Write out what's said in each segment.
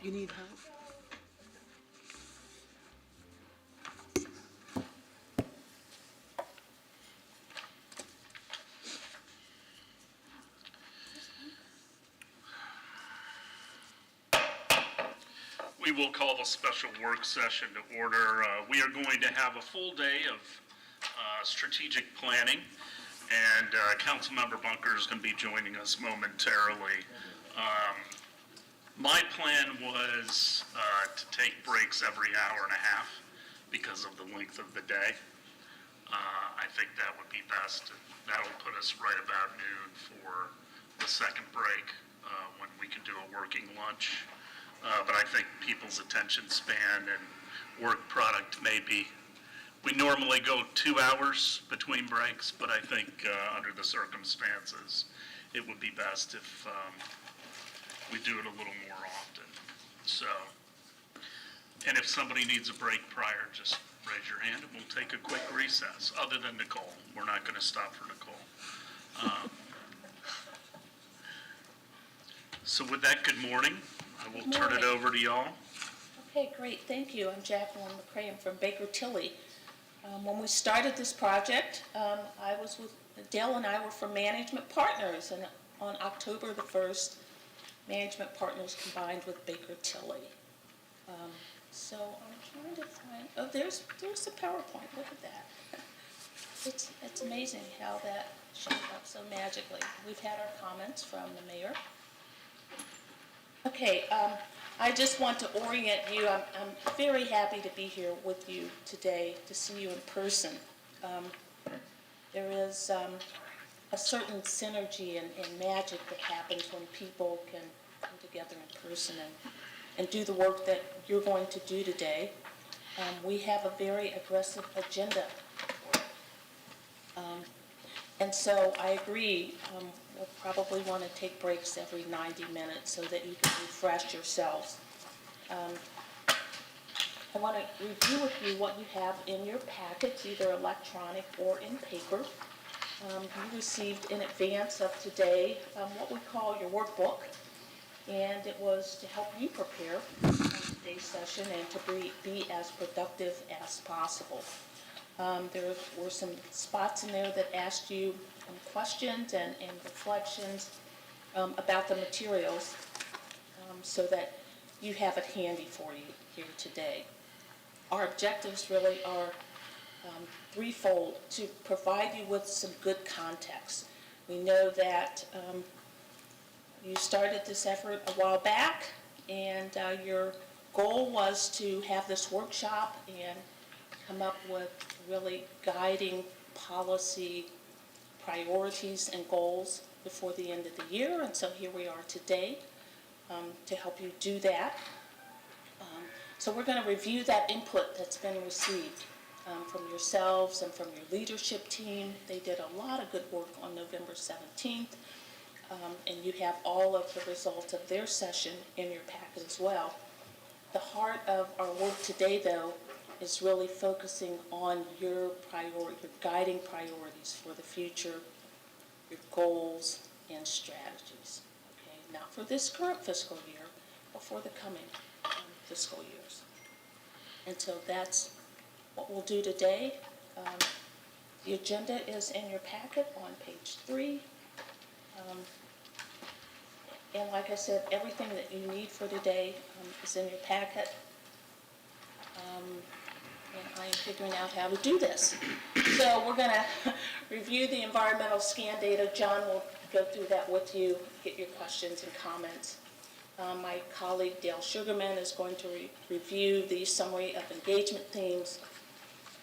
You need help? We will call the special work session to order. We are going to have a full day of strategic planning, and Councilmember Bunker is going to be joining us momentarily. My plan was to take breaks every hour and a half because of the length of the day. I think that would be best. That will put us right about noon for the second break when we can do a working lunch. But I think people's attention span and work product may be, we normally go 2 hours between breaks, but I think under the circumstances, it would be best if we do it a little more often. So, and if somebody needs a break prior, just raise your hand and we'll take a quick recess, other than Nicole. We're not going to stop for Nicole. So with that, good morning. I will turn it over to y'all. Okay, great. Thank you. I'm Jacqueline McCray. I'm from Baker Tilly. When we started this project, I was with Dale and I were from Management Partners, and on October the 1st, Management Partners combined with Baker Tilly. So I'm trying to find, oh, there's the PowerPoint. Look at that. It's amazing how that showed up so magically. We've had our comments from the mayor. Okay, I just want to orient you. I'm very happy to be here with you today, to see you in person. There is a certain synergy and magic that happens when people can come together in person and do the work that you're going to do today. We have a very aggressive agenda. And so I agree, we'll probably want to take breaks every 90 minutes so that you can refresh yourselves. I want to review with you what you have in your packets, either electronic or in paper. You received in advance of today what we call your workbook, and it was to help you prepare for today's session and to be as productive as possible. There were some spots in there that asked you questions and reflections about the materials so that you have it handy for you here today. Our objectives really are threefold: to provide you with some good context. We know that you started this effort a while back, and your goal was to have this workshop and come up with really guiding policy priorities and goals before the end of the year. And so here we are today to help you do that. So we're going to review that input that's been received from yourselves and from your leadership team. They did a lot of good work on November 17th, and you have all of the results of their session in your packet as well. The heart of our work today, though, is really focusing on your guiding priorities for the future, your goals and strategies. Okay, not for this current fiscal year, but for the coming fiscal years. And so that's what we'll do today. The agenda is in your packet on page 3. And like I said, everything that you need for today is in your packet. And I am figuring out how to do this. So we're going to review the environmental scan data. John will go through that with you, get your questions and comments. My colleague Dale Sugarman is going to review the summary of engagement themes,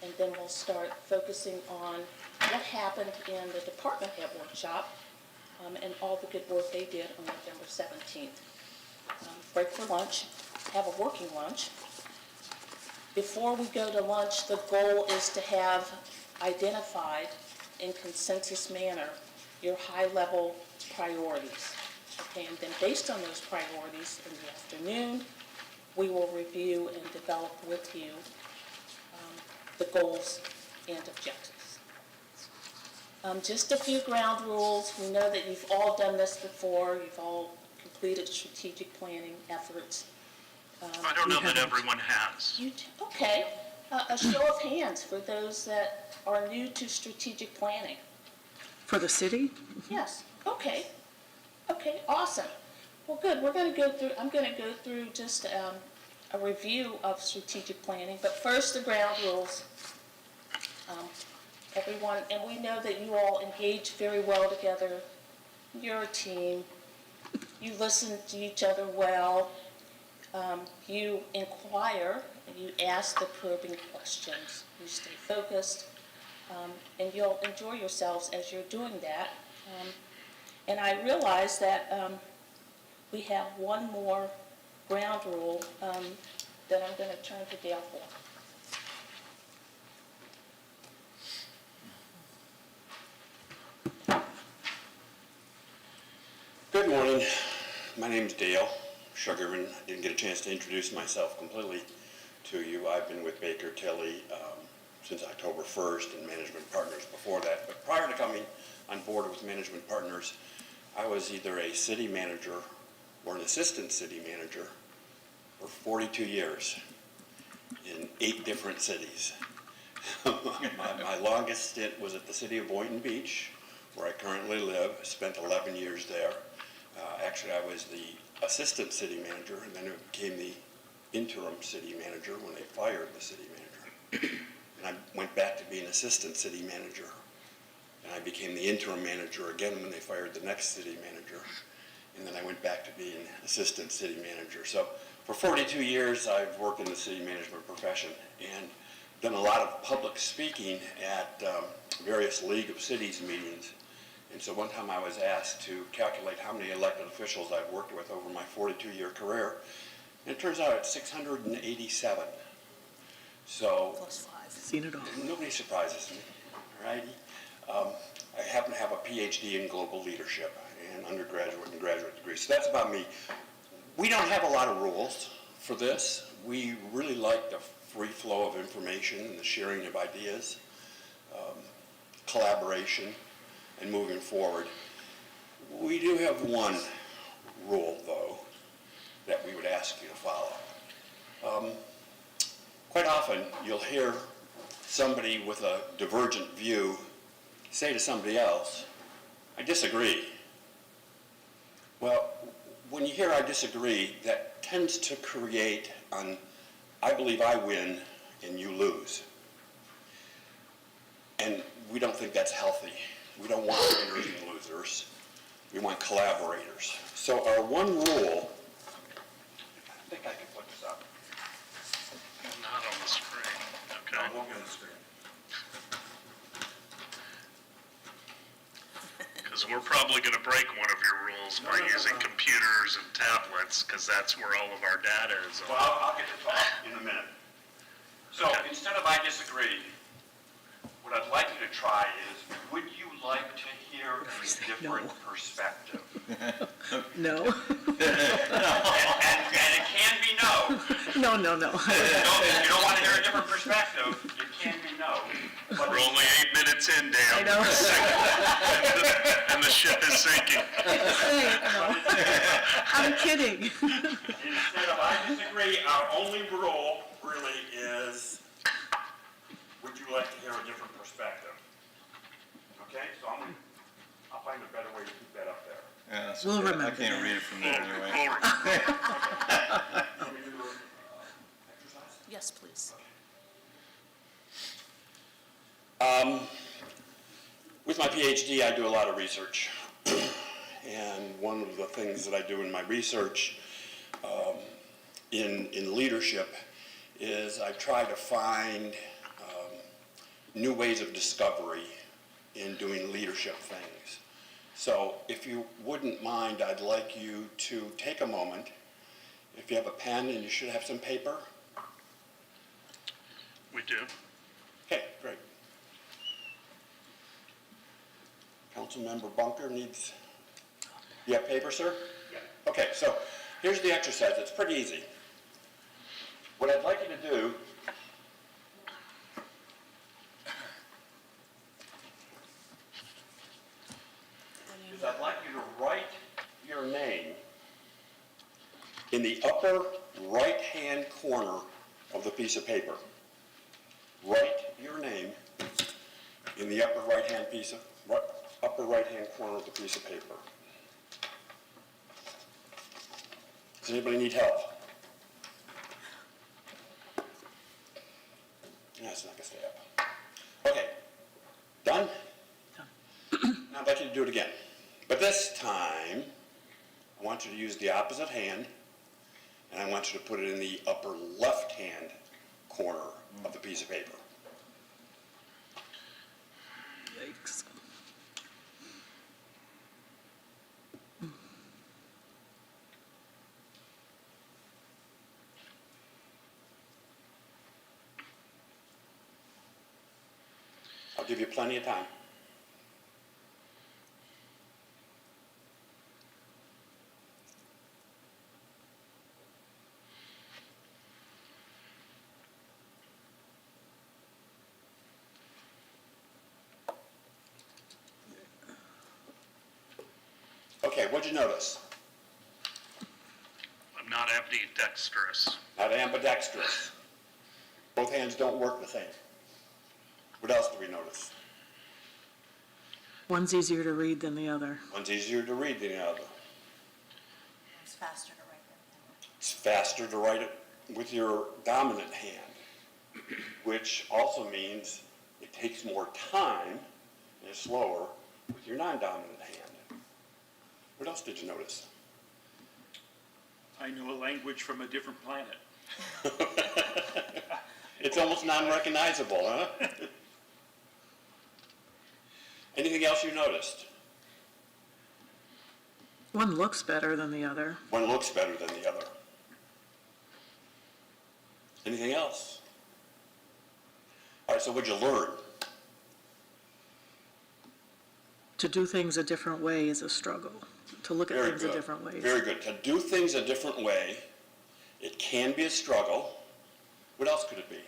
and then we'll start focusing on what happened in the department head workshop and all the good work they did on November 17th. Break for lunch, have a working lunch. Before we go to lunch, the goal is to have identified in consensus manner your high-level priorities. Okay, and then based on those priorities in the afternoon, we will review and develop with you the goals and objectives. Just a few ground rules. We know that you've all done this before. You've all completed strategic planning efforts. I don't know that everyone has. Okay. A show of hands for those that are new to strategic planning. For the city? Yes, okay. Okay, awesome. Well, good, I'm gonna go through just a review of strategic planning, but first the ground rules. Everyone, and we know that you all engage very well together. You're a team. You listen to each other well. You inquire, and you ask the probing questions. You stay focused, and you'll enjoy yourselves as you're doing that. And I realize that we have one more ground rule that I'm going to turn to Dale for. Good morning. My name's Dale Sugarman. I didn't get a chance to introduce myself completely to you. I've been with Baker Tilly since October 1st and Management Partners before that. But prior to coming on board with Management Partners, I was either a city manager or an assistant city manager for 42 years in 8 different cities. My longest stint was at the city of Boynton Beach, where I currently live. Spent 11 years there. Actually, I was the assistant city manager, and then I became the interim city manager when they fired the city manager. And I went back to being assistant city manager. And I became the interim manager again when they fired the next city manager. And then I went back to being assistant city manager. So for 42 years, I've worked in the city management profession and done a lot of public speaking at various League of Cities meetings. And so one time I was asked to calculate how many elected officials I've worked with over my 42-year career. And it turns out it's 687. So Plus 5. Seen it all. nobody surprises me, all righty? I happen to have a PhD in global leadership and undergraduate and graduate degrees. So that's about me. We don't have a lot of rules for this. We really like the free flow of information and the sharing of ideas, collaboration, and moving forward. We do have one rule, though, that we would ask you to follow. Quite often, you'll hear somebody with a divergent view say to somebody else, I disagree. Well, when you hear I disagree, that tends to create an I believe I win and you lose. And we don't think that's healthy. We don't want winners and losers. We want collaborators. So our one rule, I think I can put this up. Not on the screen, okay. I won't get on the screen. Because we're probably going to break one of your rules by using computers and tablets, because that's where all of our data is Well, on. I'll get to talk in a minute. So instead of I disagree, what I'd like you to try is, would you like to hear a different perspective? No. And it can be no. No, no, no. If you don't want to hear a different perspective, it can be no. But We're only 8 minutes in, Dan. I know. And the ship is sinking. Hey, no. I'm kidding. instead of I disagree, our only rule really is, would you like to hear a different perspective? Okay, so I'll find a better way to keep that up there. Yeah, that's We'll okay. remember I can't that. read it from there anyway. Can we do an exercise? Yes, please. With my PhD, I do a lot of research. And one of the things that I do in my research in leadership is I try to find new ways of discovery in doing leadership things. So if you wouldn't mind, I'd like you to take a moment. If you have a pen, and you should have some paper. We do. Okay, great. Councilmember Bunker needs, you have paper, sir? Yeah. Okay, so here's the exercise. It's pretty easy. What I'd like you to do is I'd like you to write your name in the upper right-hand corner of the piece of paper. Write your name in the upper right-hand corner of the piece of paper. Does anybody need help? That's not gonna stay up. Okay, done? Now I'd like you to do it again. But this time, I want you to use the opposite hand, and I want you to put it in the upper left-hand corner of the piece of paper. Yikes. I'll give you plenty of time. Okay, what'd you notice? I'm not ambidextrous. Not ambidextrous. Both hands don't work the same. What else do we notice? One's easier to read than the other. One's easier to read than the other. It's faster to write than It's faster to write it with your dominant hand, which also means it takes more time and is slower with your non-dominant hand. What else did you notice? I know a language from a different planet. It's almost non-recognizable, huh? Anything else you noticed? One looks better than the other. One looks better than the other. Anything else? All right, so what'd you learn? To do things a different way is a struggle. To look at Very things good. a different way. Very good. To do things a different way, it can be a struggle. What else could it be?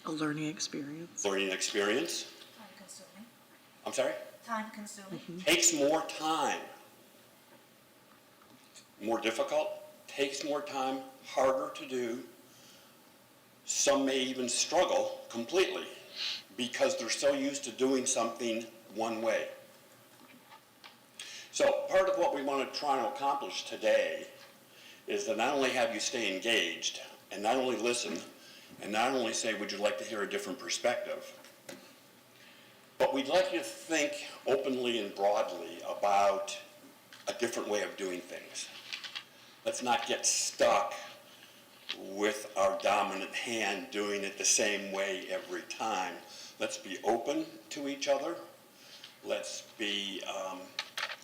A learning experience. Learning experience. time consuming. I'm sorry? Time consuming. Takes more time. More difficult, takes more time, harder to do. Some may even struggle completely because they're so used to doing something one way. So part of what we want to try to accomplish today is to not only have you stay engaged and not only listen and not only say, would you like to hear a different perspective, but we'd like you to think openly and broadly about a different way of doing things. Let's not get stuck with our dominant hand doing it the same way every time. Let's be open to each other. Let's be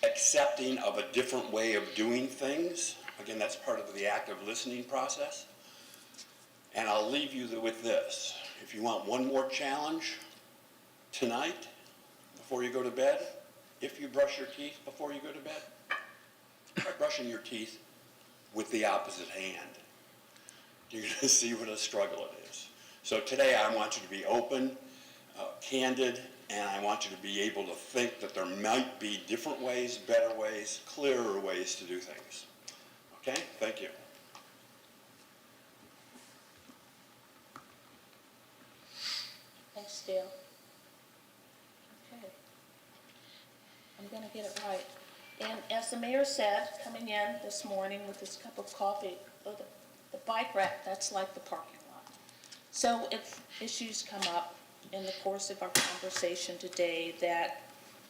accepting of a different way of doing things. Again, that's part of the active listening process. And I'll leave you with this. If you want one more challenge tonight before you go to bed, if you brush your teeth before you go to bed, try brushing your teeth with the opposite hand. You're going to see what a struggle it is. So today I want you to be open, candid, and I want you to be able to think that there might be different ways, better ways, clearer ways to do things. Okay? Thank you. Thanks, Dale. Okay. I'm going to get it right. And as the mayor said, coming in this morning with this cup of coffee, the bike rack, that's like the parking lot. So if issues come up in the course of our conversation today that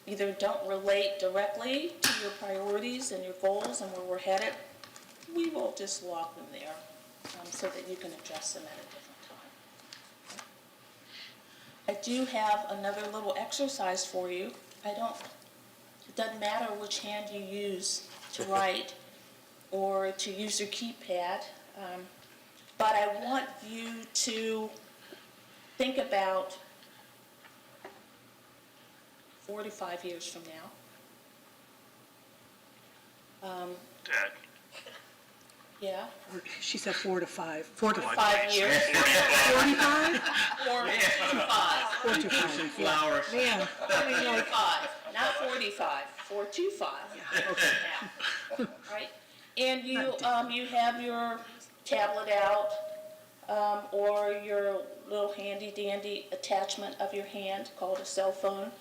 either don't relate directly to your priorities and your goals and where we're headed, we will just log them there so that you can address them at a different time. I do have another little exercise for you. It doesn't matter which hand you use to write or to use your keypad, but I want you to think about 4 to 5 years from now. Dad, Yeah, She said 4 to 5. 4 to 5. 5 years. 45? 4 to 5. 4 to 5. Flowers. Yeah. I mean, like, 5, not 45, 4 to 5. okay. Now, right? And you have your tablet out, or your little handy dandy attachment of your hand called a cell phone,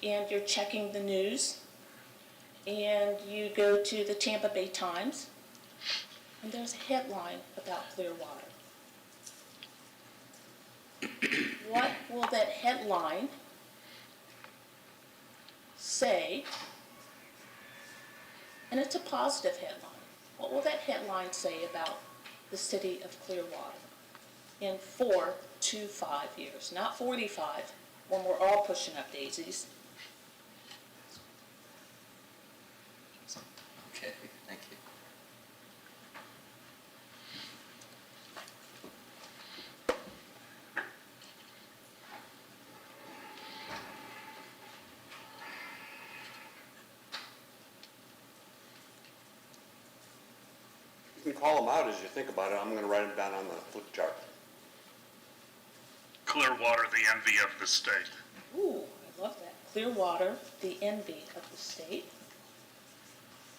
and you're checking the news, and you go to the Tampa Bay Times, and there's a headline about Clearwater. What will that headline say? And it's a positive headline. What will that headline say about the city of Clearwater in 4 to 5 years? Not 45, when we're all pushing up daisies. Okay, thank you. You can call them out as you think about it. I'm going to write them down on the flip chart. Clearwater, the envy of the state. Ooh, I love that. Clearwater, the envy of the state.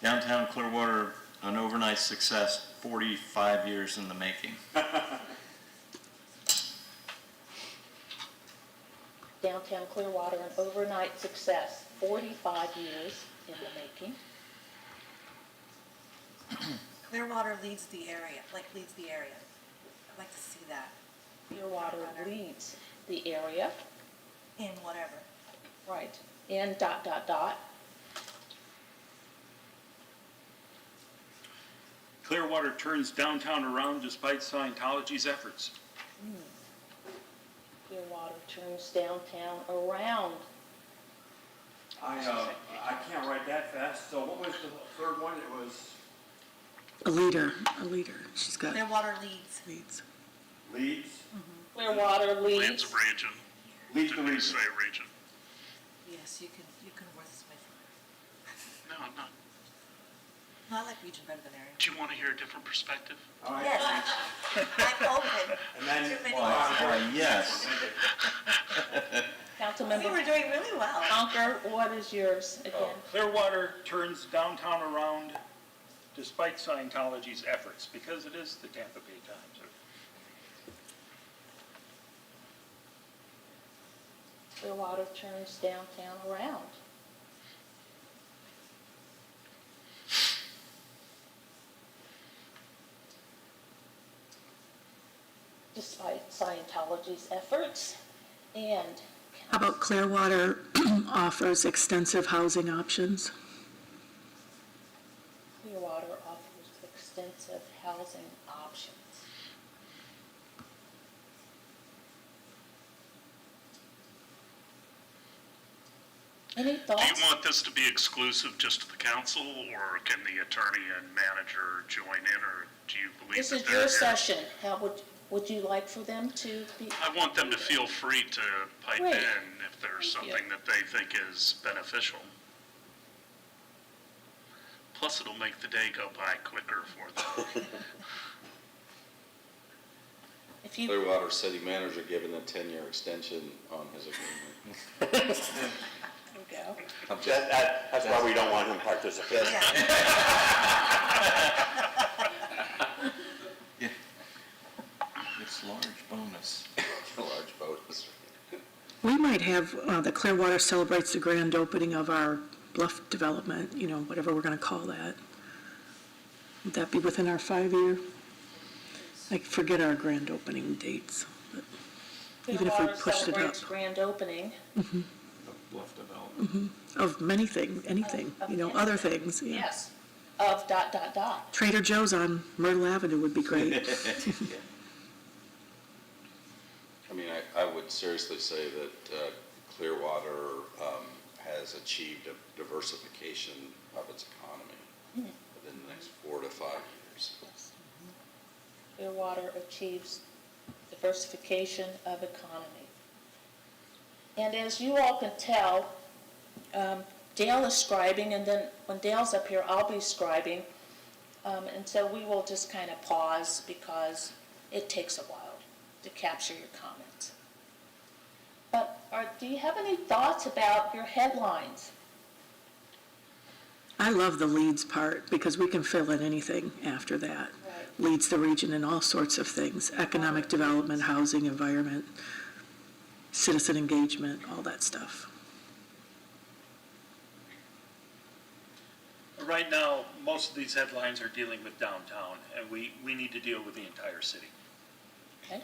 Downtown Clearwater, an overnight success, 45 years in the making. Downtown Clearwater, an overnight success, 45 years in the making. Clearwater leads the area. I'd like to see that Clearwater leads the area, in whatever. right, and ... Clearwater turns downtown around despite Scientology's efforts. Clearwater turns downtown around. I can't write that fast. So what was the third one? It was A leader. She's got Clearwater leads. leads. leads. Clearwater Leads leads. region. Leads the Didn't we region. say region? Yes, you can wordsmith. No, I'm not. No, I like region better than area. Do you want to hear a different perspective? All right. Yes, I'm open. And then, Too many Why, yes. We Councilmember were doing really well. Conker, what is yours again? Clearwater turns downtown around despite Scientology's efforts, because it is the Tampa Bay Times. Clearwater turns downtown around. Despite Scientology's efforts, and How about Clearwater offers extensive housing options? Clearwater offers extensive housing options. Any Do thoughts? you want this to be exclusive just to the council, or can the attorney and manager join in, or do you believe This that is they're your here? session. How would you like for them to be? I want them to feel free to pipe Great. in if there's Thank you. something that they think is beneficial. Plus, it'll make the day go by quicker for them. If you, Clearwater City Manager given a 10-year extension on his agreement. there we go. that's why we don't want him participating. Yeah. It's large bonus. A large bonus. We might have, the Clearwater celebrates the grand opening of our bluff development, whatever we're going to call that. Would that be within our 5-year? I forget our grand opening dates, but even if we Clearwater pushed it up, celebrates grand opening. Bluff development. of many things, anything, Of other things. Yeah. Yes, of ... Trader Joe's on Myrtle Avenue would be great. I mean, I would seriously say that Clearwater has achieved a diversification of its economy within the next 4 to 5 years. Clearwater achieves diversification of economy. And as you all can tell, Dale is scribing, and then when Dale's up here, I'll be scribing. And so we will just kind of pause because it takes a while to capture your comments. But do you have any thoughts about your headlines? I love the leads part because we can fill in anything after that. Right. Leads the region in all sorts of things, economic development, housing, environment, citizen engagement, all that stuff. Right now, most of these headlines are dealing with downtown, and we need to deal with the entire city. Okay?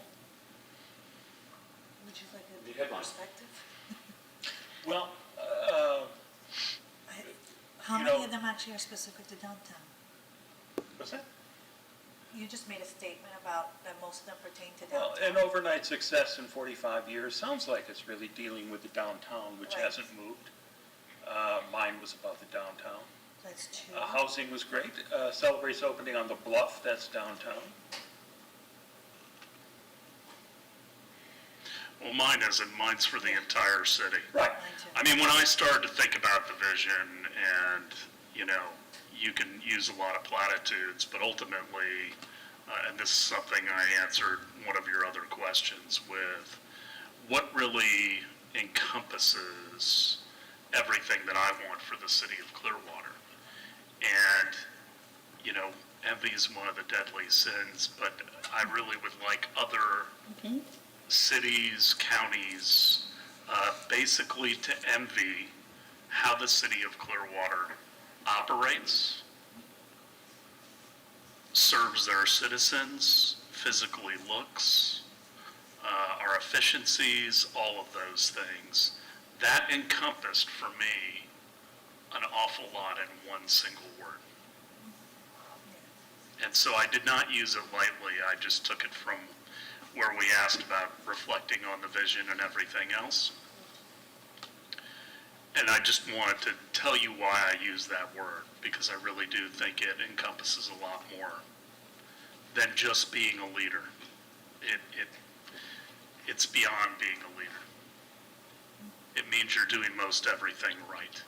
Would you like The a headline. perspective? Well, How You many know- of them actually are specific to downtown? what's that? You just made a statement about that most of them pertain to Well, downtown. an overnight success in 45 years sounds like it's really dealing with the downtown, which Right. hasn't moved. Mine was about the downtown. That's two. Housing was great. Celebrates opening on the Bluff, that's downtown. Well, mine isn't, mine's for the entire city. Right. Mine too. I mean, when I started to think about the vision and, you know, you can use a lot of platitudes, but ultimately, and this is something I answered one of your other questions with, what really encompasses everything that I want for the city of Clearwater? And, you know, envy is one of the deadly sins, but I really would like other cities, counties, basically to envy how the city of Clearwater operates, serves their citizens, physically looks, our efficiencies, all of those things. That encompassed for me an awful lot in one single word. And so I did not use it lightly. I just took it from where we asked about reflecting on the vision and everything else. And I just wanted to tell you why I use that word, because I really do think it encompasses a lot more than just being a leader. It's beyond being a leader. It means you're doing most everything right,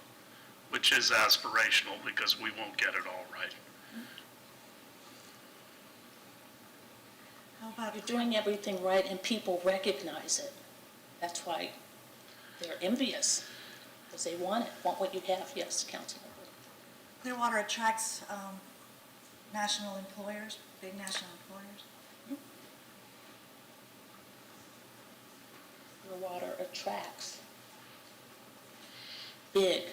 which is aspirational because we won't get it all right. How about You're doing everything right and people recognize it. That's why they're envious, because they want it, want what you have. Yes, Councilmember. Clearwater attracts national employers, big national employers? Clearwater attracts big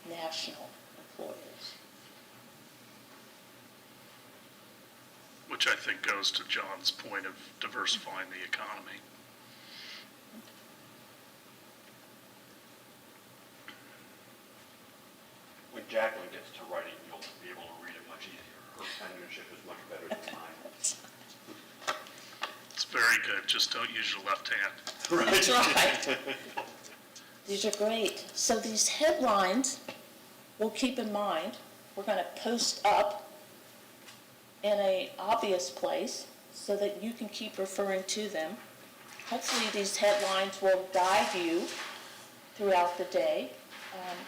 national employers. Which I think goes to John's point of diversifying the economy. When Jacqueline gets to writing, you'll be able to read it much easier. Her penmanship is much better than mine. It's very good, just don't use your left hand. That's right. These are great. So these headlines, we'll keep in mind. We're going to post up in an obvious place so that you can keep referring to them. Hopefully these headlines will guide you throughout the day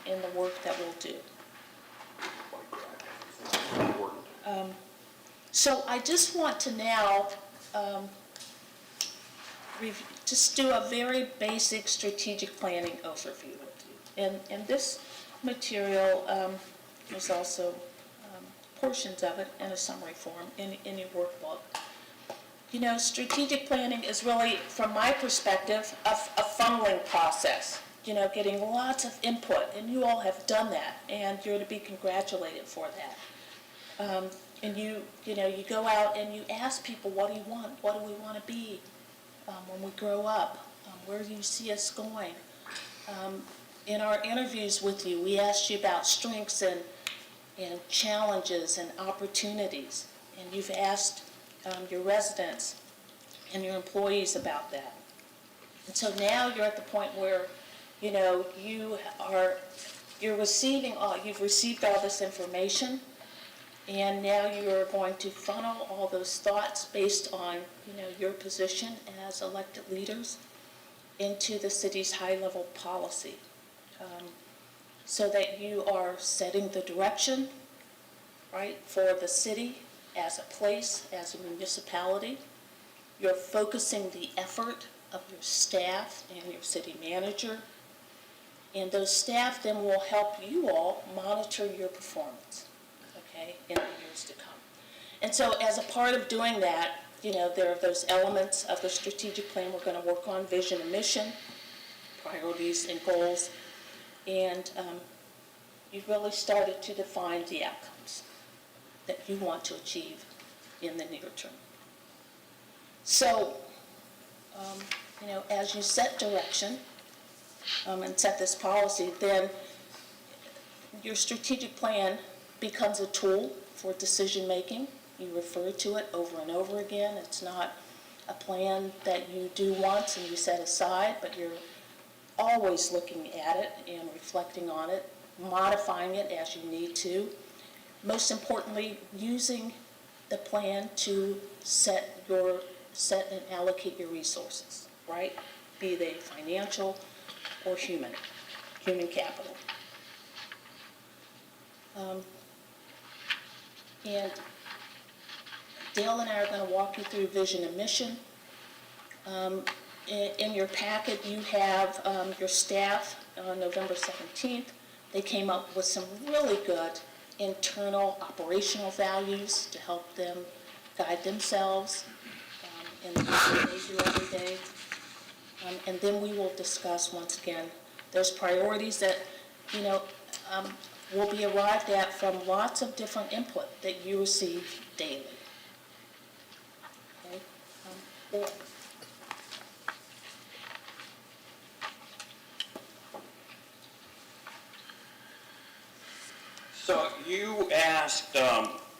in the work that we'll do. So I just want to now just do a very basic strategic planning overview with you. And this material is also portions of it in a summary form in your workbook. You know, strategic planning is really, from my perspective, a funneling process. You know, getting lots of input, and you all have done that, and you're to be congratulated for that. And you know, you go out and you ask people, what do you want? What do we want to be when we grow up? Where do you see us going? In our interviews with you, we asked you about strengths and challenges and opportunities, and you've asked your residents and your employees about that. And so now you're at the point where, you know, you've received all this information, and now you're going to funnel all those thoughts based on, you know, your position as elected leaders into the city's high-level policy, so that you are setting the direction, right, for the city as a place, as a municipality. You're focusing the effort of your staff and your city manager, And those staff then will help you all monitor your performance, okay, in the years to come. And so as a part of doing that, there are those elements of the strategic plan. We're going to work on vision and mission, priorities and goals, and you've really started to define the outcomes that you want to achieve in the near term. So, as you set direction and set this policy, then your strategic plan becomes a tool for decision making. You refer to it over and over again. It's not a plan that you do once and you set aside, but you're always looking at it and reflecting on it, modifying it as you need to. Most importantly, using the plan to set and allocate your resources, right? Be they financial or human capital. And Dale and I are going to walk you through vision and mission. In your packet, you have your staff on November 17th. They came up with some really good internal operational values to help them guide themselves in the work they do every day. And then we will discuss, once again, those priorities that, will be arrived at from lots of different input that you receive daily. Okay? Bill? So you asked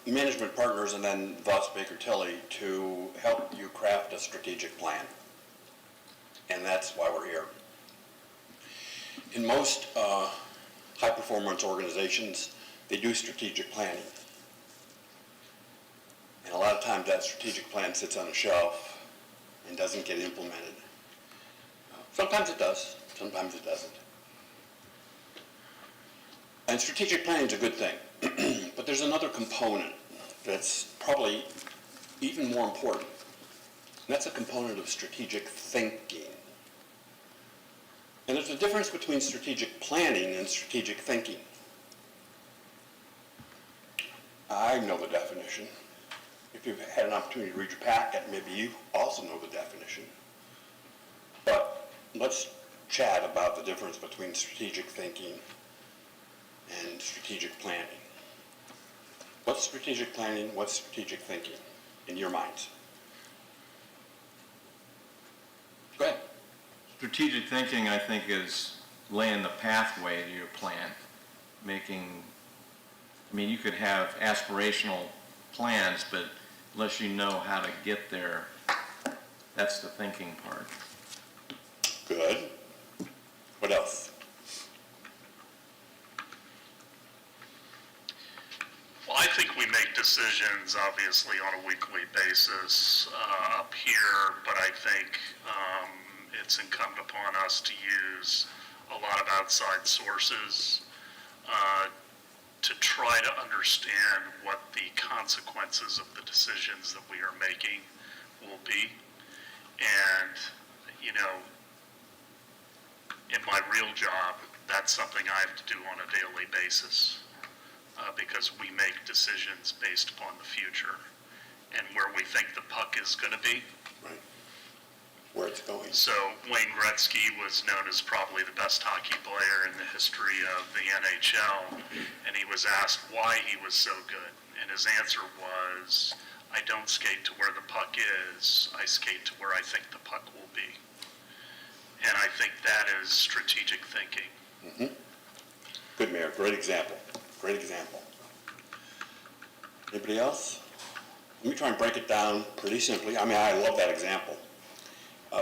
management partners and then thus Baker Tilly to help you craft a strategic plan. And that's why we're here. In most high-performance organizations, they do strategic planning. And a lot of times that strategic plan sits on a shelf and doesn't get implemented. Sometimes it does, sometimes it doesn't. And strategic planning is a good thing, but there's another component that's probably even more important. And that's a component of strategic thinking. And there's a difference between strategic planning and strategic thinking. I know the definition. If you've had an opportunity to read your packet, maybe you also know the definition. But let's chat about the difference between strategic thinking and strategic planning. What's strategic planning? What's strategic thinking in your minds? Go ahead. Strategic thinking, I think, is laying the pathway to your plan, you could have aspirational plans, but unless you know how to get there, that's the thinking part. Good. What else? Well, I think we make decisions, obviously, on a weekly basis up here, but I think it's incumbent upon us to use a lot of outside sources to try to understand what the consequences of the decisions that we are making will be. And, in my real job, that's something I have to do on a daily basis. Because we make decisions based upon the future and where we think the puck is going to be. Right. Where it's going. So Wayne Gretzky was known as probably the best hockey player in the history of the NHL, and he was asked why he was so good. And his answer was, I don't skate to where the puck is, I skate to where I think the puck will be. And I think that is strategic thinking. Mm-hmm. Good, Mayor. Great example. Great example. Anybody else? Let me try and break it down pretty simply. I love that example.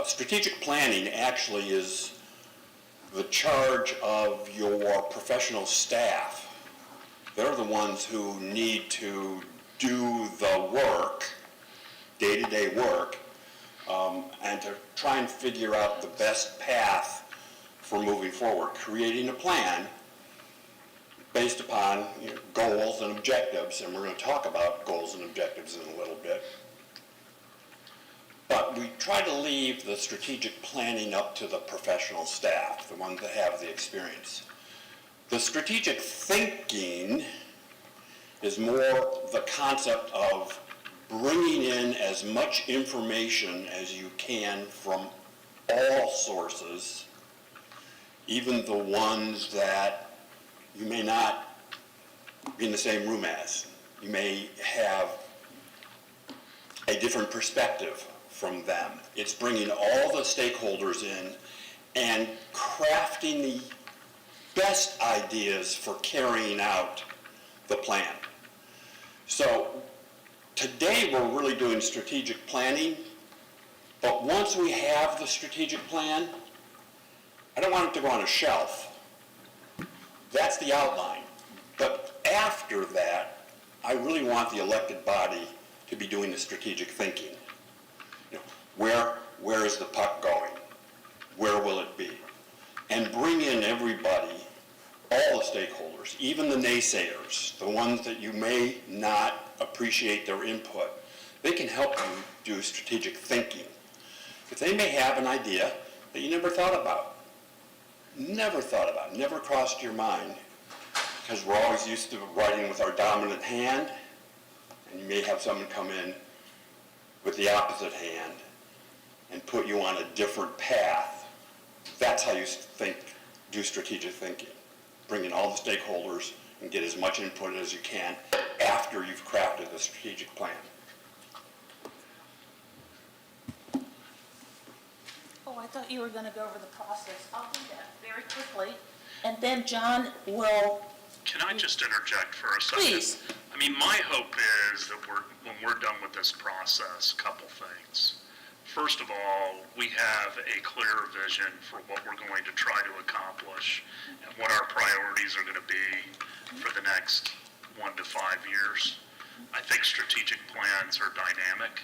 Strategic planning actually is the charge of your professional staff. They're the ones who need to do the work, day-to-day work, and to try and figure out the best path for moving forward, creating a plan based upon goals and objectives, and we're going to talk about goals and objectives in a little bit. But we try to leave the strategic planning up to the professional staff, the ones that have the experience. The strategic thinking is more the concept of bringing in as much information as you can from all sources, even the ones that you may not be in the same room as. You may have a different perspective from them. It's bringing all the stakeholders in and crafting the best ideas for carrying out the plan. So today we're really doing strategic planning, but once we have the strategic plan, I don't want it to go on a shelf. That's the outline. But after that, I really want the elected body to be doing the strategic thinking. You know, where is the puck going? Where will it be? And bring in everybody, all the stakeholders, even the naysayers, the ones that you may not appreciate their input. They can help you do strategic thinking. Because they may have an idea that you never thought about. Never crossed your mind, because we're always used to writing with our dominant hand, and you may have someone come in with the opposite hand and put you on a different path. That's how you do strategic thinking. Bring in all the stakeholders and get as much input as you can after you've crafted the strategic plan. Oh, I thought you were going to go over the process. I'll do that very quickly. And then John will, Can I just interject for a second? please. I mean, my hope is that when we're done with this process, a couple things. First of all, we have a clear vision for what we're going to try to accomplish and what our priorities are going to be for the next 1 to 5 years. I think strategic plans are dynamic,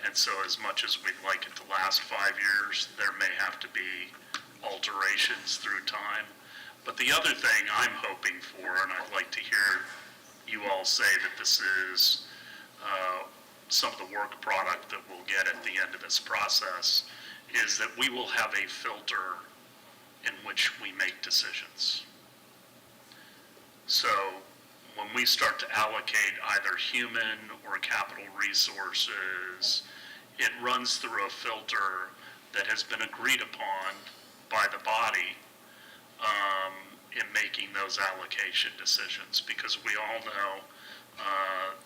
and so as much as we'd like it to last 5 years, there may have to be alterations through time. But the other thing I'm hoping for, and I'd like to hear you all say that this is some of the work product that we'll get at the end of this process, is that we will have a filter in which we make decisions. So when we start to allocate either human or capital resources, it runs through a filter that has been agreed upon by the body in making those allocation decisions, because we all know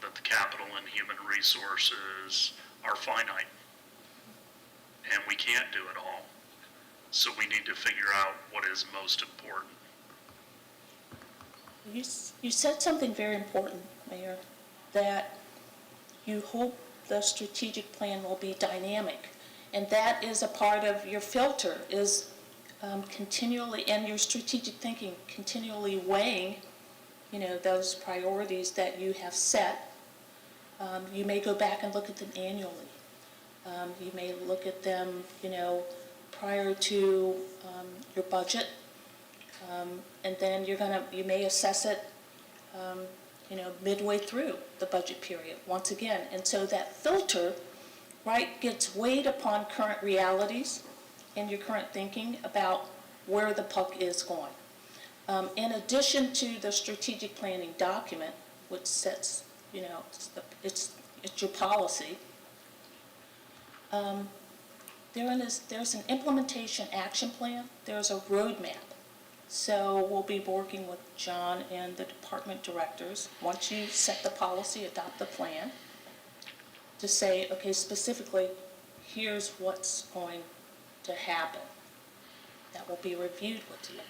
that the capital and human resources are finite, and we can't do it all. So we need to figure out what is most important. You said something very important, Mayor, that you hope the strategic plan will be dynamic. And that is a part of your filter, is continually, and your strategic thinking, continually weighing, those priorities that you have set. You may go back and look at them annually. You may look at them, prior to your budget. And then you may assess it, midway through the budget period, once again. And so that filter, right, gets weighed upon current realities and your current thinking about where the puck is going. In addition to the strategic planning document, which sets, it's your policy, there's an implementation action plan, there's a roadmap. So we'll be working with John and the department directors, once you set the policy, adopt the plan, to say, okay, specifically, here's what's going to happen. That will be reviewed with you.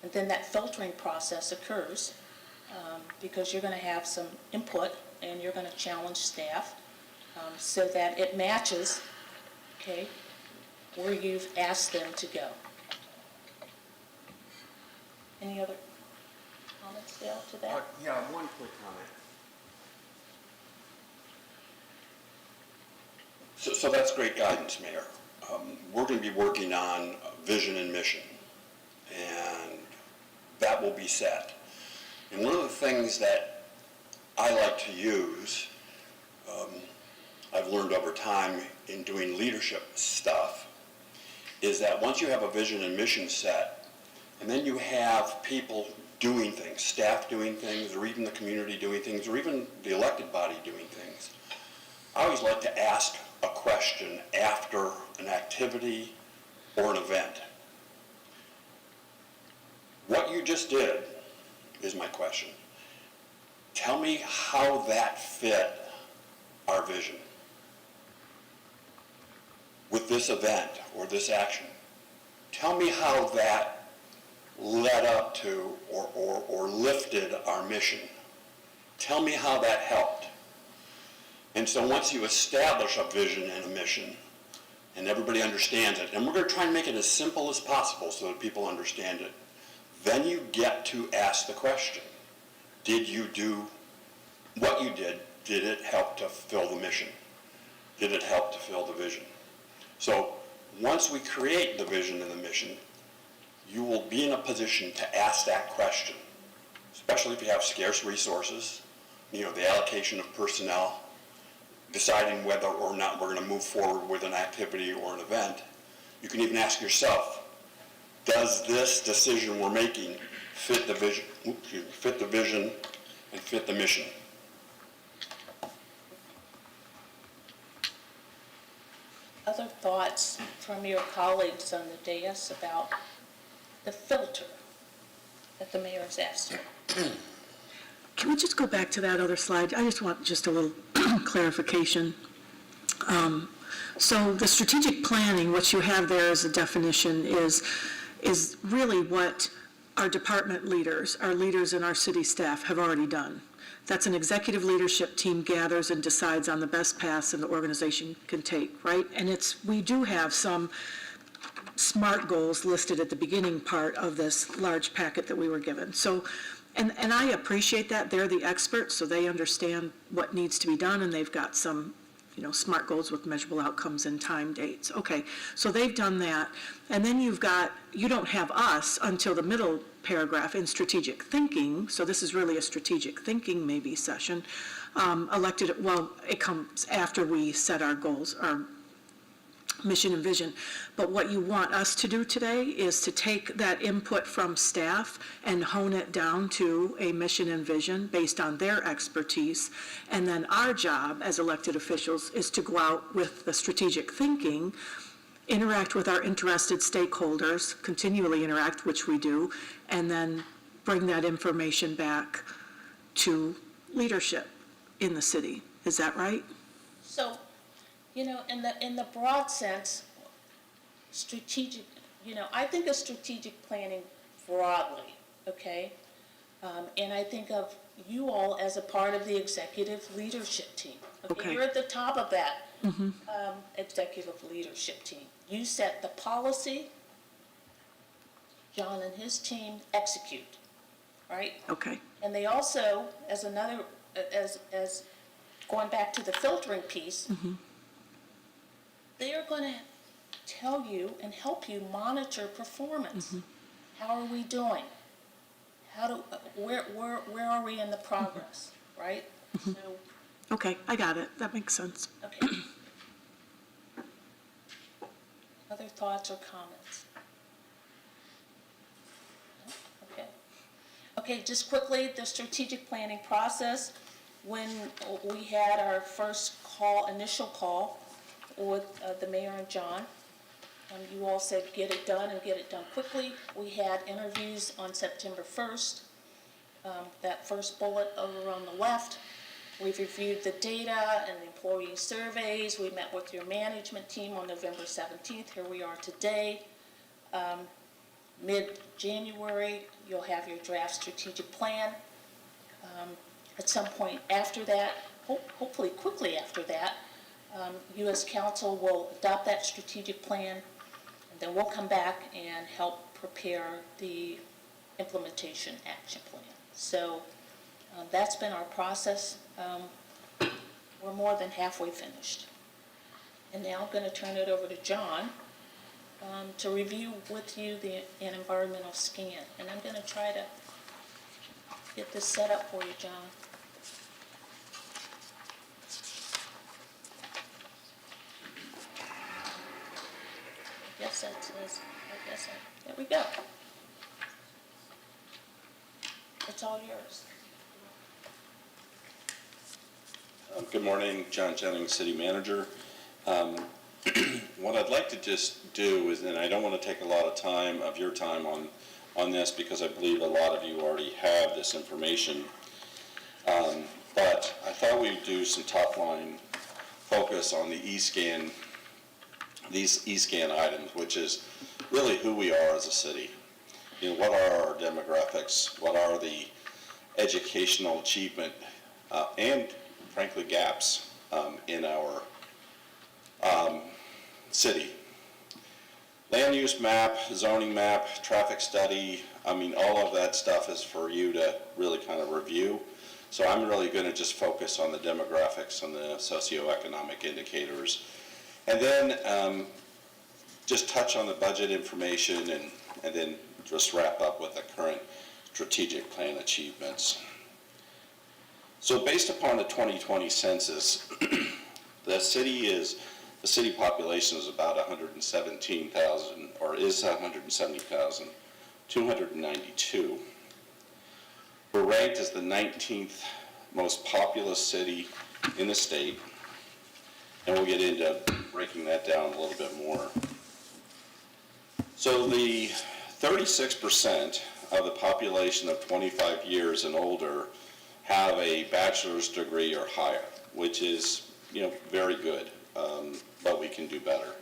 And then that filtering process occurs, because you're going to have some input and you're going to challenge staff, so that it matches, okay, where you've asked them to go. Any other comments, Dale, to that? Yeah, one quick comment. So that's great guidance, Mayor. We're going to be working on vision and mission, and that will be set. And one of the things that I like to use I've learned over time in doing leadership stuff is that once you have a vision and mission set, and then you have people doing things, staff doing things, or even the community doing things, or even the elected body doing things, I always like to ask a question after an activity or an event. What you just did is my question. Tell me how that fit our vision with this event or this action. Tell me how that led up to or lifted our mission. Tell me how that helped. And so once you establish a vision and a mission, and everybody understands it, and we're going to try and make it as simple as possible so that people understand it, then you get to ask the question, did you do what you did it help to fulfill the mission? Did it help to fulfill the vision? So once we create the vision and the mission, you will be in a position to ask that question, especially if you have scarce resources, the allocation of personnel, deciding whether or not we're going to move forward with an activity or an event. You can even ask yourself, does this decision we're making fit the vision and fit the mission? Other thoughts from your colleagues on the dais about the filter that the mayor's asked for? Can we just go back to that other slide? I just want just a little clarification. So the strategic planning, what you have there as a definition, is really what our department leaders, our leaders and our city staff have already done. That's an executive leadership team gathers and decides on the best paths and the organization can take, right? And we do have some SMART goals listed at the beginning part of this large packet that we were given. So, and I appreciate that. They're the experts, so they understand what needs to be done, and they've got some, SMART goals with measurable outcomes and time dates. Okay, so they've done that. And then you don't have us until the middle paragraph in strategic thinking, so this is really a strategic thinking maybe session. It comes after we set our goals, our mission and vision. But what you want us to do today is to take that input from staff and hone it down to a mission and vision based on their expertise. And then our job as elected officials is to go out with the strategic thinking, interact with our interested stakeholders, continually interact, which we do, and then bring that information back to leadership in the city. Is that right? So, in the broad sense, strategic, I think of strategic planning broadly, okay? And I think of you all as a part of the executive leadership team. Okay. You're at the top of that executive leadership team. You set the policy, John and his team execute, right? Okay. And they also, as going back to the filtering piece, they are going to tell you and help you monitor performance. How are we doing? Where are we in the progress, right? So, Okay, I got it. That makes sense. okay. Other thoughts or comments? Okay. Okay, just quickly, the strategic planning process. When we had our first initial call with the mayor and John, you all said get it done and get it done quickly. We had interviews on September 1st. That first bullet over on the left, we've reviewed the data and the employee surveys. We met with your management team on November 17th. Here we are today. Mid-January, you'll have your draft strategic plan. At some point after that, hopefully quickly after that, you as council will adopt that strategic plan, and then we'll come back and help prepare the implementation action plan. So that's been our process. We're more than halfway finished. And now I'm going to turn it over to John to review with you an environmental scan. And I'm going to try to get this set up for you, John. guess that says, there we go. It's all yours. Good morning, John Jennings, City Manager. What I'd like to just do is, and I don't want to take a lot of your time on this because I believe a lot of you already have this information. But I thought we'd do some top line focus on the these e-scan items, which is really who we are as a city. You know, what are our demographics? What are the educational achievement and frankly gaps in our city? Land use map, zoning map, traffic study, I mean, all of that stuff is for you to really kind of review. So I'm really going to just focus on the demographics and the socioeconomic indicators. And then just touch on the budget information and then just wrap up with the current strategic plan achievements. So based upon the 2020 census, the city population is about 117,000, or is 170,292. We're ranked as the 19th most populous city in the state, and we'll get into breaking that down a little bit more. So the 36% of the population of 25 years and older have a bachelor's degree or higher, which is, you know, very good, but we can do better.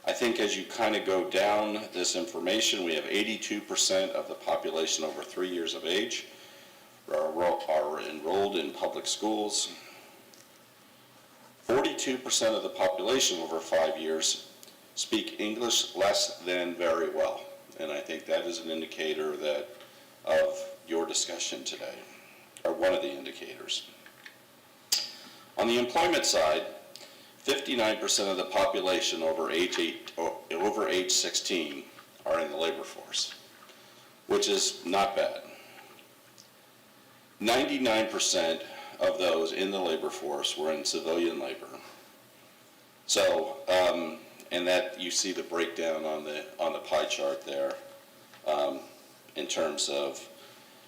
I think as you kind of go down this information, we have 82% of the population over 3 years of age are enrolled in public schools. 42% of the population over 5 years speak English less than very well, and I think that is an indicator of your discussion today, or one of the indicators. On the employment side, 59% of the population over age 16 are in the labor force, which is not bad. 99% of those in the labor force were in civilian labor. So, and that you see the breakdown on the pie chart there in terms of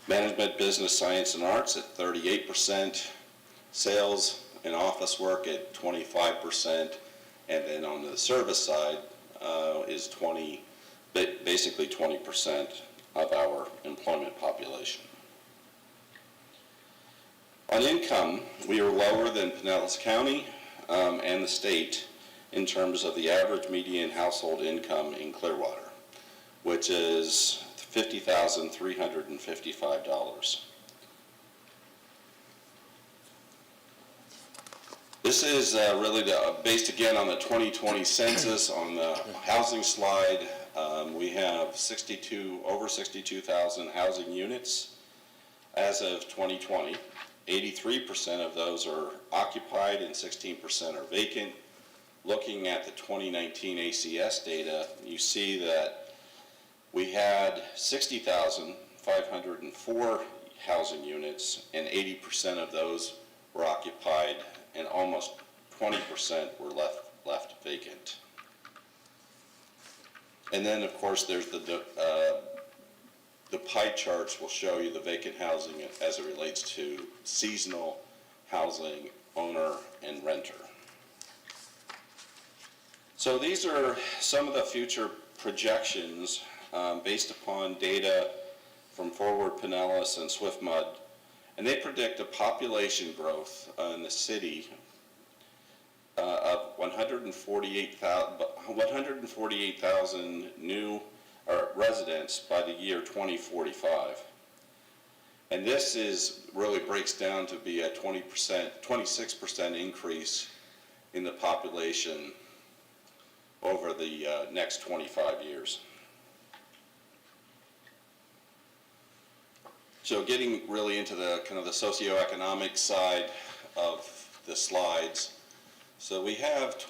management, business, science, and arts at 38%, sales and office work at 25%, and then on the service side is basically 20% of our employment population. On income, we are lower than Pinellas County and the state in terms of the average median household income in Clearwater, which is $50,355. This is really based again on the 2020 census. On the housing slide, we have over 62,000 housing units as of 2020. 83% of those are occupied and 16% are vacant. Looking at the 2019 ACS data, you see that we had 60,504 housing units, and 80% of those were occupied, and almost 20% were left vacant. And then, of course, there's the pie charts will show you the vacant housing as it relates to seasonal housing, owner, and renter. So these are some of the future projections based upon data from Forward, Pinellas, and SwiftMud, and they predict a population growth in the city of 148,000 new residents by the year 2045. And this really breaks down to be a 26% increase in the population over the next 25 years. So getting really into the kind of the socioeconomic side of the slides. So we have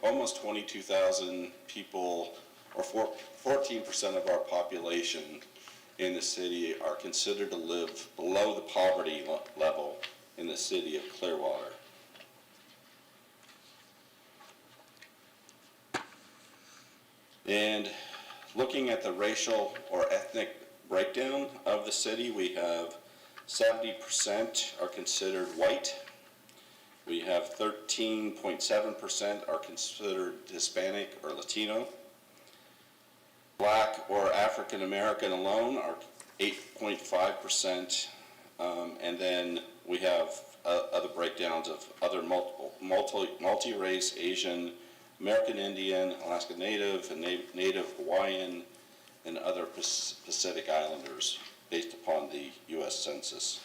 almost 22,000 people, or 14% of our population in the city are considered to live below the poverty level in the city of Clearwater. And looking at the racial or ethnic breakdown of the city, we have 70% are considered white. We have 13.7% are considered Hispanic or Latino. Black or African American alone are 8.5%. And then we have other breakdowns of other multi-race, Asian, American Indian, Alaska Native, and Native Hawaiian, and other Pacific Islanders based upon the U.S. Census.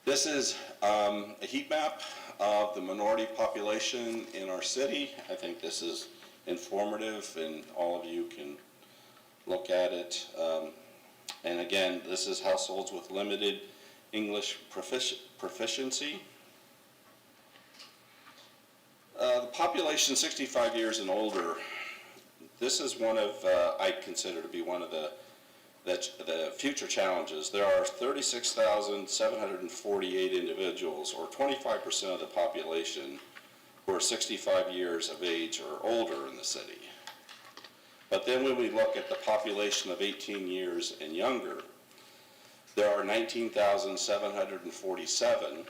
This is a heat map of the minority population in our city. I think this is informative and all of you can look at it. And again, this is households with limited English proficiency. The population 65 years and older, this is one of, I consider to be one of the future challenges. There are 36,748 individuals, or 25% of the population, who are 65 years of age or older in the city. But then when we look at the population of 18 years and younger, there are 19,747,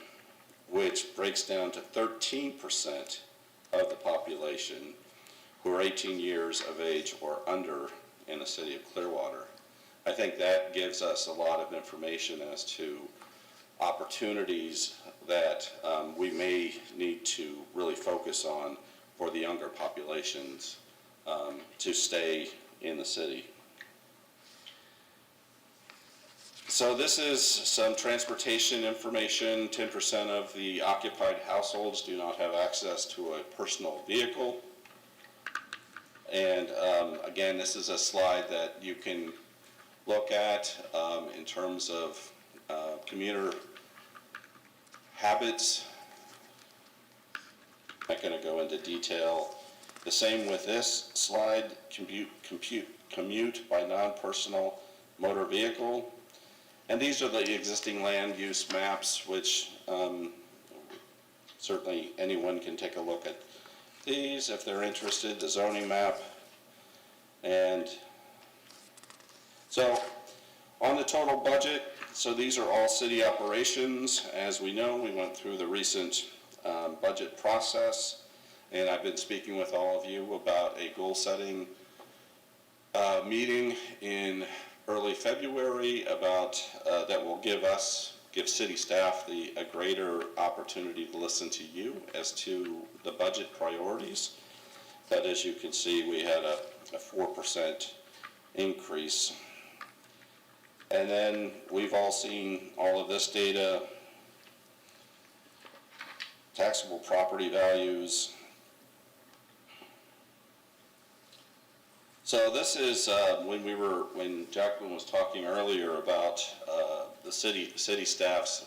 which breaks down to 13% of the population who are 18 years of age or under in the city of Clearwater. I think that gives us a lot of information as to opportunities that we may need to really focus on for the younger populations to stay in the city. So this is some transportation information. 10% of the occupied households do not have access to a personal vehicle. And again, this is a slide that you can look at in terms of commuter habits. I'm not going to go into detail. The same with this slide, commute by non-personal motor vehicle. And these are the existing land use maps, which certainly anyone can take a look at these if they're interested, the zoning map. And so on the total budget, so these are all city operations. As we know, we went through the recent budget process, and I've been speaking with all of you about a goal-setting meeting in early February about that will give city staff a greater opportunity to listen to you as to the budget priorities. But as you can see, we had a 4% increase. And then we've all seen all of this data, taxable property values. So this is when Jacqueline was talking earlier about the city staff's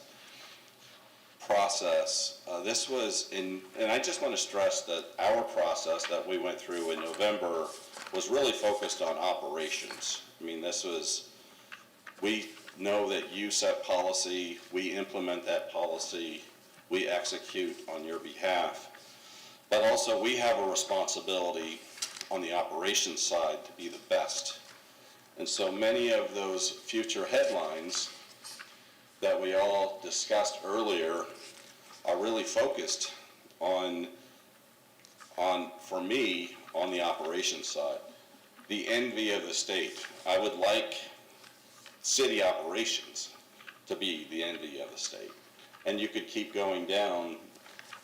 process. This was and I just want to stress that our process that we went through in November was really focused on operations. I mean, we know that you set policy, we implement that policy, we execute on your behalf, but also we have a responsibility on the operations side to be the best. And so many of those future headlines that we all discussed earlier are really focused on for me, on the operations side. The envy of the state. I would like city operations to be the envy of the state. And you could keep going down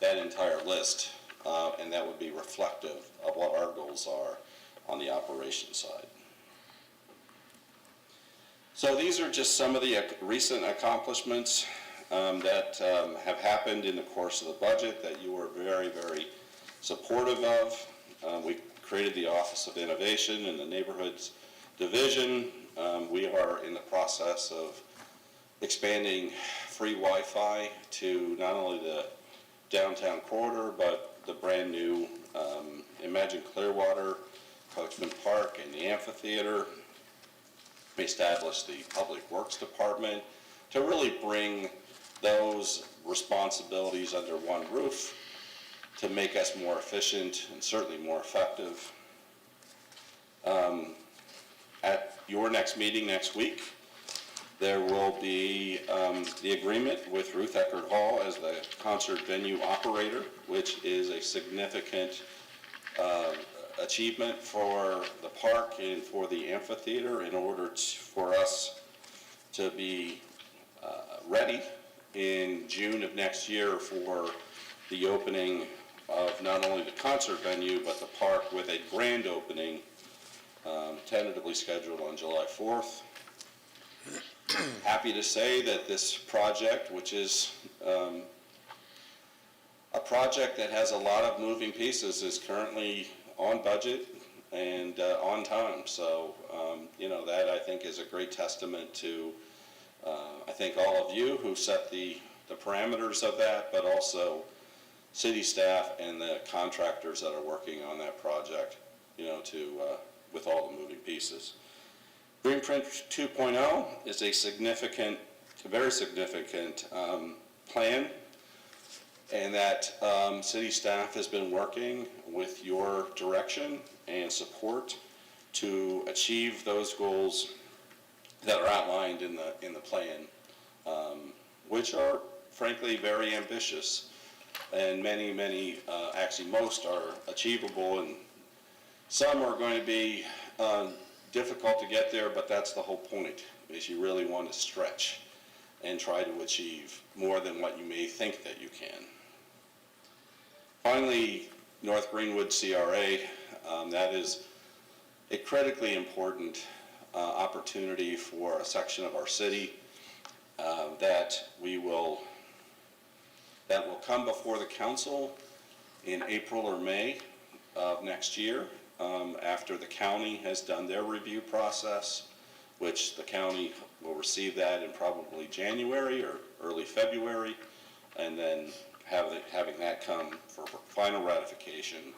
that entire list, and that would be reflective of what our goals are on the operations side. So these are just some of the recent accomplishments that have happened in the course of the budget that you were very, very supportive of. We created the Office of Innovation in the Neighborhoods Division. We are in the process of expanding free Wi-Fi to not only the downtown corridor, but the brand new Imagine Clearwater, Coachman Park, and the amphitheater. We established the Public Works Department to really bring those responsibilities under one roof to make us more efficient and certainly more effective. At your next meeting next week, there will be the agreement with Ruth Eckerd Hall as the concert venue operator, which is a significant achievement for the park and for the amphitheater in order for us to be ready in June of next year for the opening of not only the concert venue, but the park with a grand opening tentatively scheduled on July 4th. Happy to say that this project, which is a project that has a lot of moving pieces, is currently on budget and on time. So, that I think is a great testament to, I think, all of you who set the parameters of that, but also city staff and the contractors that are working on that project, with all the moving pieces. Greenprint 2.0 is a very significant plan, and that city staff has been working with your direction and support to achieve those goals that are outlined in the plan, which are frankly very ambitious, and many, actually most are achievable, and some are going to be difficult to get there, but that's the whole point, is you really want to stretch and try to achieve more than what you may think that you can. Finally, North Greenwood CRA, that is a critically important opportunity for a section of our city that will come before the council in April or May of next year, after the county has done their review process, which the county will receive that in probably January or early February, and then having that come for final ratification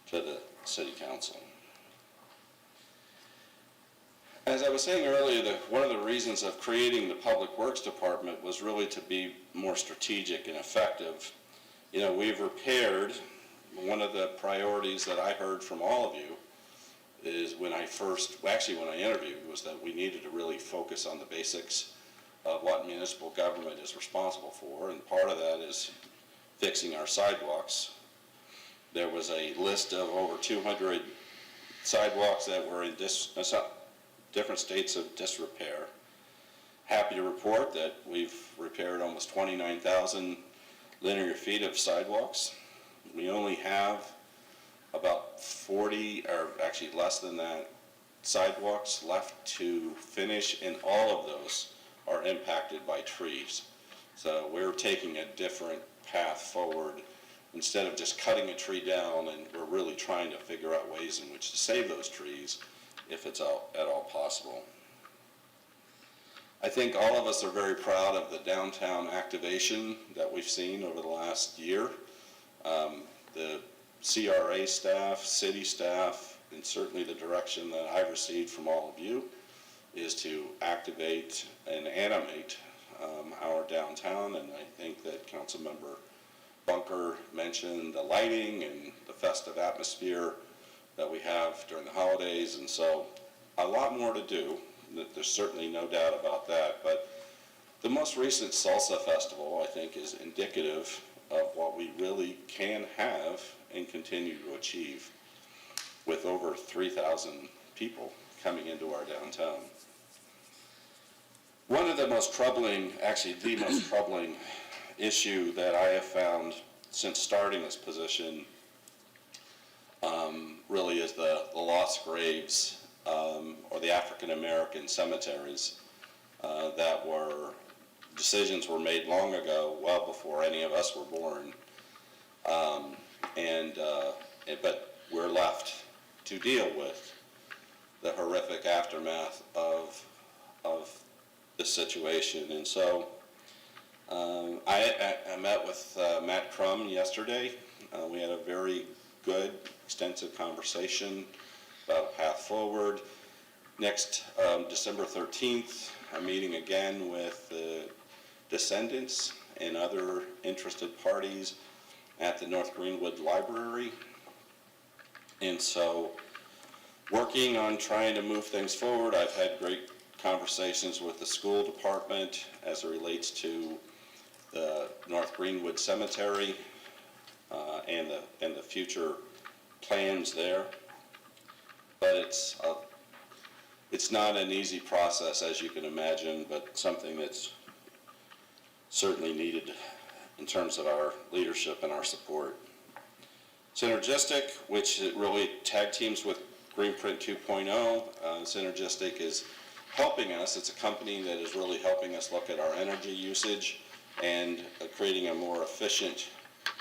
to the city council. As I was saying earlier, one of the reasons of creating the Public Works Department was really to be more strategic and effective. We've repaired. One of the priorities that I heard from all of you is when I interviewed, was that we needed to really focus on the basics of what municipal government is responsible for, and part of that is fixing our sidewalks. There was a list of over 200 sidewalks that were in different states of disrepair. Happy to report that we've repaired almost 29,000 linear feet of sidewalks. We only have about 40, or actually less than that, sidewalks left to finish, and all of those are impacted by trees. So we're taking a different path forward. Instead of just cutting a tree down, and we're really trying to figure out ways in which to save those trees if it's at all possible. I think all of us are very proud of the downtown activation that we've seen over the last year. The CRA staff, city staff, and certainly the direction that I've received from all of you is to activate and animate our downtown, and I think that Councilmember Bunker mentioned the lighting and the festive atmosphere that we have during the holidays, and so a lot more to do. There's certainly no doubt about that, but the most recent Salsa Festival, I think, is indicative of what we really can have and continue to achieve with over 3,000 people coming into our downtown. One of the most troubling, actually the most troubling issue that I have found since starting this position really is the lost graves or the African American cemeteries that decisions were made long ago, well before any of us were born, but we're left to deal with the horrific aftermath of this situation. And so I met with Matt Crum yesterday. We had a very good, extensive conversation about a path forward. Next December 13th, I'm meeting again with the descendants and other interested parties at the North Greenwood Library. And so, working on trying to move things forward, I've had great conversations with the school department as it relates to the North Greenwood Cemetery and the future plans there. But it's not an easy process, as you can imagine, but something that's certainly needed in terms of our leadership and our support. Synergistic, which really tag teams with Greenprint 2.0. Synergistic is helping us. It's a company that is really helping us look at our energy usage and creating a more efficient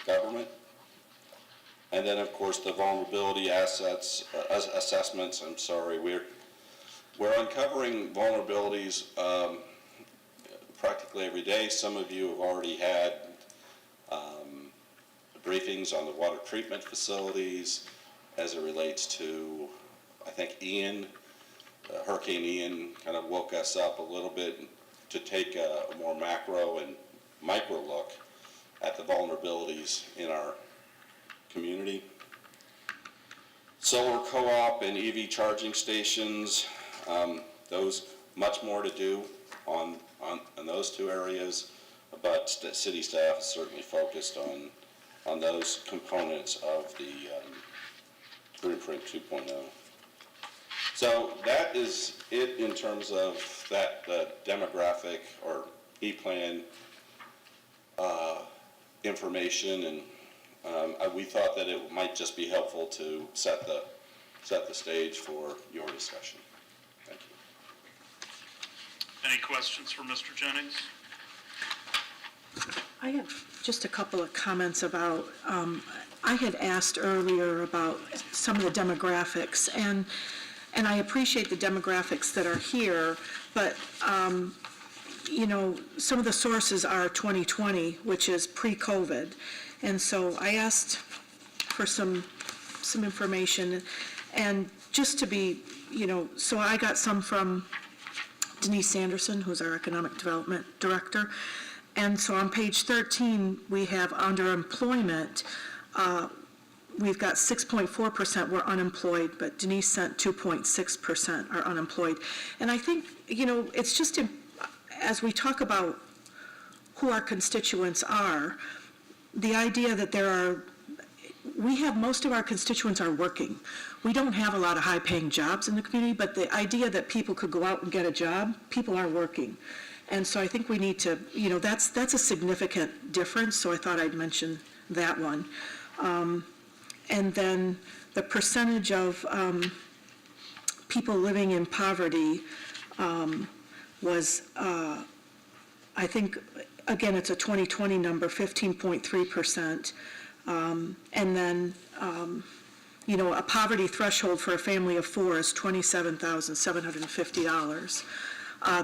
government. And then, of course, the vulnerability assessments. We're uncovering vulnerabilities practically every day. Some of you have already had briefings on the water treatment facilities as it relates to, I think, Hurricane Ian kind of woke us up a little bit to take a more macro and micro look at the vulnerabilities in our community. Solar co-op and EV charging stations, those much more to do on those two areas, but city staff is certainly focused on those components of the Blueprint 2.0. So that is it in terms of that demographic or E-plan information, and we thought that it might just be helpful to set the stage for your discussion. Thank you. Any questions for Mr. Jennings? I have just a couple of comments about, I had asked earlier about some of the demographics, and I appreciate the demographics that are here, but, some of the sources are 2020, which is pre-COVID. And so I asked for some information, and just to be, so I got some from Denise Sanderson, who's our Economic Development Director. And so on page 13, we have under employment, we've got 6.4% were unemployed, but Denise sent 2.6% are unemployed. And I think, it's just, as we talk about who our constituents are, the idea that we have most of our constituents are working. We don't have a lot of high-paying jobs in the community, but the idea that people could go out and get a job, people are working. And so I think we need to, that's a significant difference, so I thought I'd mention that one. And then the percentage of people living in poverty was, I think, again, it's a 2020 number, 15.3%. And then, a poverty threshold for a family of four is $27,750.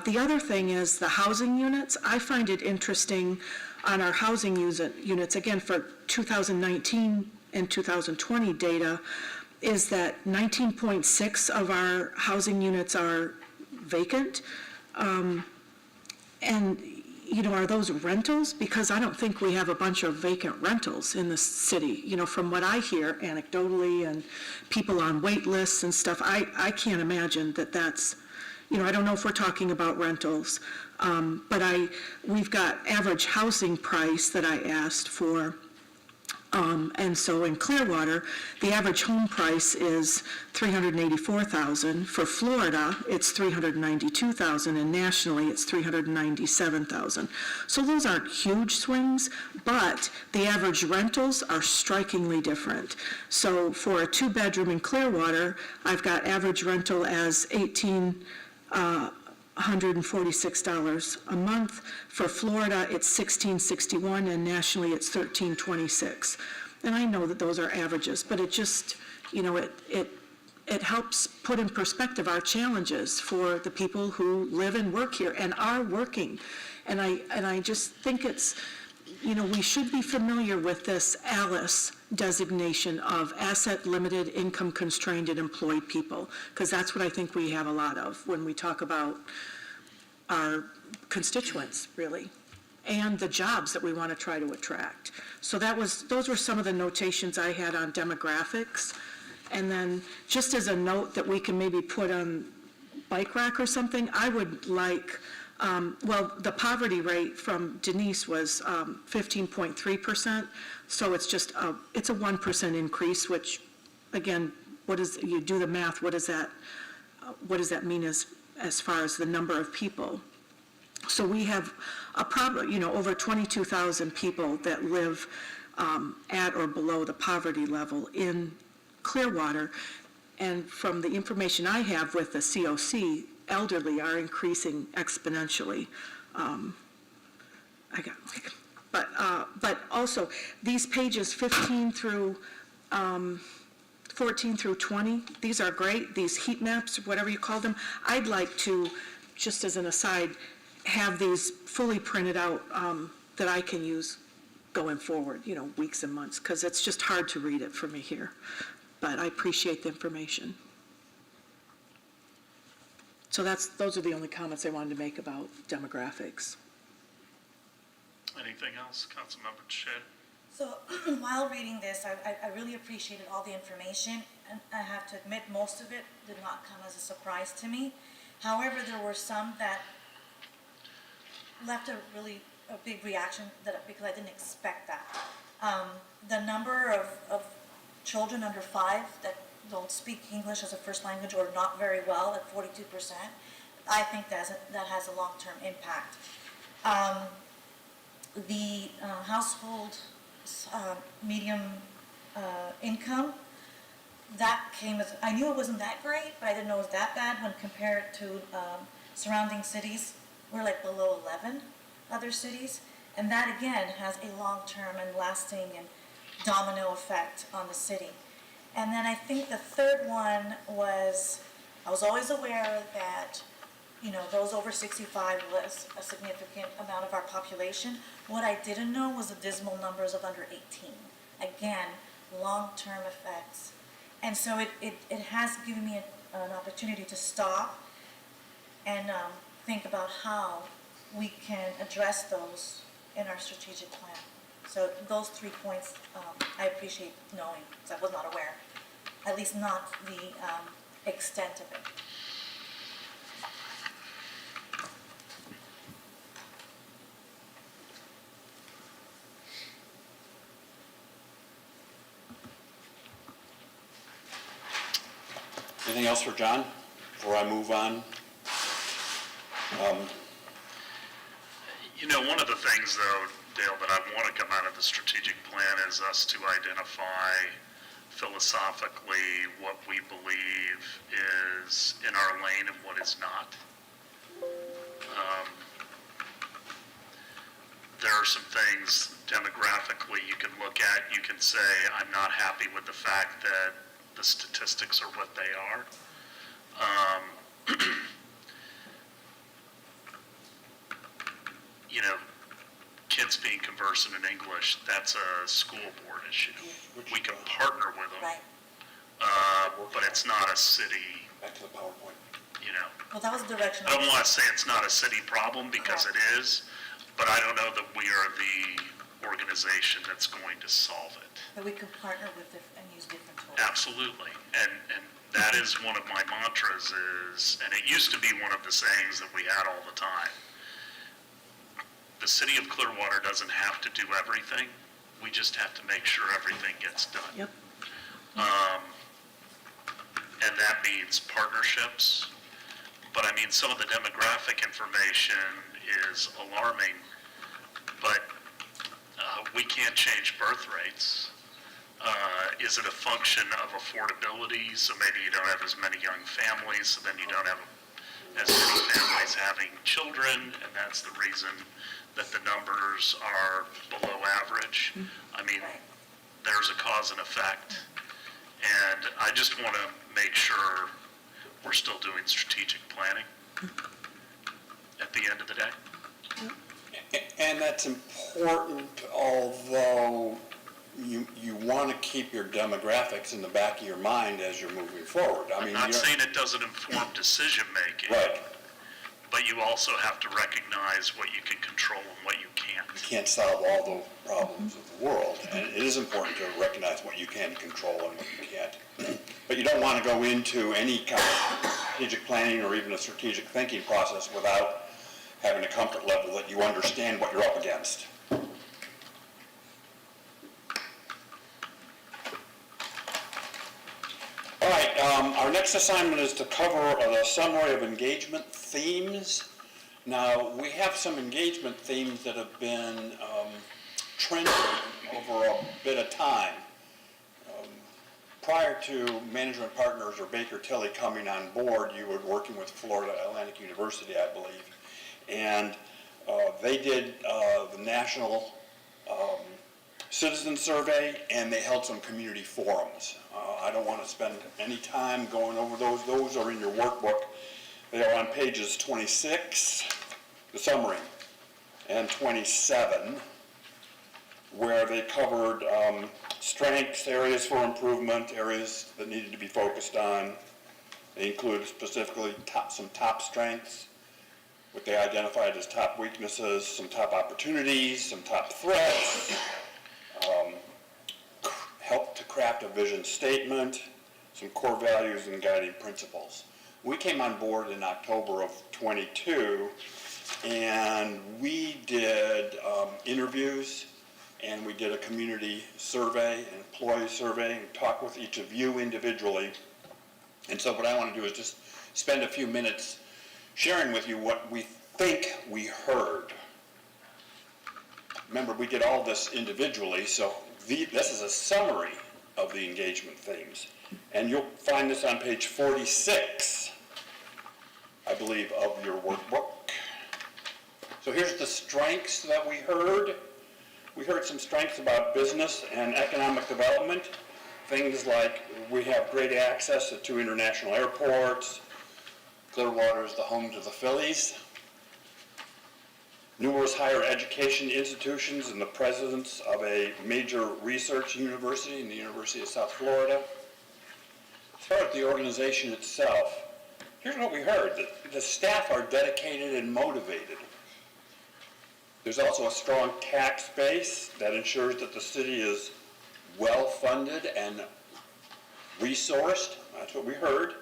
The other thing is the housing units. I find it interesting on our housing units, again, for 2019 and 2020 data, is that 19.6 of our housing units are vacant. And, are those rentals? Because I don't think we have a bunch of vacant rentals in the city. From what I hear anecdotally and people on wait lists and stuff, I can't imagine that's, I don't know if we're talking about rentals, but we've got average housing price that I asked for. And so in Clearwater, the average home price is $384,000. For Florida, it's $392,000, and nationally, it's $397,000. So those aren't huge swings, but the average rentals are strikingly different. So for a two-bedroom in Clearwater, I've got average rental as $1,846 a month. For Florida, it's $1,661, and nationally, it's $1,326. And I know that those are averages, but it just, it helps put in perspective our challenges for the people who live and work here and are working. And I just think it's, we should be familiar with this ALICE designation of asset limited, income constrained, and employed people, because that's what I think we have a lot of when we talk about our constituents, really. and the jobs that we want to try to attract. So those were some of the notations I had on demographics. And then, just as a note that we can maybe put on bike rack or something, I would like, the poverty rate from Denise was 15.3%, so it's just, it's a 1% increase, which, again, you do the math, what does that mean as far as the number of people? So we have over 22,000 people that live at or below the poverty level in Clearwater, and from the information I have with the COC, elderly are increasing exponentially. But also, these pages 14 through 20, these are great, these heat maps, whatever you call them. I'd like to, just as an aside, have these fully printed out that I can use going forward, weeks and months, because it's just hard to read it for me here. But I appreciate the information. So those are the only comments I wanted to make about demographics. Anything else, Councilmember Shedd? So while reading this, I really appreciated all the information, and I have to admit, most of it did not come as a surprise to me. However, there were some that left a big reaction because I didn't expect that. The number of children under 5 that don't speak English as a first language or not very well at 42%, I think that has a long-term impact. The household medium income, that came as, I knew it wasn't that great, but I didn't know it was that bad when compared to surrounding cities. We're like below 11 other cities, and that again has a long-term and lasting and domino effect on the city. And then I think the third one was, I was always aware that, those over 65 was a significant amount of our population. What I didn't know was the dismal numbers of under 18. Again, long-term effects. And so it has given me an opportunity to stop and think about how we can address those in our strategic plan. So those 3 points I appreciate knowing, because I was not aware, at least not the extent of it. Anything else for John before I move on? One of the things, though, Dale, that I want to come out of the strategic plan is us to identify philosophically what we believe is in our lane and what is not. There are some things demographically you can look at. You can say, I'm not happy with the fact that the statistics are what they are. Kids being conversant in English, that's a school board issue. We can partner with them, Right. but it's not a city, Back to the PowerPoint. Well, that was the direction. I don't want to say it's not a city problem, because it is, but I don't know that we are the organization that's going to solve it. That we could partner with and use different tools. Absolutely, and that is one of my mantras is, and it used to be one of the sayings that we had all the time. The city of Clearwater doesn't have to do everything. We just have to make sure everything gets done. Yep. And that means partnerships. But I mean, some of the demographic information is alarming, but we can't change birth rates. Is it a function of affordability? So maybe you don't have as many young families, so then you don't have as many families having children, and that's the reason that the numbers are below average. I mean, there's a cause and effect, and I just want to make sure we're still doing strategic planning at the end of the day. And that's important, although you want to keep your demographics in the back of your mind as you're moving forward. I'm not saying it doesn't inform decision-making. Right. But but you also have to recognize what you can control and what you can't. You can't solve all the problems of the world, and it is important to recognize what you can control and what you can't. But you don't want to go into any kind of strategic planning or even a strategic thinking process without having a comfort level that you understand what you're up against. All right, our next assignment is to cover a summary of engagement themes. Now, we have some engagement themes that have been trending over a bit of time. Prior to Management Partners or Baker Tilly coming on board, you were working with Florida Atlantic University, I believe, and they did the National Citizen Survey, and they held some community forums. I don't want to spend any time going over those. Those are in your workbook. They are on pages 26, the summary, and 27, where they covered strengths, areas for improvement, areas that needed to be focused on. They included specifically some top strengths, what they identified as top weaknesses, some top opportunities, some top threats, helped to craft a vision statement, some core values and guiding principles. We came on board in October of 22, and we did interviews, and we did a community survey, an employee survey, and talked with each of you individually. And so what I want to do is just spend a few minutes sharing with you what we think we heard. Remember, we did all this individually, so this is a summary of the engagement themes. And you'll find this on page 46, I believe, of your workbook. So here's the strengths that we heard. We heard some strengths about business and economic development. Things like we have great access to 2 international airports. Clearwater is the home to the Phillies. Numerous higher education institutions and the presence of a major research university in the University of South Florida. As far as the organization itself, here's what we heard. The staff are dedicated and motivated. There's also a strong tax base that ensures that the city is well-funded and resourced. That's what we heard.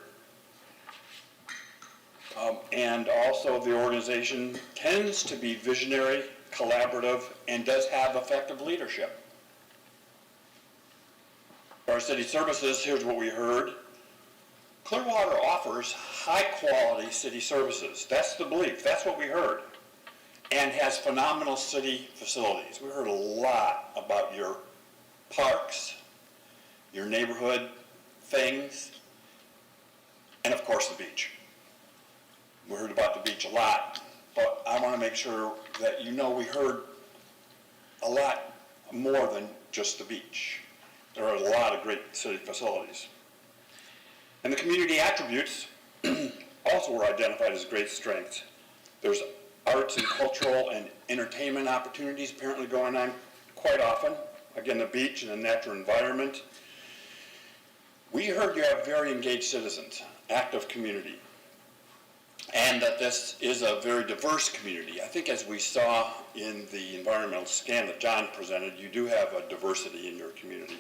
And also the organization tends to be visionary, collaborative, and does have effective leadership. For our city services, here's what we heard. Clearwater offers high-quality city services. That's the belief. That's what we heard. And has phenomenal city facilities. We heard a lot about your parks, your neighborhood things, and of course the beach. We heard about the beach a lot, but I want to make sure that you know we heard a lot more than just the beach. There are a lot of great city facilities. And the community attributes also were identified as great strengths. There's arts and cultural and entertainment opportunities apparently going on quite often. Again, the beach and the natural environment. We heard you have very engaged citizens, active community, and that this is a very diverse community. I think as we saw in the environmental scan that John presented, you do have a diversity in your community.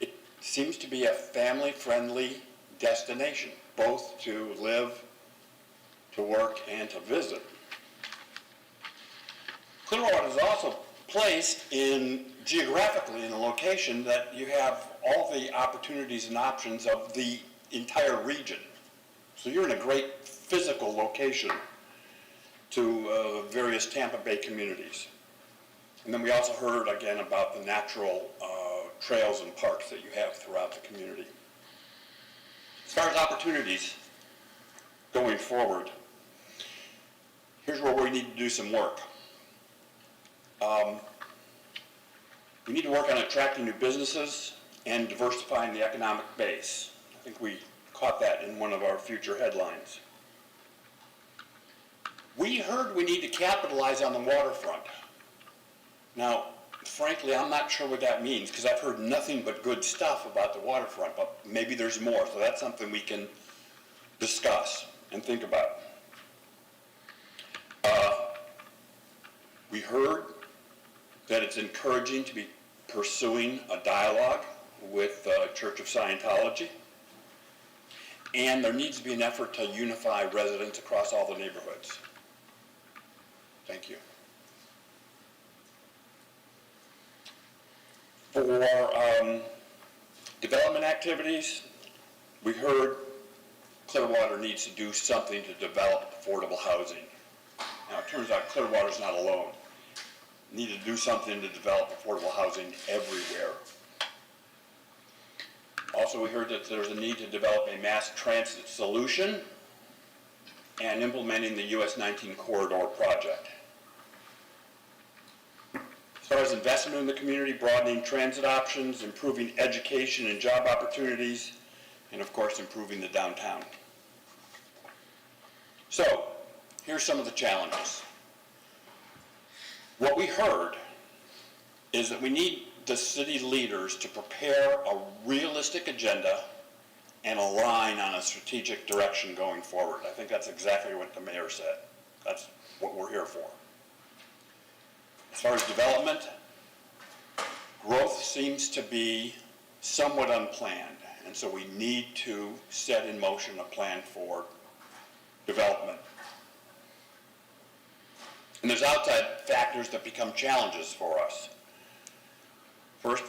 It seems to be a family-friendly destination, both to live, to work, and to visit. Clearwater is also placed geographically in a location that you have all the opportunities and options of the entire region. So you're in a great physical location to various Tampa Bay communities. And then we also heard again about the natural trails and parks that you have throughout the community. As far as opportunities going forward, here's where we need to do some work. We need to work on attracting new businesses and diversifying the economic base. I think we caught that in one of our future headlines. We heard we need to capitalize on the waterfront. Now, frankly, I'm not sure what that means because I've heard nothing but good stuff about the waterfront, but maybe there's more, so that's something we can discuss and think about. We heard that it's encouraging to be pursuing a dialogue with the Church of Scientology, and there needs to be an effort to unify residents across all the neighborhoods. Thank you. For development activities, we heard Clearwater needs to do something to develop affordable housing. Now, it turns out Clearwater's not alone. Need to do something to develop affordable housing everywhere. Also, we heard that there's a need to develop a mass transit solution and implementing the US 19 corridor project. As far as investment in the community, broadening transit options, improving education and job opportunities, and of course, improving the downtown. So, here's some of the challenges. What we heard is that we need the city leaders to prepare a realistic agenda and align on a strategic direction going forward. I think that's exactly what the mayor said. That's what we're here for. As far as development, growth seems to be somewhat unplanned, and so we need to set in motion a plan for development. And there's outside factors that become challenges for us. First,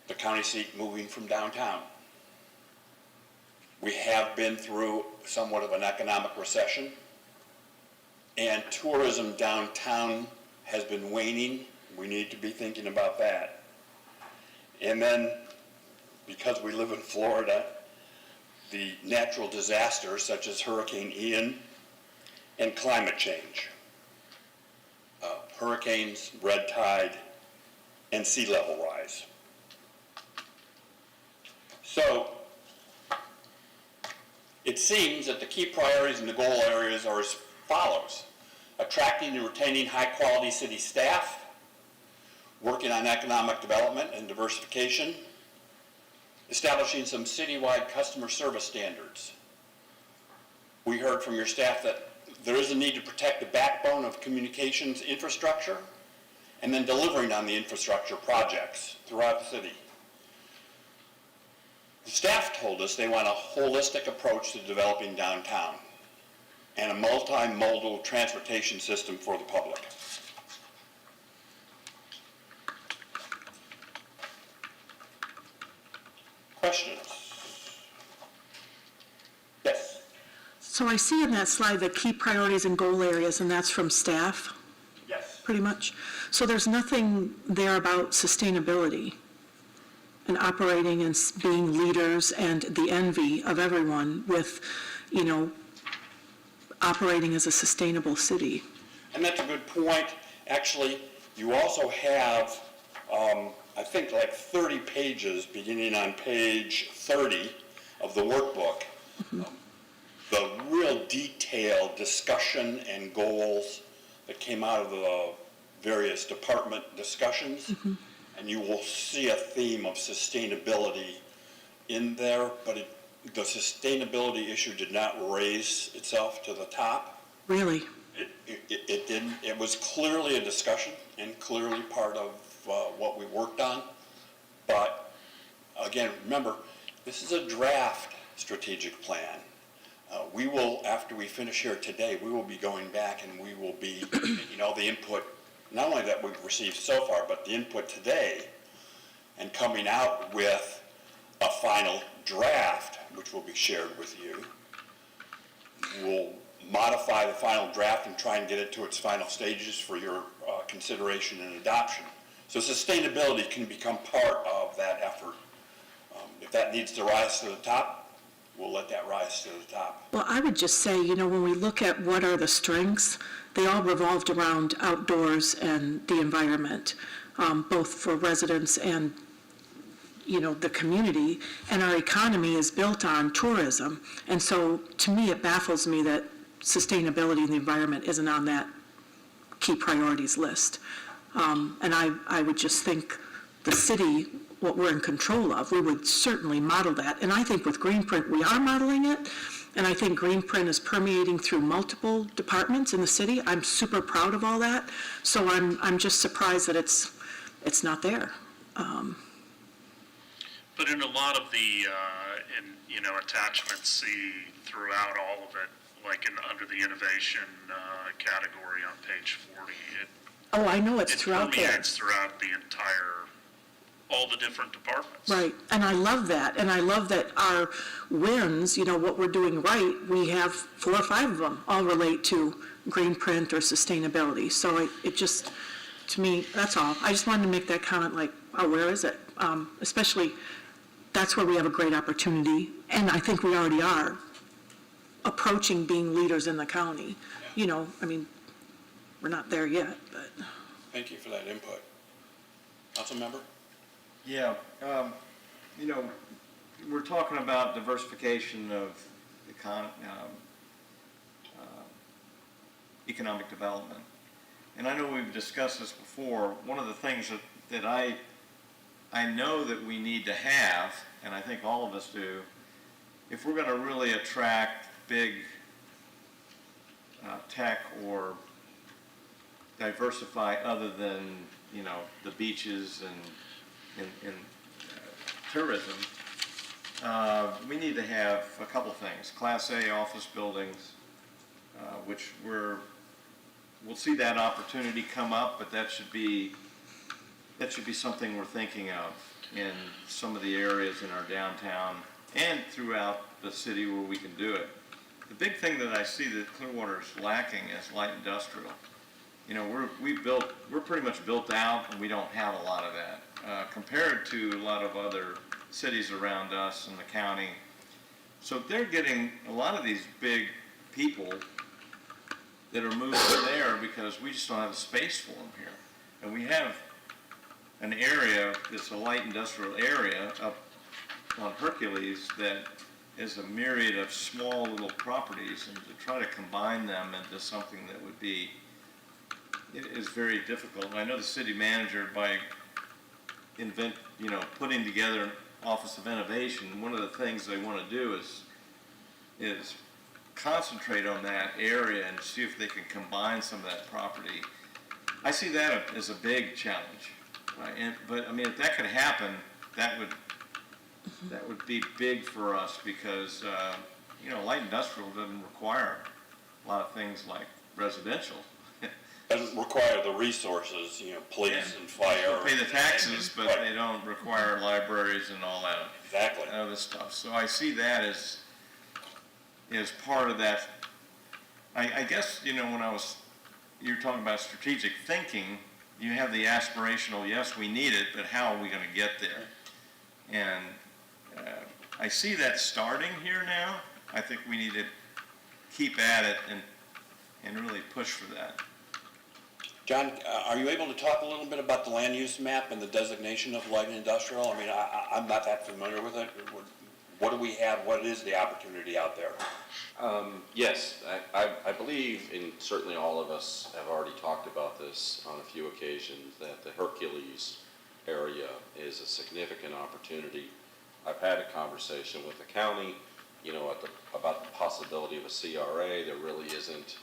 the county seat moving from downtown. We have been through somewhat of an economic recession, and tourism downtown has been waning. We need to be thinking about that. And then, because we live in Florida, the natural disasters such as Hurricane Ian and climate change. Hurricanes, red tide, and sea level rise. So, it seems that the key priorities and the goal areas are as follows: attracting and retaining high-quality city staff, working on economic development and diversification, establishing some citywide customer service standards. We heard from your staff that there is a need to protect the backbone of communications infrastructure and then delivering on the infrastructure projects throughout the city. The staff told us they want a holistic approach to developing downtown and a multimodal transportation system for the public. Questions? Yes? So I see in that slide the key priorities and goal areas, and that's from staff, Yes. pretty much. So there's nothing there about sustainability and operating and being leaders and the envy of everyone with, operating as a sustainable city. And that's a good point. Actually, you also have, I think, like 30 pages, beginning on page 30 of the workbook, the real detailed discussion and goals that came out of the various department discussions. And you will see a theme of sustainability in there, but the sustainability issue did not raise itself to the top. Really? It didn't. It was clearly a discussion and clearly part of what we worked on. But again, remember, this is a draft strategic plan. We will, after we finish here today, we will be going back and we will be taking all the input, not only that we've received so far, but the input today, and coming out with a final draft, which will be shared with you. We'll modify the final draft and try and get it to its final stages for your consideration and adoption. So sustainability can become part of that effort. If that needs to rise to the top, we'll let that rise to the top. Well, I would just say, when we look at what are the strengths, they all revolved around outdoors and the environment, both for residents and, the community. And our economy is built on tourism. And so, to me, it baffles me that sustainability and the environment isn't on that key priorities list. And I would just think the city, what we're in control of, we would certainly model that. And I think with Greenprint, we are modeling it, And I think green print is permeating through multiple departments in the city. I'm super proud of all that. So I'm just surprised that it's not there. But in a lot of the, attachments, see throughout all of it, like under the innovation category on page 40, Oh, I know it's it throughout there. permeates throughout the entire, all the different departments. Right, and I love that, and I love that our wins, what we're doing right, we have 4 or 5 of them all relate to green print or sustainability. So it just, to me, that's all. I just wanted to make that comment, like, oh, where is it? Especially, that's where we have a great opportunity, and I think we already are approaching being leaders in the county. We're not there yet, but. Thank you for that input. Councilmember? Yeah, we're talking about diversification of economic development. And I know we've discussed this before. One of the things that I know that we need to have, and I think all of us do, if we're going to really attract big tech or diversify other than, the beaches and tourism, we need to have a couple things. Class A office buildings, which we'll see that opportunity come up, but that should be something we're thinking of in some of the areas in our downtown and throughout the city where we can do it. The big thing that I see that Clearwater is lacking is light industrial. We're pretty much built out, and we don't have a lot of that compared to a lot of other cities around us in the county. So they're getting a lot of these big people that are moving there because we just don't have the space for them here. And we have an area that's a light industrial area up on Hercules that is a myriad of small little properties, and to try to combine them into something that would be, it is very difficult. And I know the city manager, by putting together an Office of Innovation, one of the things they want to do is concentrate on that area and see if they can combine some of that property. I see that as a big challenge. Right? But if that could happen, that would be big for us because light industrial doesn't require a lot of things like residential. Doesn't require the resources, police and fire. They pay the taxes, but they don't require libraries and all that. Exactly. Other stuff. So I see that as part of that. I guess, when you were talking about strategic thinking, you have the aspirational, yes, we need it, but how are we going to get there? And I see that starting here now. I think we need to keep at it and really push for that. John, are you able to talk a little bit about the land use map and the designation of light industrial? I'm not that familiar with it. What do we have? What is the opportunity out there? Yes, I believe, and certainly all of us have already talked about this on a few occasions, that the Hercules area is a significant opportunity. I've had a conversation with the county, about the possibility of a CRA. There really isn't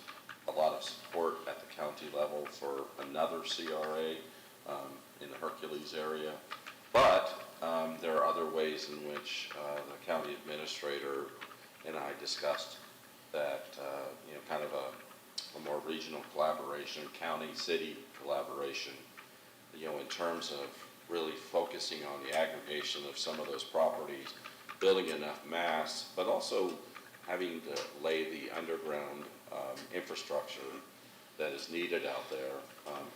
a lot of support at the county level for another CRA in the Hercules area. But there are other ways in which the county administrator and I discussed that, kind of a more regional collaboration, county-city collaboration, in terms of really focusing on the aggregation of some of those properties, building enough mass, but also having to lay the underground infrastructure that is needed out there.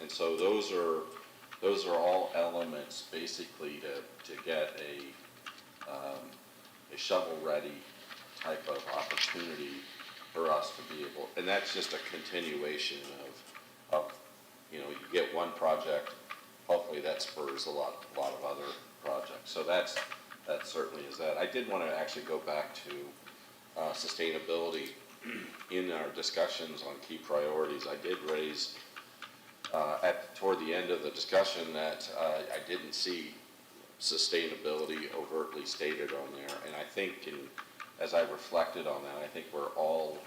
And so those are all elements basically to get a shovel-ready type of opportunity for us to be able, and that's just a continuation of you get one project, hopefully that spurs a lot of other projects. So that certainly is that. I did want to actually go back to sustainability. In our discussions on key priorities, I did raise toward the end of the discussion that I didn't see sustainability overtly stated on there, and I think as I reflected on that, I think we're all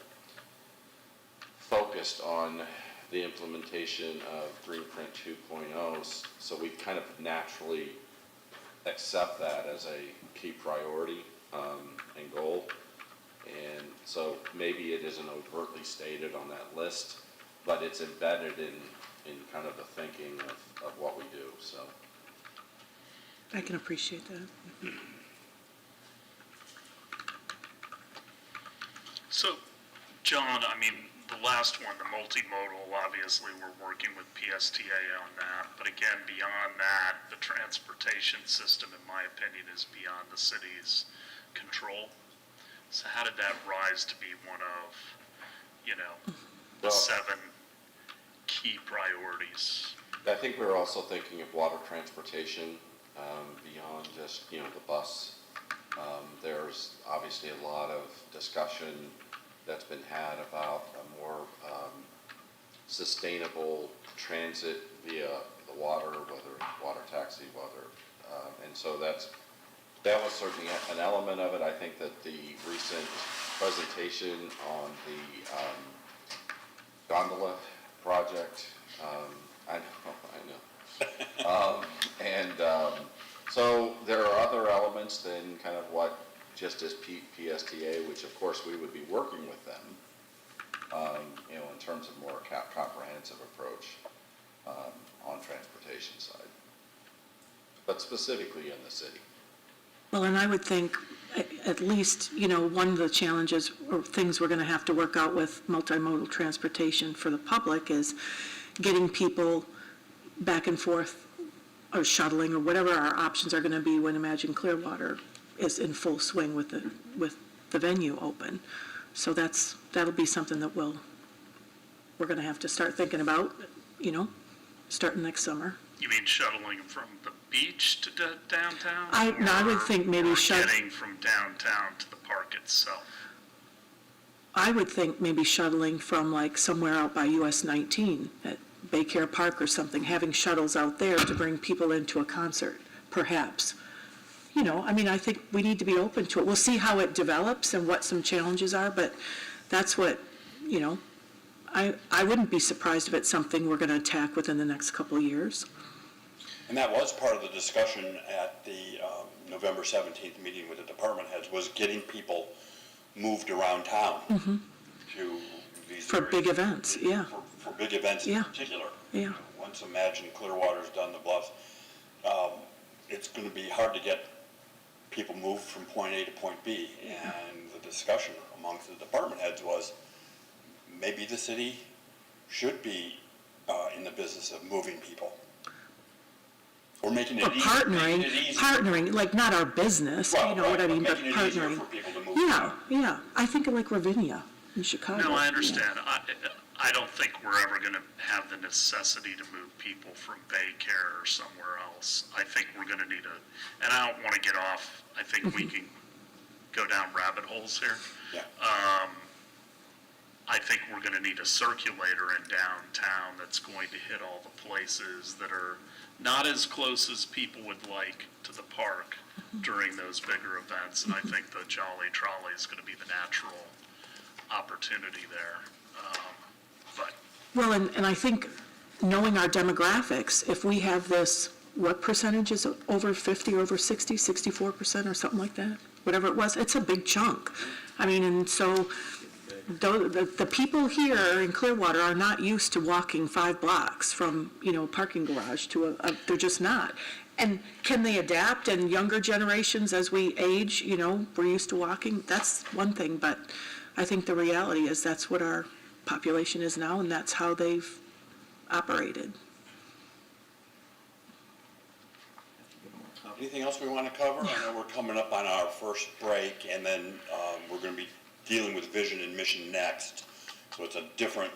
focused on the implementation of Greenprint 2.0, so we kind of naturally accept that as a key priority and goal. And so maybe it isn't overtly stated on that list, but it's embedded in kind of the thinking of what we do, so. I can appreciate that. So, John, I mean, the last one, the multimodal, obviously, we're working with PSTA on that. But again, beyond that, the transportation system, in my opinion, is beyond the city's control. So how did that rise to be one of, the Well, 7 key priorities? I think we're also thinking of water transportation beyond just, the bus. There's obviously a lot of discussion that's been had about a more sustainable transit via the water, whether water taxi, and so that was certainly an element of it. I think that the recent presentation on the gondola project, I know. So there are other elements than kind of what just as PSTA, which of course we would be working with them, in terms of more comprehensive approach on transportation side, but specifically in the city. Well, and I would think, at least, one of the challenges or things we're going to have to work out with multimodal transportation for the public is getting people back and forth or shuttling or whatever our options are going to be when Imagine Clearwater is in full swing with the venue open. So that'll be something that we're going to have to start thinking about, starting next summer. You mean shuttling from the beach to downtown? I would think maybe or getting from downtown to the park itself? I would think maybe shuttling from like somewhere out by US 19 at Baycare Park or something, having shuttles out there to bring people into a concert, perhaps. I think we need to be open to it. We'll see how it develops and what some challenges are, but that's what, I wouldn't be surprised if it's something we're going to attack within the next couple of years. And that was part of the discussion at the November 17th meeting with the department heads, was getting people moved around town to these For big events, yeah. For big events in Yeah. particular. Yeah. Once Imagine Clearwater's done the Bluffs, it's going to be hard to get people moved from point A to point B. And the discussion amongst the department heads was maybe the city should be in the business of moving people. Or making it Or partnering, like not our business, you know what I mean, but making it easier partnering. for people to move Yeah, around. yeah. I think of like Ravinia in Chicago. No, I understand. I don't think we're ever going to have the necessity to move people from Baycare or somewhere else. I think we're going to need and I don't want to get off, I think we can go down rabbit holes here. Yeah. I think we're going to need a circulator in downtown that's going to hit all the places that are not as close as people would like to the park during those bigger events. And I think the Jolly Trolley is going to be the natural opportunity there. Well, and I think knowing our demographics, if we have this, what percentage is it, over 50, over 60, 64% or something like that? Whatever it was, it's a big chunk. I mean, and so the people here in Clearwater are not used to walking 5 blocks from, a parking garage to they're just not. And can they adapt? And younger generations, as we age, we're used to walking. That's one thing, but I think the reality is that's what our population is now, and that's how they've operated. Anything else we want to cover? I know we're coming up on our first break, and then we're going to be dealing with vision and mission next. So it's a different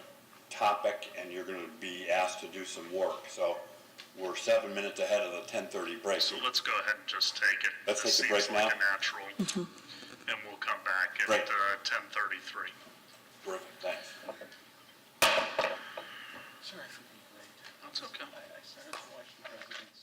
topic, and you're going to be asked to do some work. So we're 7 minutes ahead of the 10:30 break. So let's go ahead and just take it. Let's take the Seems break like now. a natural. And we'll come back at Right. 10:33. Terrific, thanks. Sorry for being late. That's okay. I started to watch the president's.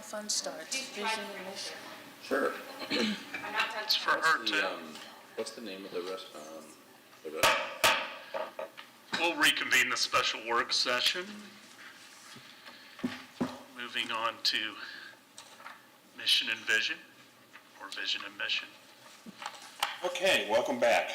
the fun starts, vision and mission. Sure. It's for her too. What's the name of the restaurant? We'll reconvene the special work session. Moving on to mission and vision, or vision and mission. Okay, welcome back.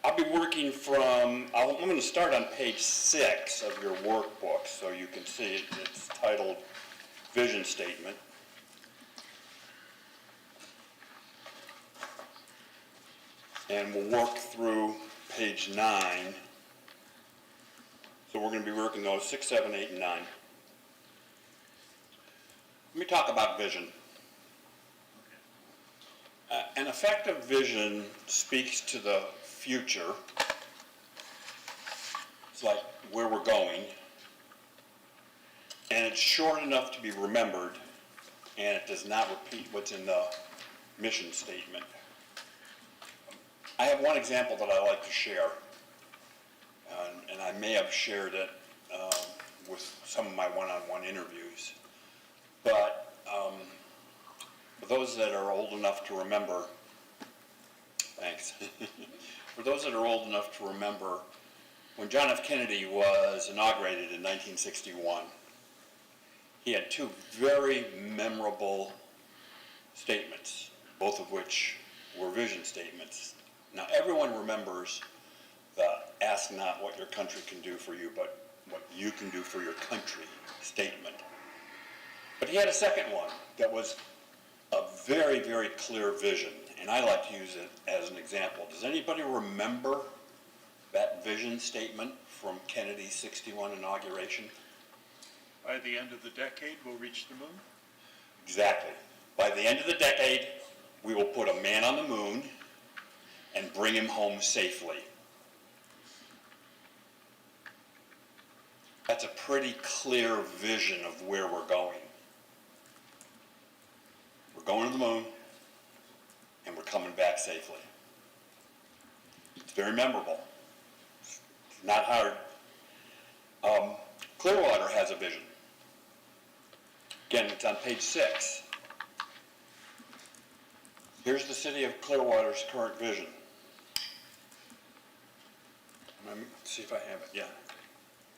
I'll be working from, I'm going to start on page 6 of your workbook so you can see it. It's titled Vision Statement. And we'll work through page 9. So we're going to be working those 6, 7, 8, and 9. Let me talk about vision. An effective vision speaks to the future. It's like where we're going. And it's short enough to be remembered, and it does not repeat what's in the mission statement. I have one example that I like to share, and I may have shared it with some of my one-on-one interviews. But for those that are old enough to remember, thanks. For those that are old enough to remember, when John F. Kennedy was inaugurated in 1961, he had two very memorable statements, both of which were vision statements. Now, everyone remembers the ask not what your country can do for you, but what you can do for your country statement. But he had a second one that was a very, very clear vision, and I like to use it as an example. Does anybody remember that vision statement from Kennedy's 61 inauguration? By the end of the decade, we'll reach the moon? Exactly. By the end of the decade, we will put a man on the moon and bring him home safely. That's a pretty clear vision of where we're going. We're going to the moon, and we're coming back safely. It's very memorable. It's not hard. Clearwater has a vision. Again, it's on page 6. Here's the city of Clearwater's current vision. Let me see if I have it. Yeah.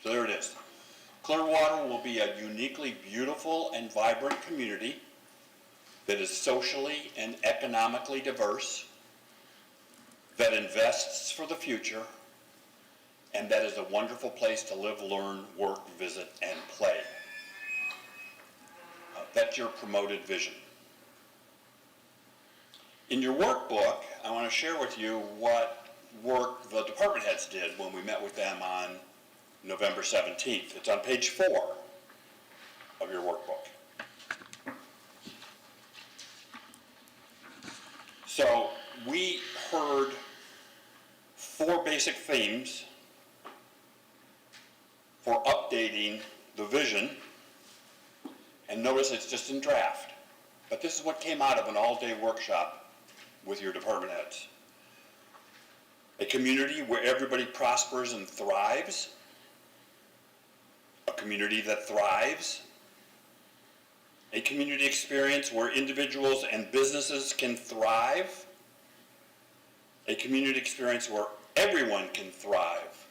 So there it is. Clearwater will be a uniquely beautiful and vibrant community that is socially and economically diverse, that invests for the future, and that is a wonderful place to live, learn, work, visit, and play. That's your promoted vision. In your workbook, I want to share with you what work the department heads did when we met with them on November 17th. It's on page 4 of your workbook. So we heard 4 basic themes for updating the vision, and notice it's just in draft. But this is what came out of an all-day workshop with your department heads. A community where everybody prospers and thrives. A community that thrives. A community experience where individuals and businesses can thrive. A community experience where everyone can thrive.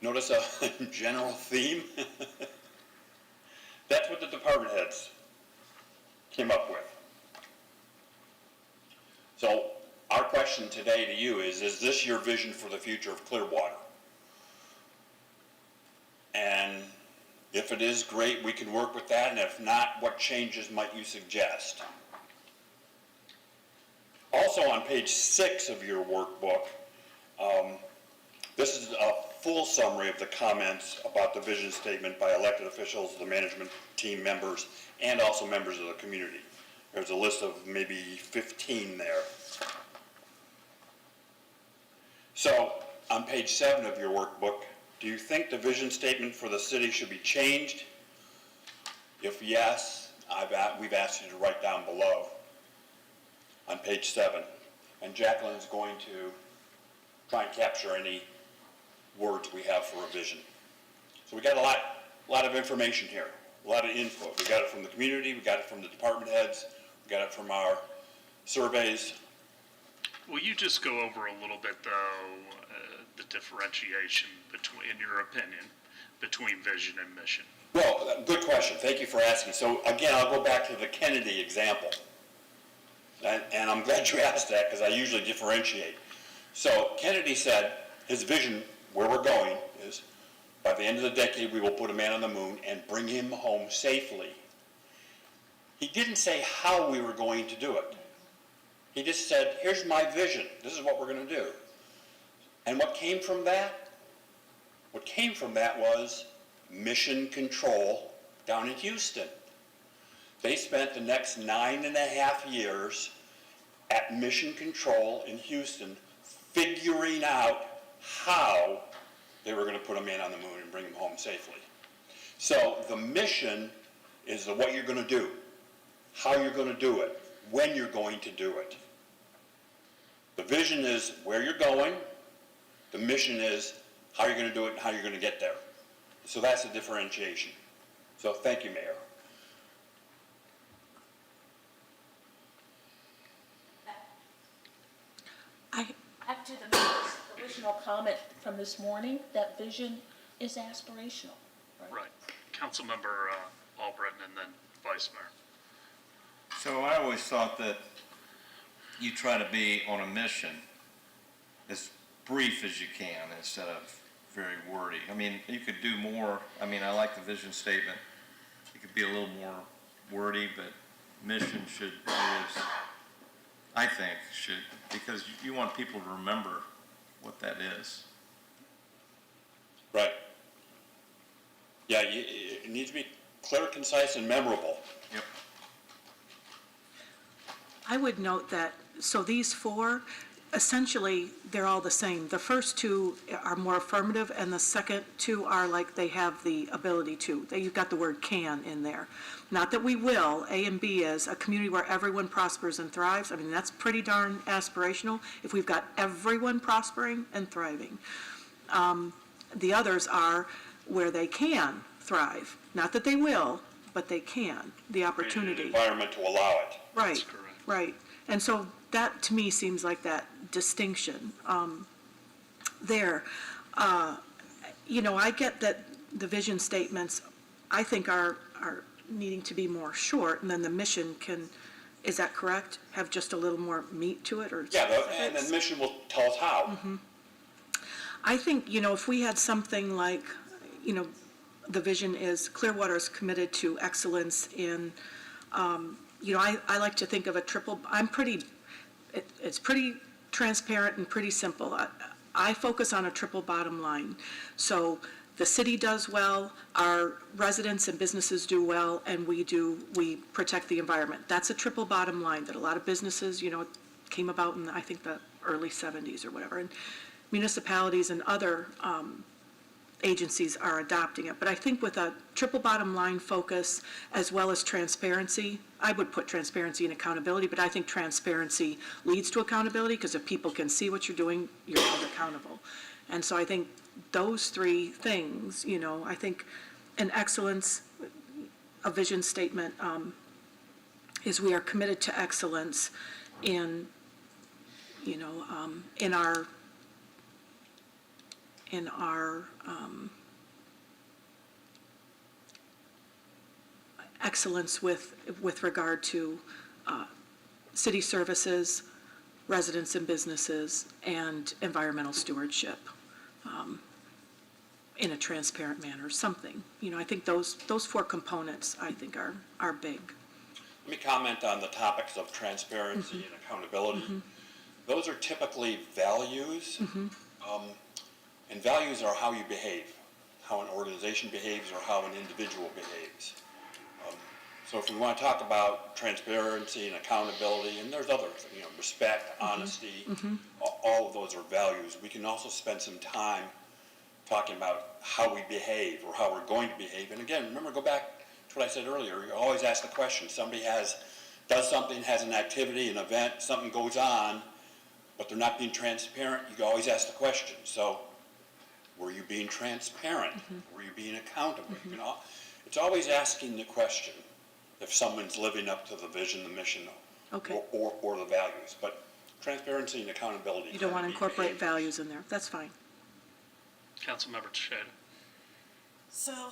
Notice a general theme? That's what the department heads came up with. So our question today to you is this your vision for the future of Clearwater? And if it is, great, we can work with that, and if not, what changes might you suggest? Also on page 6 of your workbook, this is a full summary of the comments about the vision statement by elected officials, the management team members, and also members of the community. There's a list of maybe 15 there. So, on page 7 of your workbook, do you think the vision statement for the city should be changed? If yes, we've asked you to write down below on page 7. And Jacqueline's going to try and capture any words we have for a vision. So we got a lot a lot of information here, a lot of input. We got it from the community, we got it from the department heads, we got it from our surveys. Will you just go over a little bit, though, the differentiation between, in your opinion, between vision and mission? Well, good question. Thank you for asking. So again, I'll go back to the Kennedy example. And I'm glad you asked that because I usually differentiate. So Kennedy said his vision, where we're going, is by the end of the decade, we will put a man on the moon and bring him home safely. He didn't say how we were going to do it. He just said, here's my vision. This is what we're going to do. And what came from that? What came from that was mission control down in Houston. They spent the next 9.5 years at mission control in Houston figuring out how they were going to put a man on the moon and bring him home safely. So the mission is the what you're going to do, how you're going to do it, when you're going to do it. The vision is where you're going. The mission is how you're going to do it and how you're going to get there. So that's the differentiation. So thank you, Mayor. Back to the mayor's original comment from this morning, that vision is aspirational. Right. Councilmember Albritton and then Vice Mayor. So I always thought that you try to be on a mission as brief as you can instead of very wordy. I mean, you could do more. I mean, I like the vision statement. It could be a little more wordy, but mission should is, I think, should, because you want people to remember what that is. Right. Yeah, it needs to be clear, concise, and memorable. Yep. I would note that, so these four, essentially, they're all the same. The first two are more affirmative, and the second two are like they have the ability to. You've got the word can in there. Not that we will. A and B is a community where everyone prospers and thrives. I mean, that's pretty darn aspirational if we've got everyone prospering and thriving. The others are where they can thrive. Not that they will, but they can, the opportunity. Environment to allow it. Right, That's correct. right. And so that, to me, seems like that distinction there. I get that the vision statements, I think, are needing to be more short, and then the mission can, is that correct? Have just a little more meat to it, or Yeah, and specifics? the mission will tell us how. Mm-hmm. I think, if we had something like, the vision is Clearwater is committed to excellence in, I like to think of a triple, it's pretty transparent and pretty simple. I focus on a triple bottom line. So the city does well, our residents and businesses do well, and we protect the environment. That's a triple bottom line that a lot of businesses, came about in, I think, the early 70s or whatever. And municipalities and other agencies are adopting it. But I think with a triple bottom line focus as well as transparency, I would put transparency and accountability, but I think transparency leads to accountability because if people can see what you're doing, you're held accountable. And so I think those three things, I think an excellence, a vision statement is we are committed to excellence in our excellence with regard to city services, residents and businesses, and environmental stewardship in a transparent manner, something. I think those four components, I think, are big. Let me comment on the topics of transparency and accountability. Those are typically values, and values are how you behave, how an organization behaves or how an individual behaves. So if we want to talk about transparency and accountability, and there's others, respect, honesty, all of those are values. We can also spend some time talking about how we behave or how we're going to behave. And again, remember, go back to what I said earlier. You always ask the question. Somebody does something, has an activity, an event, something goes on, but they're not being transparent. You can always ask the question. So Were you being transparent? Were you being accountable? You know, it's always asking the question if someone's living up to the vision, the mission, Okay. or the values. But transparency and accountability. You don't want to can be incorporate behaved. values in there. That's fine. Councilmember Teixeira. So,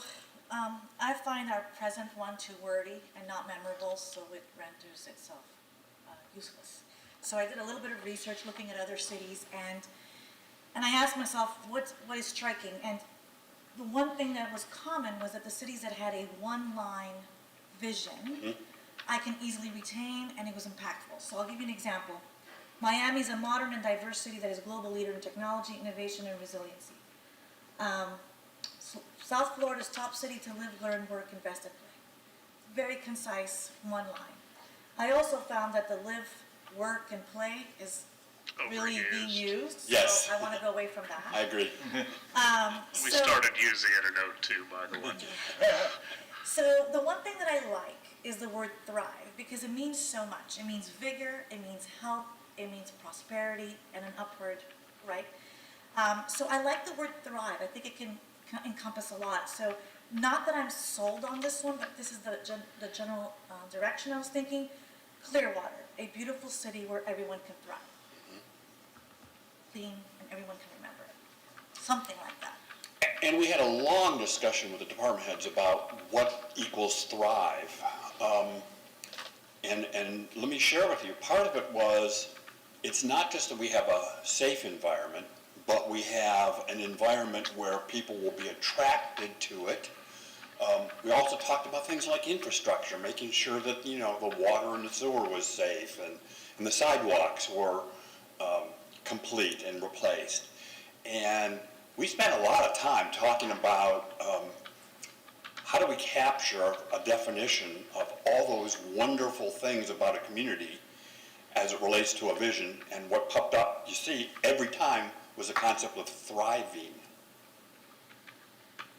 I find our present one too wordy and not memorable, so it renders itself useless. So I did a little bit of research looking at other cities, and I asked myself, what is striking? And the one thing that was common was that the cities that had a one-line vision, I can easily retain, and it was impactful. So I'll give you an example. Miami is a modern and diverse city that is a global leader in technology, innovation, and resiliency. South Florida's top city to live, learn, work, invest, and play. Very concise, one line. I also found that the live, work, and play is really being Overused. used. Yes. So I want to go away from that. I agree. We So- started using it in '02, by the way. So the one thing that I like is the word thrive, because it means so much. It means vigor, it means help, it means prosperity, and an upward, right? So I like the word thrive. I think it can encompass a lot. So not that I'm sold on this one, but this is the general direction I was thinking. Clearwater, a beautiful city where everyone can thrive. Clean, and everyone can remember it. Something like that. And we had a long discussion with the department heads about what equals thrive. And let me share with you, part of it was, it's not just that we have a safe environment, but we have an environment where people will be attracted to it. We also talked about things like infrastructure, making sure that, you know, the water and the sewer was safe and the sidewalks were complete and replaced. And we spent a lot of time talking about how do we capture a definition of all those wonderful things about a community as it relates to a vision, and what popped up, you see, every time was the concept of thriving.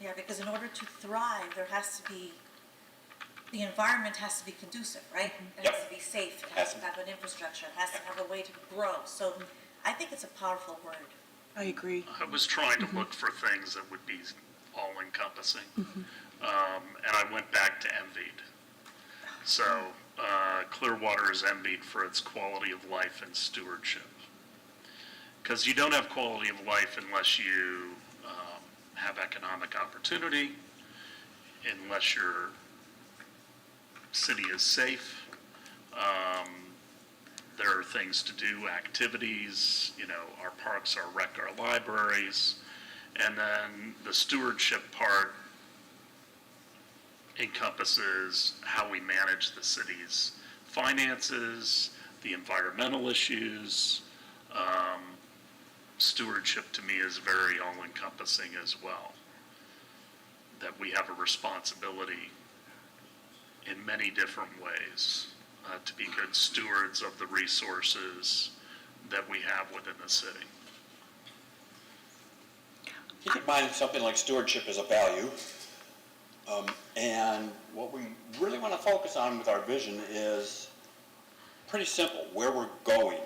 Yeah, because in order to thrive, there has to be, the environment has to be conducive, right? It has Yep. to be safe, it has to have an infrastructure, it has to have a way to grow. So I think it's a powerful word. I agree. I was trying to look for things that would be all-encompassing. And I went back to envied. So Clearwater is envied for its quality of life and stewardship. Because you don't have quality of life unless you have economic opportunity, unless your city is safe. There are things to do, activities, you know, our parks, our rec, our libraries. And then the stewardship part encompasses how we manage the city's finances, the environmental issues. Stewardship to me is very all-encompassing as well. That we have a responsibility in many different ways to be good stewards of the resources that we have within the city. Keep in mind, something like stewardship is a value. And what we really want to focus on with our vision is pretty simple, where we're going.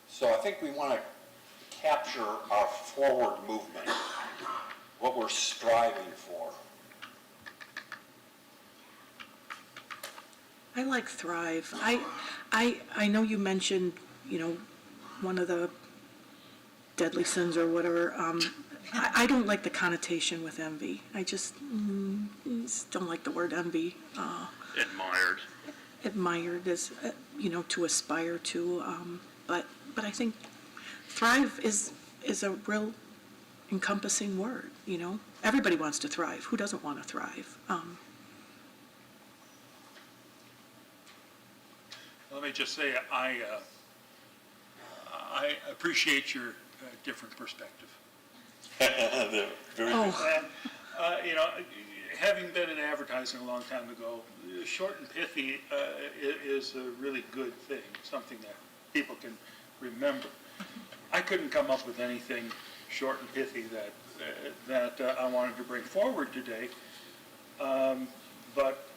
So I think we want to capture our forward movement, what we're striving for. I like thrive. I know you mentioned, you know, one of the deadly sins or whatever. I don't like the connotation with envy. I just don't like the word envy. Admired. Admired as, you know, to aspire to. But I think thrive is a real encompassing word, you know. Everybody wants to thrive. Who doesn't want to thrive? Let me just say, I appreciate your different perspective. They're very good. Oh, And, you know, having been in advertising a long time ago, short and pithy is a really good thing, something that people can remember. I couldn't come up with anything short and pithy that I wanted to bring forward today. But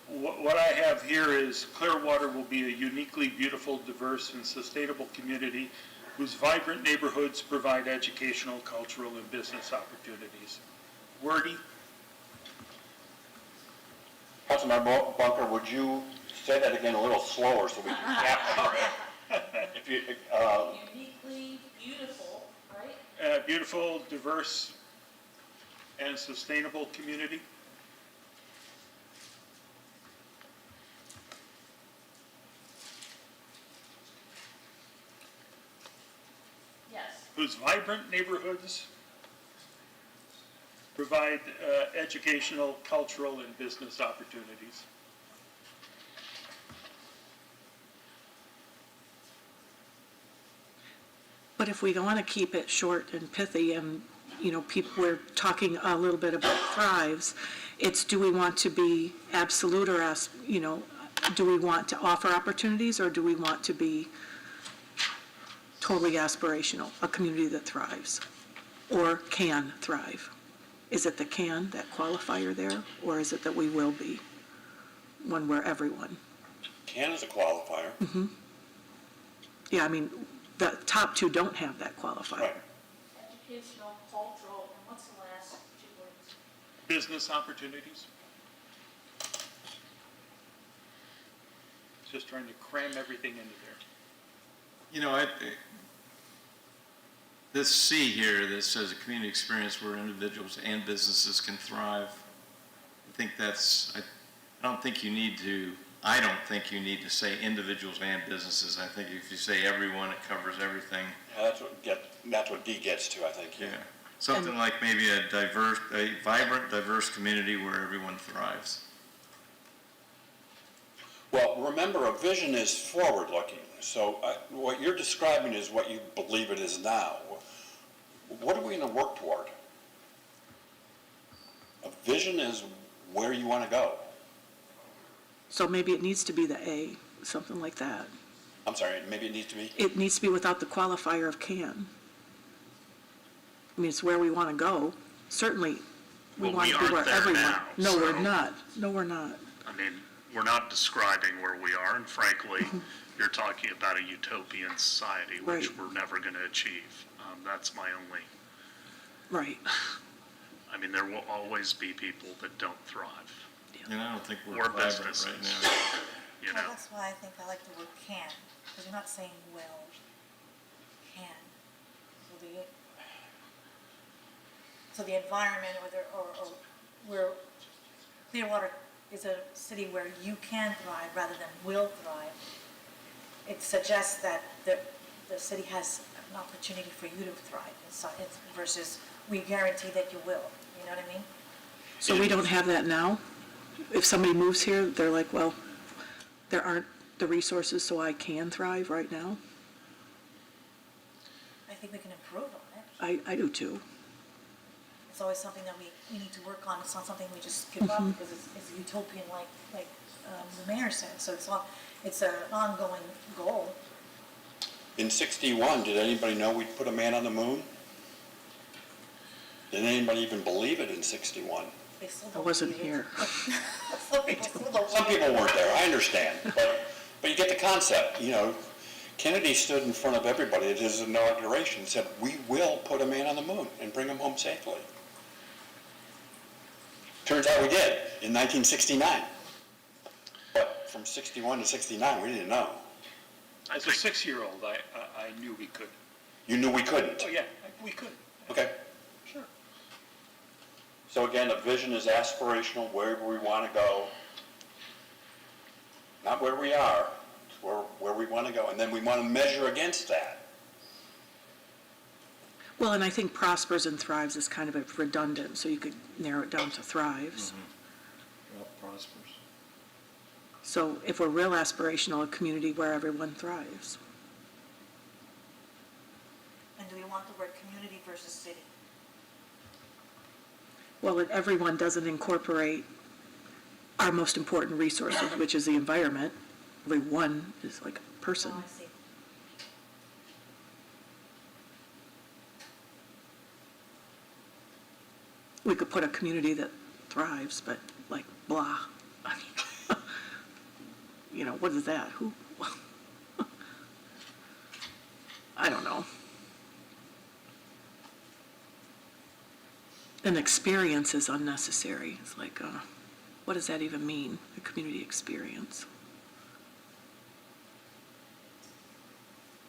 what I have here is Clearwater will be a uniquely beautiful, diverse, and sustainable community whose vibrant neighborhoods provide educational, cultural, and business opportunities. Wordy? Councilmember Bunker, would you say that again a little slower so we can capture it? If you, Uniquely beautiful, right? Beautiful, diverse, and sustainable community. Yes. Whose vibrant neighborhoods provide educational, cultural, and business opportunities. But if we want to keep it short and pithy and, people, we're talking a little bit about thrives, it's do we want to be absolute or, do we want to offer opportunities or do we want to be totally aspirational, a community that thrives or can thrive? Is it the can, that qualifier there, or is it that we will be when we're everyone? can is a qualifier. Yeah, I mean, the top two don't have that qualifier. Right. Educational, cultural, and what's the last two words? Business opportunities. Just trying to cram everything into there. This C here that says a community experience where individuals and businesses can thrive, I don't think you need to say individuals and businesses. I think if you say everyone, it covers everything. Yeah, that's what D gets to, I think. Yeah. Something like maybe a vibrant, diverse community where everyone thrives. Well, remember, a vision is forward-looking. So what you're describing is what you believe it is now. What are we going to work toward? A vision is where you want to go. So maybe it needs to be the A, something like that. I'm sorry, maybe it needs to be? It needs to be without the qualifier of can. I mean, it's where we want to go. Certainly, we Well, want we to be aren't where there everyone. now, No, so- we're not. No, we're not. I mean, we're not describing where we are, and frankly, you're talking about a utopian society, which Right. we're never going to achieve. That's my only, Right. I mean, there will always be people that don't thrive. And I don't think we're Or vibrant right businesses. now. You Well, know, that's why I think I like the word can, because you're not saying will, can. So the environment or where Clearwater is a city where you can thrive rather than will thrive, it suggests that the city has an opportunity for you to thrive versus we guarantee that you will. You know what I mean? So we don't have that now? If somebody moves here, they're like, well, there aren't the resources so I can thrive right now? I think we can improve on it. I do too. It's always something that we need to work on. It's not something we just give up because it's utopian like the mayor said. So it's an ongoing goal. In 61, did anybody know we'd put a man on the moon? Did anybody even believe it in 61? They still I don't wasn't believe it. here. Some people still don't Some believe it. people weren't there, I understand, but you get the concept, Kennedy stood in front of everybody at his inauguration and said, "We will put a man on the moon and bring him home safely." Turns out we did in 1969. But from 61 to 69, we didn't know. As a 6-year-old, I knew we could. You knew we couldn't. Oh, yeah, we could. Okay. Sure. So again, a vision is aspirational, where we want to go. Not where we are, it's where we want to go. And then we want to measure against that. Well, and I think prospers and thrives is kind of redundant, so you could narrow it down to thrives. Well, prospers. So if we're real aspirational, a community where everyone thrives. And do we want the word community versus city? Well, and everyone doesn't incorporate our most important resources, which is the environment. Everyone is like a person. Oh, I see. We could put a community that thrives, but like blah. I mean, what is that? Who? I don't know. An experience is unnecessary. It's like, what does that even mean, a community experience?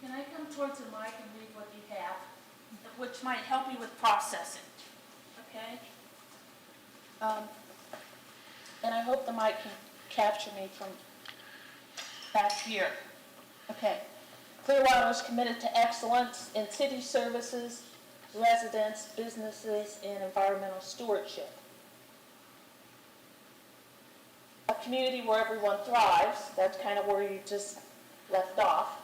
Can I come towards the mic and read what you have, which might help you with processing, okay? And I hope the mic can capture me from back here. Okay. Clearwater is committed to excellence in city services, residents, businesses, and environmental stewardship. A community where everyone thrives, that's kind of where you just left off.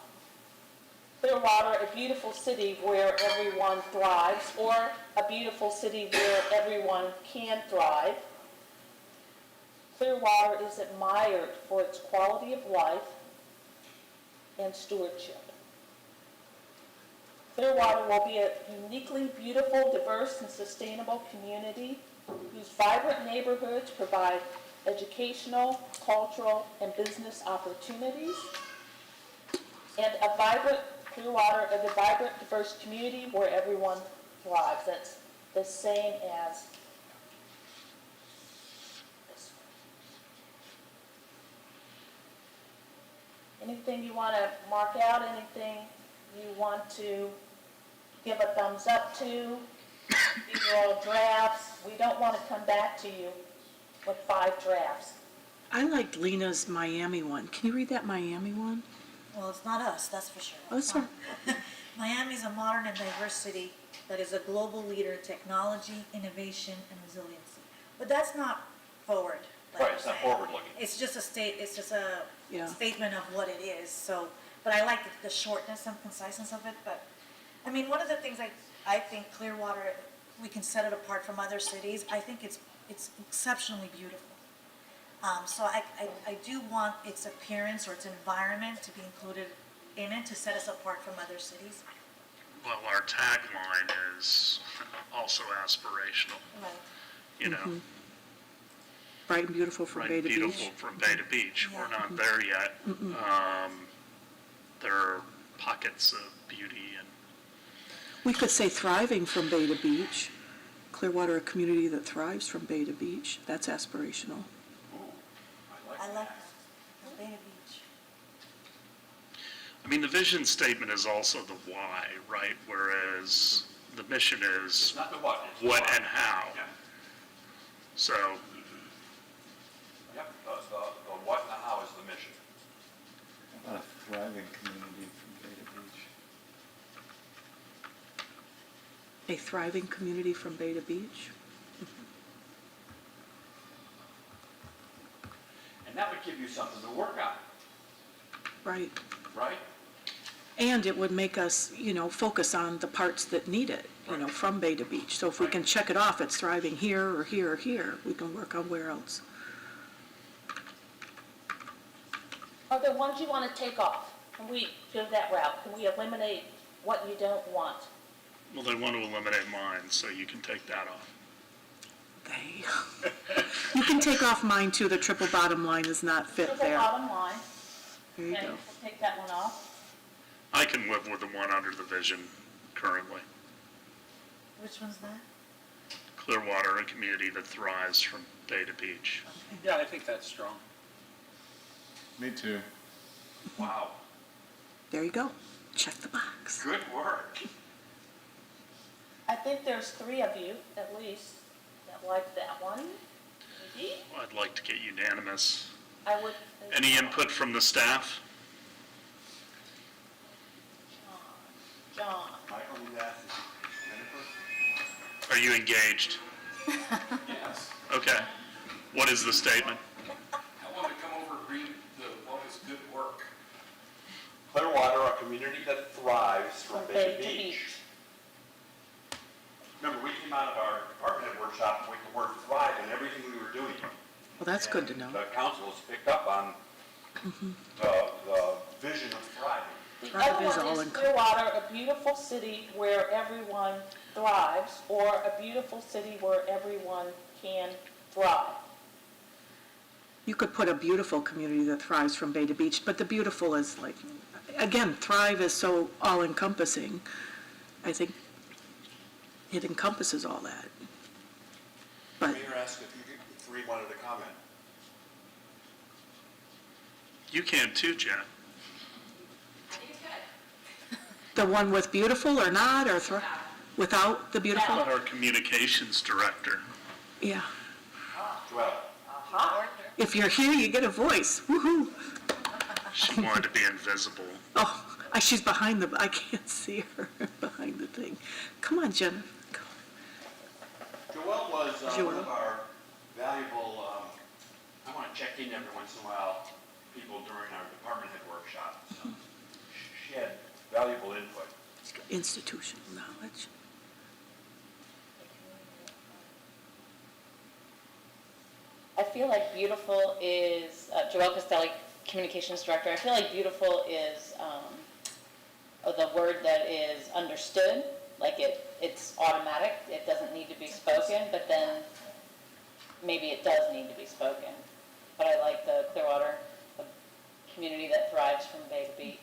Clearwater, a beautiful city where everyone thrives, or a beautiful city where everyone can thrive. Clearwater is admired for its quality of life and stewardship. Clearwater will be a uniquely beautiful, diverse, and sustainable community whose vibrant neighborhoods provide educational, cultural, and business opportunities. And a vibrant Clearwater, a vibrant, diverse community where everyone thrives. That's the same as this one. Anything you want to mark out? Anything you want to give a thumbs up to? These are all drafts. We don't want to come back to you with 5 drafts. I liked Lena's Miami one. Can you read that Miami one? Well, it's not us, that's for sure. Oh, sorry. Miami's a modern and diverse city that is a global leader in technology, innovation, and resiliency. But that's not forward. like Right, you're it's not saying. forward-looking. It's just a Yeah. statement of what it is, so, but I like the shortness and conciseness of it, but, I mean, one of the things I think Clearwater, we can set it apart from other cities, I think it's exceptionally beautiful. So I do want its appearance or its environment to be included in it to set us apart from other cities. Well, our tagline is also aspirational, Right. you know, Bright and beautiful from right, Bay to beautiful Beach. from Bay to Beach. We're Yeah. not there yet. There are pockets of beauty and We could say thriving from Bay to Beach. Clearwater, a community that thrives from Bay to Beach. That's aspirational. I like that, from Bay to Beach. I mean, the vision statement is also the why, right? Whereas the mission It's is not the what, it's the what why. and how. Yeah. So, Yep, the what and the how is the mission. A thriving community from Bay to Beach. A thriving community from Bay to Beach. And that would give you something to work on, Right. right? And it would make us, focus on the parts that need it, from Bay to Beach. So if we can check it off, it's thriving here or here or here, we can work on where else. Are there ones you want to take off? Can we go that route? Can we eliminate what you don't want? well, they want to eliminate mine, so you can take that off. Okay. You can take off mine too, the triple bottom line is not fit Triple there. bottom line. There you Okay, go. we'll take that one off. I can live with the one under the vision currently. Which one's that? Clearwater, a community that thrives from Bay to Beach. Yeah, I think that's strong. Me too. Wow, There you go. Check the box. good work. I think there's 3 of you, at least, that like that one. Maybe? I'd like to get unanimous. I would. Any input from the staff? John. Michael, you asked, Jennifer? Are you engaged? Yes. Okay. What is the statement? I want to come over and read what was good work. Clearwater, a community that thrives from Bay to Beach. Remember, we came out of our department head workshop with the word thrive in everything we were doing. Well, that's good to know. The council has picked up on the vision of thriving. The Thrive other is one all is in- Clearwater, a beautiful city where everyone thrives, or a beautiful city where everyone can thrive. You could put a beautiful community that thrives from Bay to Beach, but the beautiful is like, again, Thrive is so all-encompassing. I think it encompasses all that. But, Mayor asked if Reed wanted to comment. You can too, Jen. the one with beautiful or not, or without the beautiful? Our communications director. Yeah. Well, If you're here, you get a voice. Woo-hoo. She wanted to be invisible. Oh, she's behind I can't see her behind the thing. Come on, Jennifer. Joelle was Joelle. one of our valuable, I want to check in every once in a while, people during our department head workshops. So she had valuable input. Institutional knowledge. I feel like beautiful is, Joelle Costelli, Communications Director, I feel like beautiful is the word that is understood, like it's automatic, it doesn't need to be spoken, but then maybe it does need to be spoken. But I like the Clearwater, a community that thrives from bay to beach.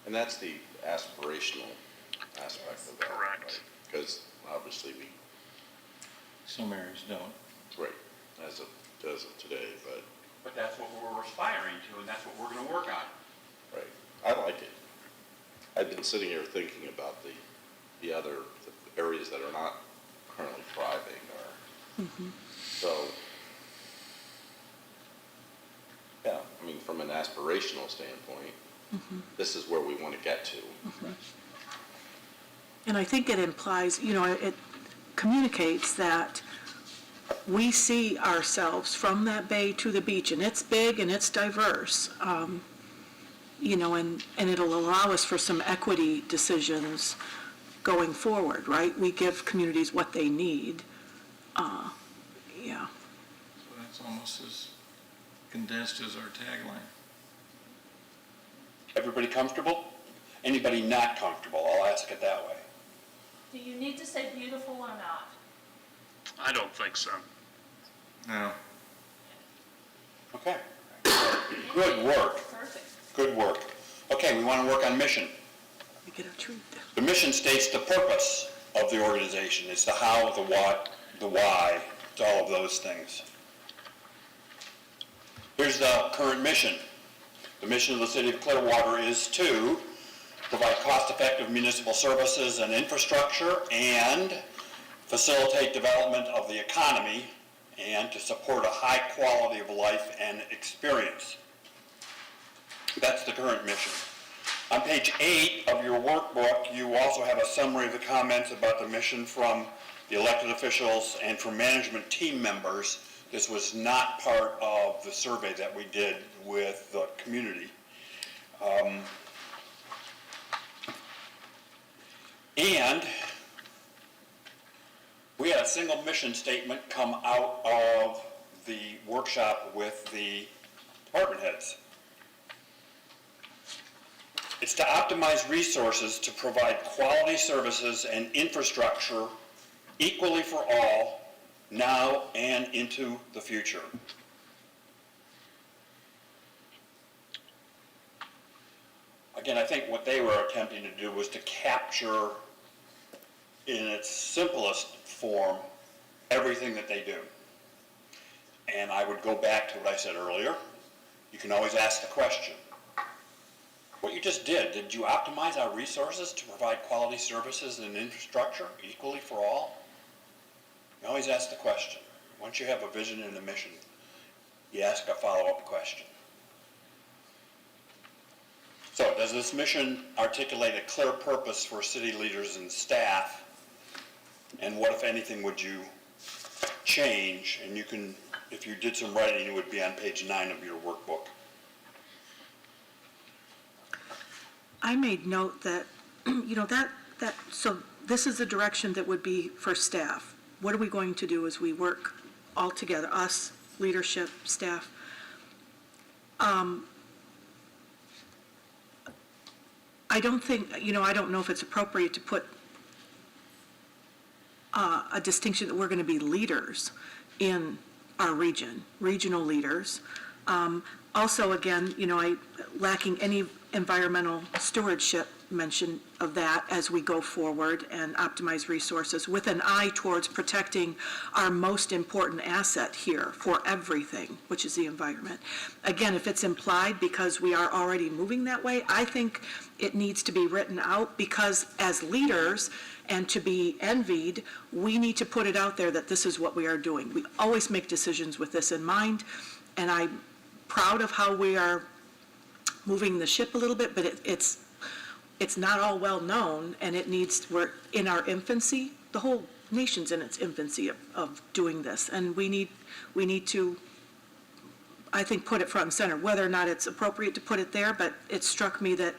And that's the aspirational aspect of that. Correct. Because obviously we, Some areas don't. right, as of today, But that's what we're aspiring to, and that's what we're going to work on. right, I like it. I've been sitting here thinking about the other areas that are not currently thriving or, so, yeah, I mean, from an aspirational standpoint, this is where we want to get to. And I think it implies, it communicates that we see ourselves from that bay to the beach, and it's big and it's diverse, and it'll allow us for some equity decisions going forward, right? We give communities what they need. Yeah. So that's almost as condensed as our tagline. Everybody comfortable? Anybody not comfortable? I'll ask it that way. Do you need to say beautiful or not? I don't think so. No. Okay. Good work. Perfect. Good work. Okay, we want to work on mission. We get a treat. The mission states the purpose of the organization. It's the how, the what, the why. It's all of those things. Here's the current mission. The mission of the City of Clearwater is to provide cost-effective municipal services and infrastructure and facilitate development of the economy and to support a high quality of life and experience. That's the current mission. On page 8 of your workbook, you also have a summary of the comments about the mission from the elected officials and from management team members. This was not part of the survey that we did with the community. And we had a single mission statement come out of the workshop with the department heads. It's to optimize resources to provide quality services and infrastructure equally for all, now and into the future. Again, I think what they were attempting to do was to capture, in its simplest form, everything that they do. And I would go back to what I said earlier. You can always ask the question. What you just did you optimize our resources to provide quality services and infrastructure equally for all? You always ask the question. Once you have a vision and a mission, you ask a follow-up question. So, does this mission articulate a clear purpose for city leaders and staff? And what, if anything, would you change? And you can, if you did some writing, it would be on page 9 of your workbook. I made note that, so this is the direction that would be for staff. What are we going to do as we work all together, us, leadership, staff? I don't think, I don't know if it's appropriate to put a distinction that we're going to be leaders in our regional leaders. Also, again, lacking any environmental stewardship mention of that as we go forward and optimize resources with an eye towards protecting our most important asset here for everything, which is the environment. Again, if it's implied because we are already moving that way, I think it needs to be written out because as leaders and to be envied, we need to put it out there that this is what we are doing. We always make decisions with this in mind, and I'm proud of how we are moving the ship a little bit, but it's not all well known, and we're in our infancy. The whole nation's in its infancy of doing this, and we need to, I think, put it front and center, whether or not it's appropriate to put it there, but it struck me that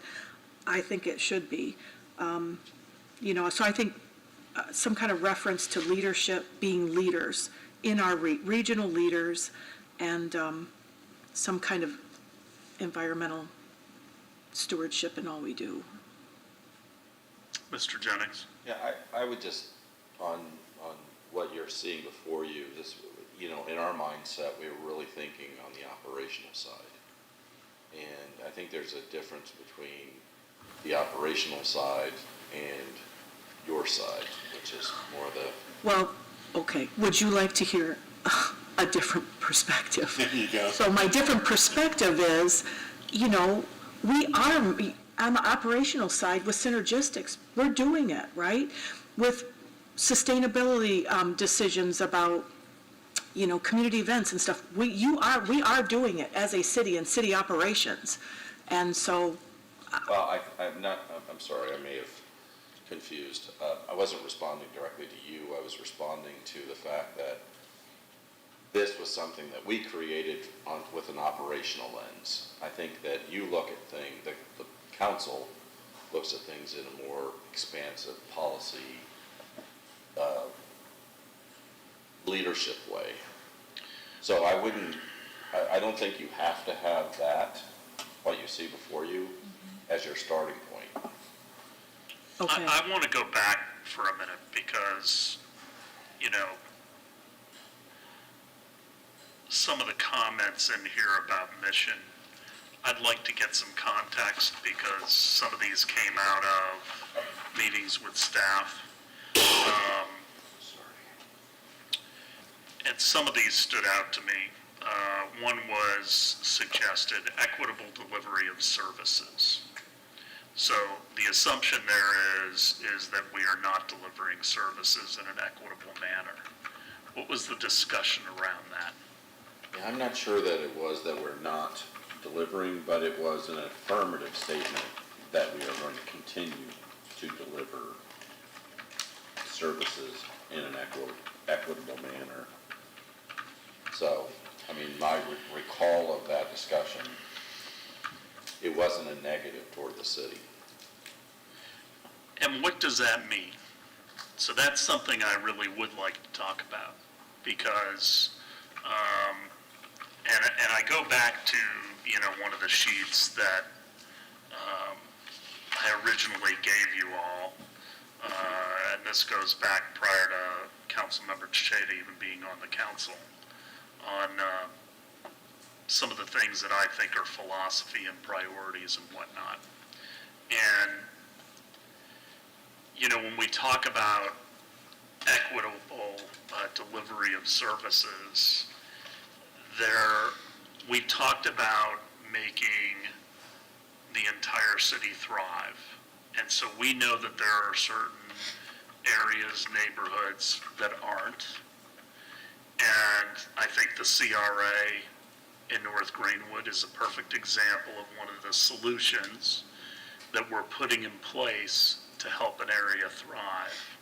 I think it should be. So I think some kind of reference to leadership, being leaders in our regional leaders, and some kind of environmental stewardship in all we do. Mr. Jennings? Yeah, I would just, on what you're seeing before you, this, in our mindset, we were really thinking on the operational side. And I think there's a difference between the operational side and your side, which is more the... Well, okay, would you like to hear a different perspective? There you go. So my different perspective is, we are, on the operational side with synergistics, we're doing it, right? With sustainability decisions about, community events and stuff, we are doing it as a city and city operations. And so... Well, I'm sorry, I may have confused. I wasn't responding directly to you. I was responding to the fact that this was something that we created with an operational lens. I think that you look at things, the council looks at things in a more expansive policy leadership way. So I don't think you have to have that, what you see before you, as your starting point. Okay. I want to go back for a minute because, some of the comments in here about mission, I'd like to get some context because some of these came out of meetings with staff. And some of these stood out to me. One was suggested equitable delivery of services. So the assumption there is that we are not delivering services in an equitable manner. What was the discussion around that? Yeah, I'm not sure that it was that we're not delivering, but it was an affirmative statement that we are going to continue to deliver services in an equitable manner. So, my recall of that discussion, it wasn't a negative toward the city. And what does that mean? So that's something I really would like to talk about because, and I go back to, one of the sheets that I originally gave you all, and this goes back prior to Councilmember Cheda even being on the council, on some of the things that I think are philosophy and priorities and whatnot. And, when we talk about equitable delivery of services, we talked about making the entire city thrive. And so we know that there are certain areas, neighborhoods that aren't. And I think the CRA in North Greenwood is a perfect example of one of the solutions that we're putting in place to help an area thrive.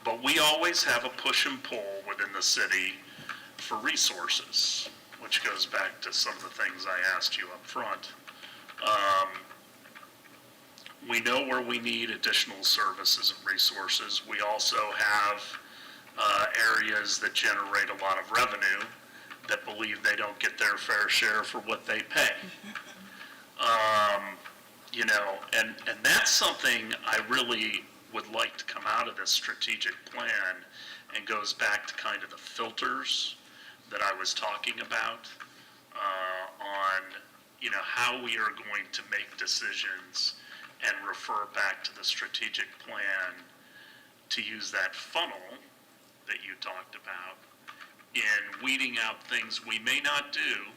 But we always have a push and pull within the city for resources, which goes back to some of the things I asked you up front. We know where we need additional services and resources. We also have areas that generate a lot of revenue that believe they don't get their fair share for what they pay. And that's something I really would like to come out of this strategic plan and goes back to kind of the filters that I was talking about on, how we are going to make decisions and refer back to the strategic plan to use that funnel that you talked about in weeding out things we may not do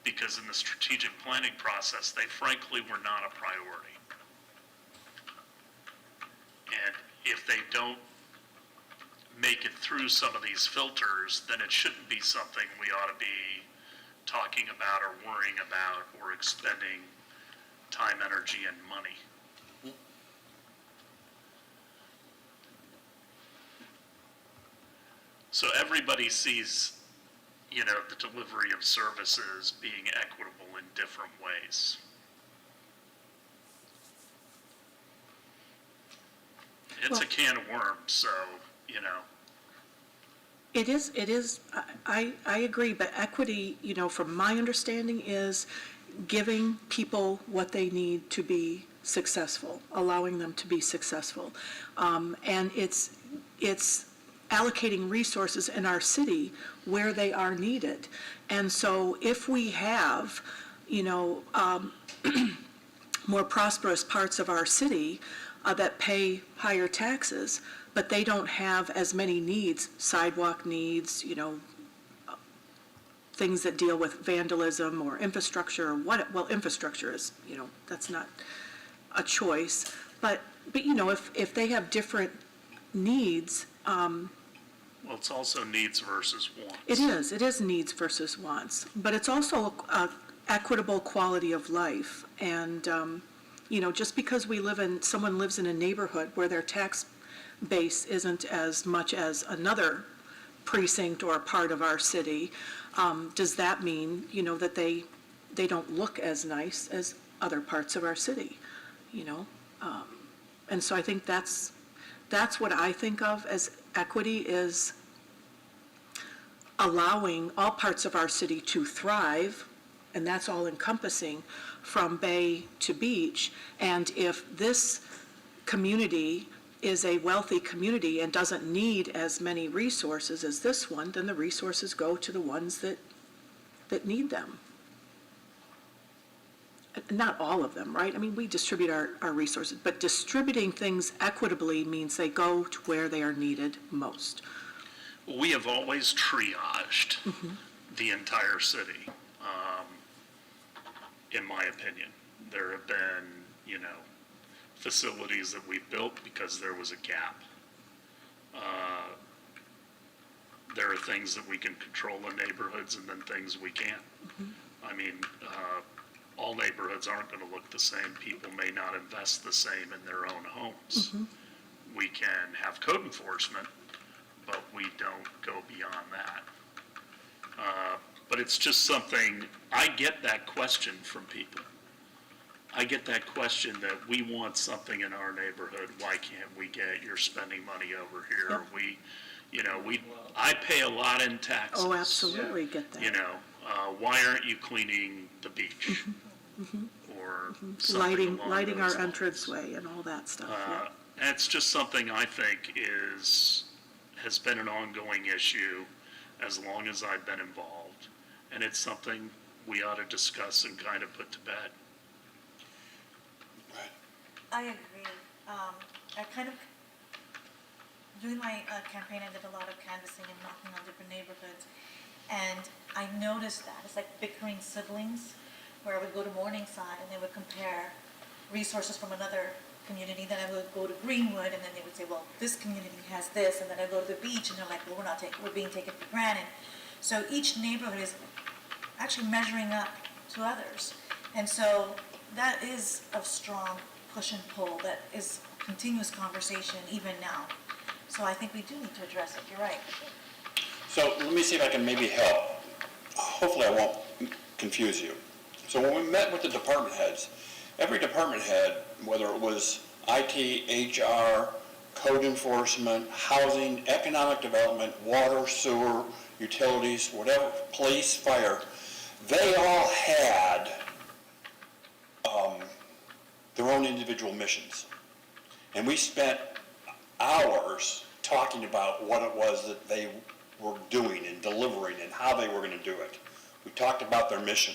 because in the strategic planning process, they frankly were not a priority. And if they don't make it through some of these filters, then it shouldn't be something we ought to be talking about or worrying about or expending time, energy, and money. So everybody sees, the delivery of services being equitable in different ways. It's a can of worms, so, It is, I agree, but equity, from my understanding, is giving people what they need to be successful, allowing them to be successful. And it's allocating resources in our city where they are needed. And so if we have, more prosperous parts of our city that pay higher taxes, but they don't have as many needs, sidewalk needs, things that deal with vandalism or infrastructure, or well, infrastructure is, that's not a choice. But if they have different needs, well, it's also needs versus wants. it is needs versus wants, but it's also equitable quality of life. And, just because someone lives in a neighborhood where their tax base isn't as much as another precinct or a part of our city, does that mean, that they don't look as nice as other parts of our city, And so I think that's what I think of as equity, is allowing all parts of our city to thrive, and that's all encompassing from bay to beach. And if this community is a wealthy community and doesn't need as many resources as this one, then the resources go to the ones that need them. Not all of them, right? I mean, we distribute our resources, but distributing things equitably means they go to where they are needed most. We have always triaged the entire city, in my opinion. There have been, facilities that we built because there was a gap. There are things that we can control in neighborhoods and then things we can't. I mean, all neighborhoods aren't going to look the same. People may not invest the same in their own homes. We can have code enforcement, but we don't go beyond that. But it's just something, I get that question from people. I get that question that we want something in our neighborhood, why can't we get it? You're spending money over here. Yep. I pay a lot in taxes. Oh, absolutely, get that. Why aren't you cleaning the beach? Or something along Lighting those our lines. entranceway and all that stuff, yeah. And it's just something I think has been an ongoing issue as long as I've been involved. And it's something we ought to discuss and kind of put to bed. I agree. I kind of, during my campaign, I did a lot of canvassing and knocking on different neighborhoods. And I noticed that. It's like bickering siblings, where I would go to Morningside and they would compare resources from another community. Then I would go to Greenwood and then they would say, well, this community has this. And then I go to the beach and they're like, well, we're being taken for granted. So each neighborhood is actually measuring up to others. And so that is a strong push and pull that is a continuous conversation even now. So I think we do need to address it, you're right. So let me see if I can maybe help. Hopefully I won't confuse you. So when we met with the department heads, every department head, whether it was IT, HR, code enforcement, housing, economic development, water, sewer, utilities, whatever, police, fire, they all had their own individual missions. And we spent hours talking about what it was that they were doing and delivering and how they were going to do it. We talked about their mission.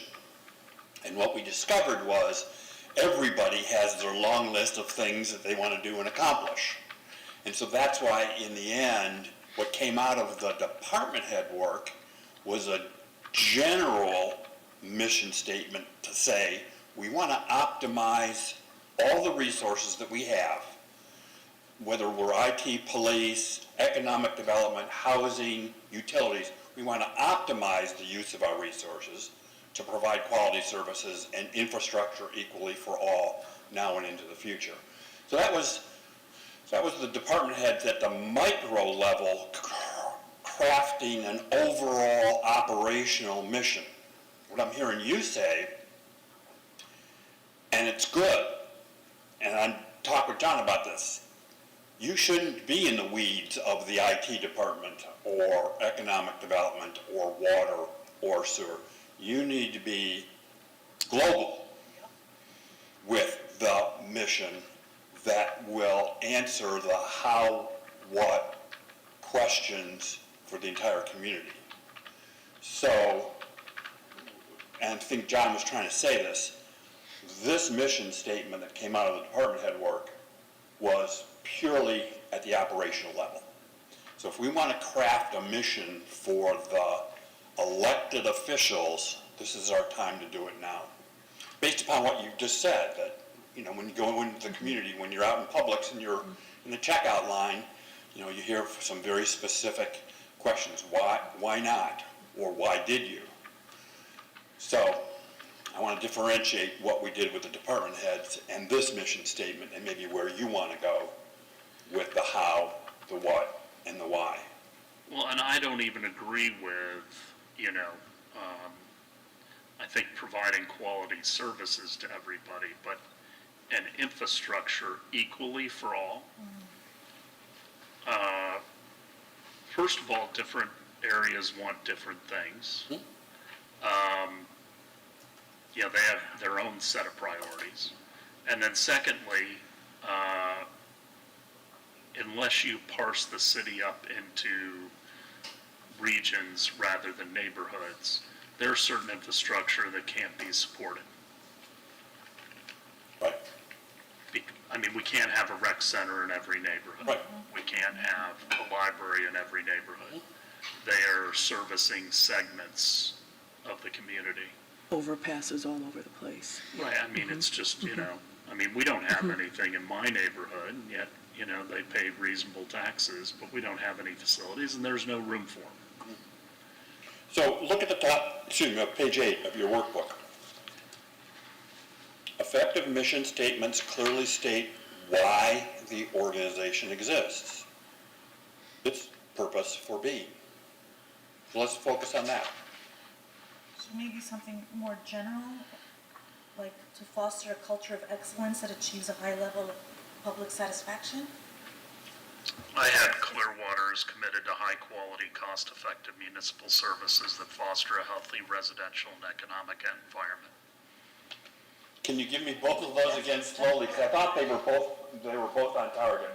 And what we discovered was everybody has their long list of things that they want to do and accomplish. And so that's why, in the end, what came out of the department head work was a general mission statement to say, we want to optimize all the resources that we have, whether we're IT, police, economic development, housing, utilities. We want to optimize the use of our resources to provide quality services and infrastructure equally for all now and into the future. So that was the department heads at the micro level crafting an overall operational mission. What I'm hearing you say, and it's good, and I talked with John about this, you shouldn't be in the weeds of the IT department or economic development or water or sewer. You need to be global with the mission that will answer the how, what questions for the entire community. So, and I think John was trying to say this mission statement that came out of the department head work was purely at the operational level. So if we want to craft a mission for the elected officials, this is our time to do it now. Based upon what you just said, that, you know, when you go into the community, when you're out in Publix and you're in the checkout line, you know, you hear some very specific questions. Why not? Or why did you? So I want to differentiate what we did with the department heads and this mission statement, and maybe where you want to go with the how, the what, and the why. Well, and I don't even agree with, you know, I think providing quality services to everybody, but an infrastructure equally for all. First of all, different areas want different things. Yeah, they have their own set of priorities. And then secondly, unless you parse the city up into regions rather than neighborhoods, there's certain infrastructure that can't be supported. Right. I mean, we can't have a rec center in every neighborhood. Right. We can't have a library in every neighborhood. They are servicing segments of the community. Overpasses all over the place. Right, I mean, it's just, you know, I mean, we don't have anything in my neighborhood, and yet, you know, they pay reasonable taxes, but we don't have any facilities, and there's no room for them. So look at the top, page 8 of your workbook. Effective mission statements clearly state why the organization exists. Its purpose for being. So let's focus on that. So maybe something more general, like to foster a culture of excellence that achieves a high level of public satisfaction? I had Clearwater is committed to high-quality, cost-effective municipal services that foster a healthy residential and economic environment. Can you give me both of those again slowly? Because I thought they were both on target.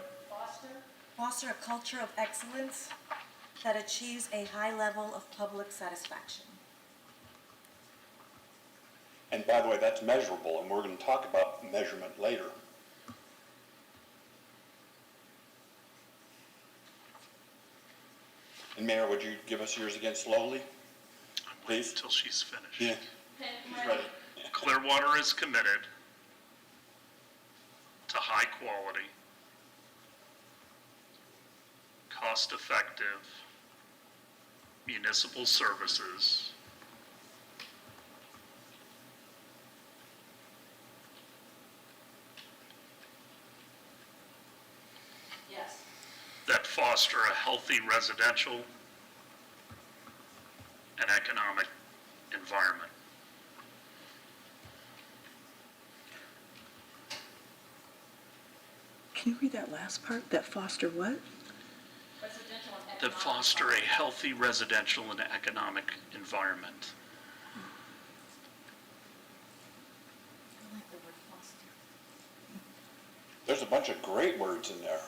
Foster a culture of excellence that achieves a high level of public satisfaction. And by the way, that's measurable, and we're going to talk about measurement later. And Mayor, would you give us yours again slowly? Please. Until she's finished. Yeah. He's ready. Clearwater is committed to high-quality, cost-effective municipal services Yes. that foster a healthy residential and economic environment. Can you read that last part? That foster what? Residential and That foster a healthy residential and economic environment. I like the word foster. There's a bunch of great words in there.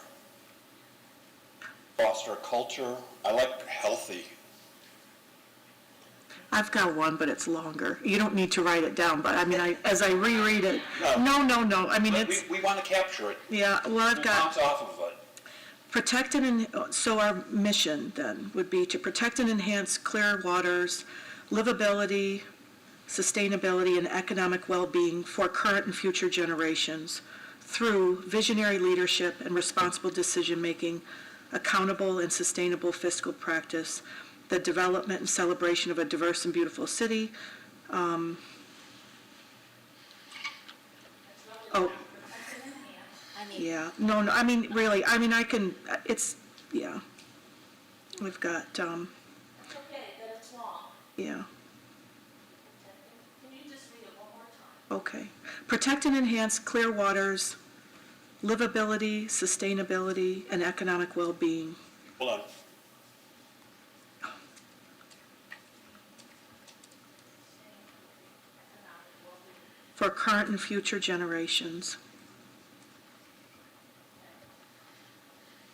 Foster a culture, I like healthy. I've got one, but it's longer. You don't need to write it down, but I mean, as I reread it, no, I mean, But it's, we want to capture it. yeah, well, I've got. Bounce off of it. Protect so our mission then would be to protect and enhance Clearwater's livability, sustainability, and economic well-being for current and future generations through visionary leadership and responsible decision-making, accountable and sustainable fiscal practice, the development and celebration of a diverse and beautiful city. Yeah, no, I mean, really, I mean, I can, it's, yeah. We've got, It's okay that it's long. yeah, Can you just read it one more time? okay. Protect and enhance Clearwater's livability, sustainability, and economic well-being. Hold on. For current and future generations.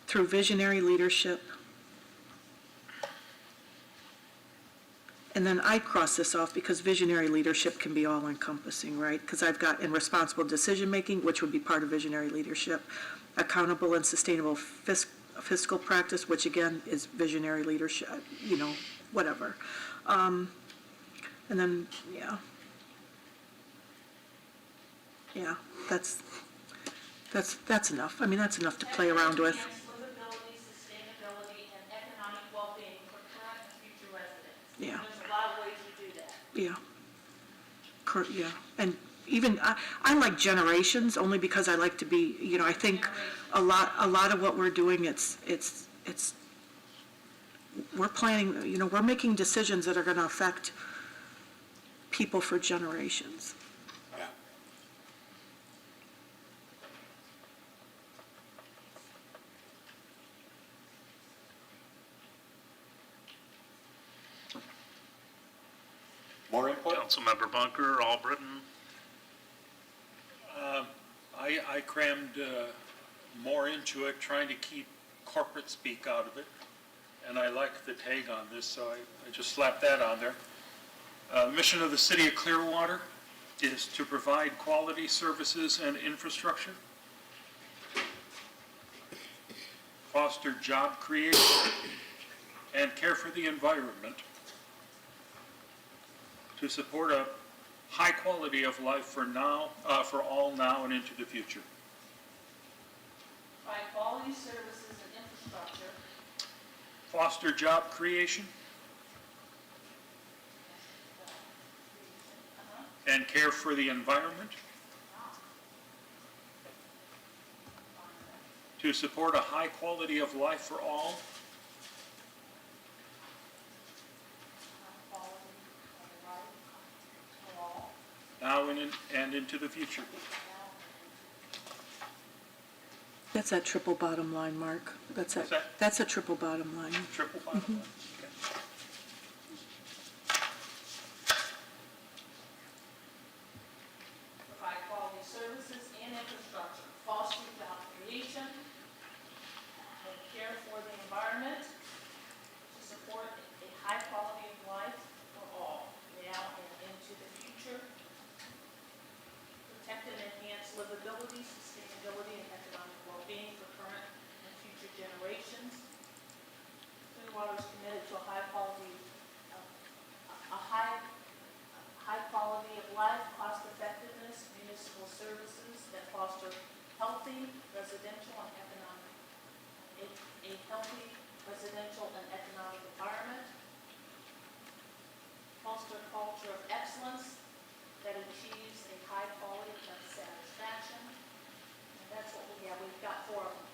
Through visionary leadership. And then I cross this off because visionary leadership can be all-encompassing, right? Because I've got in responsible decision-making, which would be part of visionary leadership, accountable and sustainable fiscal practice, which again is visionary leadership, you know, whatever. And then, yeah. Yeah, that's enough. I mean, that's enough to play around with. Enhance livability, sustainability, and economic well-being for current and future residents. Yeah. There's a lot of ways to do that. Yeah. Yeah, and even, I like generations, only because I like to be, you know, I think a lot of what we're doing, it's, we're planning, you know, we're making decisions that are gonna affect people for generations. Yeah. More input? Councilmember Bunker, Albritton. I crammed more into it, trying to keep corporate speak out of it, and I like the tag on this, so I just slapped that on there. The mission of the City of Clearwater is to provide quality services and infrastructure, foster job creation, and care for the environment, to support a high quality of life for all now and into the future. Provide quality services and infrastructure. Foster job creation and care for the environment, to support a high quality of life for all, Quality of life for all. now and into the future. That's that triple bottom line, Mark. What's that? That's a triple bottom line. Triple bottom line. Okay. Provide quality services and infrastructure, foster job creation, and care for the environment, to support a high quality of life for all, now and into the future. Protect and enhance livability, sustainability, and economic well-being for current and future generations. Clearwater is committed to a high quality of life, cost effectiveness, municipal services that foster healthy residential and economic, a healthy residential and economic environment, foster a culture of excellence that achieves a high quality of satisfaction. And that's what we have. We've got 4 of them.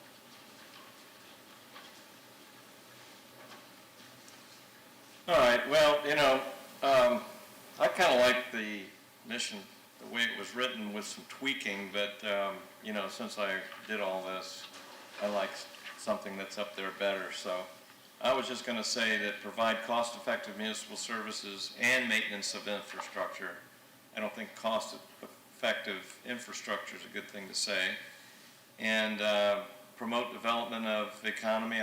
All right, well, you know, I kind of like the mission, the way it was written with some tweaking, but, you know, since I did all this, I like something that's up there better. So I was just going to say that provide cost-effective municipal services and maintenance of infrastructure. I don't think cost-effective infrastructure is a good thing to say. And promote development of the economy,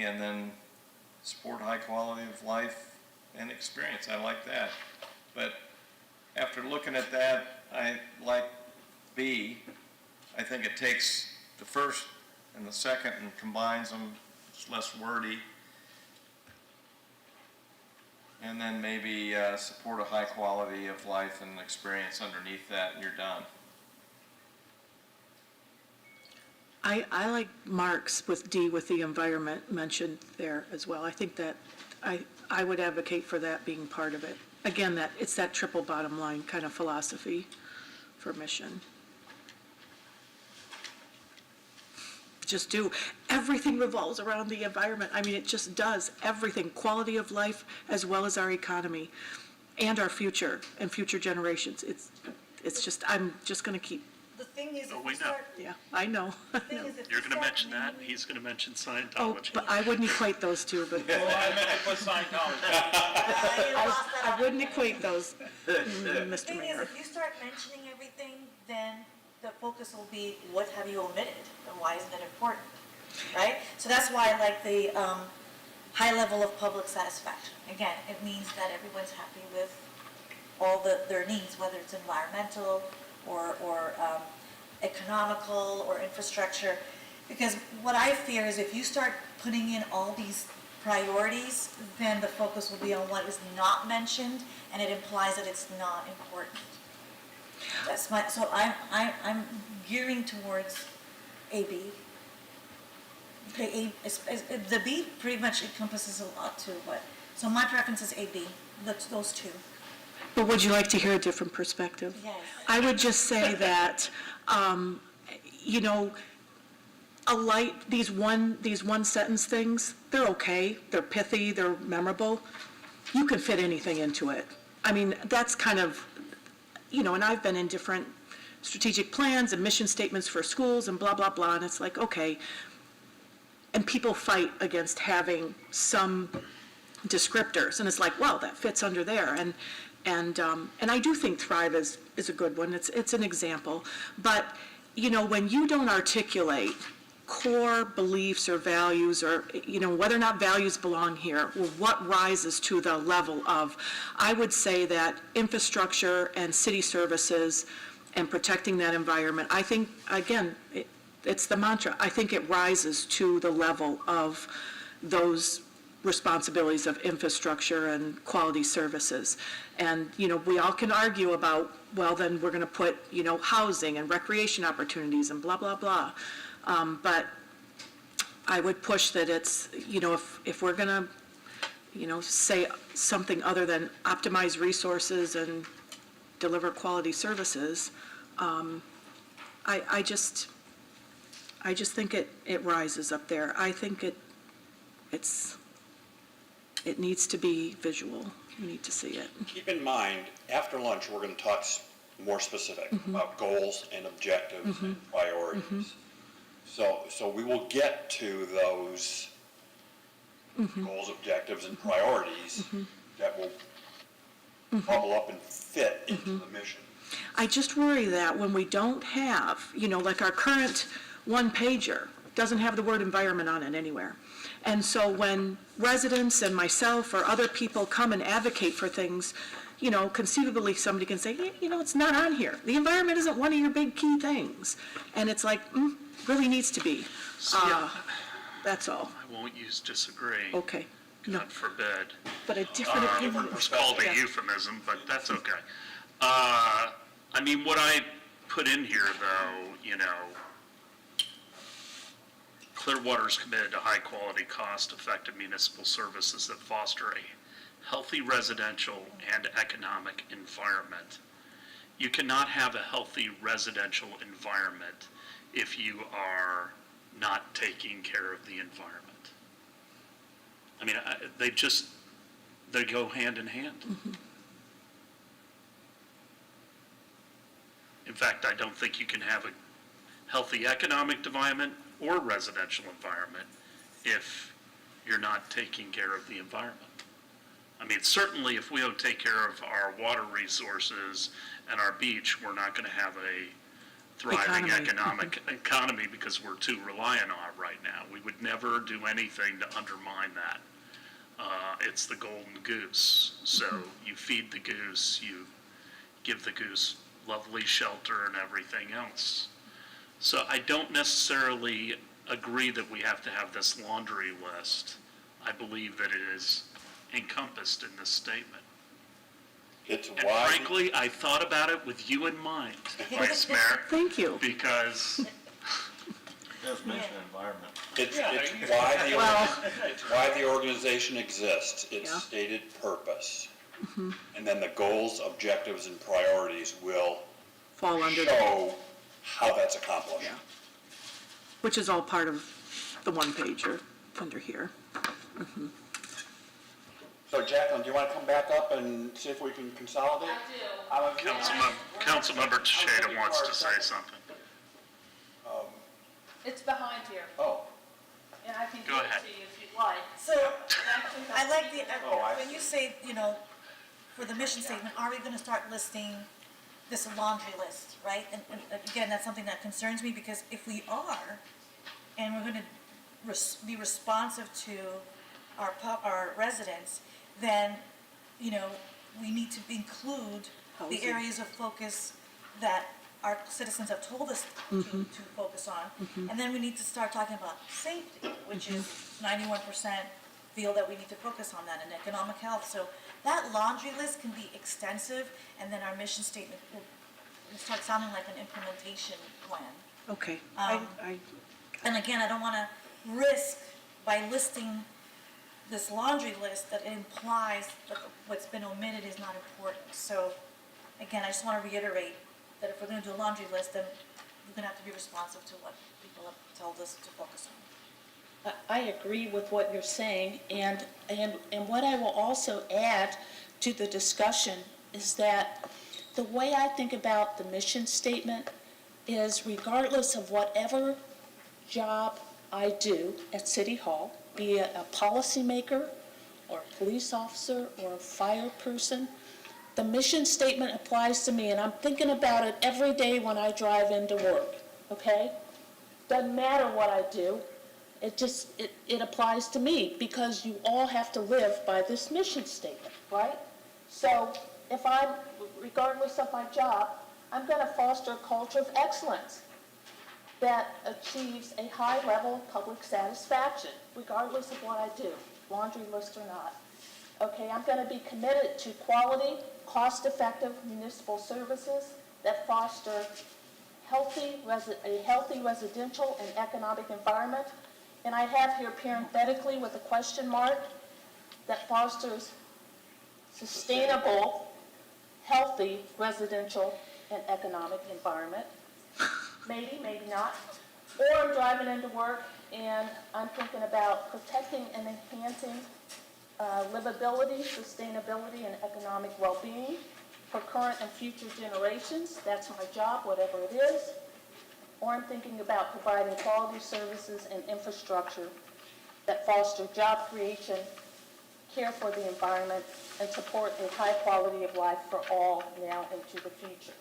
and then support high quality of life and experience. I like that. But after looking at that, I like B. I think it takes the first and the second and combines them. It's less wordy. And then maybe support a high quality of life and experience underneath that, and you're done. I like Mark's with D with the environment mentioned there as well. I think that I would advocate for that being part of it. Again, it's that triple bottom line kind of philosophy for mission. Just do. Everything revolves around the environment. I mean, it just does. Everything. Quality of life as well as our economy and our future and future generations. It's just, I'm just going to keep, The thing is, Oh, if we you know. start, yeah, I know. the thing is, if You're you going to start mention that, and naming- he's going to mention Oh, Scientology. but I wouldn't equate those two, but Well, I meant to put Scientology. You lost that I on wouldn't me. equate those, The Mr. thing is, Mayor. if you start mentioning everything, then the focus will be, what have you omitted, and why isn't it important, right? So that's why I like the high level of public satisfaction. Again, it means that everyone's happy with all their needs, whether it's environmental or economical or infrastructure. Because what I fear is if you start putting in all these priorities, then the focus will be on what is not mentioned, and it implies that it's not important. So I'm gearing towards AB. The B pretty much encompasses a lot too, so my preference is AB, those two. But would you like to hear a different perspective? Yes. I would just say that, you know, these one sentence things, they're okay, they're pithy, they're memorable. You can fit anything into it. I mean, that's kind of, you know, and I've been in different strategic plans and mission statements for schools and blah, blah, blah, and it's like, okay. And people fight against having some descriptors, and it's like, well, that fits under there. And I do think Thrive is a good one. It's an example. But, you know, when you don't articulate core beliefs or values, or, you know, whether or not values belong here, or what rises to the level of, I would say that infrastructure and city services and protecting that environment, I think, again, it's the mantra. I think it rises to the level of those responsibilities of infrastructure and quality services. And, you know, we all can argue about, well, then we're going to put, you know, housing and recreation opportunities and blah, blah, blah. But I would push that it's, you know, if we're going to, you know, say something other than optimize resources and deliver quality services, I just think it rises up there. I think it needs to be visual. You need to see it. Keep in mind, after lunch, we're going to talk more specific about goals and objectives and priorities. So we will get to those goals, objectives, and priorities that will bubble up and fit into the mission. I just worry that when we don't have, you know, like our current one-pager doesn't have the word environment on it anywhere. And so when residents and myself or other people come and advocate for things, you know, conceivably somebody can say, yeah, you know, it's not on here. The environment isn't one of your big key things. And it's like, really needs to be. That's all. I won't use disagree. Okay. No, God forbid. but a different opinion. It was called a Yeah. euphemism, but that's okay. I mean, what I put in here, though, you know, Clearwater's committed to high-quality, cost-effective municipal services that foster a healthy residential and economic environment. You cannot have a healthy residential environment if you are not taking care of the environment. I mean, they go hand in hand. In fact, I don't think you can have a healthy economic environment or residential environment if you're not taking care of the environment. I mean, certainly if we don't take care of our water resources and our beach, we're not going to have thriving Economy. economy because we're too reliant on it right now. We would never do anything to undermine that. It's the golden goose. So you feed the goose, you give the goose lovely shelter and everything else. So I don't necessarily agree that we have to have this laundry list. I believe that it is encompassed in this statement. It's And why, frankly, I thought about it with you in mind, Vice Mayor, Thank you. because It does mention environment. it's why the organization exists. Its Yeah. stated purpose. And then the goals, objectives, and priorities will Fall under, show how that's accomplished. Yeah. which is all part of the one pager under here. So Jacqueline, do you want to come back up and see if we can consolidate? I do. Councilmember Teixeira wants to say something. It's behind here, Oh, and I can Go give it ahead. to you if you'd like. So, I like the, I when you say, for the mission statement, are we gonna start listing this laundry list, right? And again, that's something that concerns me, because if we are, and we're gonna be responsive to our residents, then, we need to include the Housing. areas of focus that our citizens have told us to focus on. And then we need to start talking about safety, which is 91% feel that we need to focus on that, and economic health. So that laundry list can be extensive, and then our mission statement will start sounding like an implementation plan. Okay. And again, I don't want to risk by listing this laundry list that it implies that what's been omitted is not important. So again, I just want to reiterate that if we're going to do a laundry list, then we're going to have to be responsive to what people have told us to focus on. I agree with what you're saying, and what I will also add to the discussion is that the way I think about the mission statement is, regardless of whatever job I do at City Hall, be it a policymaker or a police officer or a fire person, the mission statement applies to me, and I'm thinking about it every day when I drive into work, okay? Doesn't matter what I do, it applies to me, because you all have to live by this mission statement, right? So if I'm, regardless of my job, I'm gonna foster a culture of excellence that achieves a high level of public satisfaction, regardless of what I do, laundry list or not. Okay, I'm going to be committed to quality, cost-effective municipal services that foster a healthy residential and economic environment. And I have here parenthetically with a question mark, that fosters sustainable, healthy residential and economic environment. Maybe, maybe not. Or I'm driving into work and I'm thinking about protecting and enhancing livability, sustainability, and economic well-being for current and future generations. That's my job, whatever it is. Or I'm thinking about providing quality services and infrastructure that foster job creation, care for the environment, and support a high quality of life for all now and to the future.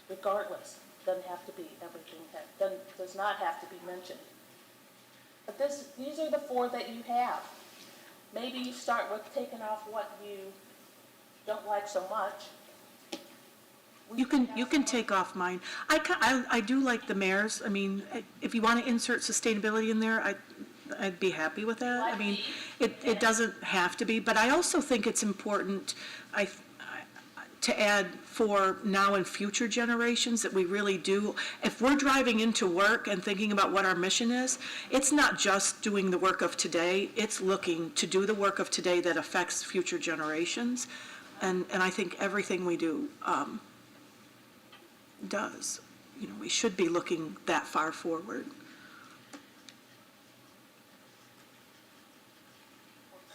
Regardless, doesn't have to be everything that does not have to be mentioned. But these are the four that you have. Maybe you start with taking off what you don't like so much. You can take off mine. I do like the mayor's. I mean, if you want to insert sustainability in there, I'd be happy with that. I mean, it doesn't have to be, but I also think it's important, to add for now and future generations, that we really do, if we're driving into work and thinking about what our mission is, it's not just doing the work of today, it's looking to do the work of today that affects future generations. And I think everything we do does. We should be looking that far forward.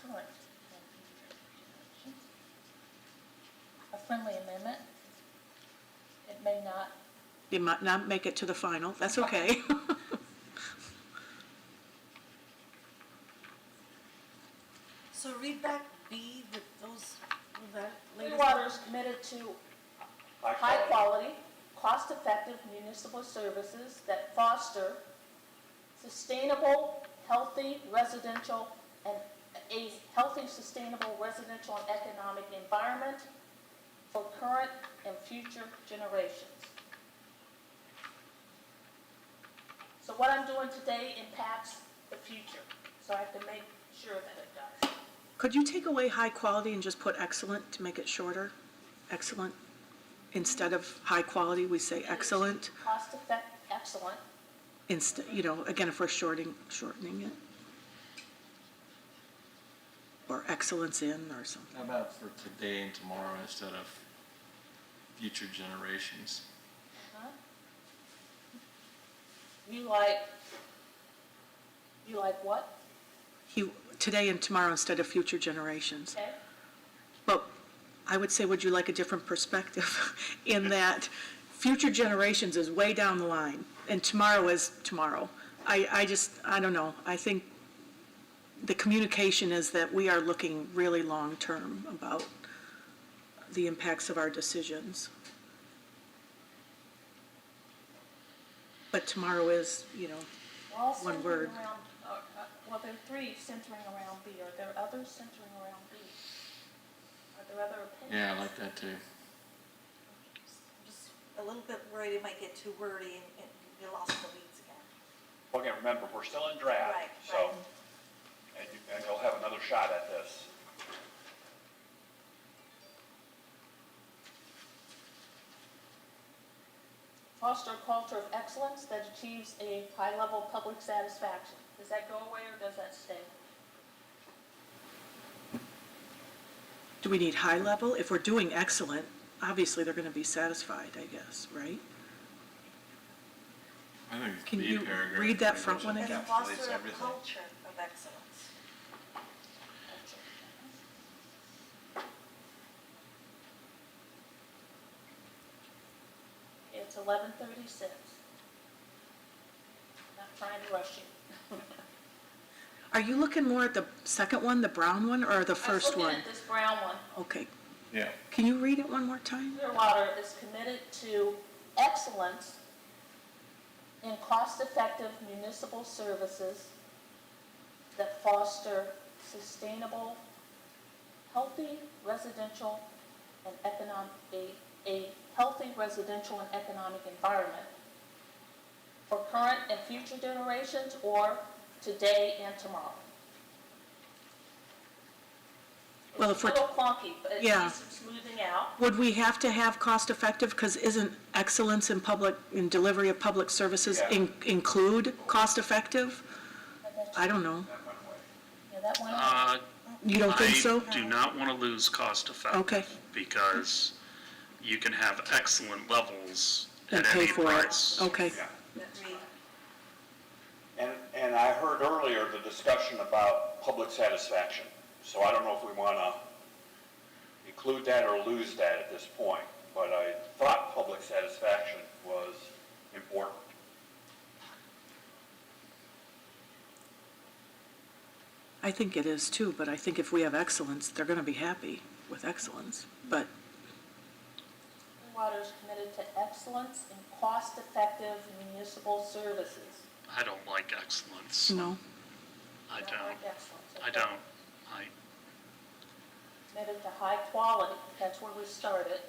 Current. A friendly amendment. It may not. You might not make it to the final, that's okay. So read back B with those, with that latest. Clearwater is committed to high quality, cost-effective municipal services that foster sustainable, healthy residential and a healthy, sustainable residential and economic environment for current and future generations. So what I'm doing today impacts the future, so I have to make sure that it does. Could you take away high quality and just put excellent to make it shorter? Excellent. Instead of high quality, we say excellent. Excellent. Instead, again, if we're shortening it. Or excellence in or something. How about for today and tomorrow instead of future generations? Huh? You like what? Today and tomorrow instead of future generations. Okay. But I would say, would you like a different perspective in that future generations is way down the line and tomorrow is tomorrow? I don't know. I think the communication is that we are looking really long-term about the impacts of our decisions. But tomorrow is, We're all one centering word. around, well, there are three centering around B. Are there others centering around B? Are there other opinions? Yeah, I like that too. I'm just a little bit worried it might get too wordy and get lost in the weeds again. Well, again, remember, we're still in draft, Right, so, right. and you'll have another shot at this. Foster a culture of excellence that achieves a high level of public satisfaction. Does that go away or does that stay? Do we need high level? If we're doing excellent, obviously they're going to be satisfied, I guess, right? I think it's Can B you paragraph. read that front one And again? foster Encapsulates a everything. culture of excellence. It's 11:36. Not trying to rush you. Are you looking more at the second one, the brown one, or the first I was one? looking at this brown one. Okay. Yeah. Can you read it one more time? Clearwater is committed to excellence in cost-effective municipal services that foster sustainable, healthy residential and a healthy residential and economic environment for current and future generations or today and tomorrow. Well, It's if a we're, little clunky, but it Yeah. needs some smoothing out. would we have to have cost-effective? Because isn't excellence in delivery of public services Yeah. include cost-effective? I don't know. Yeah, that one. You don't think so? I do not want to lose cost effective. Okay. Because you can have excellent levels And at pay any for price. it. Okay. Agreed. And I heard earlier the discussion about public satisfaction. So I don't know if we want to include that or lose that at this point, but I thought public satisfaction was important. I think it is too, but I think if we have excellence, they're going to be happy with excellence. But Clearwater is committed to excellence in cost-effective municipal services. I don't like excellence. no, I Not don't. like excellence, I okay. don't. Committed to high quality, that's where we started.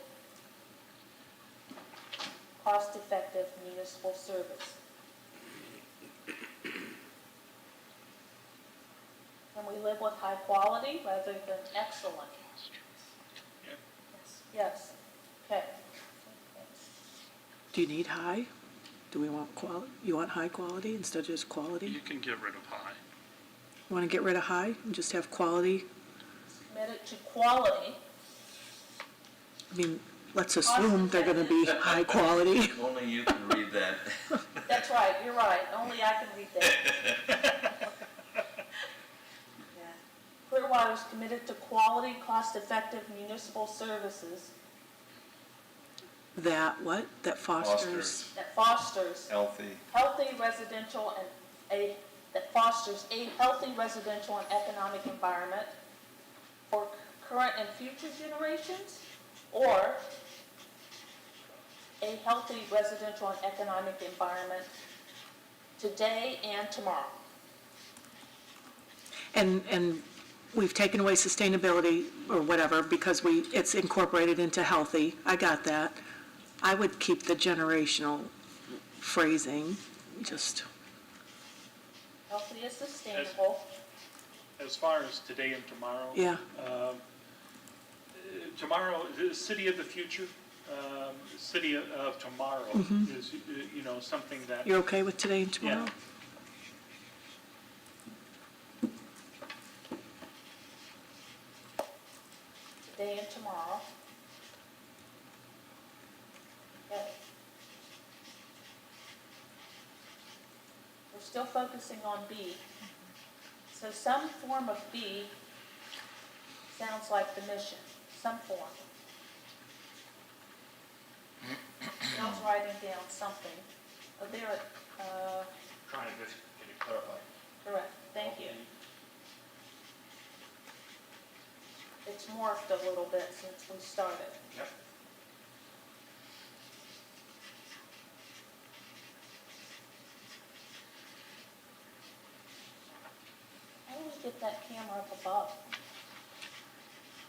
Cost-effective municipal service. Can we live with high quality rather than excellent? Yes, okay. do you need high? Do we want quality? You want high quality instead of just quality? You can get rid of high. Want to get rid of high and just have quality? Committed to quality, I mean, let's assume they're going to be high quality. Only you can read that. that's right, you're right, only I can read that. Yeah. Clearwater is committed to quality, cost-effective municipal services That what? That fosters? that fosters Healthy. healthy residential that fosters a healthy residential and economic environment for current and future generations, or a healthy residential and economic environment today and tomorrow. And we've taken away sustainability or whatever because it's incorporated into healthy. I got that. I would keep the generational phrasing, just, Healthy is sustainable. As far as today and tomorrow. yeah. Tomorrow, the city of the future, city of tomorrow is, something that. You're okay with today and tomorrow? Yeah. Today and tomorrow. Okay. We're still focusing on B. So some form of B sounds like the mission, some form. I was writing down something. Oh, there, Trying to just get it clarified. correct, thank you. It's morphed a little bit since we started. Yep. How do we get that camera up above?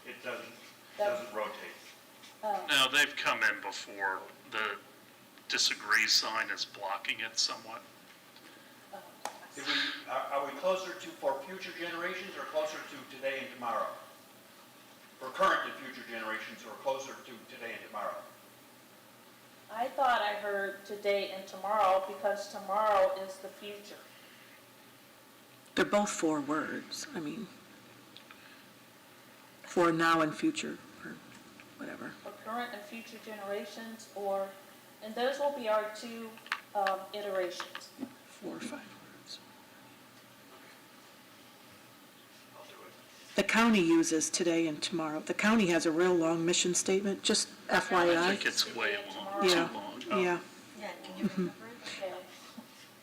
It doesn't rotate. Oh, Now, they've come in before. The disagree sign is blocking it somewhat. oh, I see. Are we closer to for future generations or closer to today and tomorrow? For current and future generations or closer to today and tomorrow? I thought I heard today and tomorrow because tomorrow is the future. They're both 4 words, I mean, for now and future, or whatever. For current and future generations, and those will be our 2 iterations. 4 or 5 words. I'll do it. The county uses today and tomorrow. The county has a real long mission statement, just I FYI. think it's way long, Yeah. too long. Yeah, Yeah, can you remember it? Okay.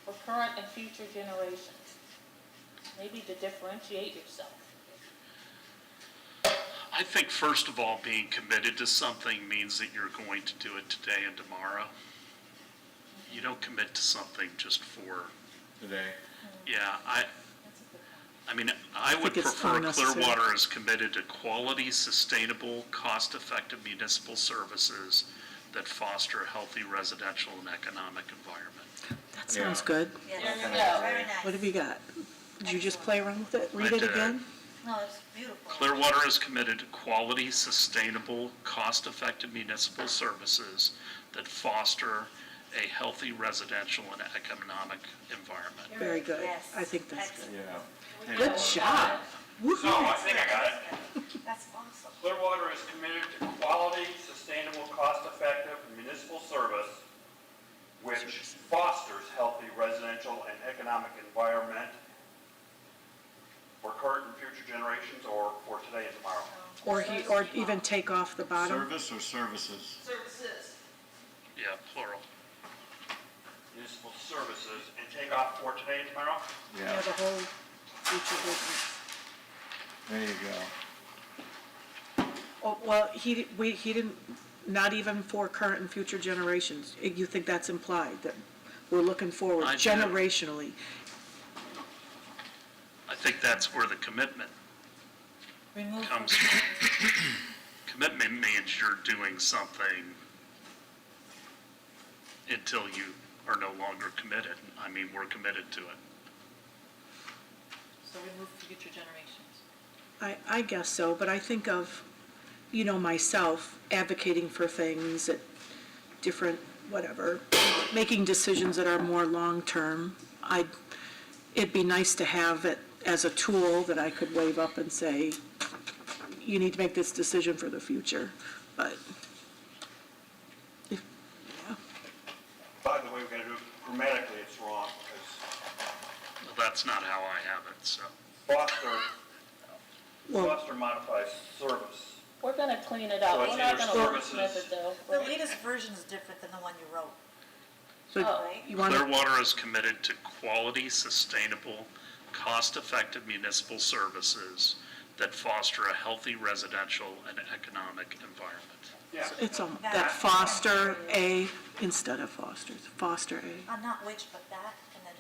For current and future generations. Maybe to differentiate yourself. I think, first of all, being committed to something means that you're going to do it today and tomorrow. You don't commit to something just for, Today. yeah, I mean, I would think it's prefer unnecessary. Clearwater is committed to quality, sustainable, cost-effective municipal services that foster a healthy residential and economic environment. that sounds Yeah. good. Yes, There you go. very nice. What have you got? Did you just play around with it? Read I it did. again? No, it's beautiful. Clearwater is committed to quality, sustainable, cost-effective municipal services that foster a healthy residential and economic environment. Very good. Yes. I think that's good. Excellent. Yeah. Good job. So, I think I got it. That's awesome. Clearwater is committed to quality, sustainable, cost-effective municipal service which fosters healthy residential and economic environment for current and future generations or for today and tomorrow. Or even take off the bottom. Service or services? Services. Yeah, plural. Municipal services and take off for today and tomorrow? Yeah, the whole future business. There you go. Oh, well, he didn't, not even for current and future generations. You think that's implied, that we're looking forward I do. generationally? I think that's where the commitment Remove comes from. from. Commitment means you're doing something until you are no longer committed. I mean, we're committed to it. So remove future generations. I guess so, but I think of, myself advocating for things at different, whatever, making decisions that are more long-term. It'd be nice to have it as a tool that I could wave up and say, you need to make this decision for the future, but, yeah. By the way, we're gonna do, grammatically, it's wrong, because Well, that's not how I have it, so. Well, foster modifies service. We're gonna clean it up. So it's We're not either gonna wordsmith services- it though. The right? latest version is different than the one you wrote, but Oh. you want to, Clearwater is committed to quality, sustainable, cost-effective municipal services that foster a healthy residential and economic environment. Yeah. It's that Foster A instead of Foster's, Foster A. Not which, but that, and then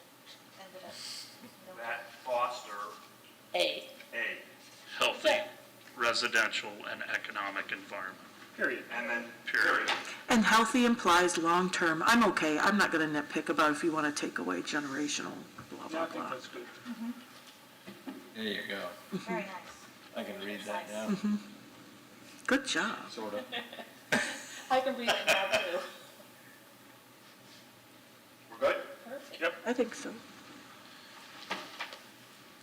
ended up. That foster A. a, Healthy Yeah. residential and economic environment. Period. and then Period. period. And healthy implies long-term. I'm okay, I'm not gonna nitpick about if you wanna take away generational, blah, Yeah, I blah, think blah. that's good. There you go. Very nice. I can read that now, Good job. sort of. I can read it now too. We're good? Perfect. Yep. I think so.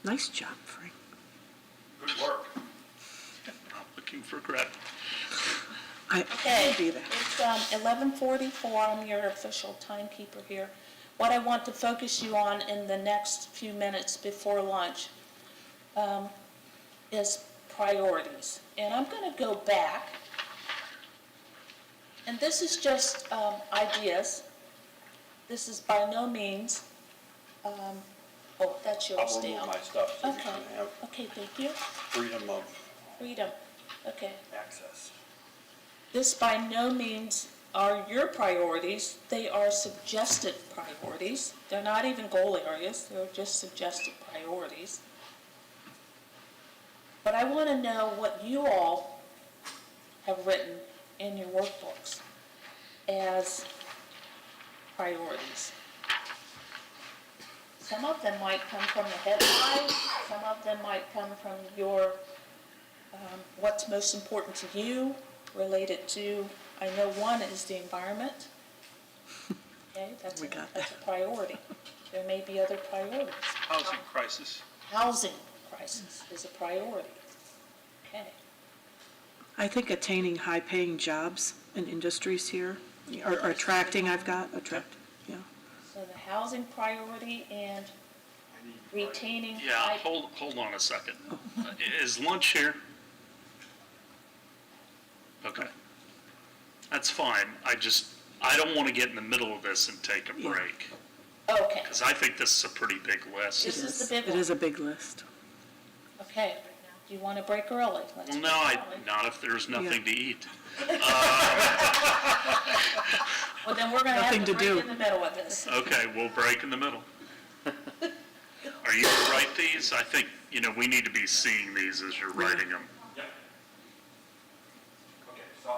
Nice job, Frank. Good work. Not looking for credit. I Okay, can be that. it's 11:44, I'm your official timekeeper here. What I want to focus you on in the next few minutes before lunch is priorities. And I'm going to go back, and this is just ideas. This is by no means, oh, that's yours, I'll Dale. remove my stuff so you Okay, can have okay, thank you. freedom of Freedom, okay. access. This by no means are your priorities, they are suggested priorities. They're not even goal areas, they're just suggested priorities. But I want to know what you all have written in your workbooks as priorities. Some of them might come from the headlines, some of them might come from your, what's most important to you, related to, I know one is the environment. Okay, that's We got a priority. There may be other priorities. Housing crisis. Housing crisis is a priority. Okay, I think attaining high-paying jobs and industries here, or attracting, yeah. so the housing priority and retaining. Yeah, hold on a second. Is lunch here? Okay. That's fine. I don't want to get in the middle of this and take a Yeah. break, Okay, because I think this is a pretty big list. This is the big It one. is a big list. okay. Do you want to break early? Let's Well, break no, early. not if there's nothing to eat. Well, then we're going to have Nothing to to break do. in the middle of this. Okay, we'll break in the middle. Are you going to write these? I think, we need to be seeing these as you're writing them. Yep. Okay, so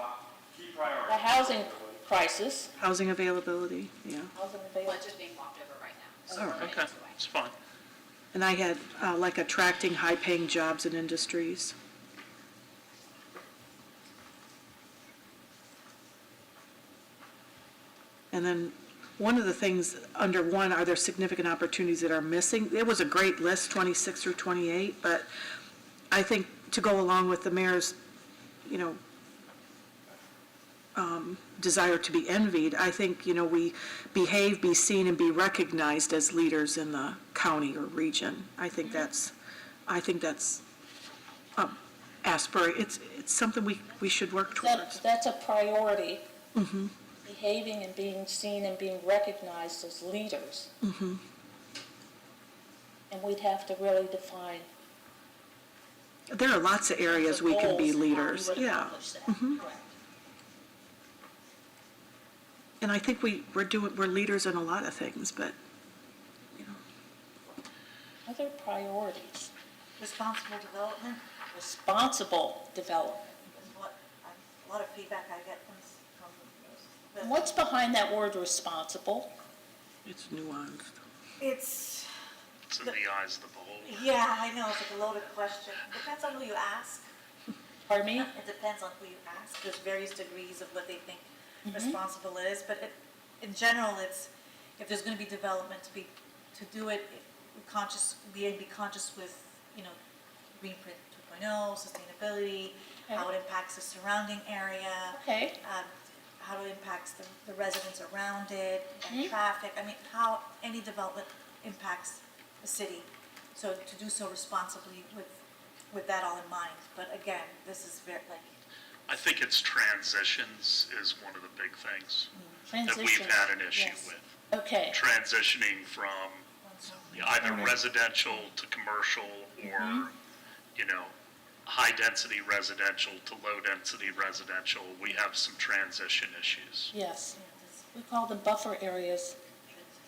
key priorities. The housing crisis, Housing availability, yeah. housing availability. Budget being walked over right now. All right. Okay, it's fine. And I had, like, attracting high-paying jobs and industries. And then, one of the things, under one, are there significant opportunities that are missing? It was a great list, 26 through 28, but I think to go along with the mayor's, desire to be envied, I think, we behave, be seen, and be recognized as leaders in the county or region. I think that's it's something we should work towards. That's a priority. Behaving and being seen and being recognized as leaders. And we'd have to really define There are lots of areas we can be goals, how we leaders, would yeah. accomplish that. Correct. And I think we're leaders in a lot of things, but, Other priorities, Responsible development responsible development. is what, a lot of feedback I get from And what's behind that word responsible? it's nuanced. It's, It's in the eyes of the beholder. yeah, I know, it's like a loaded question. Depends on who you ask. Pardon me? It depends on who you ask. There's various degrees of what they think responsible is, but in general, it's, if there's gonna be development to do it, be conscious with, Green Print 2.0, sustainability, how it impacts the surrounding area. Okay. How it impacts the residents around it, and traffic, how any development impacts the city. So to do so responsibly with that all in mind. But again, this is very, I think it's transitions is one of the big things that we've Transitions, had an issue yes. with. Okay, Transitioning from either residential to commercial or, high-density residential to low-density residential, we have some transition issues. Yes. We call them buffer areas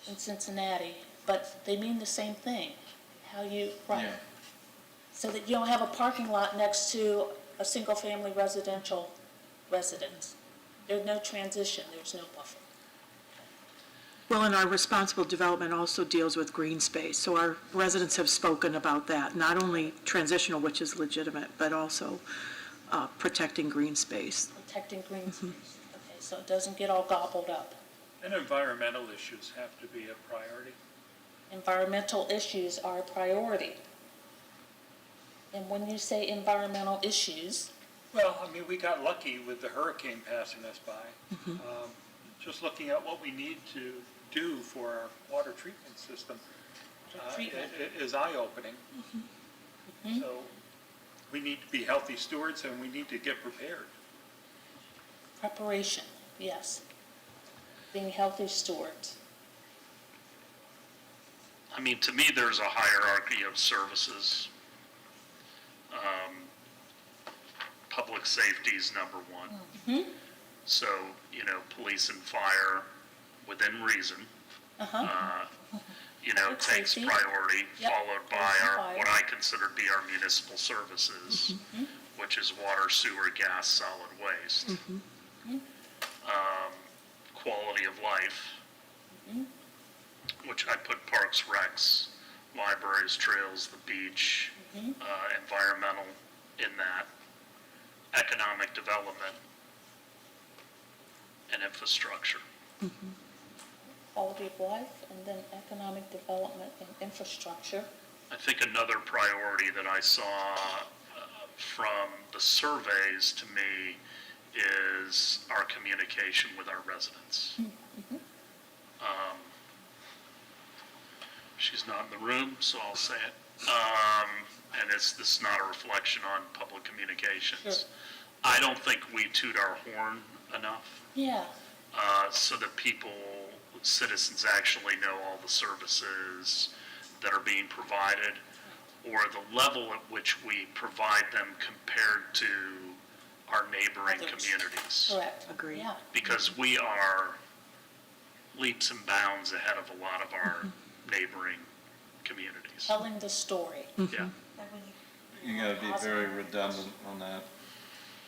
in Cincinnati, but they mean the same thing. How you, right. Yeah. So that you don't have a parking lot next to a single-family residential residence. There's no transition, there's no buffer. Well, and our responsible development also deals with green space, so our residents have spoken about that, not only transitional, which is legitimate, but also protecting green space. Protecting green space. Okay, so it doesn't get all gobbled up. And environmental issues have to be a priority. Environmental issues are a priority. And when you say environmental issues, Well, I mean, we got lucky with the hurricane passing us by. Just looking at what we need to do for our water treatment system treatment. is eye-opening. So we need to be healthy stewards and we need to get prepared. preparation, yes. Being healthy stewards. I mean, to me, there's a hierarchy of services. Public safety is number one. So, you know, police and fire, within reason, you know, Public takes safety. priority, Yep. followed by Police and our, fire. what I consider to be our municipal services, which is water, sewer, gas, solid waste. Quality of life, which I put parks, recs, libraries, trails, the beach, environmental in that, economic development, and infrastructure. Quality of life, and then economic development and infrastructure. I think another priority that I saw from the surveys to me is our communication with our residents. She's not in the room, so I'll say it. And this is not a reflection on public communications. Sure. I don't think we toot our horn enough Yeah, so that people, citizens actually know all the services that are being provided, or the level at which we provide them compared to our neighboring Others. communities. correct. Agreed. Yeah, Because we are leaps and bounds ahead of a lot of our neighboring communities. telling the story. Yeah. And when You gotta be very redundant on that.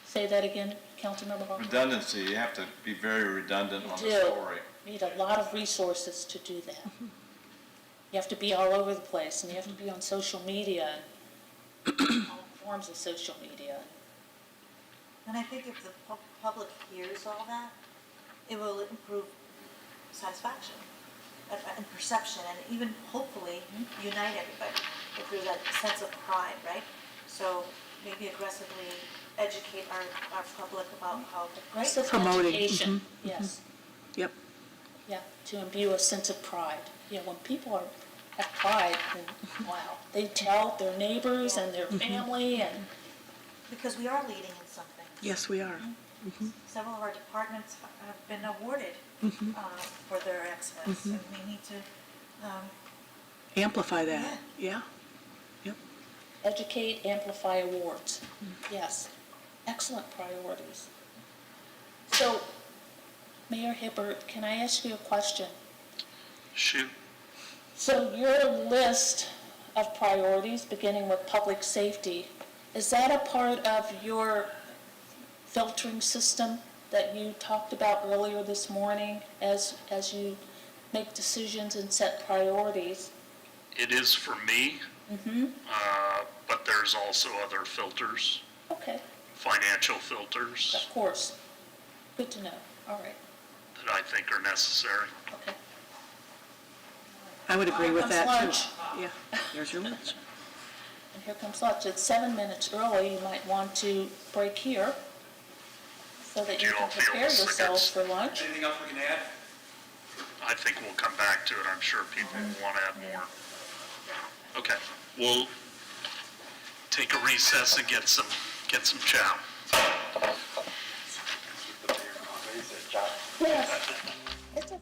Say that again, Councilmember Barton. Redundancy, you have to be very redundant on the do. story. Need a lot of resources to do that. You have to be all over the place, and you have to be on social media, and all forms of social media. And I think if the public hears all that, it will improve satisfaction and perception, and even hopefully unite everybody if there's that sense of pride, right? So maybe aggressively educate our public about how Aggressive Promoting, education, yes, Yep. yeah, to imbue a sense of pride. Yeah, when people have pride, then, wow, they tell their neighbors and their family, and because we are leading in something. Yes, we are. Several of our departments have been awarded for their excellence, and we need to, Amplify that. Yeah. Yep. educate, amplify awards. Yes, excellent priorities. So, Mayor Hibbert, can I ask you a question? Shoot. So your list of priorities, beginning with public safety, is that a part of your filtering system that you talked about earlier this morning as you make decisions and set priorities? It is for me, but there's also other filters, Okay, financial filters, of course. Good to know. All right, that I think are necessary. okay. I would agree with Comes that, lunch. too. Yeah, there's your lunch. And here comes lunch. It's 7 minutes early. You might want to break here so that you Do you can all feel prepare this yourselves against- for lunch. Anything else we can add? I think we'll come back to it. I'm sure people will want to add more. Okay, we'll take a recess and get some chow. Yes. It's a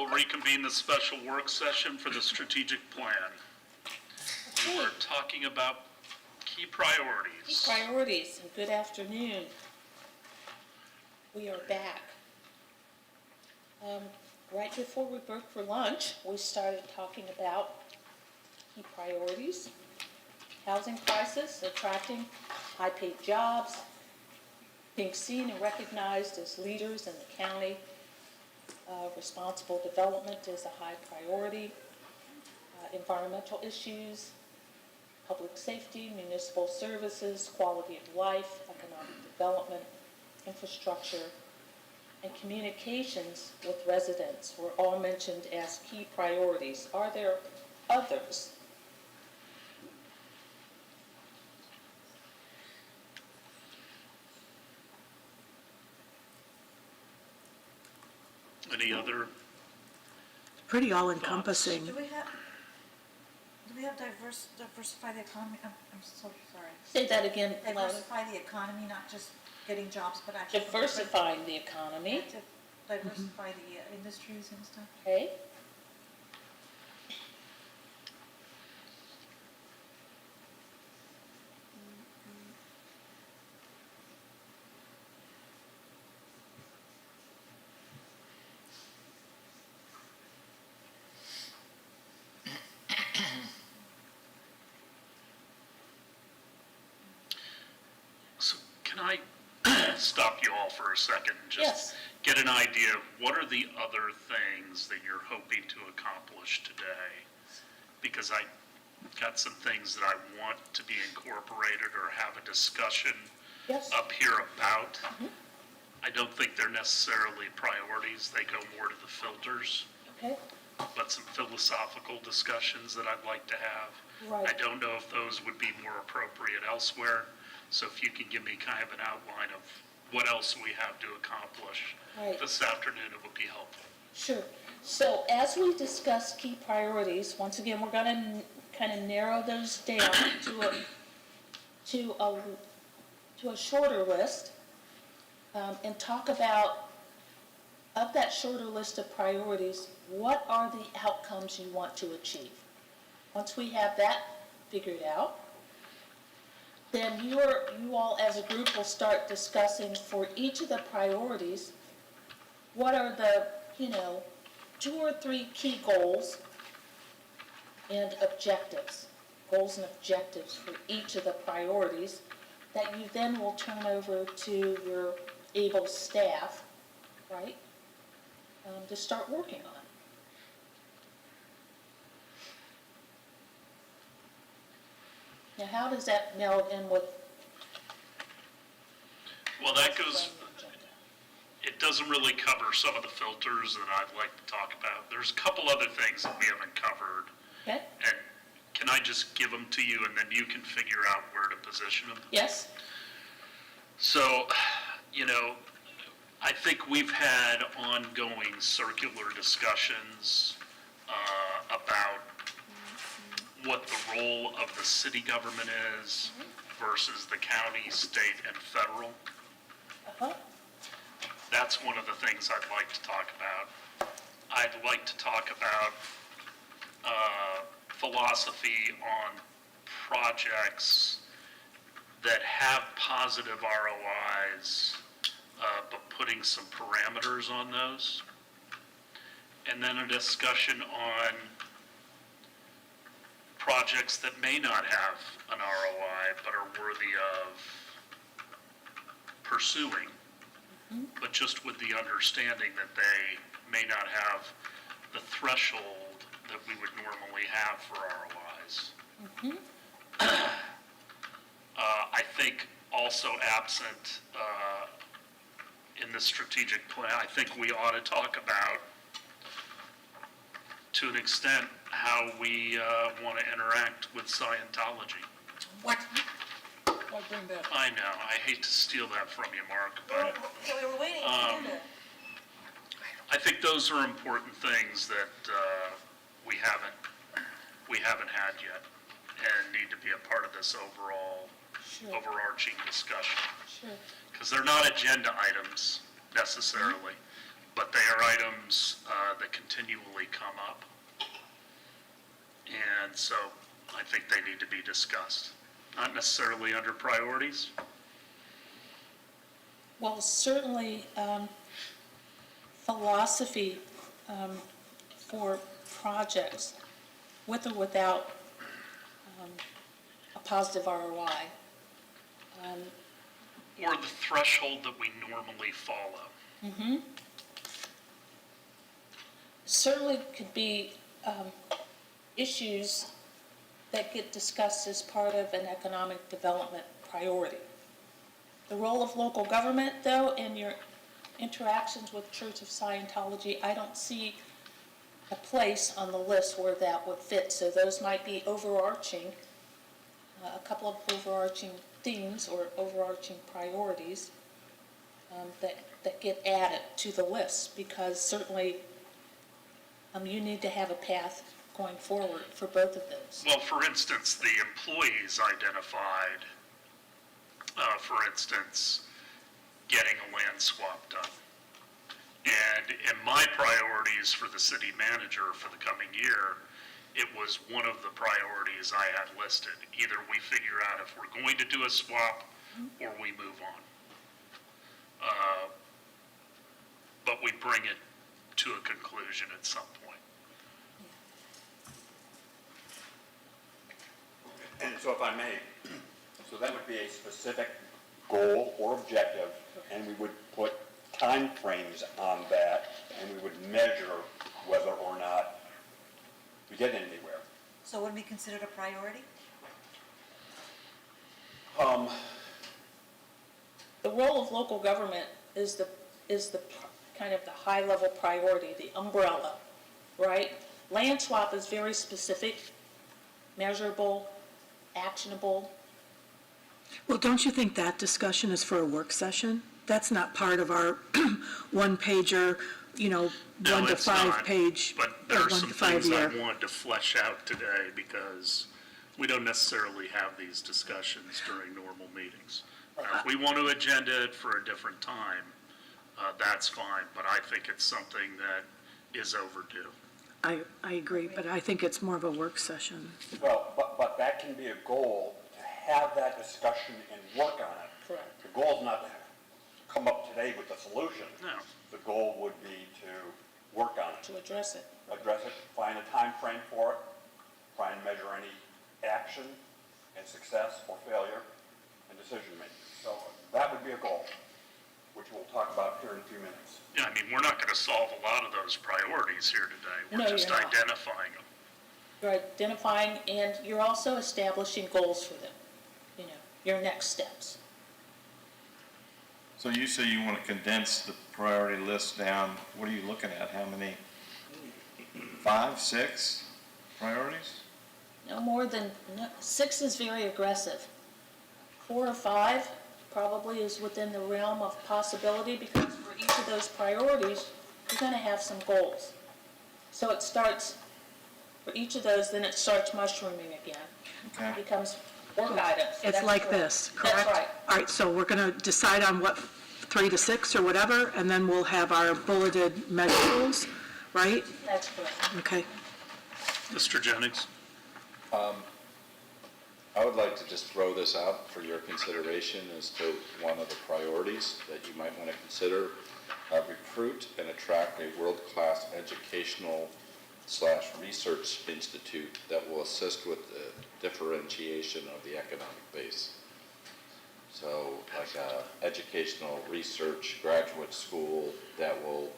We'll reconvene the special work session for the strategic plan. We're talking about key priorities. Priorities, and good afternoon. We are back. Right before we broke for lunch, we started talking about key priorities, housing crisis, attracting high-paid jobs, being seen and recognized as leaders in the county. Responsible development is a high priority. Environmental issues, public safety, municipal services, quality of life, economic development, infrastructure, and communications with residents were all mentioned as key priorities. Are there others? Any other? Pretty all-encompassing. Do we have diversify the economy? I'm so sorry. Say that again louder. Diversify the economy, not just getting jobs, but actually. Diversifying the economy, Diversify the industries and stuff. okay? So can I stop you all for a second and Yes. just get an idea of what are the other things that you're hoping to accomplish today? Because I got some things that I want to be incorporated or have a discussion Yes. up here about. I don't think they're necessarily priorities, they go more to the filters, Okay, but some philosophical discussions that I'd like to have. Right. I don't know if those would be more appropriate elsewhere, so if you can give me kind of an outline of what else we have to accomplish Right. this afternoon, it would be helpful. sure. So as we discuss key priorities, once again, we're gonna kind of narrow those down to a shorter list, and talk about, of that shorter list of priorities, what are the outcomes you want to achieve? Once we have that figured out, then you all as a group will start discussing for each of the priorities, what are the, 2 or 3 key goals and objectives, goals and objectives for each of the priorities that you then will turn over to your able staff, right, to start working on. Now, how does that meld in with? Well, that goes, it doesn't really cover some of the filters that I'd like to talk about. There's a couple other things that we haven't covered. Okay, And can I just give them to you and then you can figure out where to position them? yes, So, I think we've had ongoing circular discussions about what the role of the city government is versus the county, state, and federal. uh-huh, That's one of the things I'd like to talk about. I'd like to talk about philosophy on projects that have positive ROIs, but putting some parameters on those. And then a discussion on projects that may not have an ROI, but are worthy of pursuing, but just with the understanding that they may not have the threshold that we would normally have for ROIs. I think also absent in the strategic plan, I think we ought to talk about, to an extent, how we want to interact with Scientology. What? Why bring that? I know, I hate to steal that from you, Mark, but We were waiting to do that. I think those are important things that we haven't had yet and need to be a part of this overarching discussion. sure. Because they're not agenda items necessarily, but but they are items that continually come up. And so I think they need to be discussed, not necessarily under priorities. Well, certainly, philosophy for projects, with or without a positive ROI. Or the threshold that we normally follow. Certainly could be issues that get discussed as part of an economic development priority. The role of local government, though, in your interactions with Church of Scientology, I don't see a place on the list where that would fit. So those might be overarching, a couple of overarching themes or overarching priorities that get added to the list, because certainly you need to have a path going forward for both of those. Well, for instance, the employees identified, for instance, getting a land swap done. And in my priorities for the city manager for the coming year, it was one of the priorities I had listed. Either we figure out if we're going to do a swap or we move on. But we bring it to a conclusion at some point. And so if I may, so that would be a specific goal or objective, and we would put timeframes on that, and we would measure whether or not we get anywhere. So would it be considered a priority? The role of local government is the kind of the high-level priority, the umbrella, right? Land swap is very specific, measurable, actionable. Well, don't you think that discussion is for a work session? That's not part of our one-pager, No, 1 to it's 5 not, page, but or there are 1 some to 5 things I year. wanted to flesh out today because we don't necessarily have these discussions during normal meetings. If we want to agenda it for a different time, that's fine, but I think it's something that is overdue. I agree, but I think it's more of a work session. Well, but that can be a goal, to have that discussion and work on it. Correct. The goal is not to come up today with a solution. No. The goal would be to work on it, To address it. address it, find a time frame for it, try and measure any action and success or failure and decision making. So that would be a goal, which we'll talk about here in a few minutes. Yeah, I mean, we're not going to solve a lot of those priorities here today. No, We're just you're not. identifying them. You're identifying, and you're also establishing goals for them, your next steps. So you say you want to condense the priority list down, what are you looking at? How many? 5, 6 priorities? No more than, 6 is very aggressive. 4 or 5 probably is within the realm of possibility, because for each of those priorities, you're going to have some goals. So it starts, for each of those, then it starts mushrooming again. Okay. It becomes work items. It's That's like correct. this, correct? That's right. All right, so we're going to decide on what, 3 to 6 or whatever, and then we'll have our bulleted measurables, right? That's correct. Okay. Mr. Jennings? I would like to just throw this out for your consideration as to one of the priorities that you might want to consider. Recruit and attract a world-class educational/research institute that will assist with the differentiation of the economic base. So like a educational research graduate school that will,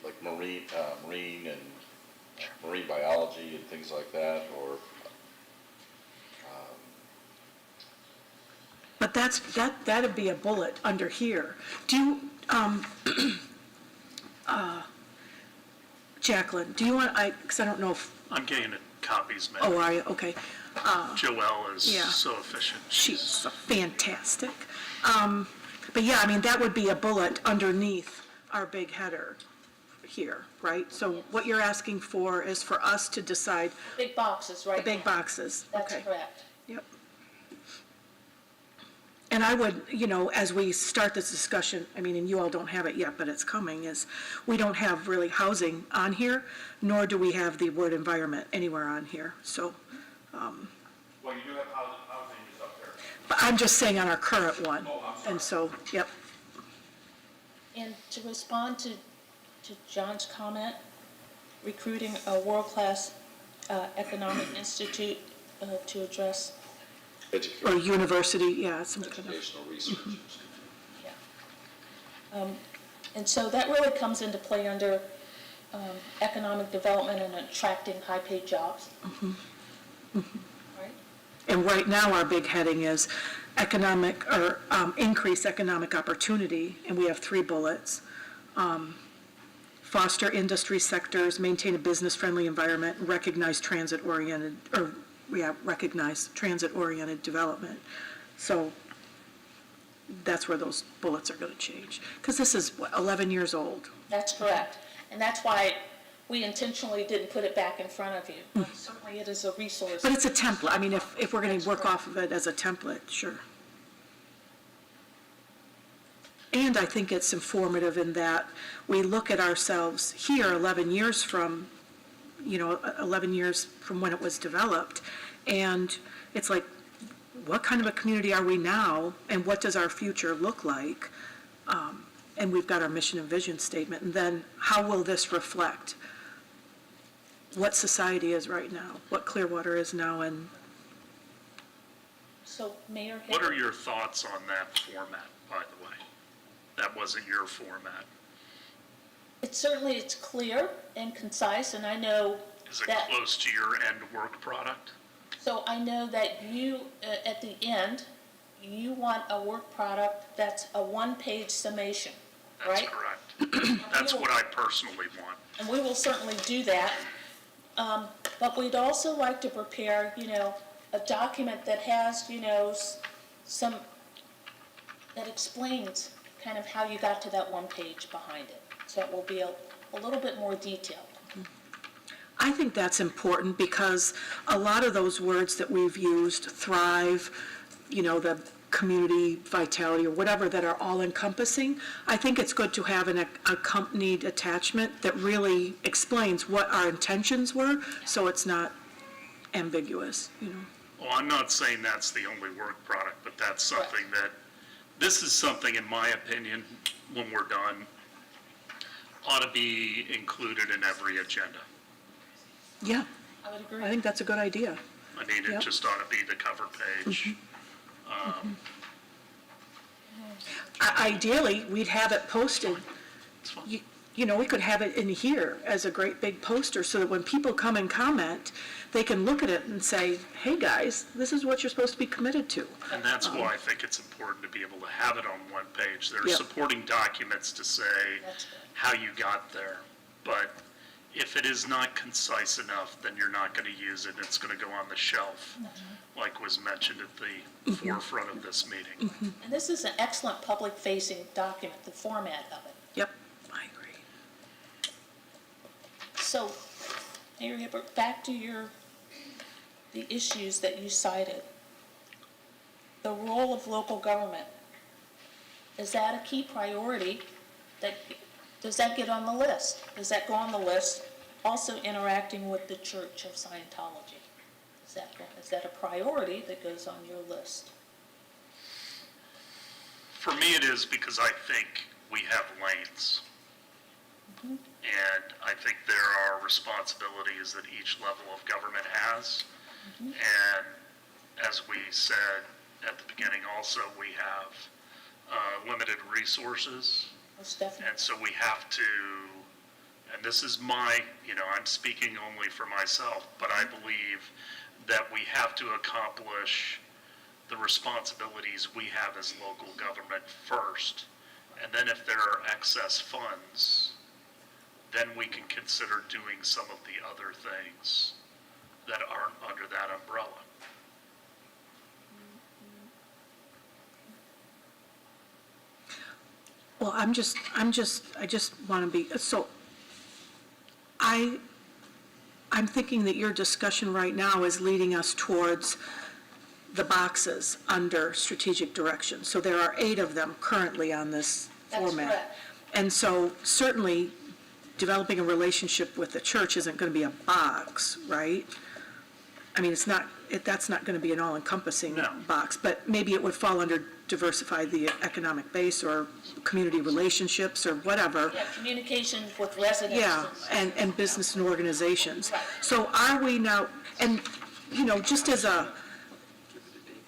like marine and marine biology and things like that, or But that'd be a bullet under here. Do you, Jacqueline, do you want, because I don't know if, I'm getting copies, made. oh, are you, okay. Joelle is Yeah. so efficient. She's fantastic. But yeah, I mean, that would be a bullet underneath our big header here, right? So what you're asking for is for us to decide Big boxes, right? the big boxes. That's Okay. correct. Yep. And I would, as we start this discussion, I mean, and you all don't have it yet, but it's coming, is we don't have really housing on here, nor do we have the word environment anywhere on here, so. Well, you do have housing is up there. But I'm just saying on our current one. Oh, I'm sorry. And so, yep. And to respond to John's comment, recruiting a world-class economic institute to address, Or university, yeah, some kind of. Educational research. yeah. And so that really comes into play under economic development and attracting high-paid jobs. Right? And right now, our big heading is increase economic opportunity, and we have 3 bullets. Foster industry sectors, maintain a business-friendly environment, recognize transit-oriented development. So that's where those bullets are going to change. Because this is, 11 years old? That's correct. And that's why we intentionally didn't put it back in front of you. But certainly it is a resource. But it's a template. I mean, if we're going to work off of it as a template, sure. And I think it's informative in that we look at ourselves here 11 years from, 11 years from when it was developed, and it's like, what kind of a community are we now, and what does our future look like? And we've got our mission and vision statement, and then how will this reflect what society is right now, what Clearwater is now, and So, Mayor What are Hibbert, your thoughts on that format, by the way? That wasn't your format. it's clear and concise, and I know Is it that, close to your end work product? so I know that you, at the end, you want a work product that's a one-page summation, That's right? correct. That's what I personally want. And we will certainly do that. But we'd also like to prepare, a document that has, some, that explains kind of how you got to that one page behind it. So it will be a little bit more detailed. I think that's important because a lot of those words that we've used, thrive, the community vitality or whatever, that are all encompassing, I think it's good to have an accompanied attachment that really explains what our intentions were, so it's not ambiguous, Well, I'm not saying that's the only work product, but that's something this is something, in my opinion, when we're done, ought to be included in every agenda. Yeah, I would agree. I think that's a good idea. I mean, it Yep. just ought to be the cover page. Ideally, we'd have it posted, It's fine. we could have it in here as a great big poster so that when people come and comment, they can look at it and say, hey, guys, this is what you're supposed to be committed to. And that's why I think it's important to be able to have it on one page. There are Yep. supporting documents to say That's good. how you got there. But if it is not concise enough, then you're not going to use it. It's going to go on the shelf, like was mentioned at the forefront of this meeting. And this is an excellent public-facing document, the format of it. Yep, I agree. So, Mayor Hibbert, back to the issues that you cited. The role of local government, is that a key priority? Does that get on the list? Does that go on the list? Also interacting with the Church of Scientology. Is that a priority that goes on your list? For me, it is because I think we have lanes. And I think there are responsibilities that each level of government has. And as we said at the beginning also, we have limited resources. Most definitely. And so we have to, and this is I'm speaking only for myself, but I believe that we have to accomplish the responsibilities we have as local government first. And then if there are excess funds, then we can consider doing some of the other things that aren't under that umbrella. Well, I just want to be, so I'm thinking that your discussion right now is leading us towards the boxes under strategic direction. So there are 8 of them currently on this That's format. correct. And so certainly developing a relationship with the church isn't going to be a box, right? I mean, that's not going to be an all-encompassing No. box, but maybe it would fall under diversify the economic base or community relationships or whatever. Yeah, communication with residents. Yeah, and business and organizations. Right. So are we now, and, just as a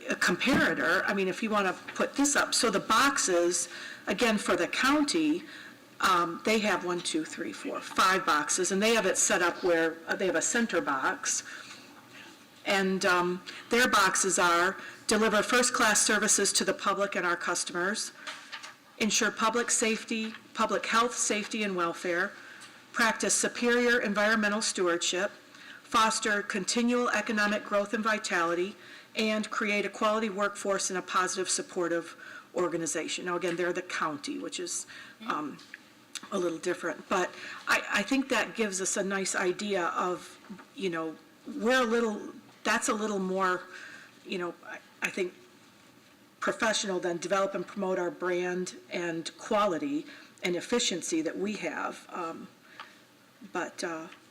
comparator, I mean, if you want to put this up, so the boxes, again, for the county, they have 1, 2, 3, 4, 5 boxes, and they have it set up where they have a center box. And their boxes are deliver first-class services to the public and our customers, ensure public safety, public health, safety, and welfare, practice superior environmental stewardship, foster continual economic growth and vitality, and create a quality workforce and a positive, supportive organization. Now, again, they're the county, which is a little different. But I think that gives us a nice idea of, that's a little more, I think, professional than develop and promote our brand and quality and efficiency that we have.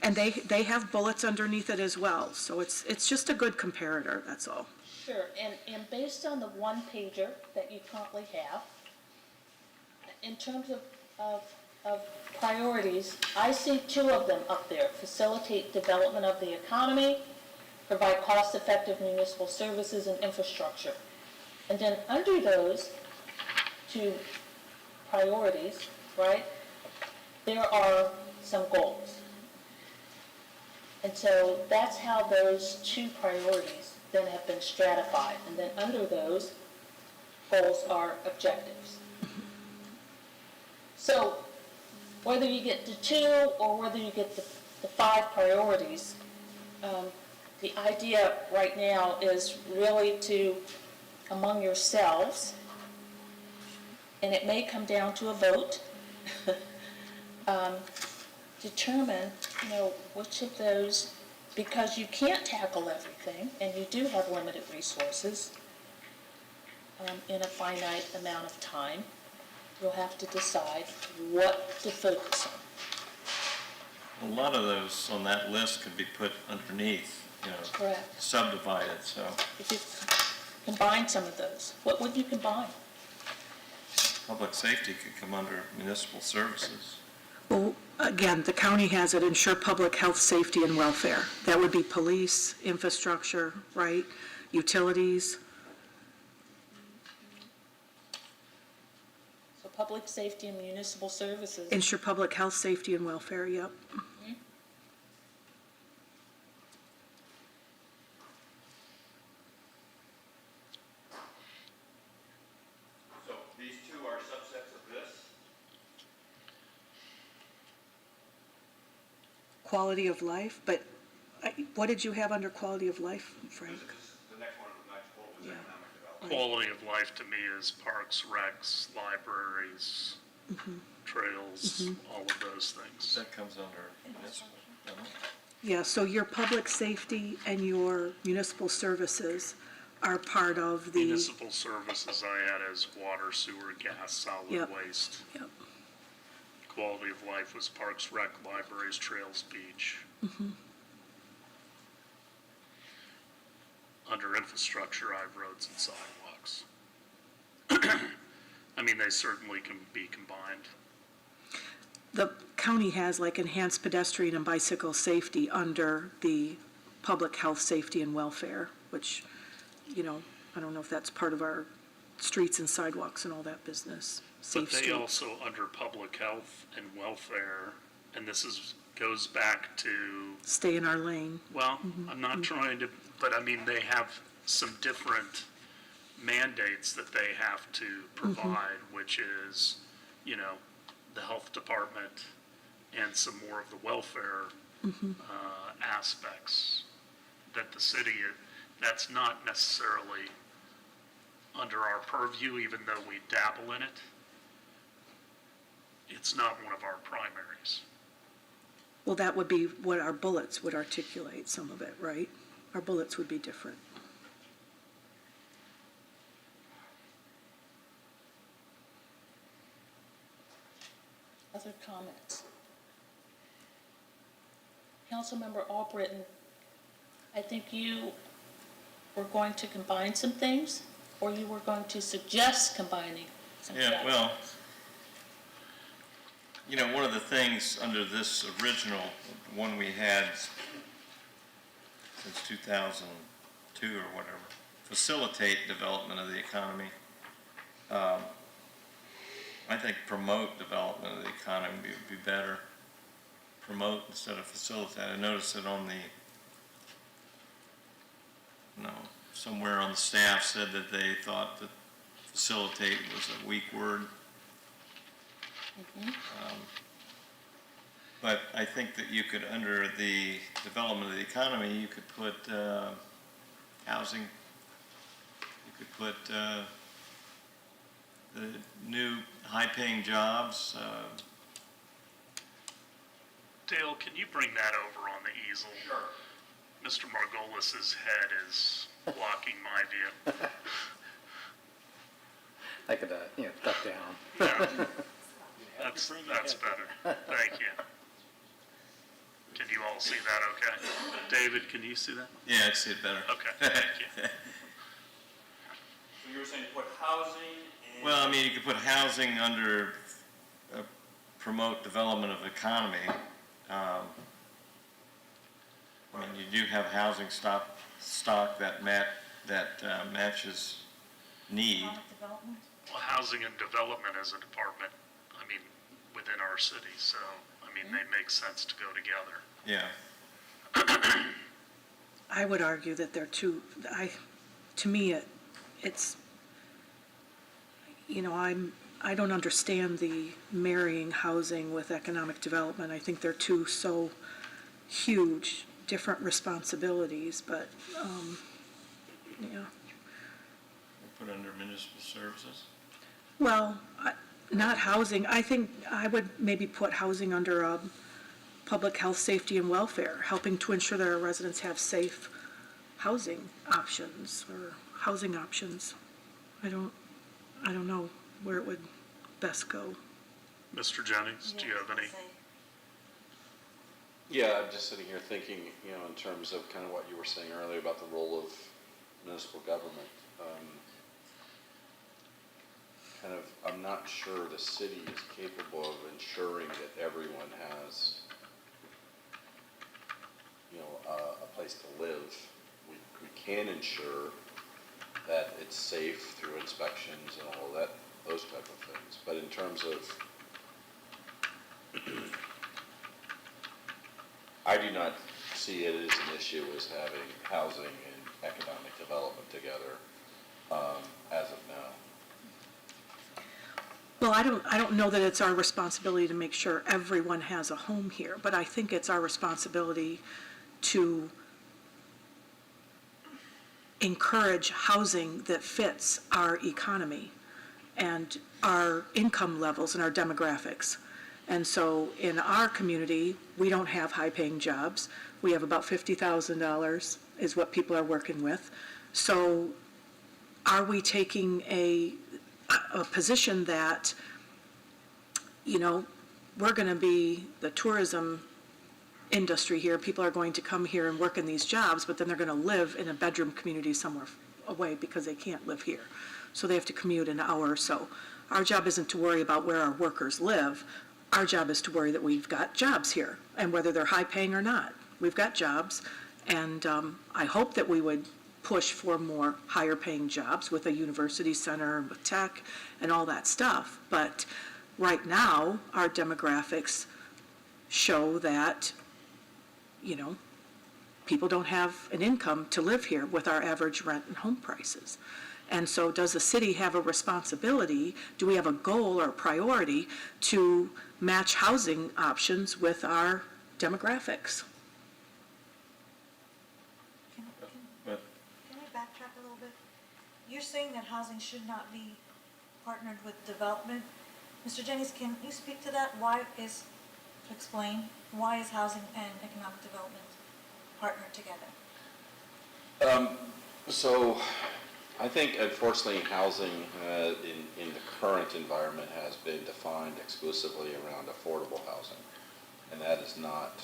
And they have bullets underneath it as well. So it's just a good comparator, that's all. Sure, and based on the one-pager that you currently have, in terms of priorities, I see 2 of them up there: facilitate development of the economy, provide cost-effective municipal services and infrastructure. And then under those 2 priorities, right, there are some goals. And so that's how those 2 priorities then have been stratified. And then under those goals are objectives. So whether you get to 2 or whether you get the 5 priorities, the idea right now is really to, among yourselves, and it may come down to a vote, determine, which of those, because you can't tackle everything, and you do have limited resources in a finite amount of time, you'll have to decide what to focus on. A lot of those on that list could be put underneath, Correct. subdivided, so. If you combine some of those, what would you combine? Public safety could come under municipal services. Well, again, the county has it, ensure public health, safety, and welfare. That would be police, infrastructure, right? Utilities. So public safety and municipal services. Ensure public health, safety, and welfare, yep. So these 2 are subsets of this? Quality of life, but what did you have under quality of life, Frank? The next one, the next goal was Yeah. economic development. Quality of life to me is parks, recs, libraries, trails, all of those things. That comes under municipal, doesn't it? Yeah, so your public safety and your municipal services are part of the, Municipal services I had as water, sewer, gas, solid Yep. waste. yep, Quality of life was parks, rec, libraries, trails, beach. Under infrastructure, I have roads and sidewalks. I mean, they certainly can be combined. the county has like enhanced pedestrian and bicycle safety under the public health, safety, and welfare, which, I don't know if that's part of our streets and sidewalks and all that business. But Safe they streets. also, under public health and welfare, and this goes back to, Stay in our lane. well, I'm not trying to, but I mean, they have some different mandates that they have to provide, which is, the health department and some more of the welfare aspects that the city, that's not necessarily under our purview, even though we dabble in it. It's not one of our primaries. Well, that would be what our bullets would articulate, some of it, right? Our bullets would be different. Other comments? Councilmember Albritton, I think you were going to combine some things, or you were going to suggest combining some things? Yeah, well, one of the things under this original one we had since 2002 or whatever, facilitate development of the economy. I think promote development of the economy would be better. Promote instead of facilitate. I noticed that on somewhere on the staff said that they thought that facilitate was a weak word. But I think that you could, under the development of the economy, you could put housing, you could put the new high-paying jobs. Dale, can you bring that over on the easel? Sure. Mr. Margolis's head is blocking my view. I could, duck down. Yeah. That's better. Thank you. Can you all see that okay? David, can you see that? Yeah, I'd see it better. Okay, thank you. So you were saying put housing and. Well, I mean, you could put housing under promote development of economy. I mean, you do have housing stock that matches need. Economic development? Well, housing and development as a department, I mean, within our city, so, I mean, they make sense to go together. Yeah. I would argue that they're two, to me, it's, I don't understand the marrying housing with economic development. I think they're two so huge, different responsibilities, but, yeah. Put under municipal services. Well, not housing. I think I would maybe put housing under public health, safety, and welfare, helping to ensure that our residents have safe housing options or housing options. I don't know where it would best go. Mr. Jennings, do you have any? Yeah, I'm just sitting here thinking, in terms of kind of what you were saying earlier about the role of municipal government. I'm not sure the city is capable of ensuring that everyone has, a place to live. We can ensure that it's safe through inspections and all that, those type of things. But in terms of, I do not see it as an issue as having housing and economic development together as of now. Well, I don't know that it's our responsibility to make sure everyone has a home here, but I think it's our responsibility to encourage housing that fits our economy and our income levels and our demographics. And so in our community, we don't have high-paying jobs. We have about $50,000 is what people are working with. So are we taking a position that, we're going to be the tourism industry here. People are going to come here and work in these jobs, but then they're going to live in a bedroom community somewhere away because they can't live here. So they have to commute an hour or so. Our job isn't to worry about where our workers live. Our job is to worry that we've got jobs here, and whether they're high-paying or not. We've got jobs, and I hope that we would push for more higher-paying jobs with a university center and with tech and all that stuff. But right now, our demographics show that, people don't have an income to live here with our average rent and home prices. And so does the city have a responsibility, do we have a goal or priority to match housing options with our demographics? But Can I backtrack a little bit? You're saying that housing should not be partnered with development. Mr. Jennings, can you speak to that? Explain, why is housing and economic development partnered together? So I think unfortunately housing in the current environment has been defined exclusively around affordable housing. And that is not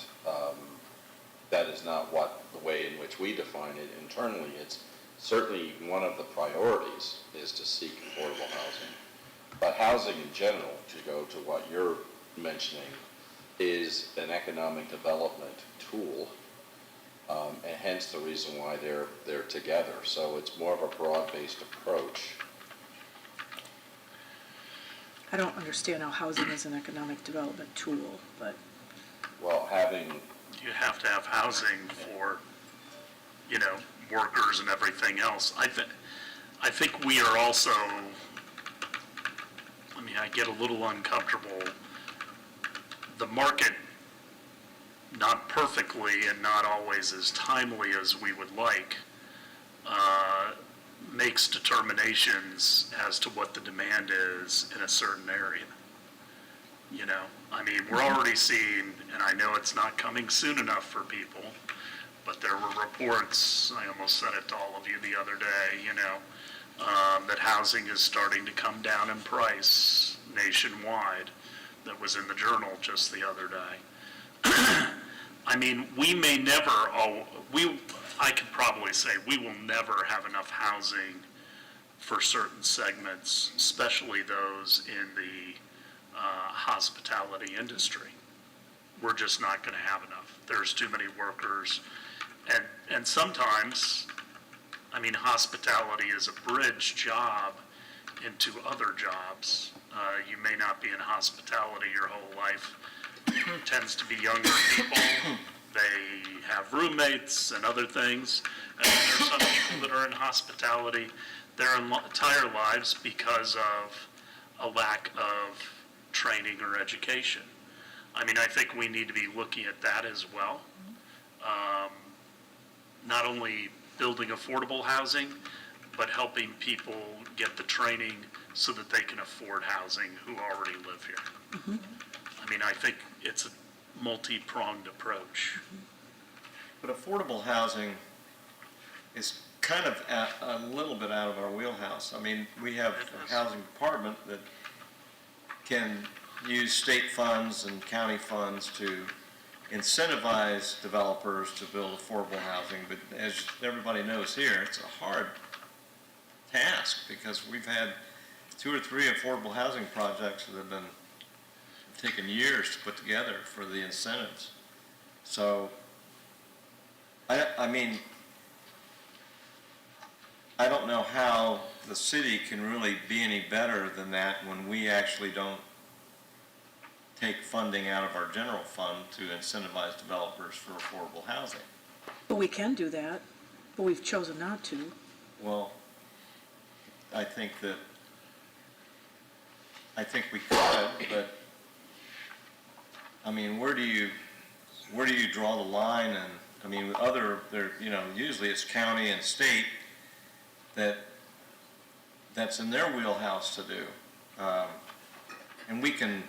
what, the way in which we define it internally. It's certainly one of the priorities is to seek affordable housing. But housing in general, to go to what you're mentioning, is an economic development tool, and hence the reason why they're together. So it's more of a broad-based approach. I don't understand how housing is an economic development tool, but Well, having, You have to have housing for, workers and everything else. I think we are also, I get a little uncomfortable. The market, not perfectly and not always as timely as we would like, makes determinations as to what the demand is in a certain area. We're already seeing, and I know it's not coming soon enough for people, but there were reports, I almost said it to all of you the other day, that housing is starting to come down in price nationwide. That was in the Journal just the other day. We may never, I could probably say we will never have enough housing for certain segments, especially those in the hospitality industry. We're just not going to have enough. There's too many workers. And sometimes, hospitality is a bridge job into other jobs. You may not be in hospitality your whole life. It tends to be younger people. They have roommates and other things. And then there's some people that are in hospitality their entire lives because of a lack of training or education. I think we need to be looking at that as well. Not only building affordable housing, but helping people get the training so that they can afford housing who already live here. Mm-hmm. I think it's a multi-pronged approach. But affordable housing is kind of a little bit out of our wheelhouse. We have a housing department that can use state funds and county funds to incentivize developers to build affordable housing, but as everybody knows here, it's a hard task because we've had 2 or 3 affordable housing projects that have taken years to put together for the incentives. So, I don't know how the city can really be any better than that when we actually don't take funding out of our general fund to incentivize developers for affordable housing. but we can do that, but we've chosen not to. Well, I think we could, but, where do you draw the line? And, usually it's county and state that's in their wheelhouse to do. And we can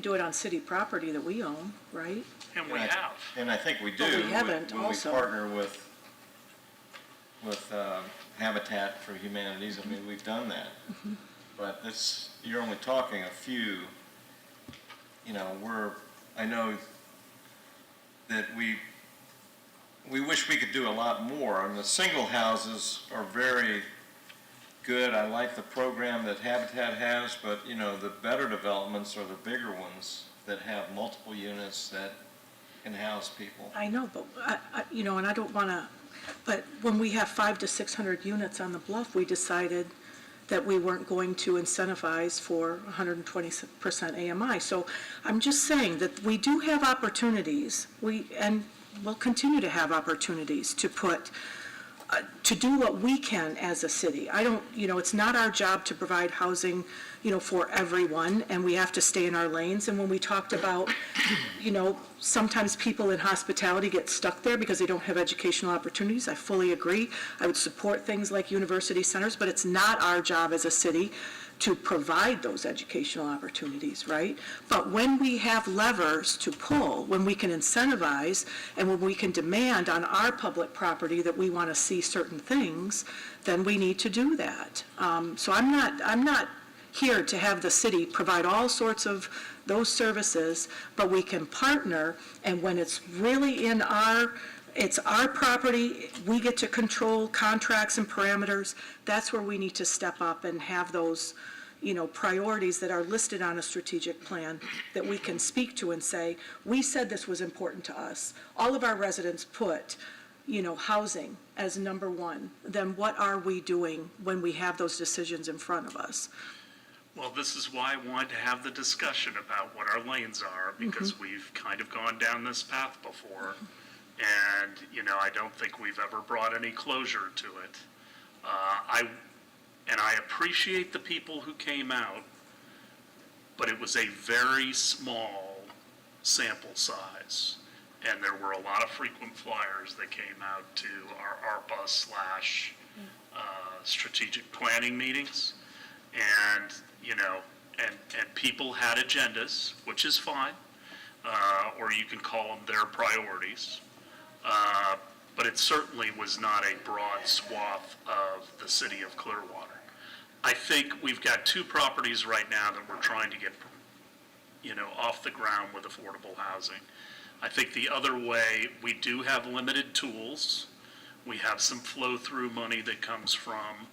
do it on city property that we own, right? And we have. And I think we do. But we haven't when also. we partner with Habitat for Humanities. We've done that. Mm-hmm. But you're only talking a few, I know that we wish we could do a lot more. And the single houses are very good. I like the program that Habitat has, but, the better developments are the bigger ones that have multiple units that can house people. I know, but, and I don't want to, but when we have 500 to 600 units on the bluff, we decided that we weren't going to incentivize for 120% AMI. So I'm just saying that we do have opportunities, and we'll continue to have opportunities to do what we can as a city. It's not our job to provide housing, for everyone, and we have to stay in our lanes. And when we talked about, sometimes people in hospitality get stuck there because they don't have educational opportunities, I fully agree. I would support things like university centers, but it's not our job as a city to provide those educational opportunities, right? But when we have levers to pull, when we can incentivize, and when we can demand on our public property that we want to see be certain things, then we need to do that. So I'm not here to have the city provide all sorts of those services, but we can partner, and when it's really it's our property, we get to control contracts and parameters, that's where we need to step up and have those, priorities that are listed on a strategic plan that we can speak to and say, we said this was important to us. All of our residents put, housing as number one. Then what are we doing when we have those decisions in front of us? Well, this is why I wanted to have the discussion about what our lanes are, because we've kind of gone down this path before. And, I don't think we've ever brought any closure to it. I appreciate the people who came out, but it was a very small sample size. And there were a lot of frequent flyers that came out to our ARPA / strategic planning meetings. And, and people had agendas, which is fine, or you can call them their priorities. But it certainly was not a broad swath of the city of Clearwater. I think we've got 2 properties right now that we're trying to get, off the ground with affordable housing. I think the other way, we do have limited tools. We have some flow-through money that comes from,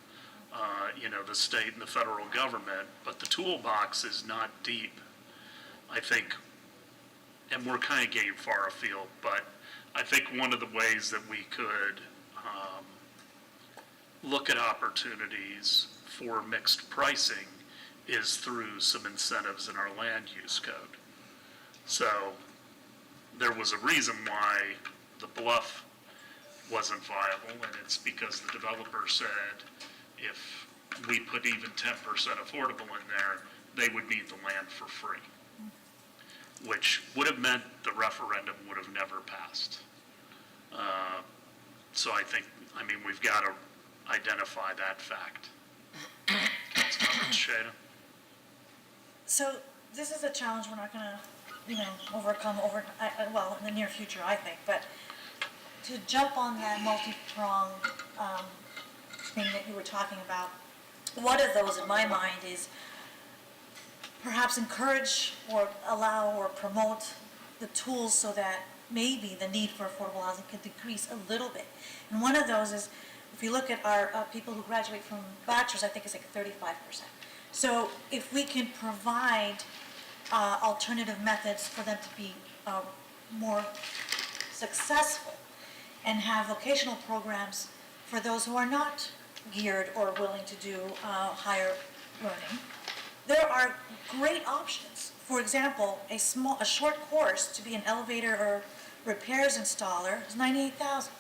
the state and the federal government, but the toolbox is not deep. I think, and we're kind of getting far afield, but I think one of the ways that we could look at opportunities for mixed pricing is through some incentives in our land use code. So there was a reason why the Bluff wasn't viable, and it's because the developer said if we put even 10% affordable in there, they would need the land for free, which would have meant the referendum would have never passed. So we've got to identify that fact. Councilmember Tejeda? So this is a challenge we're not going to, overcome in the near future, I think. But to jump on that multi-pronged thing that you were talking about, one of those in my mind is perhaps encourage or allow or promote the tools so that maybe the need for affordable housing could decrease a little bit. And one of those is, if you look at our people who graduate from bachelor's, I think it's like 35%. So if we can provide alternative methods for them to be more successful and have vocational programs for those who are not geared or willing to do higher learning, there are great options. For example, a short course to be an elevator or repairs installer is $98,000.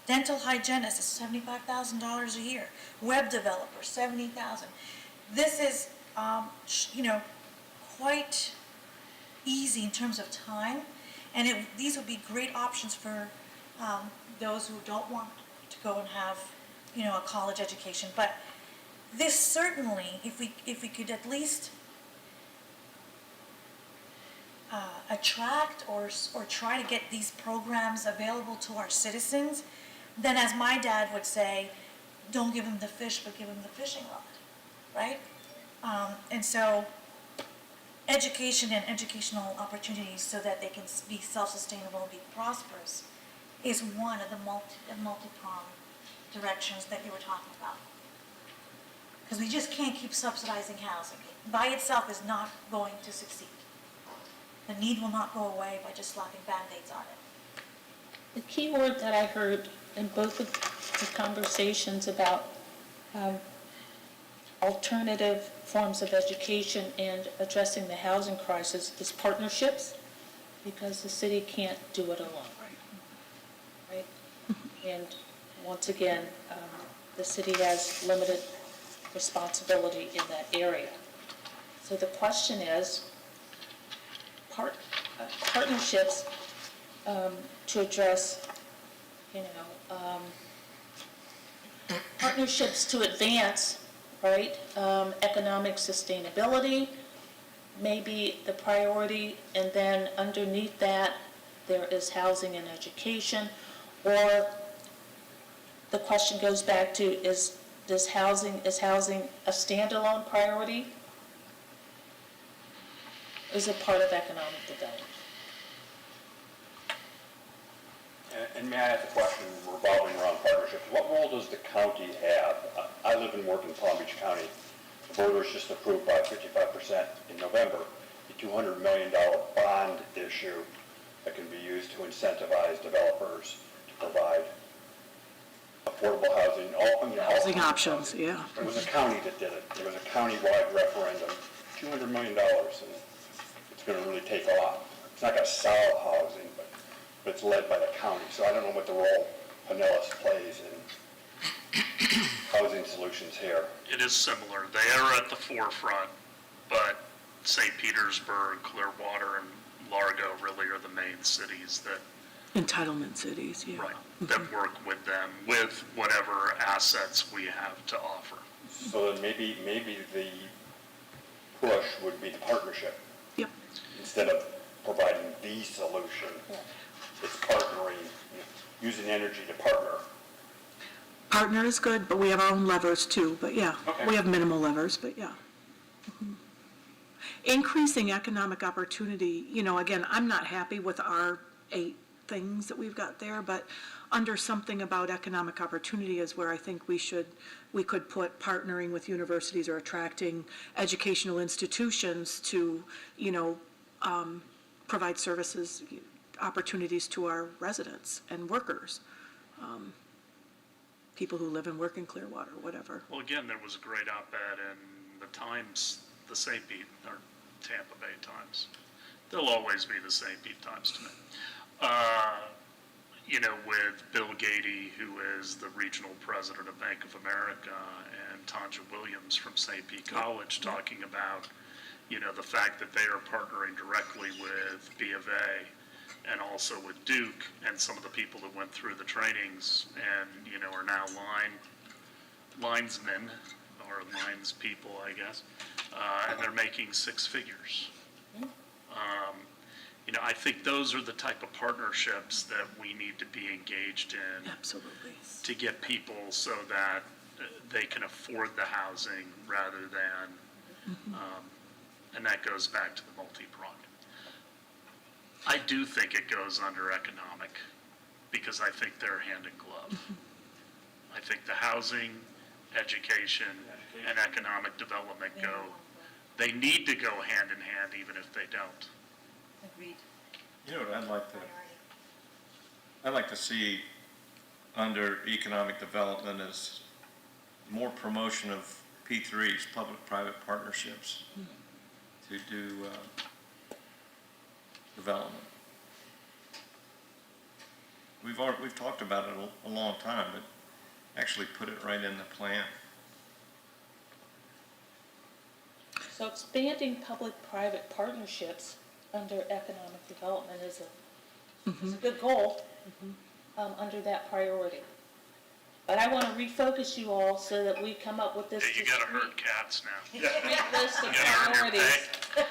Dental hygienist is $75,000 a year. Web developer, $70,000. This is, quite easy in terms of time, and these would be great options for those who don't want to go and have, a college education. But this certainly, if we could at least attract or try to get these programs available to our citizens, then as my dad would say, don't give them the fish, but give them the fishing rod, right? And so education and educational opportunities so that they can be self-sustainable and be prosperous is one of the multi-pronged directions that you were talking about. Because we just can't keep subsidizing housing. By itself is not going to succeed. The need will not go away by just slapping Band-Aids on it. The key word that I heard in both of the conversations about alternative forms of education and addressing the housing crisis is partnerships, because the city can't do it alone. Right? And once again, the city has limited responsibility in that area. So the question is, partnerships to address, partnerships to advance, right, economic sustainability may be the priority, and then underneath that, there is housing and education, or the question goes back to, is housing a standalone priority? Is it part of economic development? And may I ask a question revolving around partnerships? What role does the county have? I live and work in Palm Beach County. The voters just approved by 55% in November a $200 million bond issue that can be used to incentivize developers to provide affordable housing. Housing options, yeah. It was a county that did it. It was a county-wide referendum, $200 million, and it's going to really take off. It's not going to solve housing, but it's led by the county. So I don't know what the role Pinellas plays in housing solutions here. It is similar. They are at the forefront, but St. Petersburg, Clearwater, and Largo really are the main cities that, Entitlement cities, yeah. right, that work with them, with whatever assets we have to offer. So then maybe the push would be the partnership. Yep. Instead of providing the solution, it's partnering, using energy to partner. Partner is good, but we have our own levers too, but yeah. Okay. We have minimal levers, but yeah. Mhm. Increasing economic opportunity, again, I'm not happy with our 8 things that we've got there, but under something about economic opportunity is where I think we could put partnering with universities or attracting educational institutions to, provide services, opportunities to our residents and workers, people who live and work in Clearwater, whatever. Well, again, there was a great op-ed in the Times, the St. Pete, or Tampa Bay Times. They'll always be the St. Pete Times to me. With Bill Gady, who is the regional president of Bank of America, and Tanja Williams from St. Pete College talking about, the fact that they are partnering directly with B of A and also with Duke and some of the people that went through the trainings and, are now linesmen or lines people, I guess, and they're making 6 figures. I think those are the type of partnerships that we need to be engaged in Absolutely. to get people so that they can afford the housing rather than, and that goes back to the multi-pronged. I do think it goes under economic because I think they're hand in glove. I think the housing, education, and economic development they need to go hand in hand even if they don't. Agreed. You know what I'd like to see under economic development is more promotion of P3s, public-private partnerships, to do development. We've talked about it a long time, but actually put it right in the plan. So expanding public-private partnerships under economic development is a good goal under that priority. But I want to refocus you all so that we come up with this Yeah, you gotta herd cats now. discrete list of You gotta earn your priorities, pay.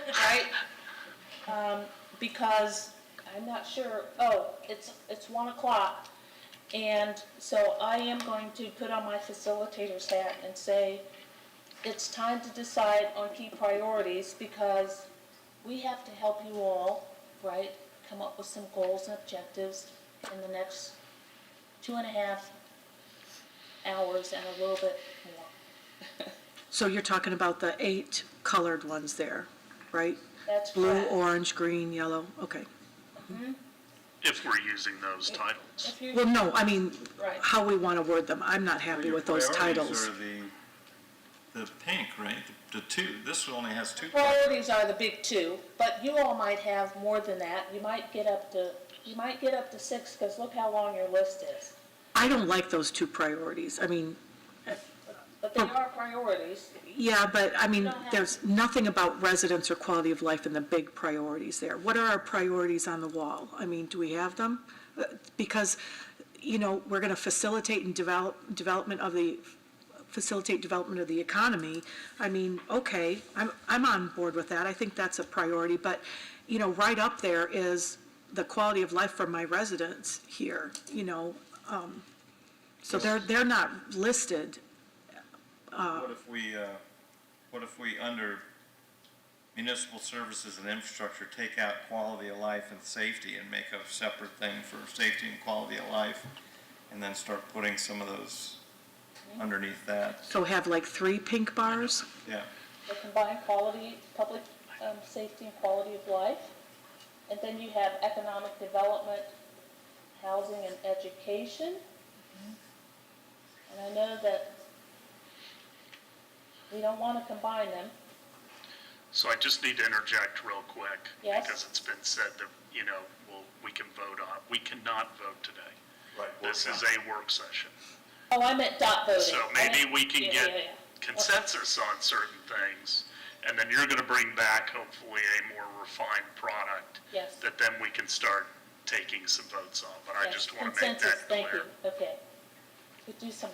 right? Because I'm not sure, it's 1 o'clock. And so I am going to put on my facilitator's hat and say, it's time to decide on key priorities because we have to help you all, right, come up with some goals and objectives in the next 2.5 hours and a little bit more. So you're talking about the 8 colored ones there, right? That's Blue, correct. orange, green, yellow, okay. If we're using those titles. If you- Well, no, I mean, Right. how we want to word them. I'm not happy with those titles. Your priorities are the pink, right? The 2. This only has 2. Priorities are the big 2, but you all might have more than that. You might get up to 6 because look how long your list is. I don't like those 2 priorities. I mean, But they are priorities. yeah, but I mean, don't have- there's nothing about residents or quality of life in the big priorities there. What are our priorities on the wall? I mean, do we have them? Because, we're going to facilitate development of the economy. I mean, okay, I'm on board with that. I think that's a priority, but, right up there is the quality of life for my residents here, So they're not listed. What if we, under municipal services and infrastructure, take out quality of life and safety and make a separate thing for safety and quality of life, and then start putting some of those underneath that? So have like 3 pink bars? Yeah. They combine quality, public safety and quality of life. And then you have economic development, housing and education. And I know that we don't want to combine them. So I just need to interject real quick. Yes. Because it's been said that, well, we can vote on, we cannot vote today. Right. This is a work session. Oh, I meant dot voting. So maybe we can Yeah, get yeah, yeah. consensus on certain things, and then you're gonna bring back hopefully a more refined product. Yes. That then we can start taking some votes on, but I Yes, just wanna make consensus, that clear. thank you, okay. We do some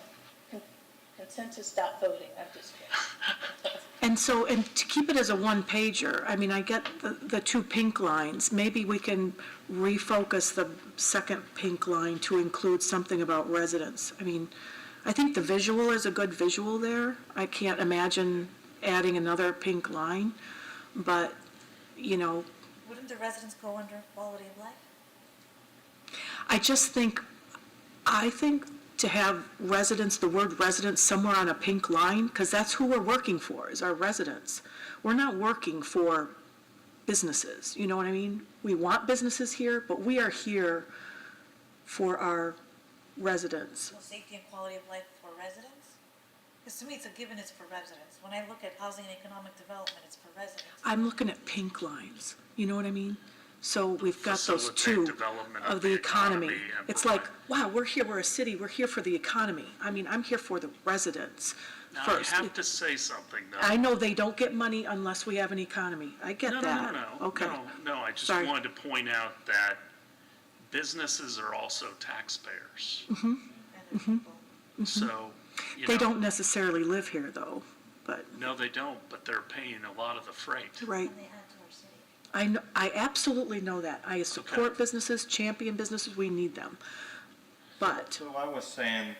consensus dot voting, I'm just kidding. And so, and to keep it as a one-pager, I mean, I get the 2 pink lines. Maybe we can refocus the second pink line to include something about residents. I mean, I think the visual is a good visual there. I can't imagine adding another pink line, but, Wouldn't the residents go under quality of life? I think to have residents, the word residents somewhere on a pink line, because that's who we're working for, is our residents. We're not working for businesses, you know what I mean? We want businesses here, but we are here for our residents. So safety and quality of life for residents? Because to me, it's a given, it's for residents. When I look at housing and economic development, it's for residents. I'm looking at pink lines, you know what I mean? So we've got those Facilitate 2 development of the economy. and It's provide- like, wow, we're a city, we're here for the economy. I mean, I'm here for the residents Now, I first. have to say something though. I know they don't get money unless we have an economy. I get No, that. no, Okay. No, I just Sorry. wanted to point out that businesses are also taxpayers. And the people. So, They don't necessarily live here, though, but, No, they don't, but they're paying a lot of the freight. right. And they add to our city. I absolutely know that. I support businesses, champion businesses, we need them. But, So I was saying,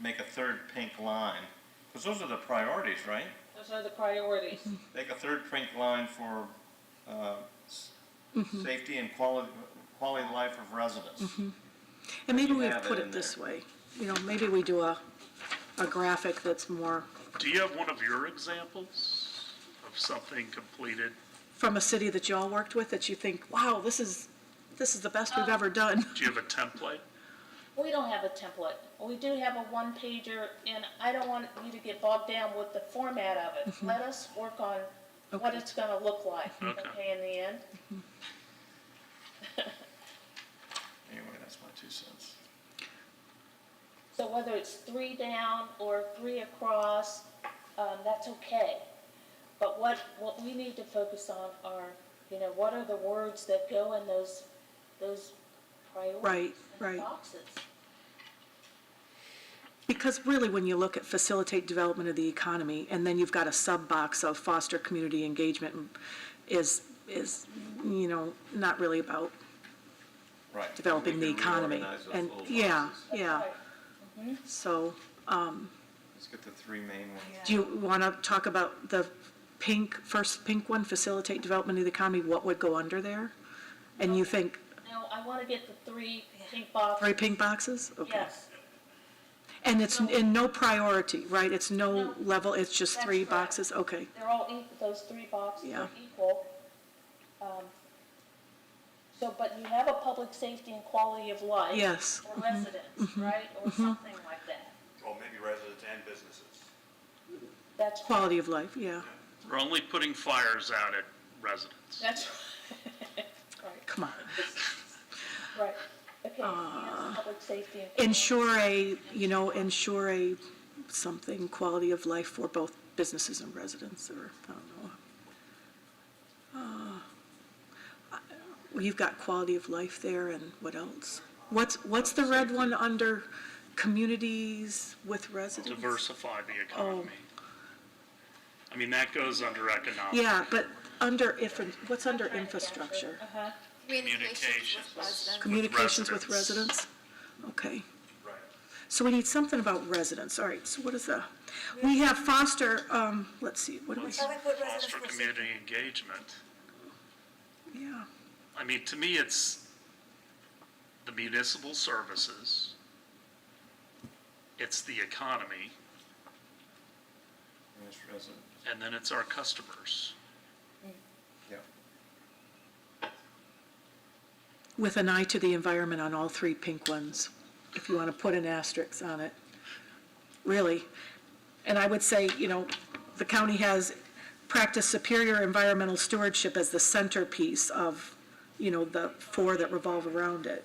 make a 3rd pink line, because those are the priorities, right? Those are the priorities. Make a 3rd pink line for safety and quality of life of residents. and maybe You we have put it in it this there. way. Maybe we do a graphic that's more Do you have one of your examples of something completed? from a city that y'all worked with that you think, wow, this is the best we've ever done. Do you have a template? We don't have a template. We do have a one-pager, and I don't want you to get bogged down with the format of it. Let us work on what Okay. it's gonna look like, Okay. okay, in the end? Anyway, that's my 2 cents. So whether it's 3 down or 3 across, that's okay. But what we need to focus on are, what are the words that go in those priorities Right, and right. boxes? Because really, when you look at facilitate development of the economy, and then you've got a sub-box of foster community engagement is, not really about Right. developing the We can economy. reorganize those And, little yeah, boxes. yeah. Right. So, Let's get the 3 main ones. do you want to talk about the first pink one, facilitate development of the economy, what would go under there? And you think No, I want to get the 3 pink boxes. 3 pink boxes? Okay. Yes. And it's in no priority, right? It's no No. level, it's just That's 3 correct. boxes? Okay. They're all equal, those 3 boxes Yeah. are equal. But you have a public safety and quality of life. Yes. For residents, right, or something like that. Well, maybe residents and businesses. That's, Quality of life, yeah. We're only putting fires out at residents. that's, right, Come on. right. Okay, enhance public safety and. Ensure a something, quality of life for both businesses and residents, or, I don't know. You've got quality of life there, and what else? What's the red one under communities with residents? Diversify the economy. I mean, that goes under economic. Yeah, but what's under infrastructure? Uh-huh. Communications. Communications with residents? Okay. Right. So we need something about residents. All right, so what is the, we have foster, let's see, what do we, Shall we put residents Foster for safety? community engagement. yeah. I mean, to me, it's the municipal services, it's the economy, Yes, resident. and then it's our customers. Yeah. With an eye to the environment on all three pink ones, if you want to put an asterisk on it. Really. And I would say, the county has practiced superior environmental stewardship as the centerpiece of, the four that revolve around it.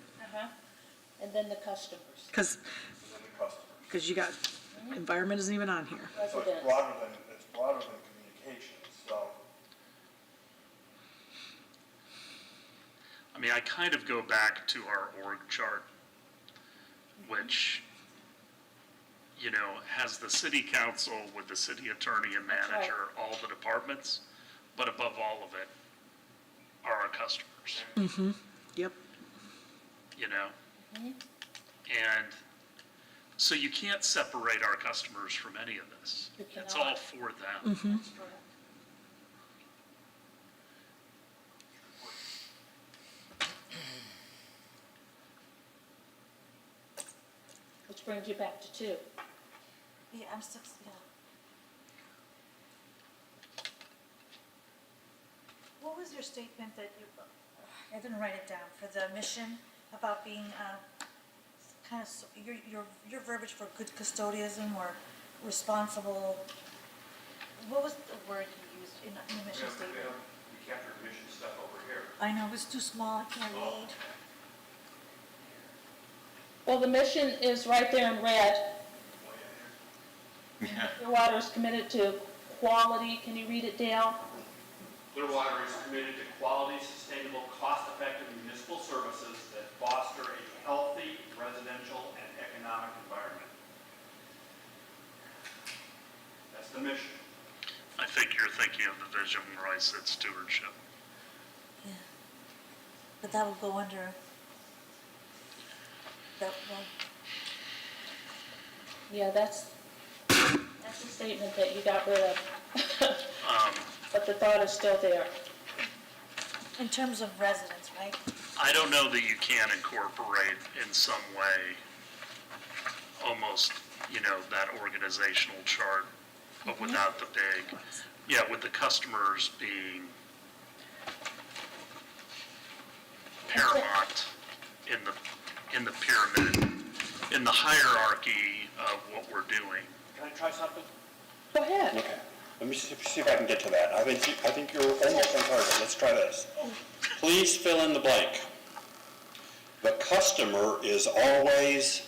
And then the customers, Because And then the customers. you got, environment isn't even on here. So it's residents. broader than communications, so. I mean, I kind of go back to our org chart, which, has the city council with the city attorney and That's right. manager, all the departments, but above all of it are our customers, Yep. And so you can't separate our customers from any of this. You It's cannot. all for them. Which brings you back to 2. Yeah, I'm still, yeah. What was your statement that you, I didn't write it down, for the mission about being, kind of, your verbiage for good custodianism or responsible, what was the word you used in the mission statement? We captured mission stuff over here. I know, it was too small, I can't read. Well, the mission is right there in red. Yeah. Clearwater is committed to quality, can you read it, Dale? Clearwater is committed to quality, sustainable, cost-effective municipal services that foster a healthy residential and economic environment. That's the mission. I think you're thinking of the vision where I said stewardship. Yeah. But that would go under, that, well, Yeah, that's the statement that you got rid of. But the thought is still there. in terms of residents, right? I don't know that you can incorporate in some way almost, that organizational chart, but without the big, with the customers being paramount in the pyramid, in the hierarchy of what we're doing. Can I try something? Go ahead. Okay, let me see if I can get to that. I think you're almost on target. Let's try this. Please fill in the blank. The customer is always,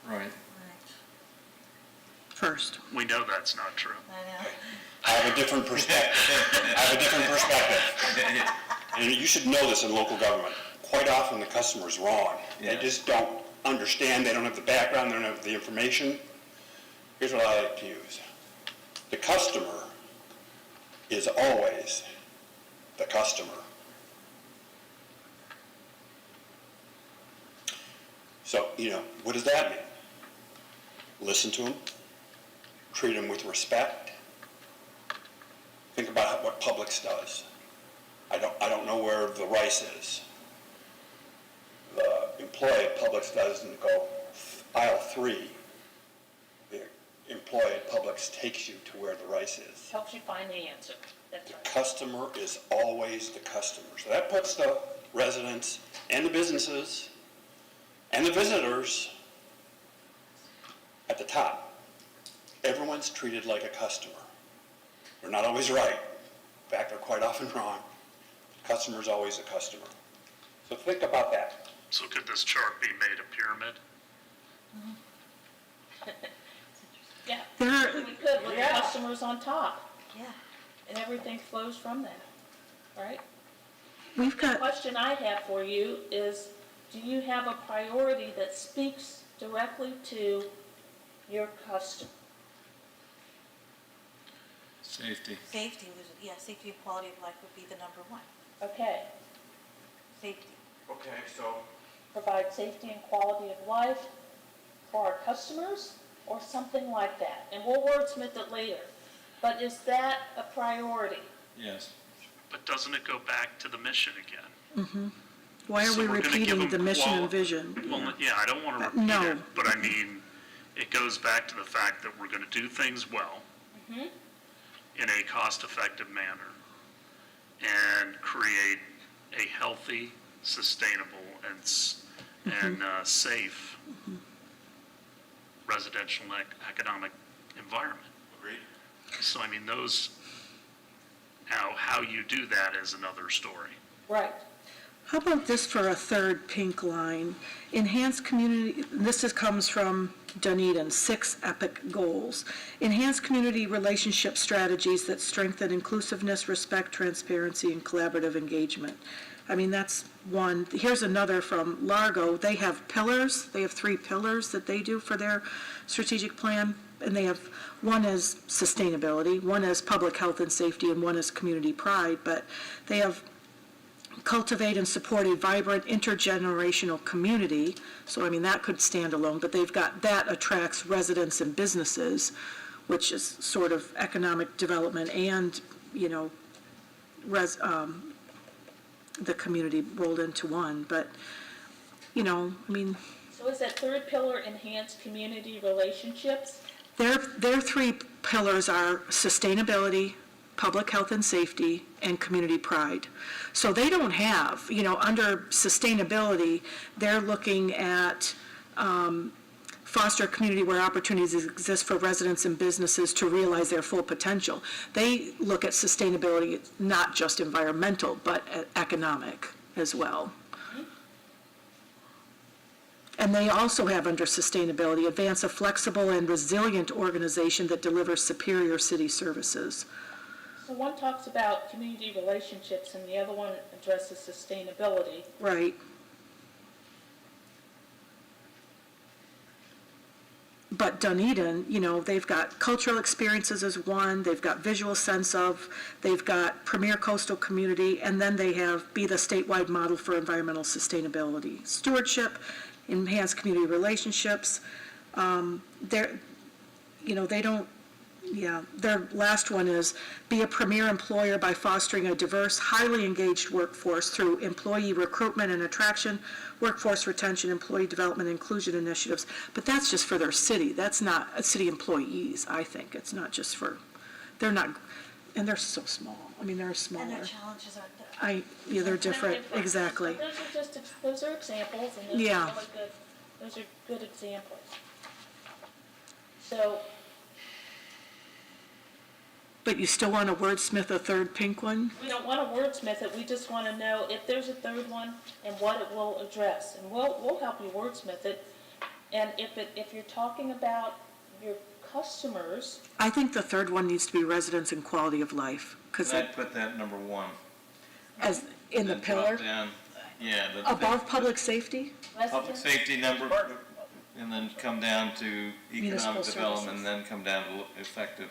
Right. Right, First. We know that's not true. I know. I have a different perspective. And you should know this in local government. Quite often, the customer's wrong. They Yes. just don't understand, they don't have the background, they don't have the information. Here's what I like to use. The customer is always the customer. So, what does that mean? Listen to them, treat them with respect. Think about what Publix does. I don't know where the rice is. The employee at Publix doesn't go aisle 3. The employee at Publix takes you to where the rice is. Helps you find the answer. That's The right. customer is always the customer. So that puts the residents and the businesses and the visitors at the top. Everyone's treated like a customer. They're not always right. In fact, they're quite often wrong. The customer's always a customer. So think about that. So could this chart be made a pyramid? Yeah, There are, we could, with the Yeah. customers on top, Yeah. and everything flows from that, right? we've The got, question I have for you is, do you have a priority that speaks directly to your customer? Safety. Safety was, yeah, safety and quality of life would be the number one. Okay, Safety. Okay, so provide safety and quality of life, for our customers or something like that. And we'll wordsmith it later. But is that a priority? Yes. But doesn't it go back to the mission again? Why are So we we're gonna give repeating them the mission and vision? Well, yeah, I don't want to repeat no. it, but I mean, it goes back to the fact that we're going to do things well in a cost-effective manner and create a healthy, sustainable, and safe residential and economic environment. Agreed. So, I mean, those, now, how you do that is another story. Right. How about this for a third pink line? Enhance community, comes from Dunedin, 6 EPIC goals. Enhance community relationship strategies that strengthen inclusiveness, respect, transparency, and collaborative engagement. I mean, that's one. Here's another from Largo. They have pillars. They have 3 pillars that they do for their strategic plan. And they have, one is sustainability, one is public health and safety, and one is community pride. But they have cultivate and support a vibrant intergenerational community. So, I mean, that could stand alone, but they've got that attracts residents and businesses, which is sort of economic development and, you know, the community rolled into one. But, you know, I mean, So is that third pillar enhance community relationships? their 3 pillars are sustainability, public health and safety, and community pride. So they don't have, you know, under sustainability, they're looking at foster a community where opportunities exist for residents and businesses to realize their full potential. They look at sustainability, not just environmental, but economic as well. And they also have under sustainability, advance a flexible and resilient organization that delivers superior city services. So one talks about community relationships and the other one addresses sustainability. Right. But Dunedin, you know, they've got cultural experiences as one, they've got visual sense of, they've got premier coastal community, and then they have be the statewide model for environmental sustainability. Stewardship, enhance community relationships. They're, you know, they don't, yeah, their last one is be a premier employer by fostering a diverse, highly engaged workforce through employee recruitment and attraction, workforce retention, employee development, inclusion initiatives. But that's just for their city. That's not city employees, I think. It's not just for, they're not, and they're so small. I mean, they're smaller. And their challenges are different. Yeah, they're different, exactly. Those are just, those are examples and those Yeah. are really good, those are good examples. So, But you still want to wordsmith a third pink one? we don't want to wordsmith it, we just want to know if there's a third one and what it will address. And we'll help you wordsmith it. And if you're talking about your customers, I think the third one needs to be residents and quality of life, because And I'd put that number 1. as in the Then drop pillar, down, yeah. the- above public safety? Public residents, safety number, and then come down to Municipal economic development, services. and then come down to effective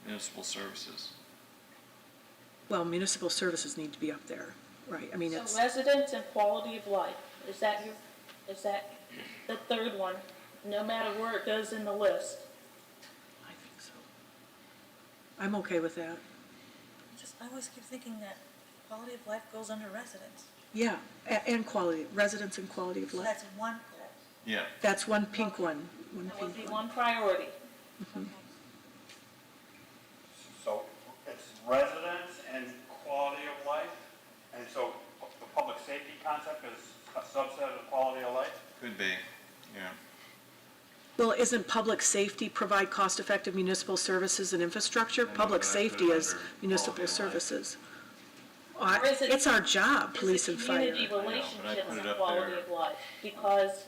municipal services. Well, municipal services need to be up there, right? I mean, it's, so residents and quality of life, is that the third one, no matter where it goes in the list? I think so. I'm okay with that. I always keep thinking that quality of life goes under residents. Yeah, and quality, residents and quality of So life. that's one goal. Yeah. That's one pink one, one That would be pink one. one priority. So it's residents and quality of life, and so the public safety concept is a subset of quality of life? Could be, yeah. Well, isn't public safety provide cost-effective municipal services and infrastructure? know, Public but I safety put it is under municipal quality of life. services. Or is it- It's our job, police and Is it fire. community but I relationships put it and up quality there. of life? Because,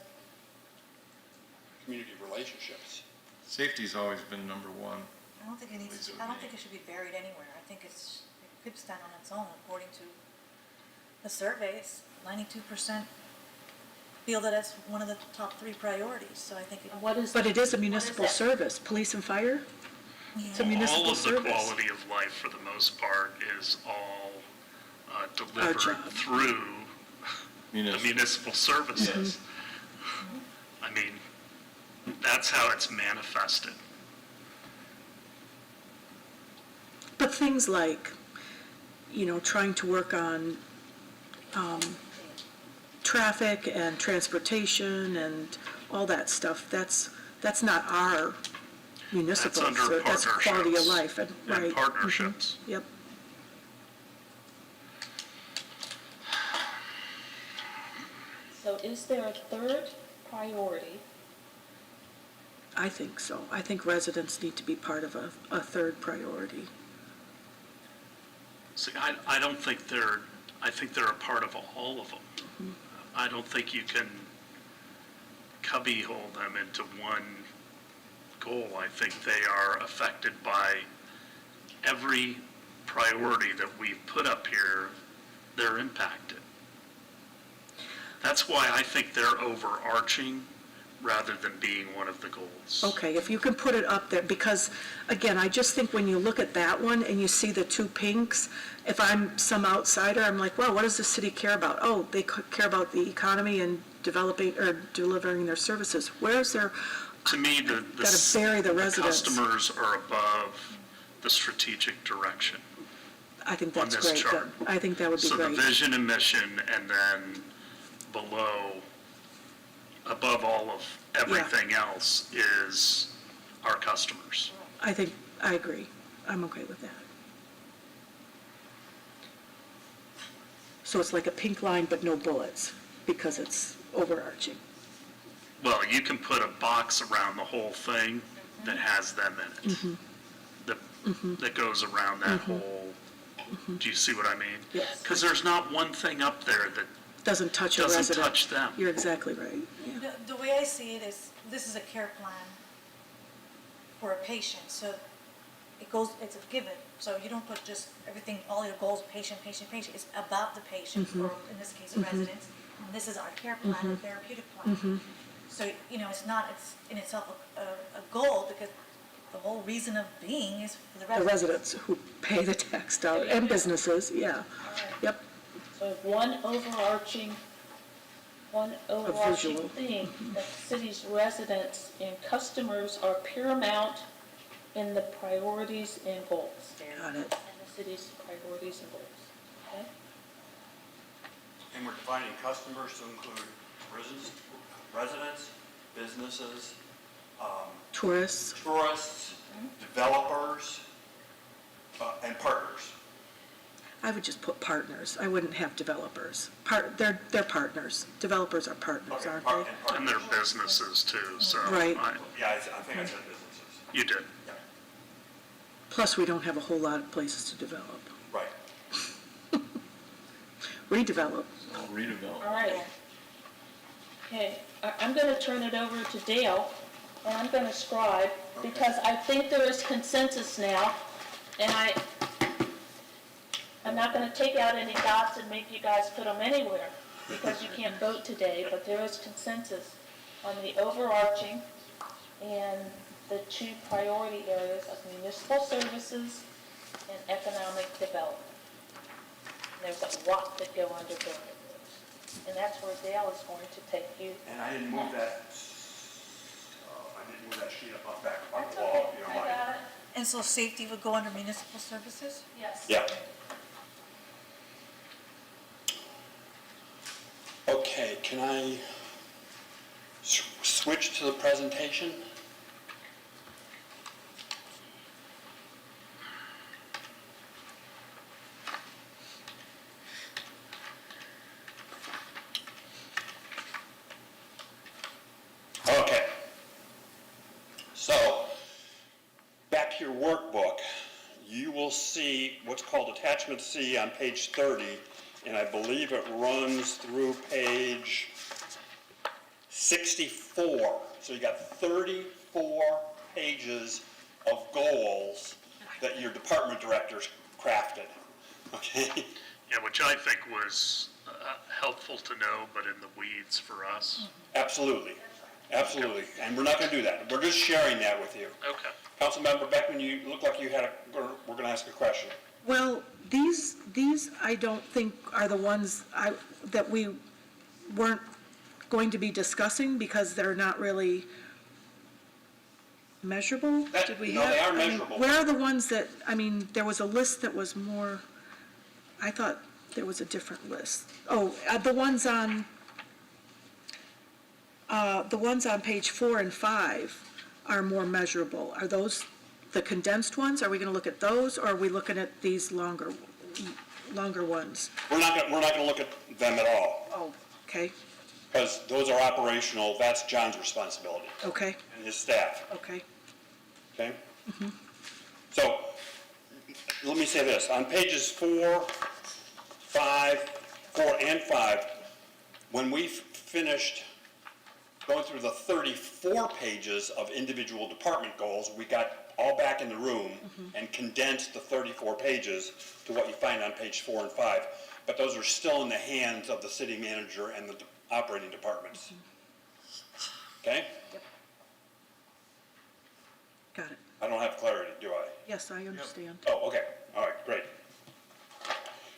Community relationships. Safety's always been number 1. I don't think it needs to be, I don't think it should be buried anywhere. I think it could stand on its own according to the surveys. 92% feel that it's one of the top 3 priorities, so I think it. what is? But it is a what municipal that? service, police and fire? It's a Yeah. municipal All of the service. quality of life, for the most part, is all delivered job. through the municipal services. Mm-hmm. I mean, That's how it's manifested. But things like, trying to work on traffic and transportation and all that stuff, that's not our municipal. That's under That's quality of partnerships life, and right. partnerships. Yep. So is there a third priority? I think so. I think residents need to be part of a third priority. See, I don't think I think they're a part of all of them. I don't think you can cubbyhole them into one goal. I think they are affected by every priority that we've put up here, they're impacted. That's why I think they're overarching rather than being one of the goals. Okay, if you can put it up there, because, again, I just think when you look at that one and you see the two pinks, if I'm some outsider, I'm like, well, what does the city care about? Oh, they care about the economy and developing, or delivering their services. Where's their, To me, gotta bury the residents. customers are above the strategic direction. I think on that's this great. chart. I think that would be So the great. vision and mission, and then below, above all of everything else is our customers. I agree. I'm okay with that. So it's like a pink line, but no bullets, because it's overarching. Well, you can put a box around the whole thing that has them in it. That goes around that whole, do you see what I mean? Yes. Because there's not one thing up there that Doesn't touch a resident. doesn't touch them. You're exactly right. Yeah. The way I see it is, this is a care plan for a patient, so it's a given. So you don't put just everything, all your goals, patient, patient, patient. It's about the patient, or in this case, residents. And this is our care plan, our therapeutic plan. So, it's in itself a goal, because the whole reason of being is for the The residents. residents who pay the tax down, and businesses, yeah. Yep, So one overarching visual. theme, that the city's residents and customers are paramount in the priorities and goals. got it. And the city's priorities and goals, okay? And we're defining customers to include residents, businesses, Tourists, tourists, developers, and partners. I would just put partners. I wouldn't have developers. They're partners. Developers are partners, Okay, aren't and they? And partners. they're businesses too, so. Right. Yeah, I think I said businesses. You did. Yeah, Plus, we don't have a whole lot of places to develop. right. Redevelop. Redevelop. All right. Okay, I'm going to turn it over to Dale, and I'm going to scribe, because I think there is consensus now, and I'm not going to take out any dots and make you guys put them anywhere, because you can't vote today, but there is consensus on the overarching and the two priority areas of municipal services and economic development. And there's a lot that go under both of those. And that's where Dale is going to take you. And I didn't move that sheet up back on That's the wall, okay, if you I don't mind. got it. And so safety would go under municipal services? Yes. Yeah. Okay, can I switch to the presentation? Okay. So, back to your workbook, you will see what's called Attachment C on page 30, and I believe it runs through page 64. So you got 34 pages of goals that your department directors crafted, okay? Yeah, which I think was helpful to know, but in the weeds for us. Absolutely, absolutely. And we're not going to do that. We're just sharing that with you. Okay. Councilmember Beckman, you look like you had we're going to ask a question. Well, these I don't think are the ones that we weren't going to be discussing, because they're not really measurable? Did we No, they have? are I mean, measurable. Where are the ones that, I mean, there was a list that was more, I thought there was a different list. Oh, the ones on page 4 and 5 are more measurable. Are those the condensed ones? Are we gonna look at those, or are we looking at these longer ones? We're not gonna look at them at all, Oh, okay, because those are operational, that's John's responsibility okay, and his staff, okay. okay? So, let me say this, on pages 4 and 5, when we finished going through the 34 pages of individual department goals, we got all back in the room and condensed the 34 pages to what you find on page 4 and 5. But those are still in the hands of the city manager and the operating departments. Okay? Got it. I don't have clarity, do I? Yes, I understand. Oh, okay, all right, great.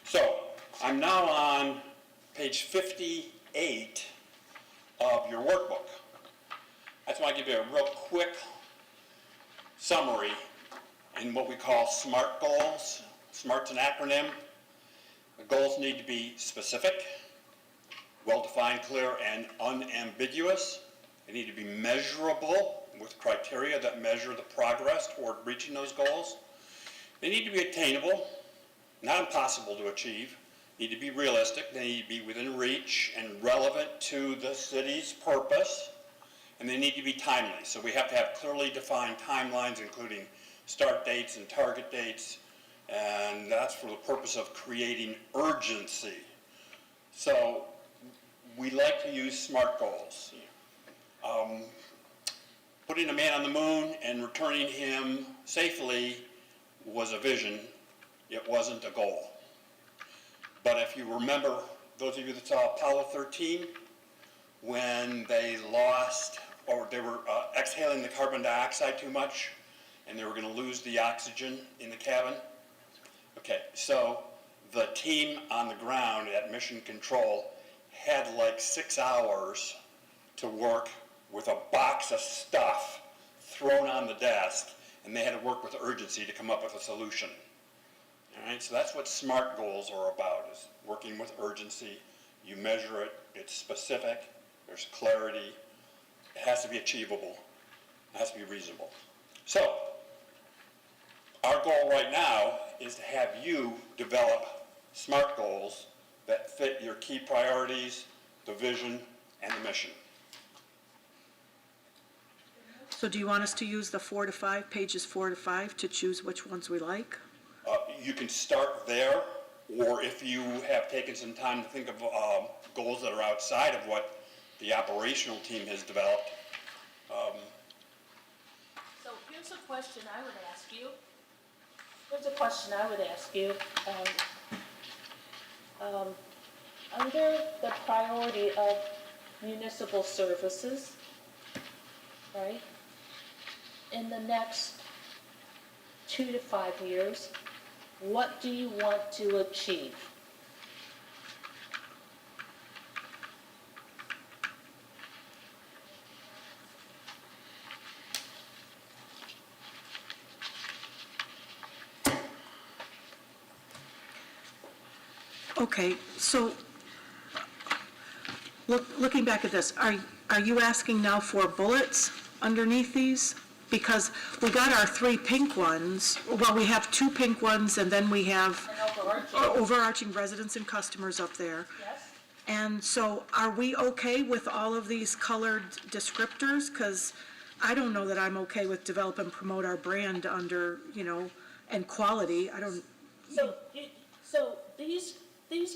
So, I'm now on page 58 of your workbook. I just want to give you a real quick summary in what we call SMART goals. SMART's an acronym. The goals need to be specific, well-defined, clear, and unambiguous. They need to be measurable with criteria that measure the progress toward reaching those goals. They need to be attainable, not impossible to achieve. Need to be realistic. They need to be within reach and relevant to the city's purpose. And they need to be timely. So we have to have clearly defined timelines, including start dates and target dates. And that's for the purpose of creating urgency. So we like to use SMART goals. Putting a man on the moon and returning him safely was a vision. It wasn't a goal. But if you remember, those of you that saw Apollo 13, when they lost, or they were exhaling the carbon dioxide too much, and they were going to lose the oxygen in the cabin. Okay, so the team on the ground at Mission Control had like 6 hours to work with a box of stuff thrown on the desk, and they had to work with urgency to come up with a solution. All right, so that's what SMART goals are about, is working with urgency. You measure it, it's specific, there's clarity, it has to be achievable, it has to be reasonable. So, our goal right now is to have you develop SMART goals that fit your key priorities, the vision, and the mission. So do you want us to use the 4 to 5, pages 4 to 5, to choose which ones we like? You can start there, or if you have taken some time to think of goals that are outside of what the operational team has developed. So here's a question I would ask you. Under the priority of municipal services, right, in the next 2 to 5 years, what do you want to achieve? Okay, so, looking back at this, are you asking now for bullets underneath these? Because we got our 3 pink ones, well, we have 2 pink ones, and then we have An overarching residents and customers up there. Yes? And so are we okay with all of these colored descriptors? Because I don't know that I'm okay with develop and promote our brand under, and quality. I don't, So these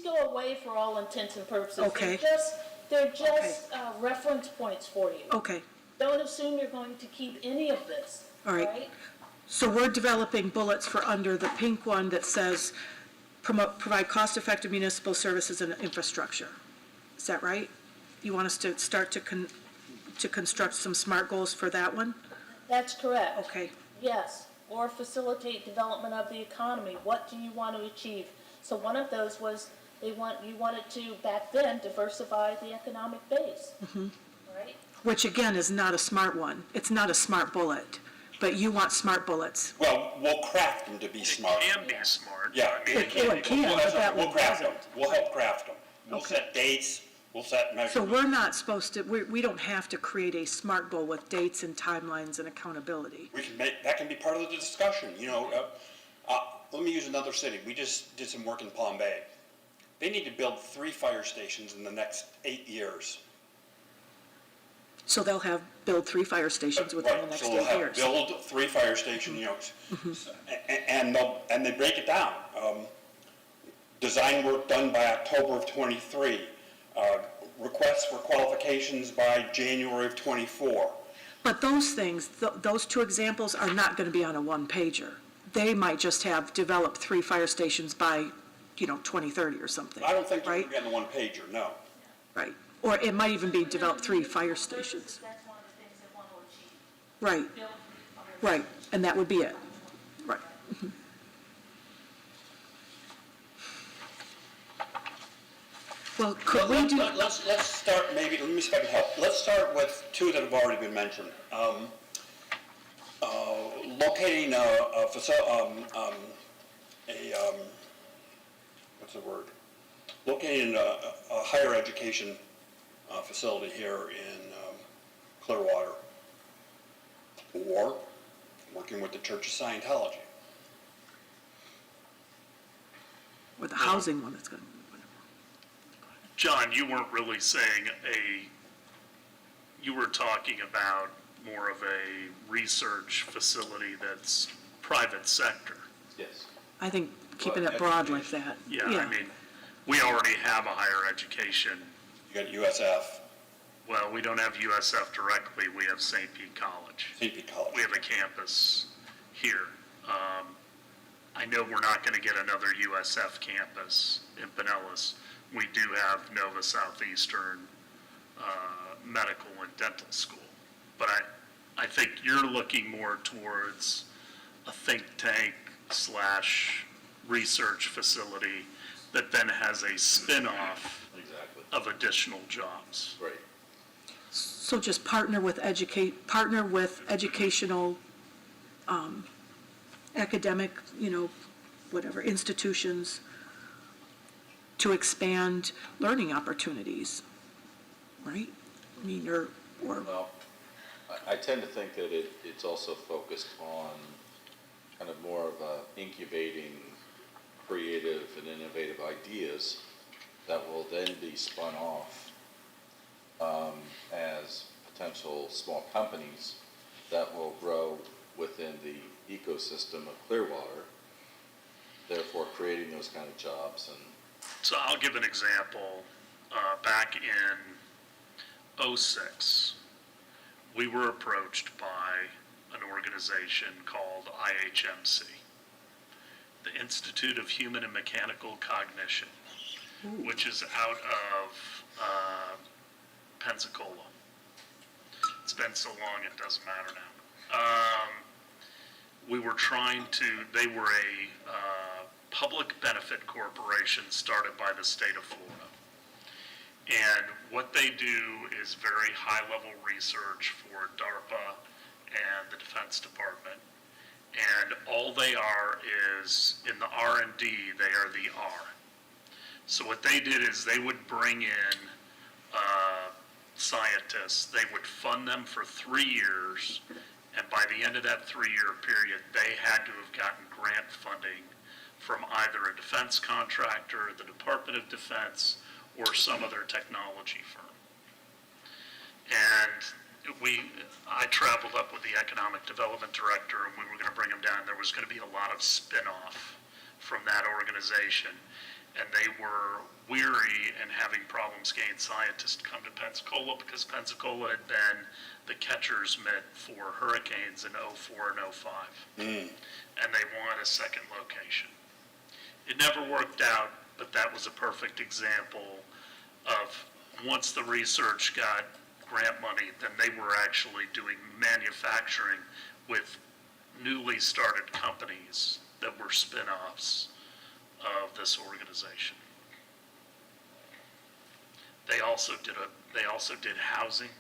go away for all intents and purposes. Okay. They're just reference points for you. okay, Don't assume you're going to keep any of this. All right. So we're developing bullets for under the pink one that says provide cost-effective municipal services and infrastructure. Is that right? You want us to start to construct some SMART goals for that one? That's correct. Okay, Yes, or facilitate development of the economy. What do you want to achieve? So one of those was you wanted to, back then, diversify the economic base. Right? which again is not a SMART one. It's not a SMART bullet. But you want smart bullets. Well, we'll craft them to be It smart. can be smart. Yeah. I mean, It can, Well, but that's that what- we'll one craft them. doesn't. We'll help craft them. We'll Okay. set dates, we'll set So measurements. we're not supposed to, we don't have to create a SMART goal with dates and timelines and accountability. We can make, that can be part of the discussion, you know. Let me use another city. We just did some work in Palm Bay. They need to build 3 fire stations in the next 8 years. So they'll build 3 fire stations within the Right, next so we'll 8 have years. build 3 fire stations, you know, and they break it down. Design work done by October of '23. Requests for qualifications by January of '24. But those things, those 2 examples are not going to be on a one-pager. They might just have developed 3 fire stations by, 2030 or something. I don't think they're right? going to be on the one pager, no. Right. Or it might even be develop 3 fire stations. That's one of the things they want to achieve. Right, Build fire right. And that would be it. Right. Mhm. Well, could we do, Let's start, maybe, let me see if I can help. Let's start with 2 that have already been mentioned. Locating what's the word? Locating a higher education facility here in Clearwater. Or working with the Church of Scientology. or the housing one that's going to, John, you weren't really saying you were talking about more of a research facility that's private sector. Yes. I think keeping it broad like that. Yeah, I mean, we already have a higher education. You got USF, Well, we don't have USF directly, we have St. Pete College. St. Pete College. We have a campus here. I know we're not going to get another USF campus in Pinellas. We do have Nova Southeastern Medical and Dental School. But I think you're looking more towards a think tank / research facility that then has a spin-off Exactly. of additional jobs. Right. So just partner with educational, academic, whatever, institutions to expand learning opportunities, right? I mean, or, Well, I tend to think that it's also focused on kind of more of incubating creative and innovative ideas that will then be spun off as potential small companies that will grow within the ecosystem of Clearwater, therefore creating those kind of jobs. And So I'll give an example. Back in '06, we were approached by an organization called IHMC, the Institute of Human and Mechanical Cognition, which is out of Pensacola. It's been so long, it doesn't matter now. We were they were a public benefit corporation started by the state of Florida. And what they do is very high-level research for DARPA and the Defense Department. And all they are is, in the R&D, they are the R. So what they did is they would bring in scientists, they would fund them for 3 years, and by the end of that 3-year period, they had to have gotten grant funding from either a defense contractor, the Department of Defense, or some other technology firm. And I traveled up with the economic development director, and we were going to bring him down. There was going to be a lot of spin-off from that organization, and they were weary and having problems getting scientists to come to Pensacola because Pensacola had been the catcher's mitt for hurricanes in '04 and '05. And they wanted a second location. It never worked out, but that was a perfect example of once the research got grant money, then they were actually doing manufacturing with newly started companies that were spin-offs of this organization. They also did housing.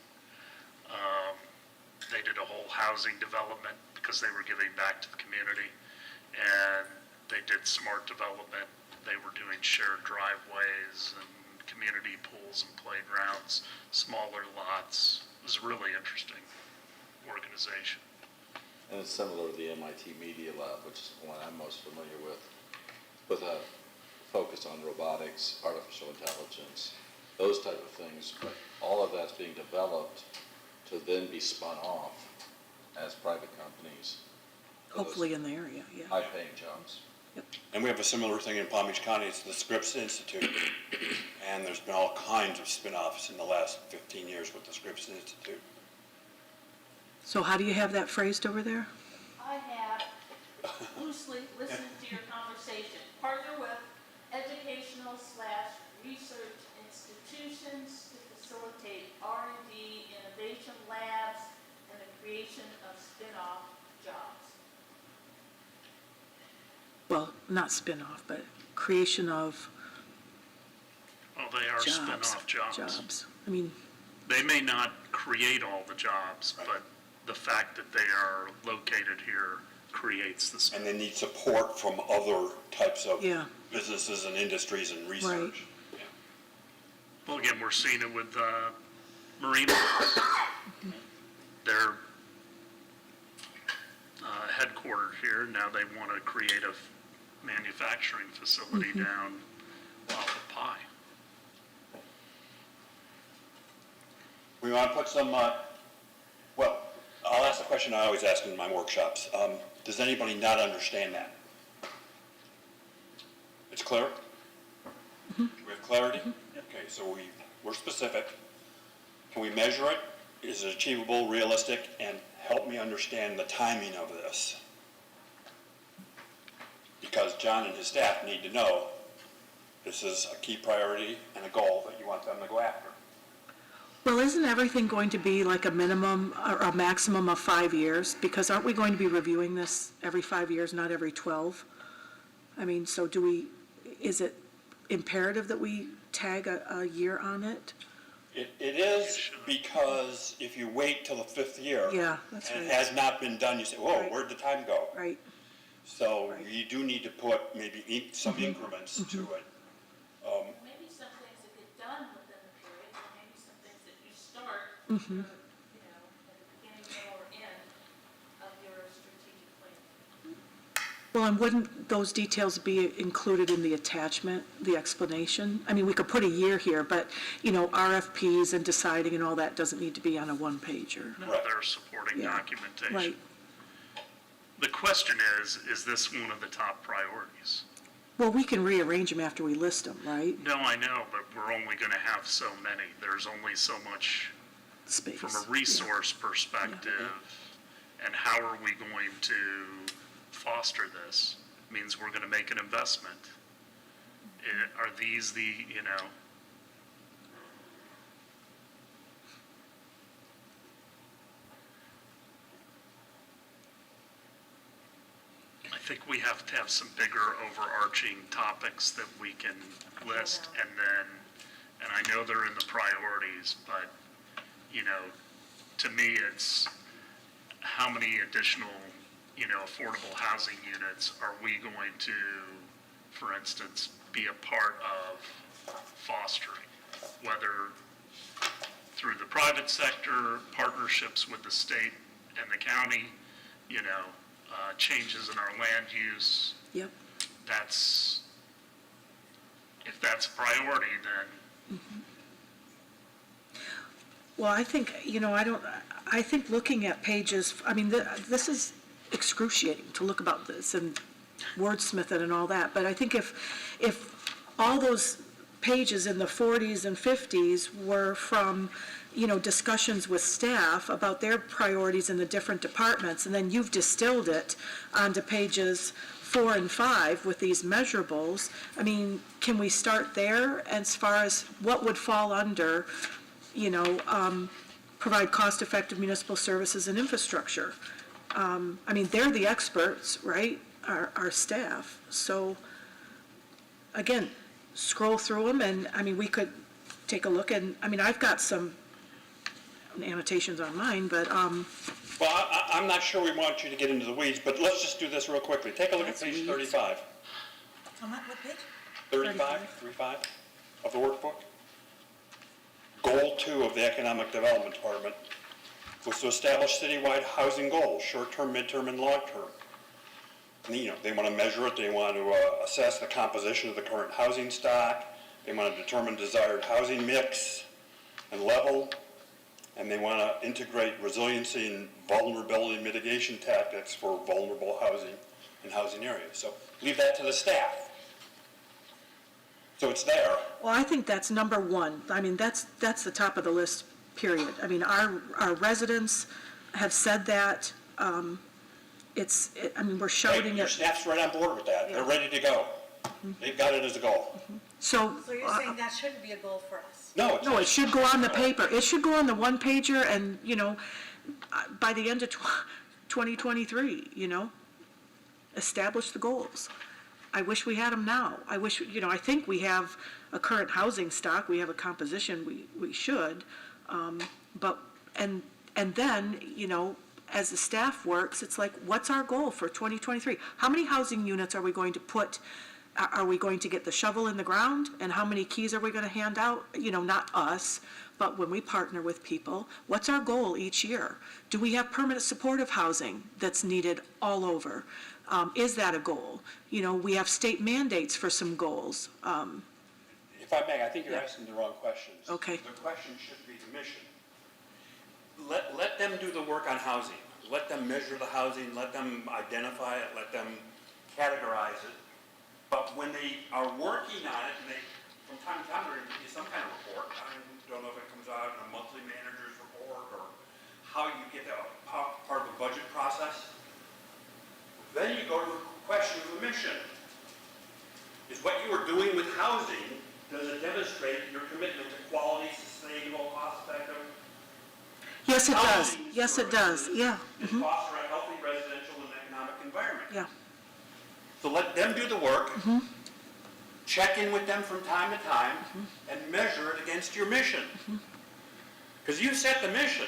They did a whole housing development because they were giving back to the community. And they did smart development. They were doing shared driveways and community pools and playgrounds, smaller lots. It was a really interesting organization. And it's similar to the MIT Media Lab, which is the one I'm most familiar with a focus on robotics, artificial intelligence, those type of things. But all of that's being developed to then be spun off as private companies. for those Hopefully in the area, yeah. High-paying jobs. And we have a similar thing in Palm Beach County, it's the Scripps Institute. And there's been all kinds of spin-offs in the last 15 years with the Scripps Institute. So how do you have that phrased over there? I have loosely listened to your conversation. Partner with educational/research institutions to facilitate R&D, innovation labs, and the creation of spin-off jobs. Well, not spin-off, but creation of Well, they are jobs. spin-off jobs. I mean, They may not create all the jobs, but the fact that they are located here creates the And they need support from other types of yeah, businesses and industries and research. Well, again, we're seeing it with Marina. They're headquartered here. Now they want to create a manufacturing facility down off of Pie. We want to put some, well, I'll ask the question I always ask in my workshops. Does anybody not understand that? It's clear? We have clarity? Okay, so we're specific. Can we measure it? Is it achievable, realistic, and help me understand the timing of this? Because John and his staff need to know this is a key priority and a goal that you want them to go after. well, isn't everything going to be like a minimum or a maximum of 5 years? Because aren't we going to be reviewing this every 5 years, not every 12? I mean, so is it imperative that we tag a year on it? It is, because if you wait till the 5th year. Yeah, that's And it right. has not been done, you say, whoa, Right. where'd the time go? Right, So Right. you do need to put maybe some increments to it. Maybe some things that get done within the period, or maybe some things that you start, Mm-hmm. at the beginning, middle, or end of your strategic plan. well, and wouldn't those details be included in the attachment, the explanation? I mean, we could put a year here, but, RFPs and deciding and all that doesn't need to be on a one-pager. No, Right. they're supporting Yeah. documentation. Right, The question is this one of the top priorities? well, we can rearrange them after we list them, right? No, I know, but we're only going to have so many. There's only so much Space. from a resource perspective. And how are we going to foster this? Means we're going to make an investment. Are these I think we have to have some bigger overarching topics that we can list, and I know they're in the priorities, but, to me, it's how many additional, affordable housing units are we going to, for instance, be a part of fostering, whether through the private sector, partnerships with the state and the county, changes in our land use. Yep. If that's a priority, then Well, I think, I think looking at pages, I mean, this is excruciating to look about this and wordsmith it and all that, but I think if all those pages in the 40s and 50s were from, discussions with staff about their priorities in the different departments, and then you've distilled it onto pages 4 and 5 with these measurables, I mean, can we start there as far as what would fall under, provide cost-effective municipal services and infrastructure? I mean, they're the experts, right, our staff. So, again, scroll through them, and, I mean, we could take a look, and, I mean, I've got some annotations on mine, but Well, I'm not sure we want you to get into the weeds, but let's just do this real quickly. Take a look at page 35. On what page? 35 of the workbook. Goal 2 of the Economic Development Department was to establish citywide housing goals, short-term, midterm, and long-term. And, they want to measure it, they want to assess the composition of the current housing stock, they want to determine desired housing mix and level, and they want to integrate resiliency and vulnerability mitigation tactics for vulnerable housing and housing areas. So leave that to the staff. So it's there. Well, I think that's number one. I mean, that's the top of the list, period. I mean, our residents have said that. We're shouting Your it. staff's right on board with that. They're ready to go. They've got it as a goal. So you're saying that shouldn't be a goal for us? No, it's no, it should go on the paper. It should go on the one pager and, by the end of 2023, establish the goals. I wish we had them now. I wish, I think we have a current housing stock, we have a composition, we should. But then, as the staff works, it's like, what's our goal for 2023? How many housing units are we going to put, are we going to get the shovel in the ground? And how many keys are we going to hand out? Not us, but when we partner with people, what's our goal each year? Do we have permanent supportive housing that's needed all over? Is that a goal? We have state mandates for some goals. If I may, I think you're asking the wrong questions. Okay. The question should be the mission. Let them do the work on housing. Let them measure the housing, let them identify it, let them categorize it. But when they are working on it, and from time to time, they're going to give you some kind of report. I don't know if it comes out in a monthly manager's report or how you get that part of the budget process. Then you go to the question of the mission. Is what you are doing with housing, does it demonstrate your commitment to quality, sustainable, cost-effective Yes, it does. housing Yes, it does. services Yeah. and foster a healthy residential and economic environment? Yeah. So let them do the work, check in with them from time to time, and measure it against your mission. Because you set the mission,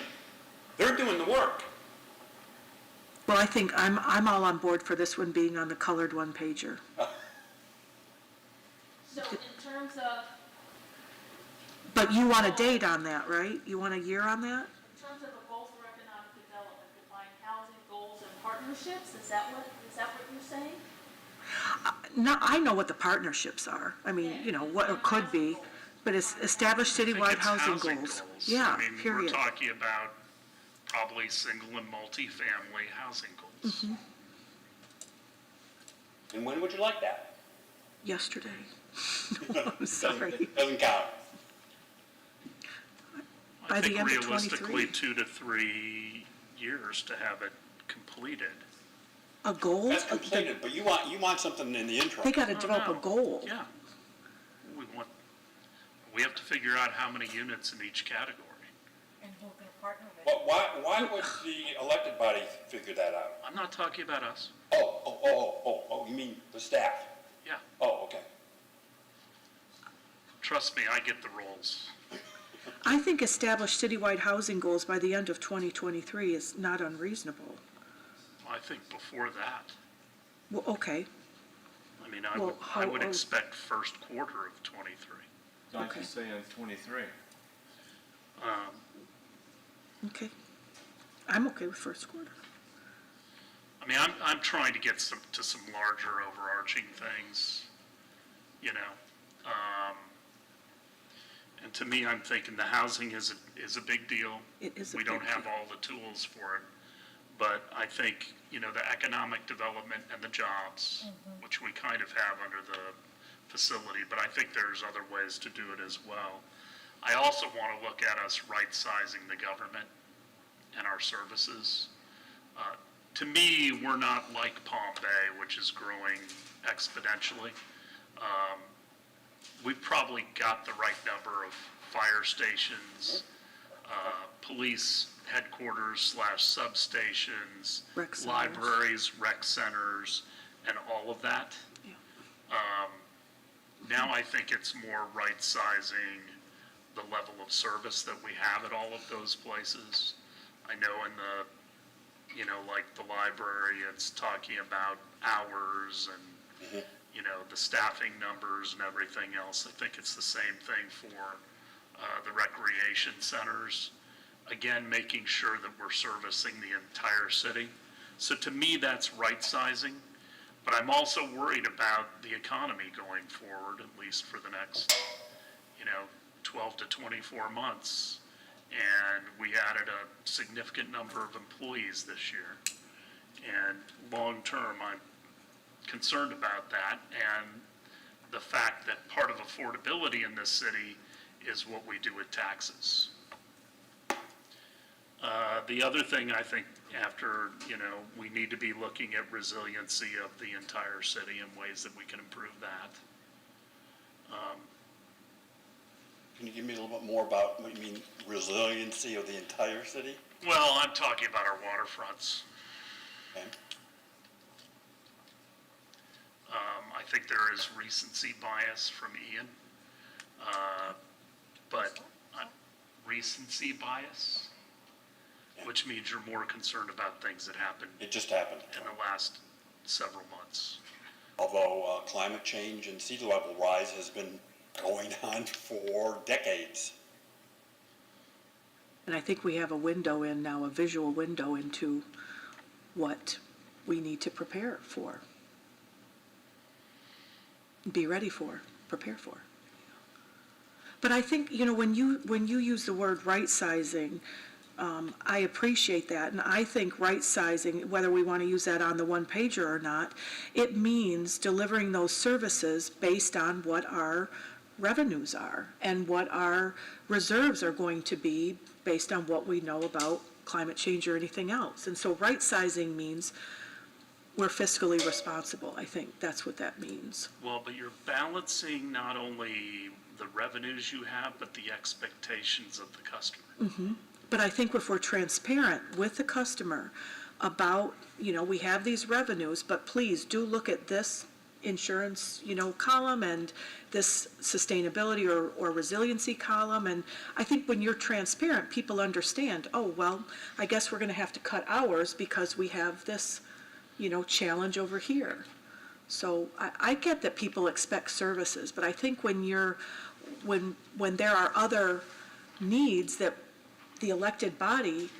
they're doing the work. Well, I think I'm all on board for this one being on the colored one pager. So in terms of, But you want a date on that, right? You want a year on that? in terms of a goal for economic development, define housing goals and partnerships, is that what you're saying? No, I know what the partnerships are. I mean, what it could be, but it's establish I think citywide it's housing goals. Yeah, I mean, period. we're talking about probably single and multi-family housing goals. And when would you like that? Yesterday. I'm sorry. Doesn't count. By I the think end of realistically, 23. 2 to 3 years to have it completed. A goal? That's completed, but you want something in the interim. They got to Oh, develop a no. goal. Yeah. We have to figure out how many units in each category. And who's going to partner with? But why would the elected body figure that out? I'm not talking about us. Oh, you mean the staff? Yeah, Oh, okay. trust me, I get the roles. I think establish citywide housing goals by the end of 2023 is not unreasonable. I think before that, Well, okay. I mean, Well, I would how- expect first quarter of '23. Don't Okay. you say in 23? Okay. I'm okay with first quarter. I mean, I'm trying to get to some larger overarching things, and to me, I'm thinking the housing is a big deal. It is a We don't big have deal. all the tools for it, but I think, the economic development and the jobs, which we kind of have under the facility, but I think there's other ways to do it as well. I also want to look at us right-sizing the government and our services. To me, we're not like Palm Bay, which is growing exponentially. We've probably got the right number of fire stations, police headquarters / substations, Rec centers. libraries, rec centers, and all of that. Yeah. Now I think it's more right-sizing the level of service that we have at all of those places. I know in the like the library, it's talking about hours and, the staffing numbers and everything else. I think it's the same thing for the recreation centers. Again, making sure that we're servicing the entire city. So to me, that's right sizing. But I'm also worried about the economy going forward, at least for the next, 12 to 24 months. And we added a significant number of employees this year. And long-term, I'm concerned about that. And the fact that part of affordability in this city is what we do with taxes. The other thing I think after, we need to be looking at resiliency of the entire city and ways that we can improve that. Can you give me a little bit more about what you mean resiliency of the entire city? Well, I'm talking about our waterfronts. Okay. I think there is recency bias from Ian, but recency bias, which means you're more concerned about things that happened It just happened. in the last several months. Although climate change and sea level rise has been going on for decades. And I think we have a window in now, a visual window into what we need to prepare for. Be ready for, prepare for. But I think, when you use the word right-sizing, I appreciate that, and I think right-sizing, whether we want to use that on the one-pager or not, it means delivering those services based on what our revenues are and what our reserves are going to be based on what we know about climate change or anything else. And so right-sizing means we're fiscally responsible. I think that's what that means. Well, but you're balancing not only the revenues you have, but the expectations of the customer. But I think if we're transparent with the customer about, we have these revenues, but please do look at this insurance, column and this sustainability or resiliency column. And I think when you're transparent, people understand, oh, well, I guess we're going to have to cut hours because we have this, challenge over here. So I get that people expect services, but I think when there are other needs that the elected body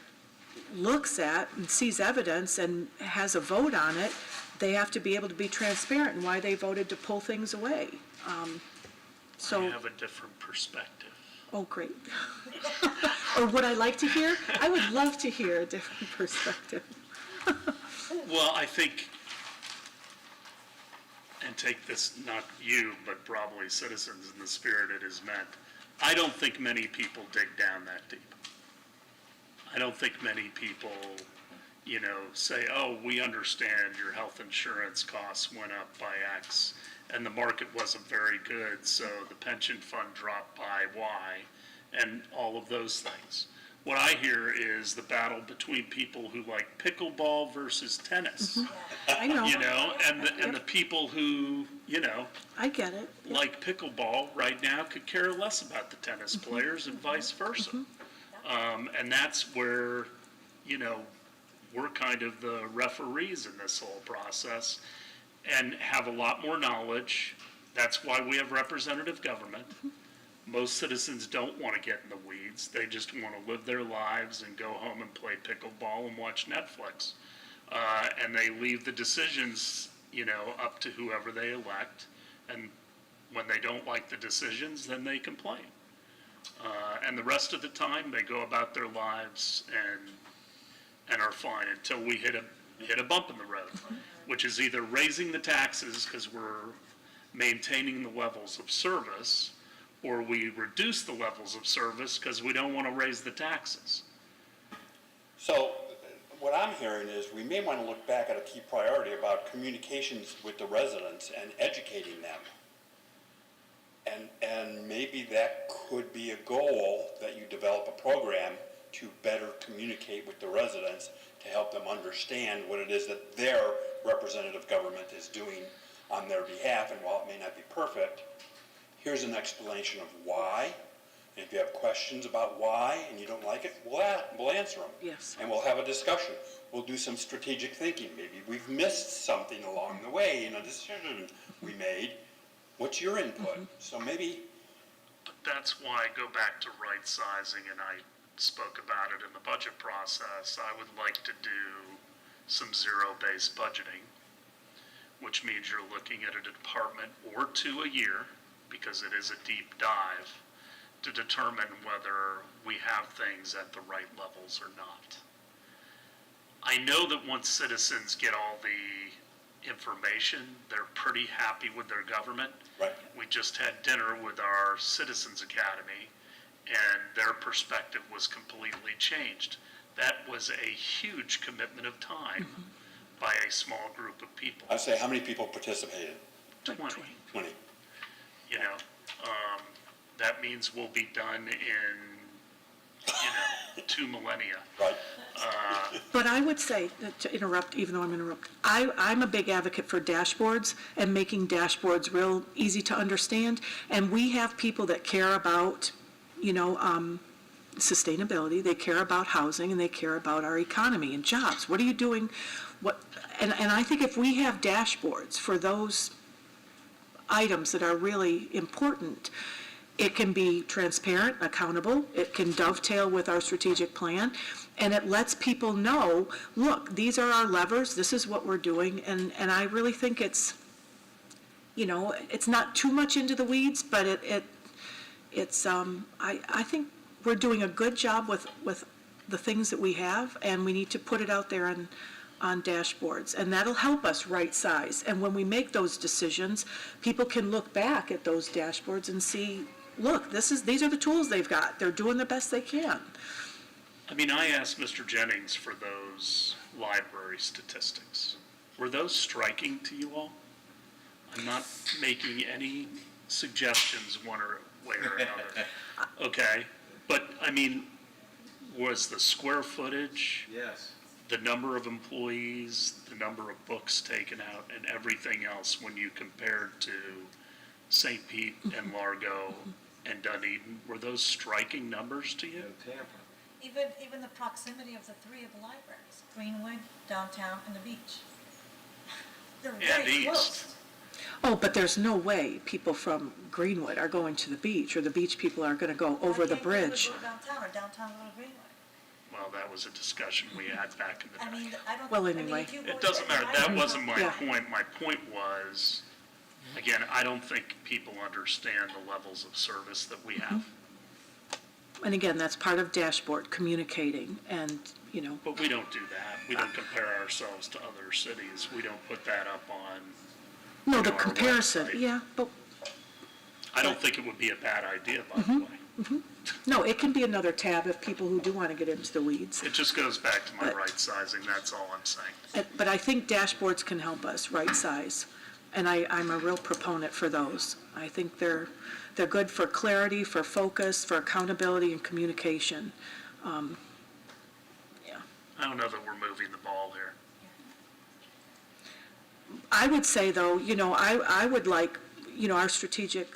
looks at and sees evidence and has a vote on it, they have to be able to be transparent in why they voted to pull things away. I have a different perspective. Oh, great. Or would I like to hear? I would love to hear a different perspective. Well, I think, and take this, not you, but probably citizens in the spirit it is meant, I don't think many people dig down that deep. I don't think many people, say, oh, we understand your health insurance costs went up by X, and the market wasn't very good, so the pension fund dropped by Y, and all of those things. What I hear is the battle between people who like pickleball versus tennis, I know. and the people who, I get it. like pickleball right now could care less about the tennis players and vice versa. And that's where, we're kind of the referees in this whole process and have a lot more knowledge. That's why we have representative government. Most citizens don't want to get in the weeds. They just want to live their lives and go home and play pickleball and watch Netflix. And they leave the decisions, up to whoever they elect. And when they don't like the decisions, then they complain. And the rest of the time, they go about their lives and are fine until we hit a bump in the road, which is either raising the taxes because we're maintaining the levels of service, or we reduce the levels of service because we don't want to raise the taxes. So what I'm hearing is we may want to look back at a key priority about communications with the residents and educating them. And maybe that could be a goal, that you develop a program to better communicate with the residents to help them understand what it is that their representative government is doing on their behalf. And while it may not be perfect, here's an explanation of why, And if you have questions about why and you don't like it, we'll answer them. Yes. And we'll have a discussion. We'll do some strategic thinking. Maybe we've missed something along the way in a decision we made. What's your input? So maybe, But that's why I go back to right sizing, and I spoke about it in the budget process. I would like to do some zero-based budgeting, which means you're looking at a department or two a year, because it is a deep dive, to determine whether we have things at the right levels or not. I know that once citizens get all the information, they're pretty happy with their government. right, We just had dinner with our Citizens Academy, and their perspective was completely changed. That was a huge commitment of time by a small group of people, I'd say how many people participated? 20. 20. You know, that means we'll be done in, 2 millennia. Right, But I would say, to interrupt, even though I'm interrupting, I'm a big advocate for dashboards and making dashboards real easy to understand. And we have people that care about, sustainability, they care about housing, and they care about our economy and jobs. What are you doing? And I think if we have dashboards for those items that are really important, it can be transparent, accountable, it can dovetail with our strategic plan, and it lets people know, look, these are our levers, this is what we're doing, and I really think it's, it's not too much into the weeds, but I think we're doing a good job with the things that we have, and we need to put it out there on dashboards, and that'll help us right size. And when we make those decisions, people can look back at those dashboards and see, look, these are the tools they've got. They're doing the best they can. I mean, I asked Mr. Jennings for those library statistics. Were those striking to you all? I'm not making any suggestions one way or another. Okay, but I mean, was the square footage, Yes. the number of employees, the number of books taken out, and everything else when you compared to St. Pete and Largo and Dunedin, were those striking numbers to you? Tampa. Even the proximity of the three of the libraries, Greenwood, downtown, and the beach. They're And very east. close. Oh, but there's no way people from Greenwood are going to the beach, or the beach people are gonna go over the Why can't bridge. Greenwood go downtown, or downtown go to Greenwood? Well, that was a discussion we had back in the I day. mean, I don't. Well, I mean, anyway. if you go It doesn't to the matter, that library- wasn't my Yeah. point. My point was, again, I don't think people understand the levels of service that we have. And again, that's part of dashboard, communicating, and, But we don't do that. We don't compare ourselves to other cities. We don't put that up on, no, the our comparison, website. yeah, but, I don't think it would be a bad idea, by the way. no, it can be another tab if people who do want to get into the weeds. It just goes back to my But- right sizing, that's all I'm saying. But I think dashboards can help us right size, and I'm a real proponent for those. I think they're good for clarity, for focus, for accountability and communication. Yeah. I don't know that we're moving the ball here. I would say, though, I would like, our strategic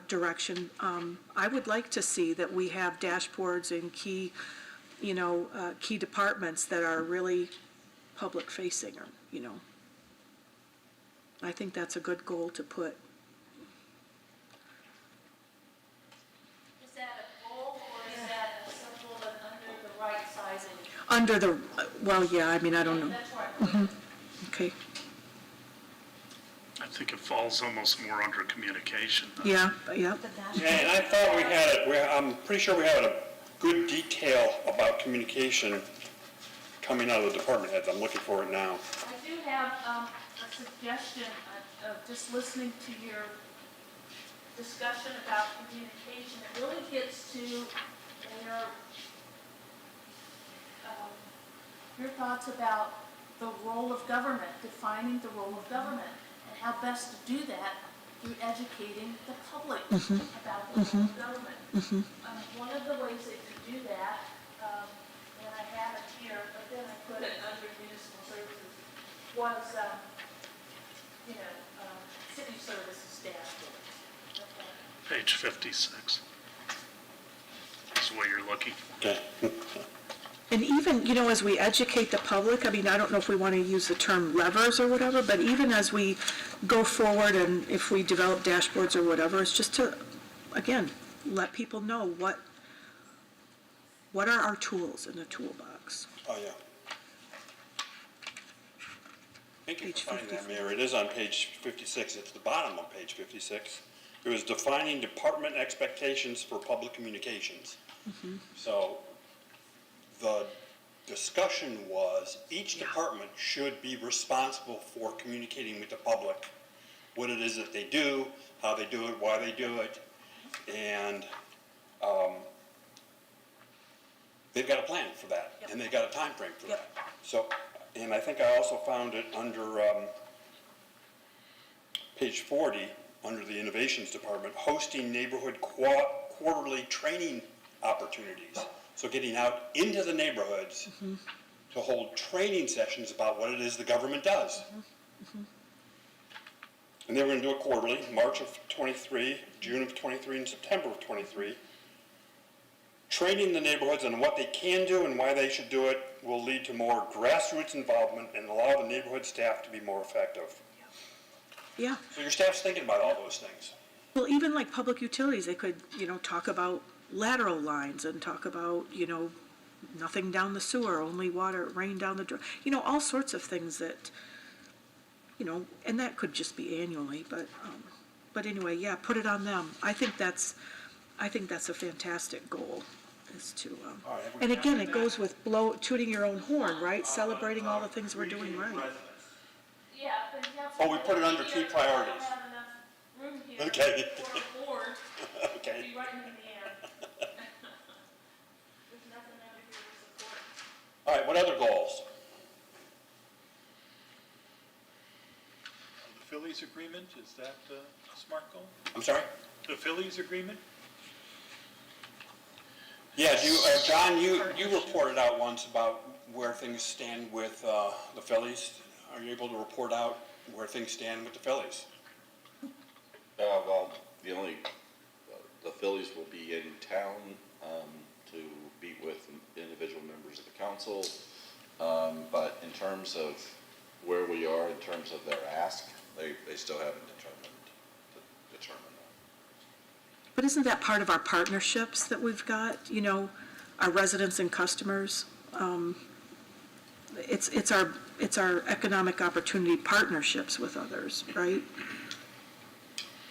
direction, I would like to see that we have dashboards in key, key departments that are really public-facing, or, I think that's a good goal to put. Is that a goal, or is that a simple and under the right sizing? Under the, well, yeah, I mean, I don't know. That's right. Okay, I think it falls almost more under communication. though. yeah. The Yeah, dashboard. and I thought we had it, I'm pretty sure we had a good detail about communication coming out of the department heads. I'm looking for it now. I do have a suggestion of just listening to your discussion about communication. It really gets to your thoughts about the role of government, defining the role of government, and how best to do that through educating the public about the role of government. One of the ways that you do that, and I have it here, but then I put it under municipal services, was, city services dashboard. Okay. Page 56. is what you're looking for. Okay. And even, you know, as we educate the public, I mean, I don't know if we want to use the term levers or whatever, but even as we go forward and if we develop dashboards or whatever, it's just to, again, let people know what are our tools in the toolbox. Oh, yeah. Thank you Page for finding that, 54. Mayor. It is on page 56. It's the bottom of page 56. It was defining department expectations for public communications. So the discussion was each department should be responsible for communicating with the public what it is that they do, how they do it, why they do it, and they've got a plan for that, and they've got a time frame for that. So, and I think I also found it under page 40, under the Innovations Department, hosting neighborhood quarterly training opportunities. So getting out into the neighborhoods to hold training sessions about what it is the government does. And they were going to do it quarterly, March of 23, June of 23, and September of 23. Training the neighborhoods on what they can do and why they should do it will lead to more grassroots involvement and allow the neighborhood staff to be more effective. Yeah. So your staff's thinking about all those things. Well, even like public utilities, they could, you know, talk about lateral lines and talk about, you know, nothing down the sewer, only water, rain down the drain, you know, all sorts of things that, you know, and that could just be annually, but anyway, yeah, put it on them. I think that's a fantastic goal, is to, and again, it goes with tooting your own horn, right? Celebrating all the things we're doing right. Yeah, but Councilman. Oh, we put it under key priorities. I don't have enough room here Okay. for a board to Okay. be writing in the air. There's nothing under here to support. All right, what other goals? The Phillies agreement, is that a smart goal? I'm sorry? The Phillies agreement? Yeah, John, you reported out once about where things stand with the Phillies. Are you able to report out where things stand with the Phillies? Well, the Phillies will be in town to meet with individual members of the council. But in terms of where we are, in terms of their ask, they still haven't determined that. But isn't that part of our partnerships that we've got, you know, our residents and customers? It's our economic opportunity partnerships with others, right?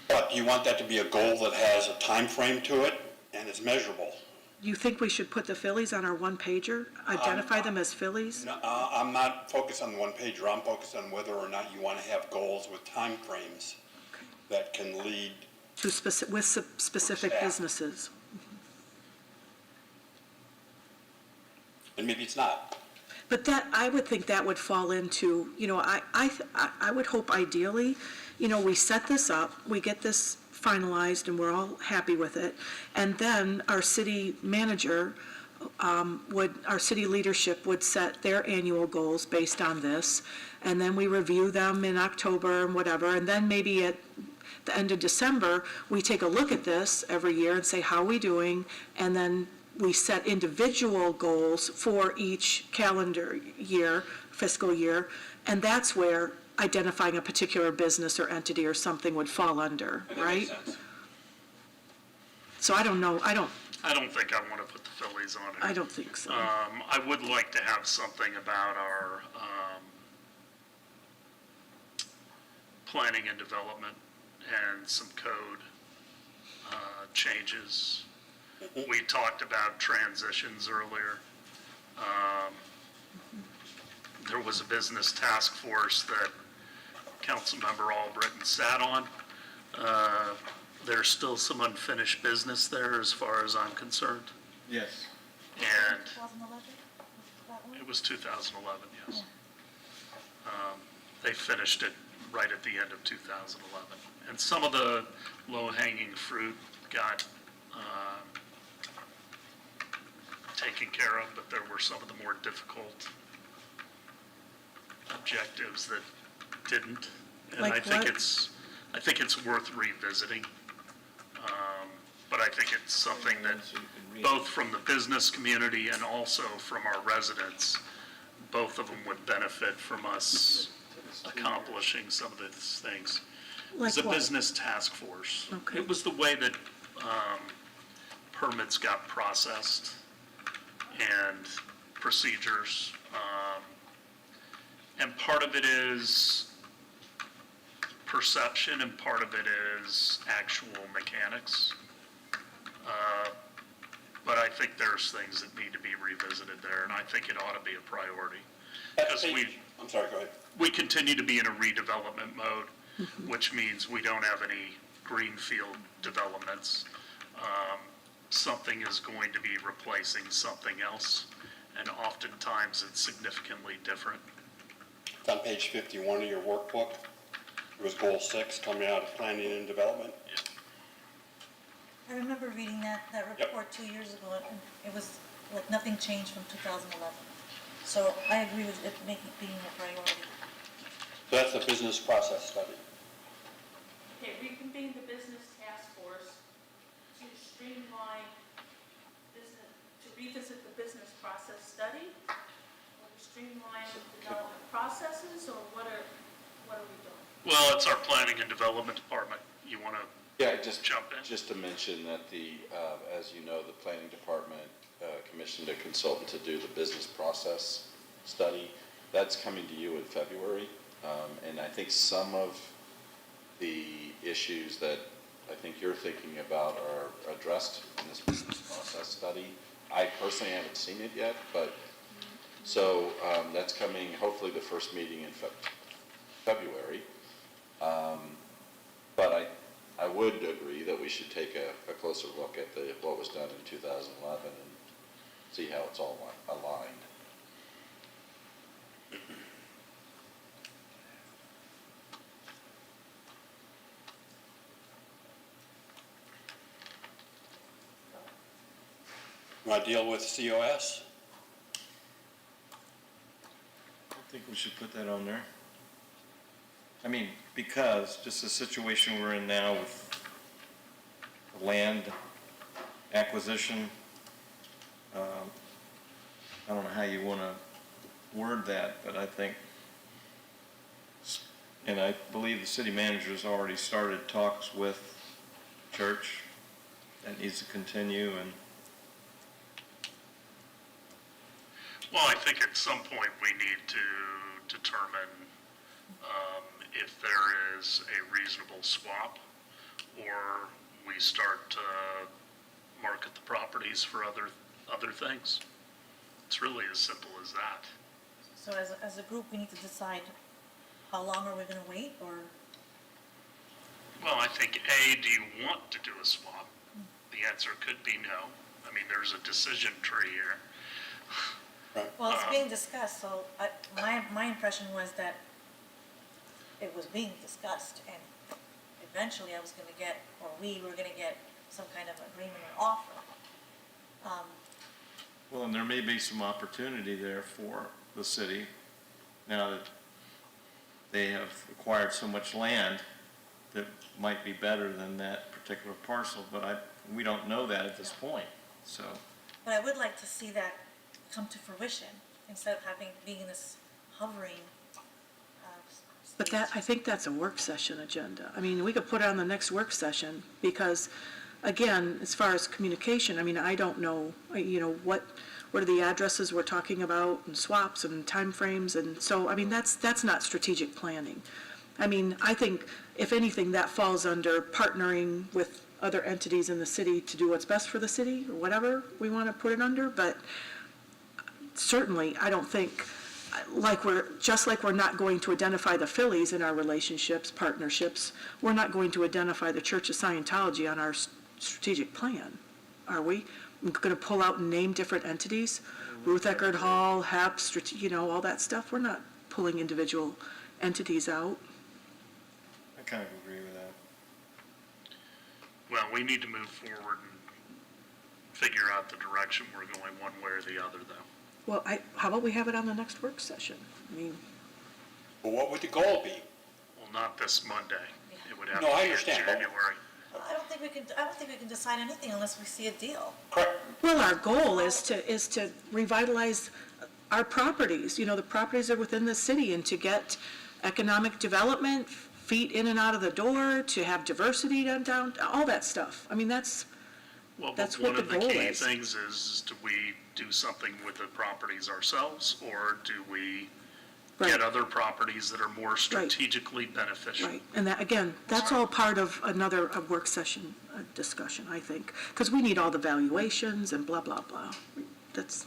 But do you want that to be a goal that has a time frame to it and is measurable? You think we should put the Phillies on our one-pager? Identify them as Phillies? No, I'm not focused on the one pager. I'm focused on whether or not you want to have goals with time frames that can lead. To specific Staff. businesses. And maybe it's not. But that, I would think that would fall into, you know, I would hope ideally, you know, we set this up, we get this finalized, and we're all happy with it, and then our city manager our city leadership would set their annual goals based on this, and then we review them in October and whatever, and then maybe at the end of December, we take a look at this every year and say, how are we doing? And then we set individual goals for each calendar year, fiscal year, and that's where identifying a particular business or entity or something would fall under, right? So I don't know, I don't think I want to put the Phillies on it. I don't think so. I would like to have something about our planning and development and some code changes. We talked about transitions earlier. There was a business task force that Councilmember Albritton sat on. There's still some unfinished business there as far as I'm concerned. Yes. And 2011? That one? it was 2011, yes. They finished it right at the end of 2011. And some of the low-hanging fruit got taken care of, but there were some of the more difficult objectives that didn't. And Like I think what? it's worth revisiting. But I think it's something that both from the business community and also from our residents, both of them would benefit from us accomplishing some of these things. Like It's a what? business task force. Okay. It was the way that permits got processed and procedures. And part of it is perception and part of it is actual mechanics. But I think there's things that need to be revisited there, and I think it ought to be a priority. Because I'm sorry, go ahead. we continue to be in a redevelopment mode, which means we don't have any greenfield developments. Something is going to be replacing something else, and oftentimes it's significantly different. It's on page 51 of your workbook. It was goal 6, coming out of planning and development. I remember reading that Yep. report 2 years ago, and it was like nothing changed from 2011. So I agree with it being a priority. So that's the business process study. Okay, reconvene the business task force to streamline business, to revisit the business process study? Or to streamline development processes, or what are we doing? Well, it's our planning and development department. You want to Yeah, just jump in? to mention that as you know, the planning department commissioned a consultant to do the business process study. That's coming to you in February. And I think some of the issues that I think you're thinking about are addressed in this business process study. I personally haven't seen it yet, but, so that's coming, hopefully the first meeting in February. But I would agree that we should take a closer look at what was done in 2011 and see how it's all aligned. Want to deal with COS? I think we should put that on there. I mean, because just the situation we're in now with land acquisition, I don't know how you want to word that, but I think, and I believe the city manager's already started talks with church. That needs to continue, and Well, I think at some point we need to determine if there is a reasonable swap, or we start to market the properties for other things. It's really as simple as that. So as a group, we need to decide how long are we going to wait, or? Well, I think, A, do you want to do a swap? The answer could be no. I mean, there's a decision tree here. Well, it's being discussed, so my impression was that it was being discussed, and eventually I was going to get, or we were going to get some kind of agreement or offer. well, and there may be some opportunity there for the city, now that they have acquired so much land that might be better than that particular parcel, but we don't know that at this point, so. But I would like to see that come to fruition, instead of being in this hovering. But that, I think that's a work session agenda. I mean, we could put it on the next work session, because, again, as far as communication, I mean, I don't know, what are the addresses we're talking about, and swaps, and timeframes, and so, I mean, that's not strategic planning. I mean, I think, if anything, that falls under partnering with other entities in the city to do what's best for the city, or whatever we want to put it under, but certainly, I don't think, just like we're not going to identify the Phillies in our relationships, partnerships, we're not going to identify the Church of Scientology on our strategic plan, are we? We're going to pull out and name different entities, Ruth Eckerd Hall, HEP, all that stuff. We're not pulling individual entities out. I kind of agree with that. Well, we need to move forward and figure out the direction we're going one way or the other, though. Well, how about we have it on the next work session? I mean, Well, what would the goal be? Well, not this Monday. It would have No, to I be in understand, but- January. I don't think I don't think we can decide anything unless we see a deal. Correct. Well, our goal is to revitalize our properties, the properties that are within the city, and to get economic development, feet in and out of the door, to have diversity down, all that stuff. I mean, that's Well, but That's one what of the the goal key is. things is, do we do something with the properties ourselves, or do we Right. get other properties that are more strategically beneficial? right. And that, again, that's all part of another work session discussion, I think, because we need all the valuations and blah, blah, blah. That's,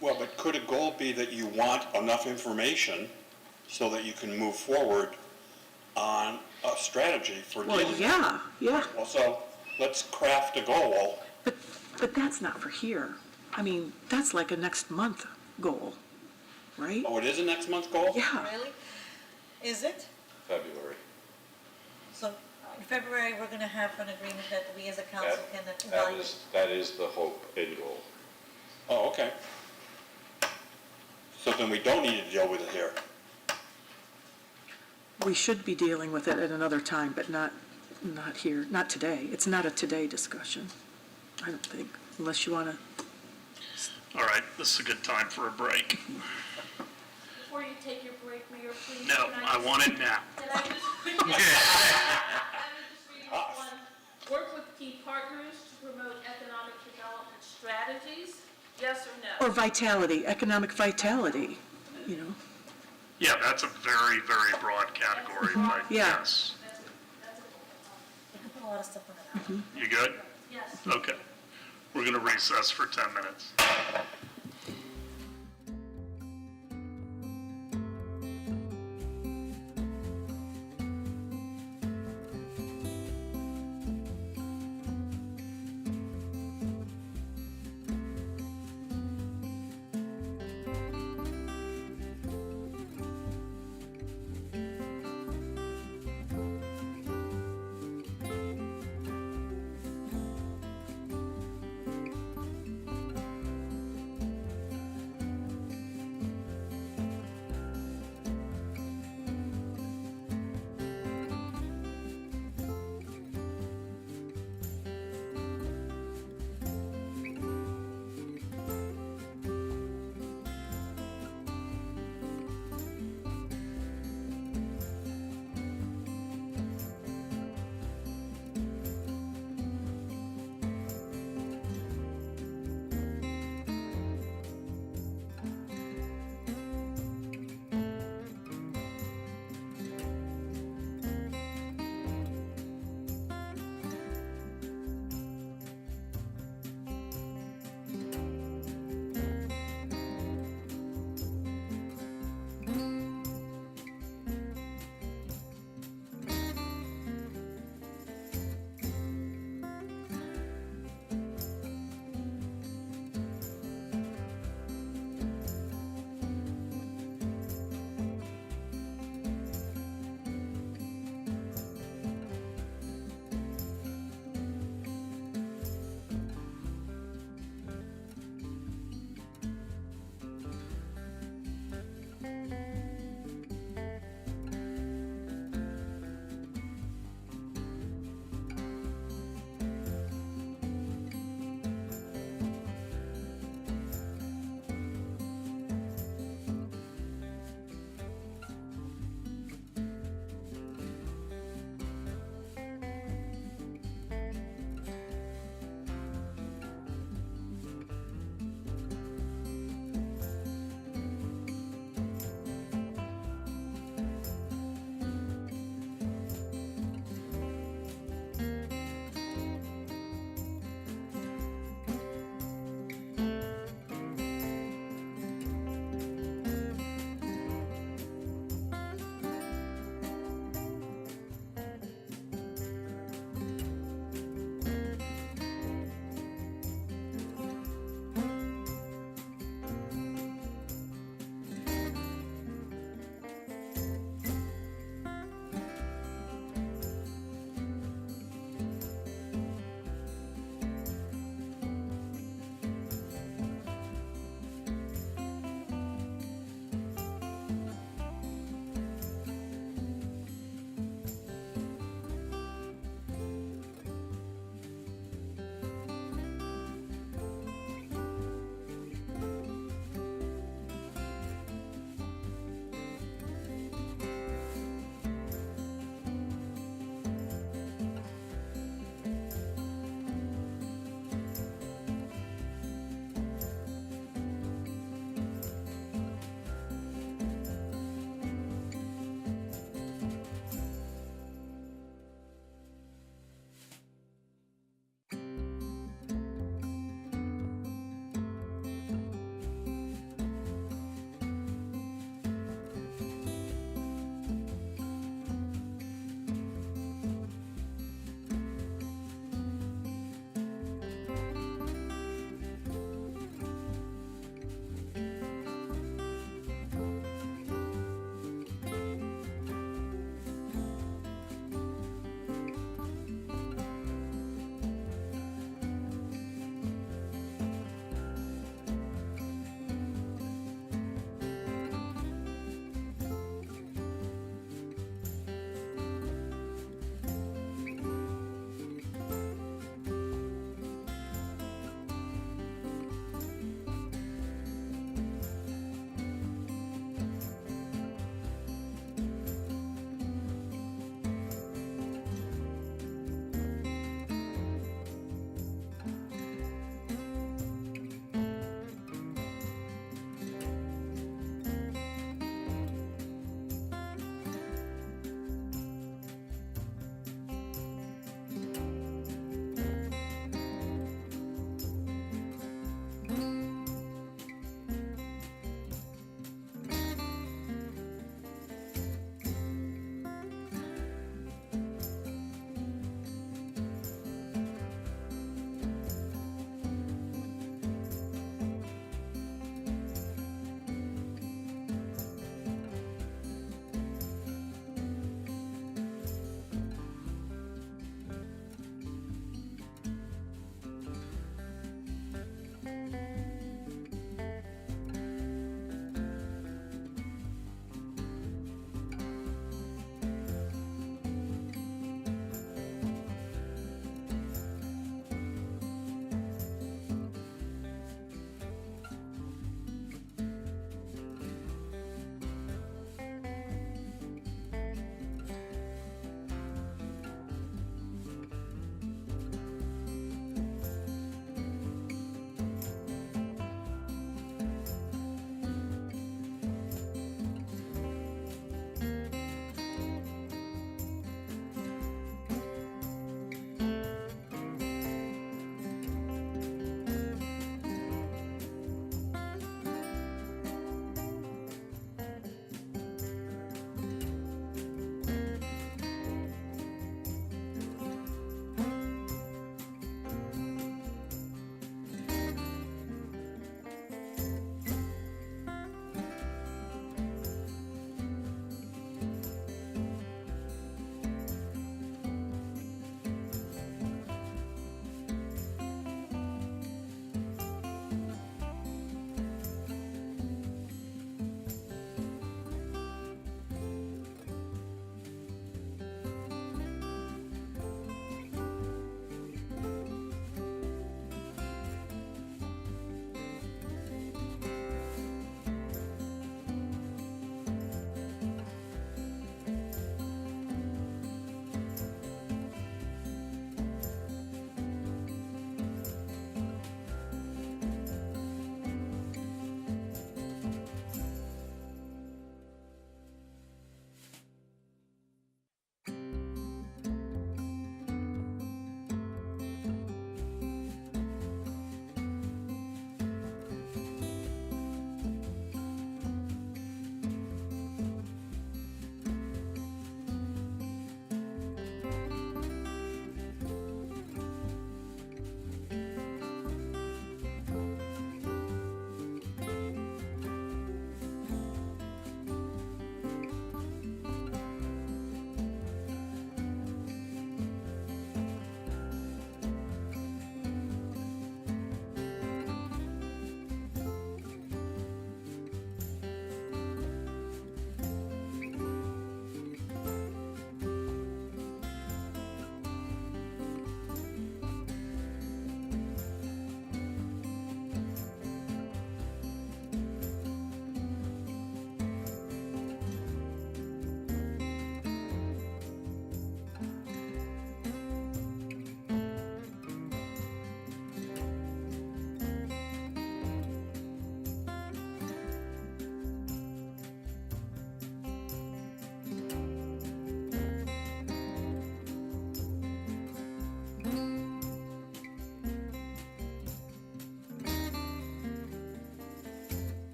Well, but could a goal be that you want enough information so that you can move forward on a strategy for well, dealing? yeah. Well, so let's craft a goal. But that's not for here. I mean, that's like a next month goal, right? Oh, it is a next month's goal? Yeah. Really? Is it? February. So in February, we're gonna have an agreement that we as a council can That evaluate. that is the hope and goal. Oh, okay. So then we don't need to deal with it here. We should be dealing with it at another time, but not here, not today. It's not a today discussion, I don't think, unless you want to. All right, this is a good time for a break. Before you take your break, Mayor, please. No, can I just- want it now. Can I just read I would just read this one? Work with key partners to promote economic development strategies, yes or no? Or vitality, economic vitality, Yeah, that's a very, very broad category, but Yeah. yes. That's a, We can put a lot of stuff on it. You good? yes. Okay. We're going to recess for 10 minutes.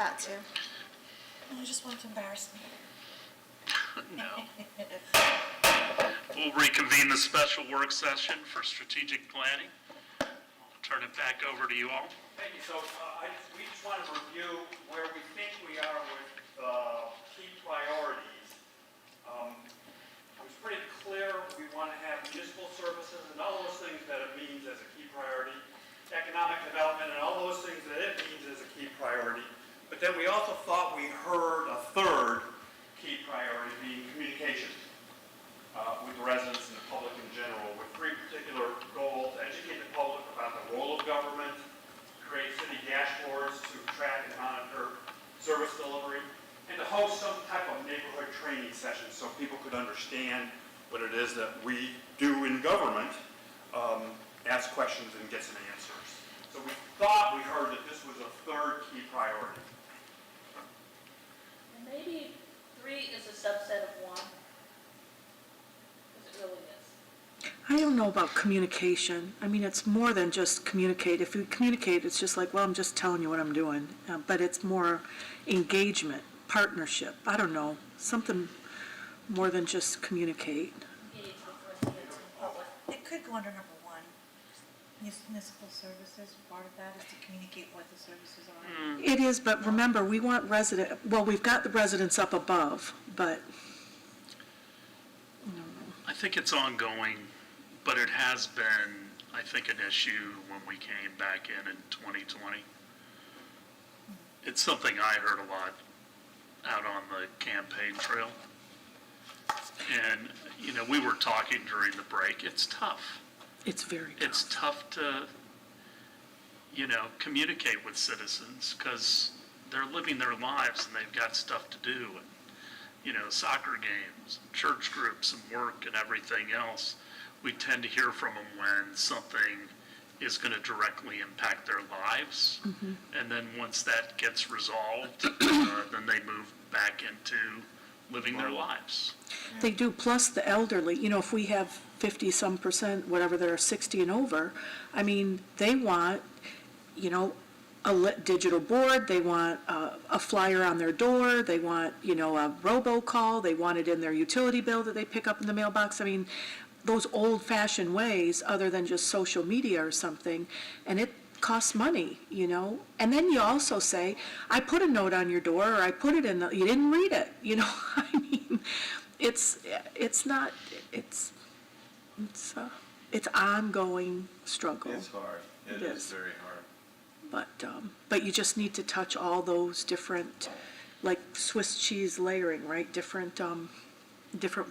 that too. I just wanted to embarrass me. No. We'll reconvene the special work session for strategic planning. I'll turn it back over to you all. Thank you. So we just want to review where we think we are with key priorities. It was pretty clear we want to have municipal services and all those things that it means as a key priority, economic development and all those things that it means as a key priority. But then we also thought we heard a third key priority being communication with the residents and the public in general, with three particular goals: educate the public about the role of government, create city dashboards to track and monitor service delivery, and to host some type of neighborhood training session so people could understand what it is that we do in government, ask questions and get some answers. So we thought we heard that this was a third key priority. And maybe 3 is a subset of 1. Because it really is. I don't know about communication. I mean, it's more than just communicate. If you communicate, it's just like, well, I'm just telling you what I'm doing. But it's more engagement, partnership. I don't know, something more than just communicate. Engage with residents and public. It could go under number 1. Municipal services, part of that is to communicate what the services are. It is, but remember, we want we've got the residents up above, but, I think it's ongoing, but it has been, I think, an issue when we came back in 2020. It's something I heard a lot out on the campaign trail. And, we were talking during the break. It's tough. it's very tough. It's tough to, communicate with citizens because they're living their lives and they've got stuff to do. And, soccer games, church groups and work and everything else. We tend to hear from them when something is going to directly impact their lives. Mm-hmm. And then once that gets resolved, then they move back into living their lives. They do, plus the elderly, if we have 50-some%, whatever, that are 60 and over, I mean, they want, a digital board, they want a flyer on their door, they want, a robocall, they want it in their utility bill that they pick up in the mailbox. I mean, those old-fashioned ways, other than just social media or something, and it costs money, And then you also say, I put a note on your door, or I put it in you didn't read it, I mean, it's ongoing struggle. It's hard. It is very hard. But you just need to touch all those different, like Swiss cheese layering, right? Different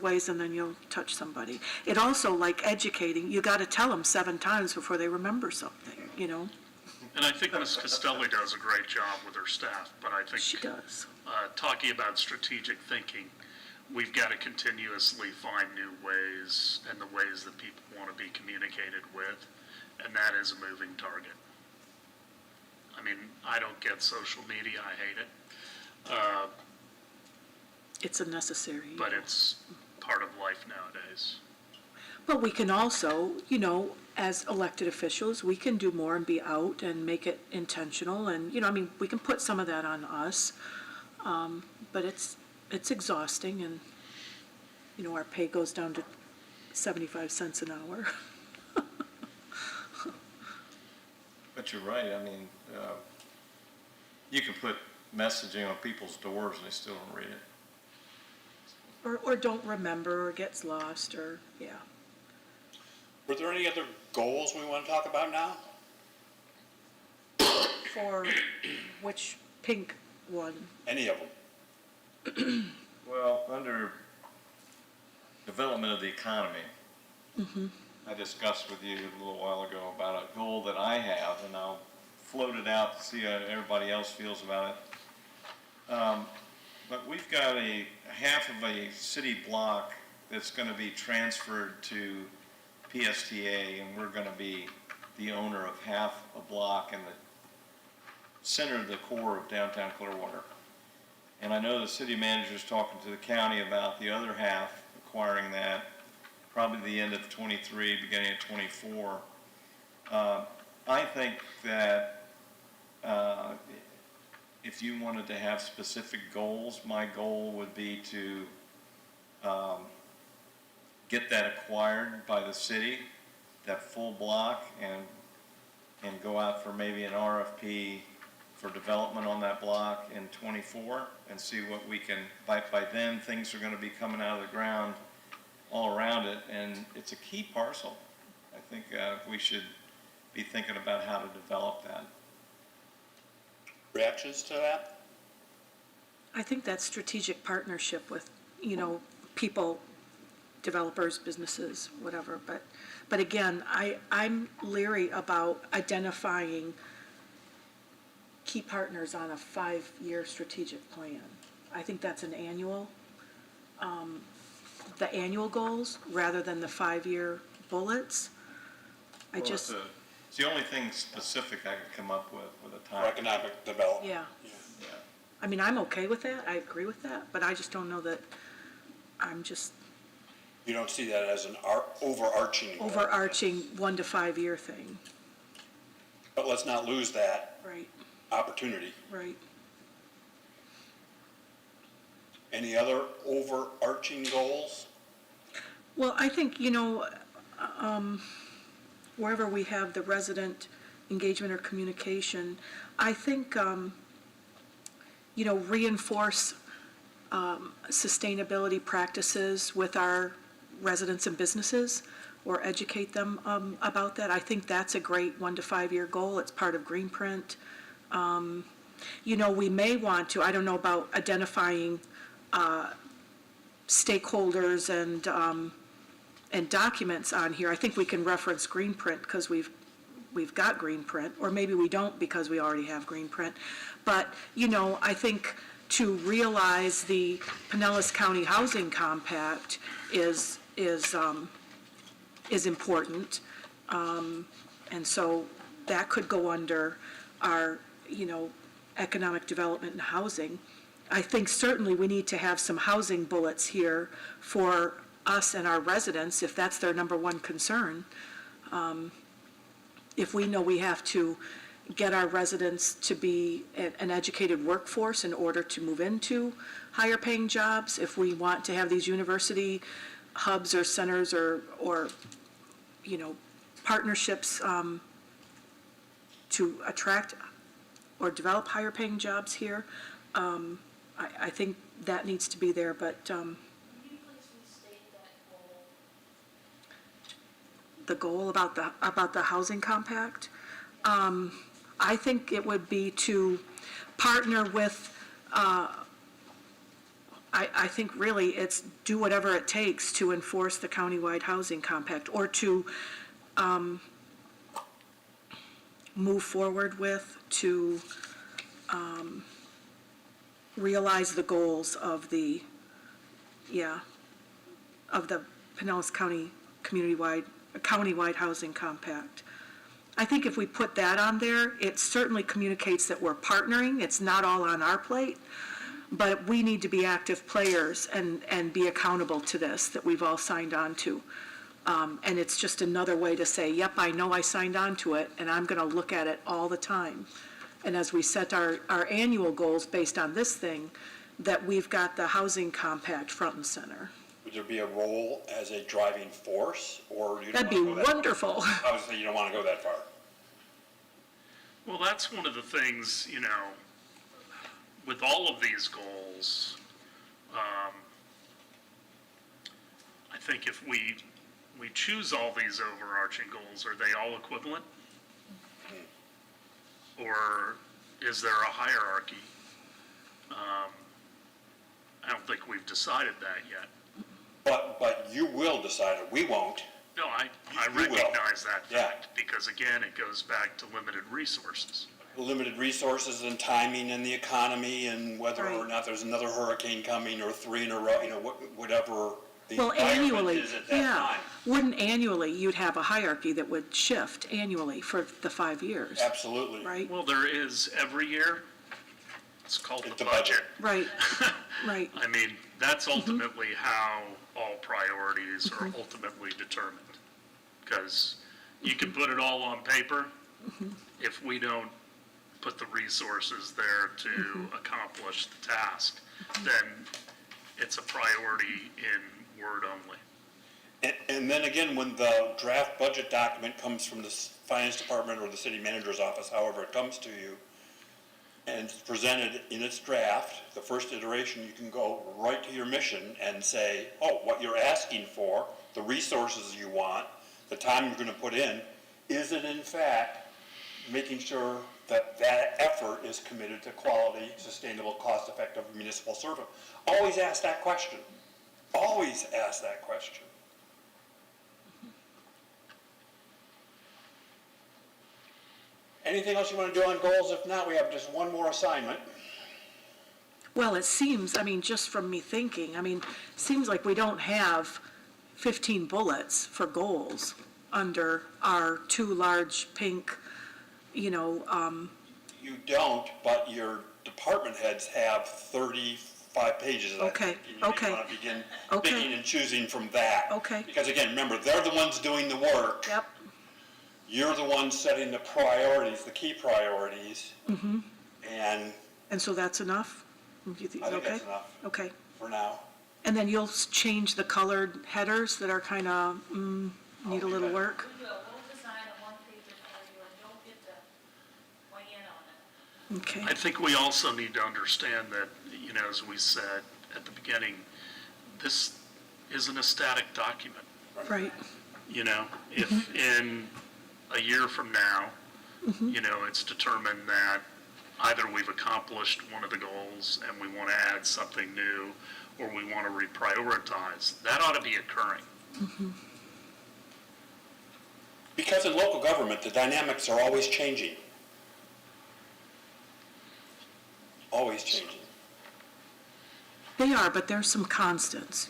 ways, and then you'll touch somebody. It also, like educating, you got to tell them 7 times before they remember something, And I think Ms. Costelli does a great job with her staff, but I think She does. talking about strategic thinking, we've got to continuously find new ways and the ways that people want to be communicated with, and that is a moving target. I mean, I don't get social media, I hate it, It's a necessary. but it's part of life nowadays. But we can also, as elected officials, we can do more and be out and make it intentional, and, we can put some of that on us, but it's exhausting, and, our pay goes down to 75 cents an hour. But you're right, I mean, you can put messaging on people's doors and they still don't read it. Or don't remember, or gets lost, or, yeah. Were there any other goals we want to talk about now? For which pink one? Any of them? Well, under development of the economy, I discussed with you a little while ago about a goal that I have, and I'll float it out to see how everybody else feels about it. But we've got a half of a city block that's going to be transferred to PSTA, and we're going to be the owner of half a block in the center of the core of downtown Clearwater. And I know the city manager's talking to the county about the other half, acquiring that, probably the end of 23, beginning of 24. I think that if if you wanted to have specific goals, my goal would be to get that acquired by the city, that full block, and go out for maybe an RFP for development on that block in '24 and see what we can, by then, things are gonna be coming out of the ground all around it, and it's a key parcel. I think we should be thinking about how to develop that. Reactions to that? I think that strategic partnership with, people, developers, businesses, whatever, but again, I'm leery about identifying key partners on a 5-year strategic plan. I think that's an annual, the annual goals rather than the 5-year bullets. Well, it's the only thing specific I could come up with a time. For economic development? Yeah. Yeah. I mean, I'm okay with that, I agree with that, but I just don't know that, You don't see that as an overarching goal? overarching 1 to 5 year thing. But let's not lose that Right, opportunity. right. Any other overarching goals? Well, I think, wherever we have the resident engagement or communication, I think, reinforce sustainability practices with our residents and businesses, or educate them about that. I think that's a great 1 to 5 year goal. It's part of Greenprint. We may want to, I don't know about identifying stakeholders and documents on here. I think we can reference Greenprint because we've got Greenprint, or maybe we don't because we already have Greenprint. But, I think to realize the Pinellas County Housing Compact is important. And so that could go under our, economic development and housing. I think certainly we need to have some housing bullets here for us and our residents, if that's their number one concern. If we know we have to get our residents to be an educated workforce in order to move into higher paying jobs, if we want to have these university hubs or centers or partnerships to attract or develop higher paying jobs here, I think that needs to be there, but Can you please restate that goal? the goal about the housing compact, I think it would be to partner with, I think really it's do whatever it takes to enforce the countywide housing compact, or to move forward with, to realize the goals of the Pinellas County countywide housing compact. I think if we put that on there, it certainly communicates that we're partnering. It's not all on our plate, but we need to be active players and be accountable to this that we've all signed on to. And it's just another way to say, yep, I know I signed on to it, and I'm going to look at it all the time. And as we set our annual goals based on this thing, that we've got the housing compact front and center. Would there be a role as a driving force, or you don't That'd be want to go that wonderful. Obviously, you don't want to go that far. Well, that's one of the things, with all of these goals, I think if we choose all these overarching goals, are they all equivalent? Or is there a hierarchy? I don't think we've decided that yet. But you will decide it. We won't. No, I You will. recognize that Yeah. fact, because again, it goes back to limited resources. Limited resources and timing and the economy and whether or Right. not there's another hurricane coming or 3 in a row, whatever the Well, environment annually, is at that yeah. time. Wouldn't annually, you'd have a hierarchy that would shift annually for the 5 years, Absolutely. right? Well, there is every year. It's called It's the the budget. budget. Right, right. I mean, that's ultimately how all priorities are ultimately determined. Because you can put it all on paper. If we don't put the resources there to accomplish the task, then it's a priority in word only. And then again, when the draft budget document comes from the finance department or the city manager's office, however it comes to you, and it's presented in its draft, the first iteration, you can go right to your mission and say, oh, what you're asking for, the resources you want, the time you're gonna put in, is it in fact making sure that that effort is committed to quality, sustainable, cost-effective municipal service? Always ask that question. Always ask that question. Anything else you want to do on goals? If not, we have just one more assignment. Well, it seems, I mean, just from me thinking, I mean, seems like we don't have 15 bullets for goals under our two large pink, You don't, but your department heads have 35 pages. Okay, You okay. want to begin Okay. picking and choosing from that. Okay. Because again, remember, they're the ones doing the work. Yep, You're the ones setting the priorities, the key priorities. And and so that's enough? You think- I think okay? that's enough Okay, for now. and then you'll change the colored headers that are kind of, need a little work? We will, we'll design a one-pager for you, and you'll get to weigh in on it. Okay, I think we also need to understand that, as we said at the beginning, this isn't a static document. right, If in a year from now, it's determined that either we've accomplished one of the goals and we want to add something new, or we want to reprioritize, that ought to be occurring. Because in local government, the dynamics are always changing. Always changing. they are, but there's some constants,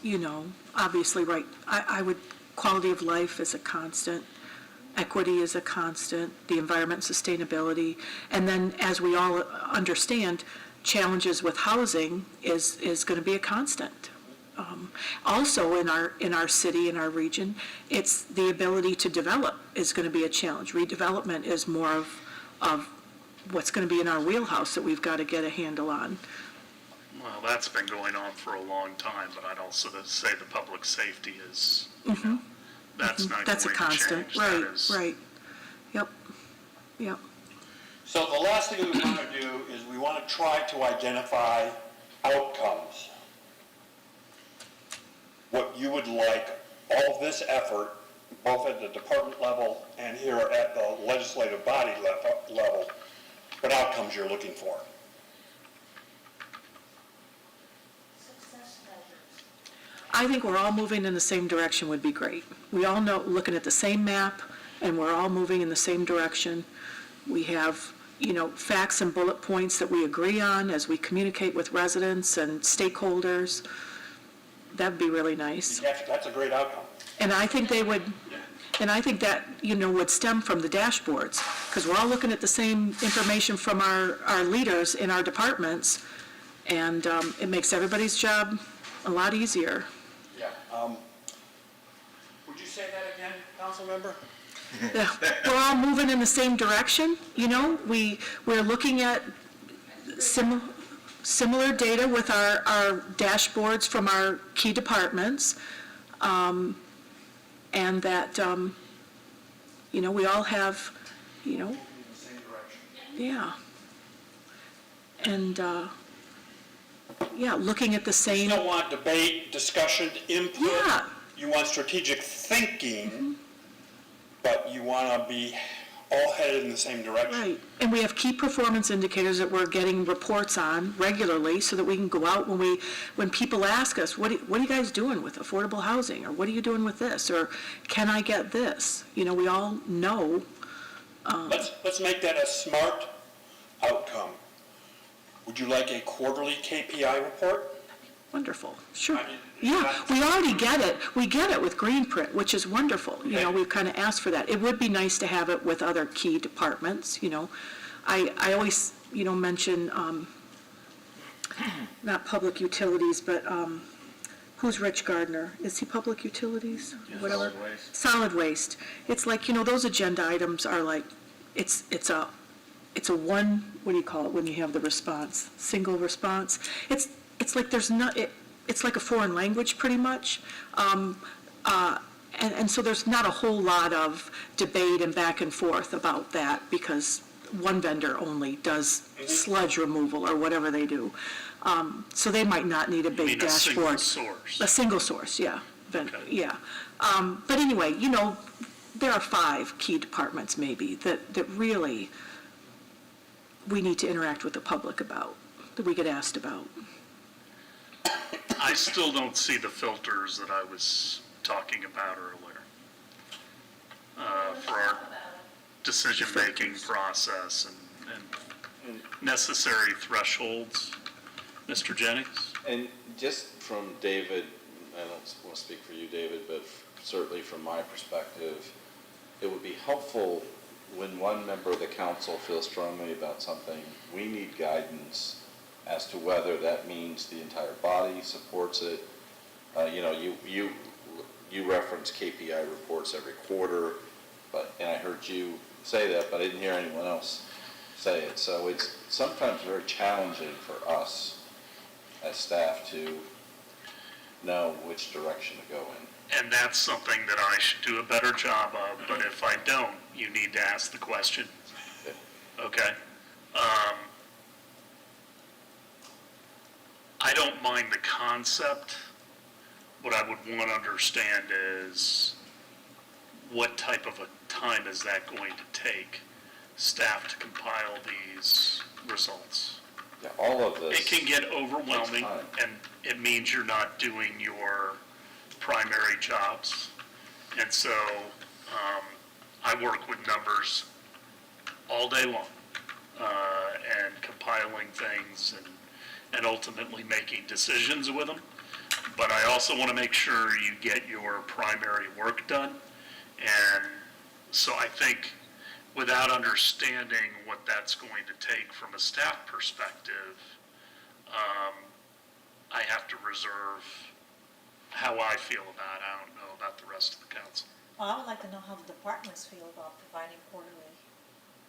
obviously, right, I would, quality of life is a constant, equity is a constant, the environment and sustainability, and then, as we all understand, challenges with housing is going to be a constant. Also, in our city, in our region, it's the ability to develop is going to be a challenge. Redevelopment is more of what's going to be in our wheelhouse that we've got to get a handle on. Well, that's been going on for a long time, but I'd also say the public safety is, that's not That's a going to constant, change. right, That is- right. Yep. So the last thing we want to do is we want to try to identify outcomes. What you would like all of this effort, both at the department level and here at the legislative body level, what outcomes you're looking for. Success measures. I think we're all moving in the same direction would be great. We all know, looking at the same map, and we're all moving in the same direction. We have, facts and bullet points that we agree on as we communicate with residents and stakeholders. That'd be really nice. That's a great outcome. And I think they would, and I think that, would stem from the dashboards, because we're all looking at the same information from our leaders in our departments, and it makes everybody's job a lot easier. Yeah. Would you say that again, council member? Yeah, we're all moving in the same direction, we're looking at similar data with our dashboards from our key departments, and that, we all have, In the same direction. yeah. And, looking at the You same, don't want debate, discussion, input. Yeah. You want strategic thinking, but you want to be all headed in the same direction. right, and we have key performance indicators that we're getting reports on regularly, so that we can go out when people ask us, what are you guys doing with affordable housing, or what are you doing with this, or can I get this? We all know. Let's make that a SMART outcome. Would you like a quarterly KPI report? Wonderful, sure. I mean, Yeah, we already get it. We get it with Greenprint, which is wonderful. Okay. We've kind of asked for that. It would be nice to have it with other key departments, I always, mention, not public utilities, but, who's Rich Gardner? Is he public utilities? Whatever. Solid waste. Solid waste. It's like, those agenda items are like, it's a it's a one, what do you call it when you have the response? Single response? It's like there's not, it's like a foreign language pretty much. And so there's not a whole lot of debate and back and forth about that because one vendor only does sludge removal or whatever they do. So they might not need a You big mean a single dashboard. source? A single source, yeah. Okay. Yeah. But anyway, there are 5 key departments maybe that really we need to interact with the public about, that we get asked about. I still don't see the filters that I was talking about earlier for our decision-making process and necessary thresholds. Mr. Jennings? And just from David, I don't want to speak for you, David, but certainly from my perspective, it would be helpful when one member of the council feels strongly about something, we need guidance as to whether that means the entire body supports it. You reference KPI reports every quarter, and I heard you say that, but I didn't hear anyone else say it. So it's sometimes very challenging for us as staff to know which direction to go in. And that's something that I should do a better job of, but if I don't, you need to ask the question. Okay? I don't mind the concept. What I would want to understand is what type of a time is that going to take staff to compile these results? Yeah, all of this. It can get overwhelming, takes time. and it means you're not doing your primary jobs. And so I work with numbers all day long and compiling things and ultimately making decisions with them. But I also want to make sure you get your primary work done. And so I think without understanding what that's going to take from a staff perspective, I have to reserve how I feel about it. I don't know about the rest of the council. Well, I would like to know how the departments feel about providing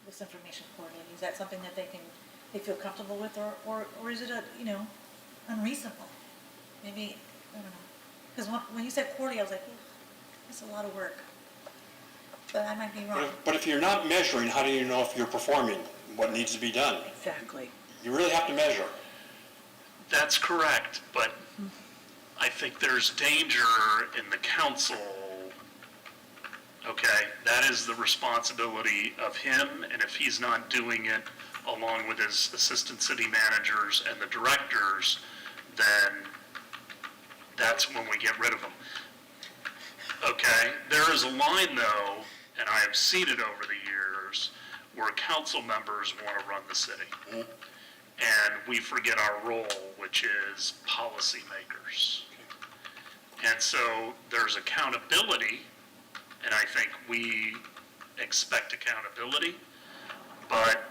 this information quarterly. Is that something that they feel comfortable with, or is it unreasonable? Maybe, I don't know. Because when you said quarterly, I was like, that's a lot of work. But I might be wrong. But if you're not measuring, how do you know if you're performing what needs to be done? Exactly. You really have to measure. That's correct, but I think there's danger in the council. Okay, that is the responsibility of him, and if he's not doing it along with his assistant city managers and the directors, then that's when we get rid of him. Okay, there is a line though, and I have seen it over the years, where council members want to run the city. And we forget our role, which is policymakers. And so there's accountability, and I think we expect accountability, but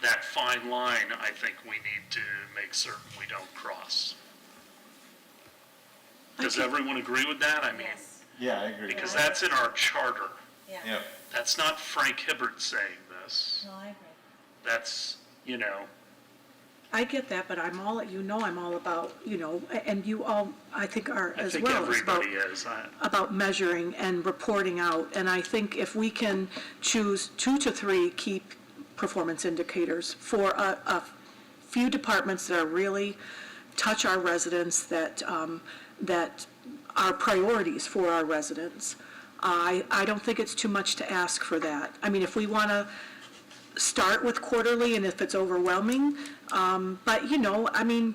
that fine line, I think we need to make certain we don't cross. Does everyone agree with that? I mean, Yes. Yeah, I agree. because that's in our charter. Yeah. Yeah. That's not Frank Hibbert saying this. No, I agree. That's, I get that, but I'm all about, and you all, I think are I as think well, is about, everybody is. about measuring and reporting out. And I think if we can choose 2 to 3 key performance indicators for a few departments that are really touch our residents, that are priorities for our residents, I don't think it's too much to ask for that. I mean, if we want to start with quarterly and if it's overwhelming, but I mean,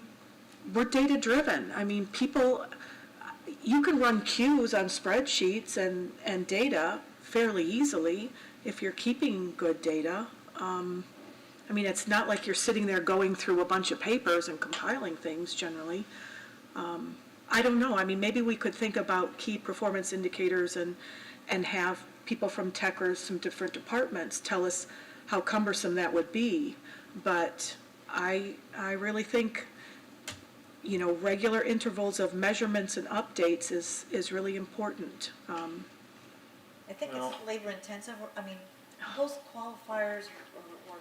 we're data driven. I mean, you can run queues on spreadsheets and data fairly easily if you're keeping good data. I mean, it's not like you're sitting there going through a bunch of papers and compiling things generally. I don't know. I mean, maybe we could think about key performance indicators and have people from tech or some different departments tell us how cumbersome that would be. But I really think, regular intervals of measurements and updates is really important. I think it's labor intensive. I mean, those qualifiers or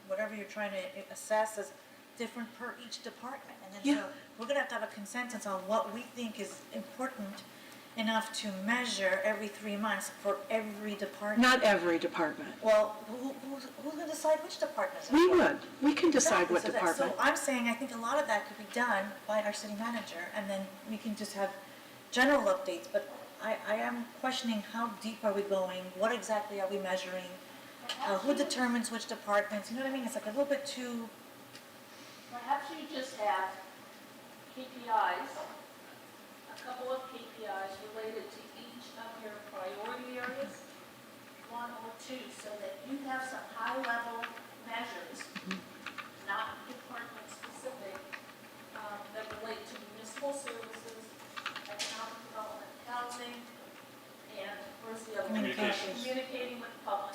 whatever you're trying to assess is different per each department. And then Yeah. so we're gonna have to have a consensus on what we think is important enough to measure every 3 months for every department. Not every department. Well, who's gonna decide which department? We would. We can decide Exactly. what department. So I'm saying, I think a lot of that could be done by our city manager, and then we can just have general updates, but I am questioning how deep are we going, what exactly are we measuring, who determines which departments, you know what I mean? It's like a little bit too, Perhaps you just have KPIs, a couple of KPIs related to each of your priority areas, one or two, so that you have some high-level measures, not department-specific, that relate to municipal services, economic development, housing, and where's the other one? Communications. Communicating with the public.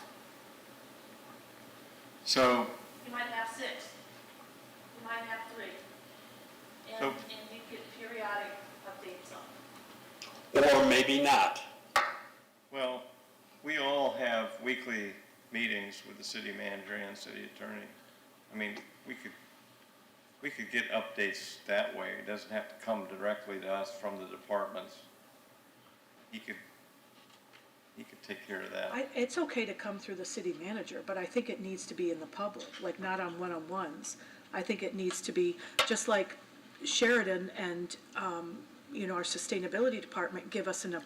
So, You might have 6, you might have 3, So- and you get periodic updates on them. Or maybe not. well, we all have weekly meetings with the city manager and city attorney. I mean, we could get updates that way. It doesn't have to come directly to us from the departments. He could take care of that. It's okay to come through the city manager, but I think it needs to be in the public, like not on one-on-ones. I think it needs to be, just like Sheridan and, our sustainability department give us an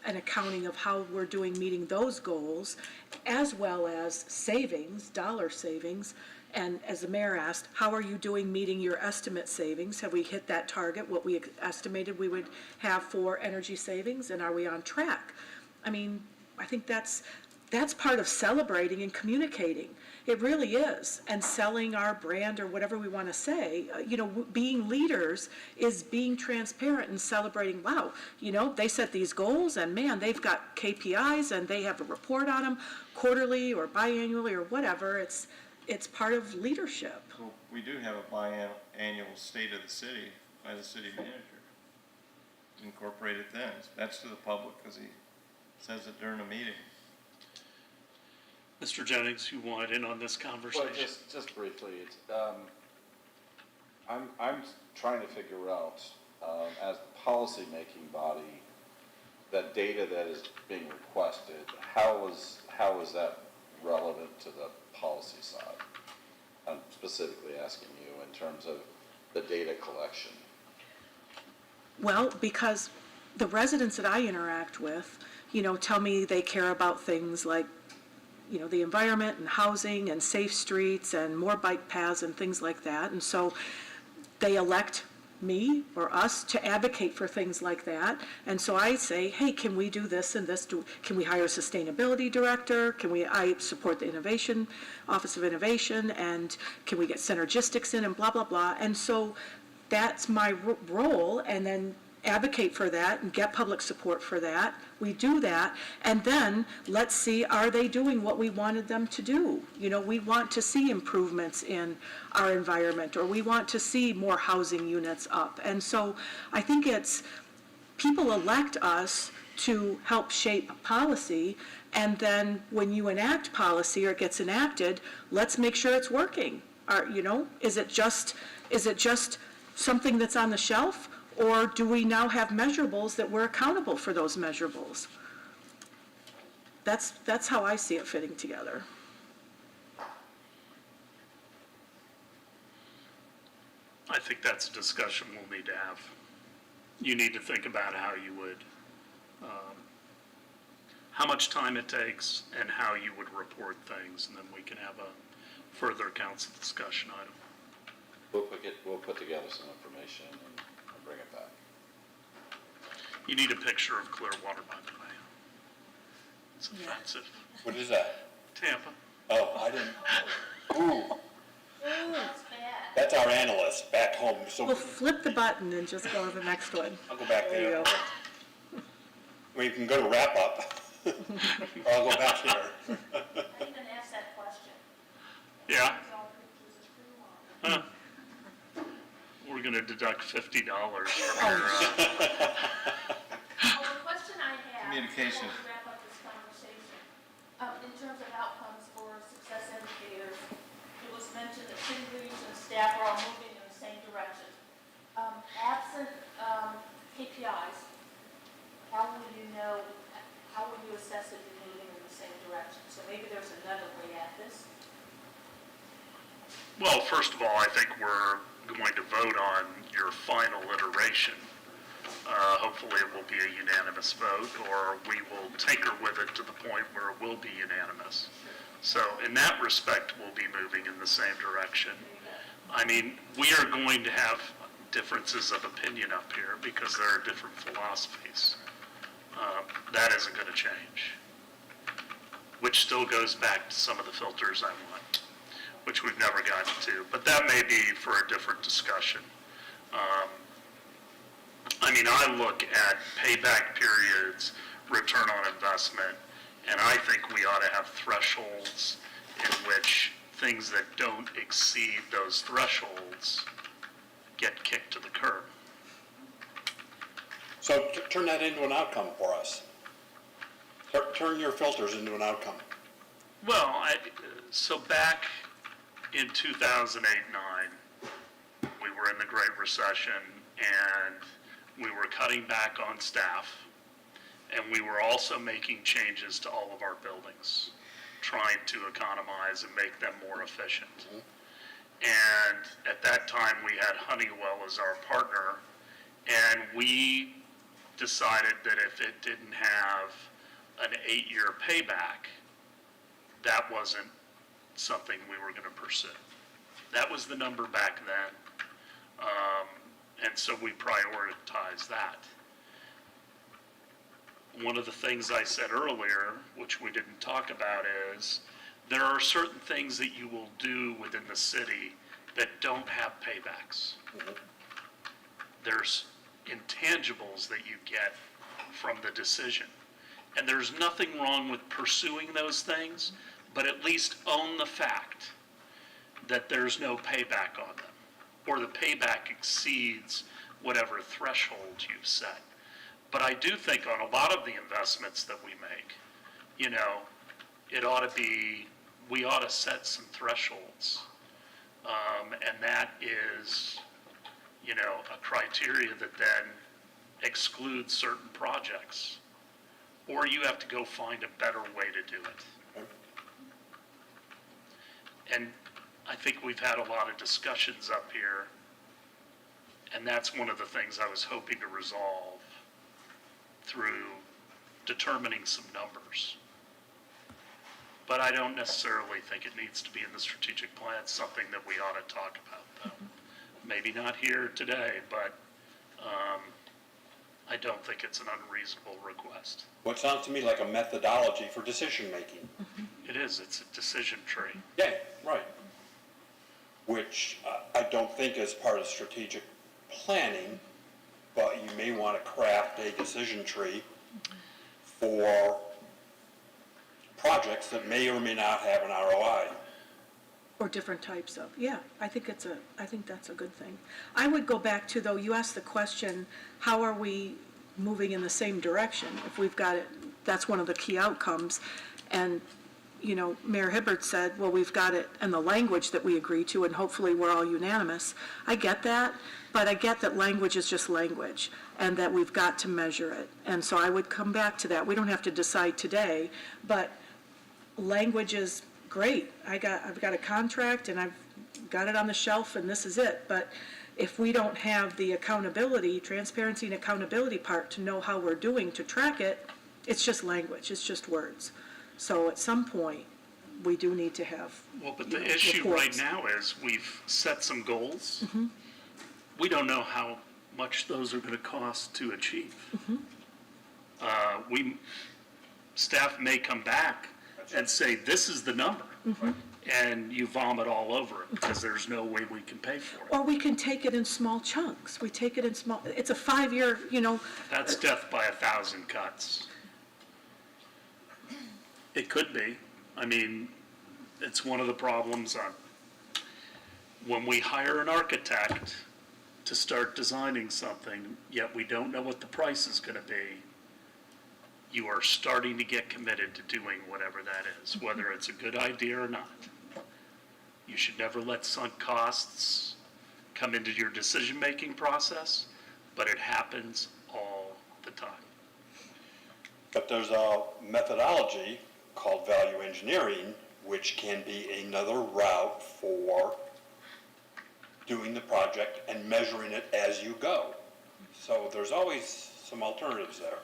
accounting of how we're doing meeting those goals, as well as savings, dollar savings. And as the mayor asked, how are you doing meeting your estimate savings? Have we hit that target, what we estimated we would have for energy savings, and are we on track? I mean, I think that's part of celebrating and communicating. It really is. And selling our brand or whatever we want to say, being leaders is being transparent and celebrating, wow, they set these goals and man, they've got KPIs and they have a report on them quarterly or biannually or whatever. It's part of leadership. Well, we do have a biannual state of the city by the city manager. Incorporated then. That's to the public because he says it during a meeting. Mr. Jennings, you wanted in on this conversation? Well, just briefly, it's, I'm trying to figure out, as the policy-making body, that data that is being requested, how is that relevant to the policy side? I'm specifically asking you in terms of the data collection. Well, because the residents that I interact with, tell me they care about things like, the environment and housing and safe streets and more bike paths and things like that. And so they elect me or us to advocate for things like that. And so I say, hey, can we do this and this? Can we hire a sustainability director? I support the Office of Innovation, and can we get synergistics in and blah, blah, blah. And so that's my role, and then advocate for that and get public support for that. We do that, and then let's see, are they doing what we wanted them to do? We want to see improvements in our environment, or we want to see more housing units up. And so I think people elect us to help shape policy, and then when you enact policy or it gets enacted, let's make sure it's working. Is it just something that's on the shelf? Or do we now have measurables that we're accountable for those measurables? That's how I see it fitting together. I think that's a discussion we'll need to have. You need to think about how you would, how much time it takes and how you would report things, and then we can have a further council discussion item. We'll put together some information and bring it back. You need a picture of Clearwater, by the way. It's offensive. What is that? Tampa. Oh, I didn't. Ooh, That's bad. that's our analyst back home. So Well, flip the button and just go to the next one. I'll go back There you there. go. Well, you can go to wrap up. Or I'll go back here. I even asked that question. Yeah? It's all pictures of Clearwater. Huh. We're gonna deduct $50 from Oh. your, Well, the question I have. Communication. Before we wrap up this conversation, in terms of outcomes for success indicators, staff are all moving in the same direction. Absent KPIs, how will you know, how will you assess if you're moving in the same direction? So maybe there's another way at this. Well, first of all, I think we're going to vote on your final iteration. Hopefully it will be a unanimous vote, or we will tinker with it to the point where it will be unanimous. So in that respect, we'll be moving in the same direction. I mean, we are going to have differences of opinion up here because there are different philosophies. That isn't going to change, which still goes back to some of the filters I want, which we've never gotten to. But that may be for a different discussion. I mean, I look at payback periods, return on investment, and I think we ought to have thresholds in which things that don't exceed those thresholds get kicked to the curb. So turn that into an outcome for us. Turn your filters into an outcome. Well, so back in 2008-9, we were in the Great Recession, and we were cutting back on staff, and we were also making changes to all of our buildings, trying to economize and make them more efficient. And at that time, we had Honeywell as our partner, and we decided that if it didn't have an 8-year payback, that wasn't something we were going to pursue. That was the number back then. And so we prioritized that. One of the things I said earlier, which we didn't talk about, is there are certain things that you will do within the city that don't have paybacks. There's intangibles that you get from the decision. And there's nothing wrong with pursuing those things, but at least own the fact that there's no payback on them, or the payback exceeds whatever threshold you've set. But I do think on a lot of the investments that we make, you know, it ought to be, we ought to set some thresholds. And that is, you know, a criteria that then excludes certain projects. Or you have to go find a better way to do it. And I think we've had a lot of discussions up here, and that's one of the things I was hoping to resolve through determining some numbers. But I don't necessarily think it needs to be in the strategic plan. It's something that we ought to talk about, though. Maybe not here today, but I don't think it's an unreasonable request. What sounds to me like a methodology for decision-making. It is. It's a decision tree. Yeah, right. Which I don't think is part of strategic planning, but you may want to craft a decision tree for projects that may or may not have an ROI. Or different types of, yeah, I think that's a good thing. I would go back to, though, you asked the question, how are we moving in the same direction? If we've got it, that's one of the key outcomes. And, you know, Mayor Hibbert said, well, we've got it in the language that we agree to, and hopefully we're all unanimous. I get that, but I get that language is just language, and that we've got to measure it. And so I would come back to that. We don't have to decide today, but language is great. I've got a contract and I've got it on the shelf and this is it. But if we don't have the accountability, transparency and accountability part to know how we're doing, to track it, it's just language, it's just words. So at some point, we do need to have, Well, but the issue right now is we've set some goals. We don't know how much those are going to cost to achieve. Staff may come back and say, this is the number. And you vomit all over it because there's no way we can pay for it. or we can take it in small chunks. We take it in small, it's a 5-year, you know, That's death by 1,000 cuts. It could be. I mean, it's one of the problems when we hire an architect to start designing something, yet we don't know what the price is going to be. You are starting to get committed to doing whatever that is, whether it's a good idea or not. You should never let sunk costs come into your decision-making process, but it happens all the time. But there's a methodology called value engineering, which can be another route for doing the project and measuring it as you go. So there's always some alternatives there.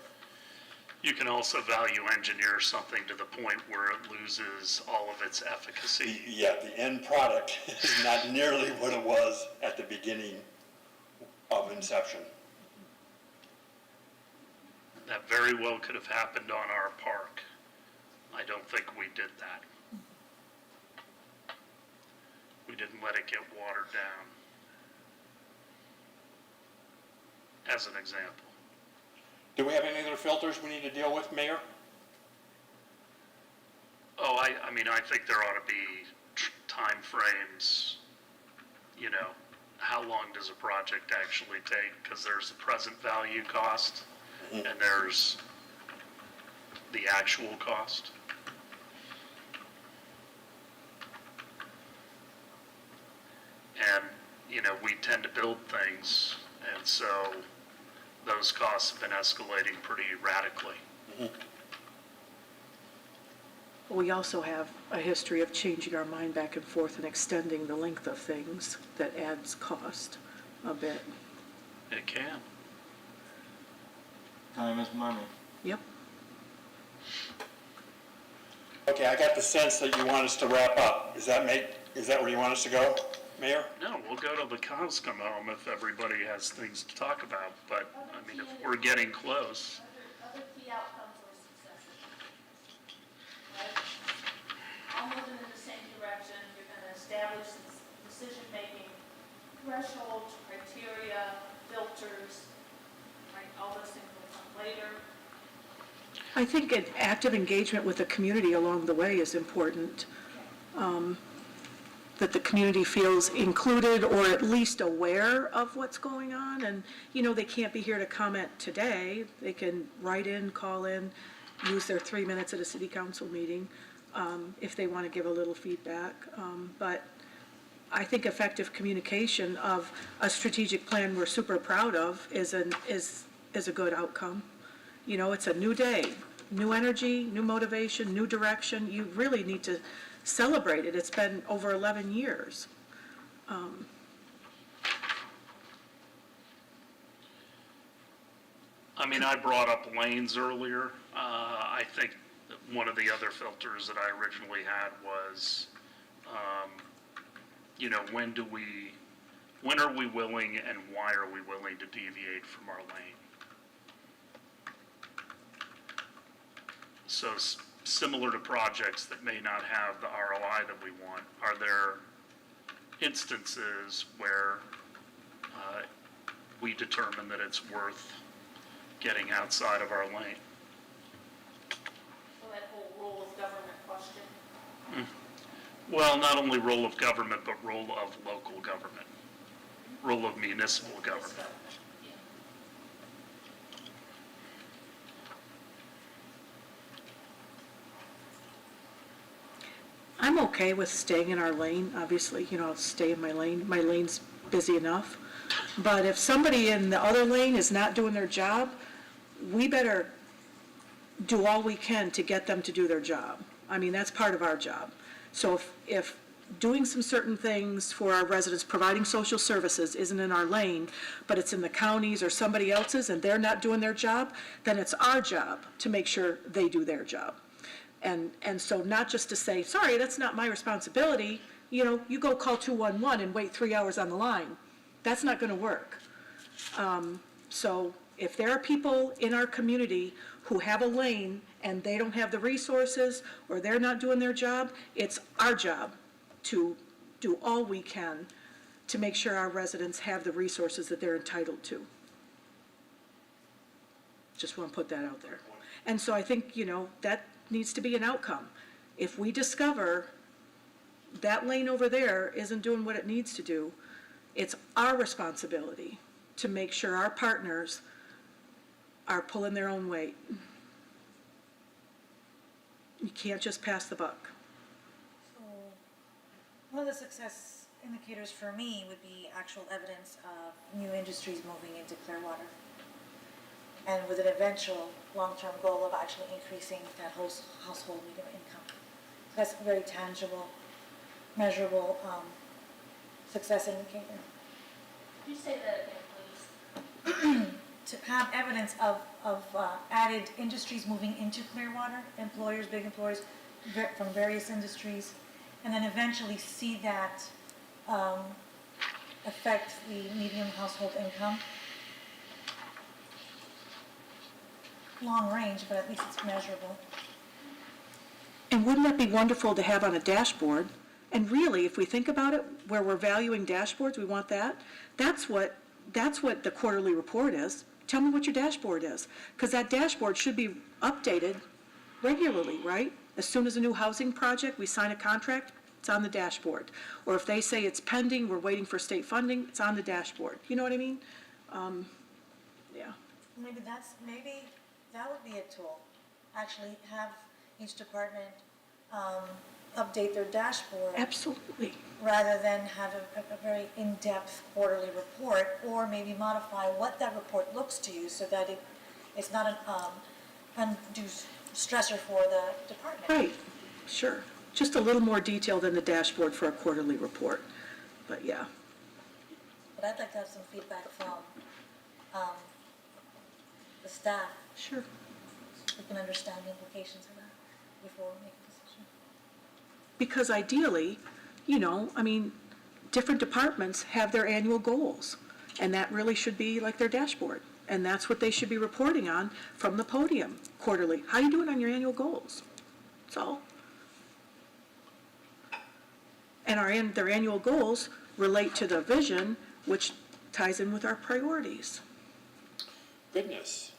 You can also value engineer something to the point where it loses all of its efficacy. Yeah, the end product is not nearly what it was at the beginning of inception. That very well could have happened on our park. I don't think we did that. We didn't let it get watered down. As an example. Do we have any other filters we need to deal with, Mayor? Oh, I mean, I think there ought to be time frames, you know, how long does a project actually take? Because there's the present value cost, and there's the actual cost. And, you know, we tend to build things, and so those costs have been escalating pretty radically. We also have a history of changing our mind back and forth and extending the length of things that adds cost a bit. It can. Time is money. Yep. Okay, I got the sense that you want us to wrap up. Is that where you want us to go, Mayor? No, we'll go till the cows come home if everybody has things to talk about, but, I mean, if we're getting close. Other key outcomes or successes. Right? All moving in the same direction, you're gonna establish this decision-making thresholds, criteria, filters, right, all those things will come later. I think an active engagement with the community along the way is important. That the community feels included or at least aware of what's going on. And, you know, they can't be here to comment today. They can write in, call in, use their 3 minutes at a city council meeting if they want to give a little feedback. But I think effective communication of a strategic plan we're super proud of is a good outcome. You know, it's a new day, new energy, new motivation, new direction. You really need to celebrate it. It's been over 11 years. I mean, I brought up lanes earlier. I think that one of the other filters that I originally had was, you know, when are we willing and why are we willing to deviate from our lane? So similar to projects that may not have the ROI that we want, are there instances where we determine that it's worth getting outside of our lane? So that whole role of government question. Well, not only role of government, but role of local government, role of municipal government. Yeah. I'm okay with staying in our lane, obviously, you know, I'll stay in my lane. My lane's busy enough. But if somebody in the other lane is not doing their job, we better do all we can to get them to do their job. I mean, that's part of our job. So if doing some certain things for our residents, providing social services isn't in our lane, but it's in the counties or somebody else's and they're not doing their job, then it's our job to make sure they do their job. And so not just to say, sorry, that's not my responsibility, you know, you go call 211 and wait 3 hours on the line. That's not gonna work. So if there are people in our community who have a lane and they don't have the resources or they're not doing their job, it's our job to do all we can to make sure our residents have the resources that they're entitled to. Just want to put that out there. And so I think, you know, that needs to be an outcome. If we discover that lane over there isn't doing what it needs to do, it's our responsibility to make sure our partners are pulling their own weight. You can't just pass the buck. So, One of the success indicators for me would be actual evidence of new industries moving into Clearwater. And with an eventual long-term goal of actually increasing that household median income. That's a very tangible, measurable success indicator. Could you say that again, please? To have evidence of added industries moving into Clearwater, employers, big employers from various industries, and then eventually see that affect the median household income. Long range, but at least it's measurable. And wouldn't that be wonderful to have on a dashboard? And really, if we think about it, where we're valuing dashboards, we want that. That's what the quarterly report is. Tell me what your dashboard is, because that dashboard should be updated regularly, right? As soon as a new housing project, we sign a contract, it's on the dashboard. Or if they say it's pending, we're waiting for state funding, it's on the dashboard. You know what I mean? Yeah. Maybe that would be a tool. Actually have each department update their dashboard. Absolutely. Rather than have a very in-depth quarterly report, or maybe modify what that report looks to you so that it's not an undue stressor for the department. Right, sure. Just a little more detail than the dashboard for a quarterly report, but yeah. But I'd like to have some feedback from the staff. Sure. So we can understand the implications of that before we make a decision. Because ideally, different departments have their annual goals, and that really should be like their dashboard. And that's what they should be reporting on from the podium quarterly. How you doing on your annual goals? That's all. And their annual goals relate to the vision, which ties in with our priorities. Goodness.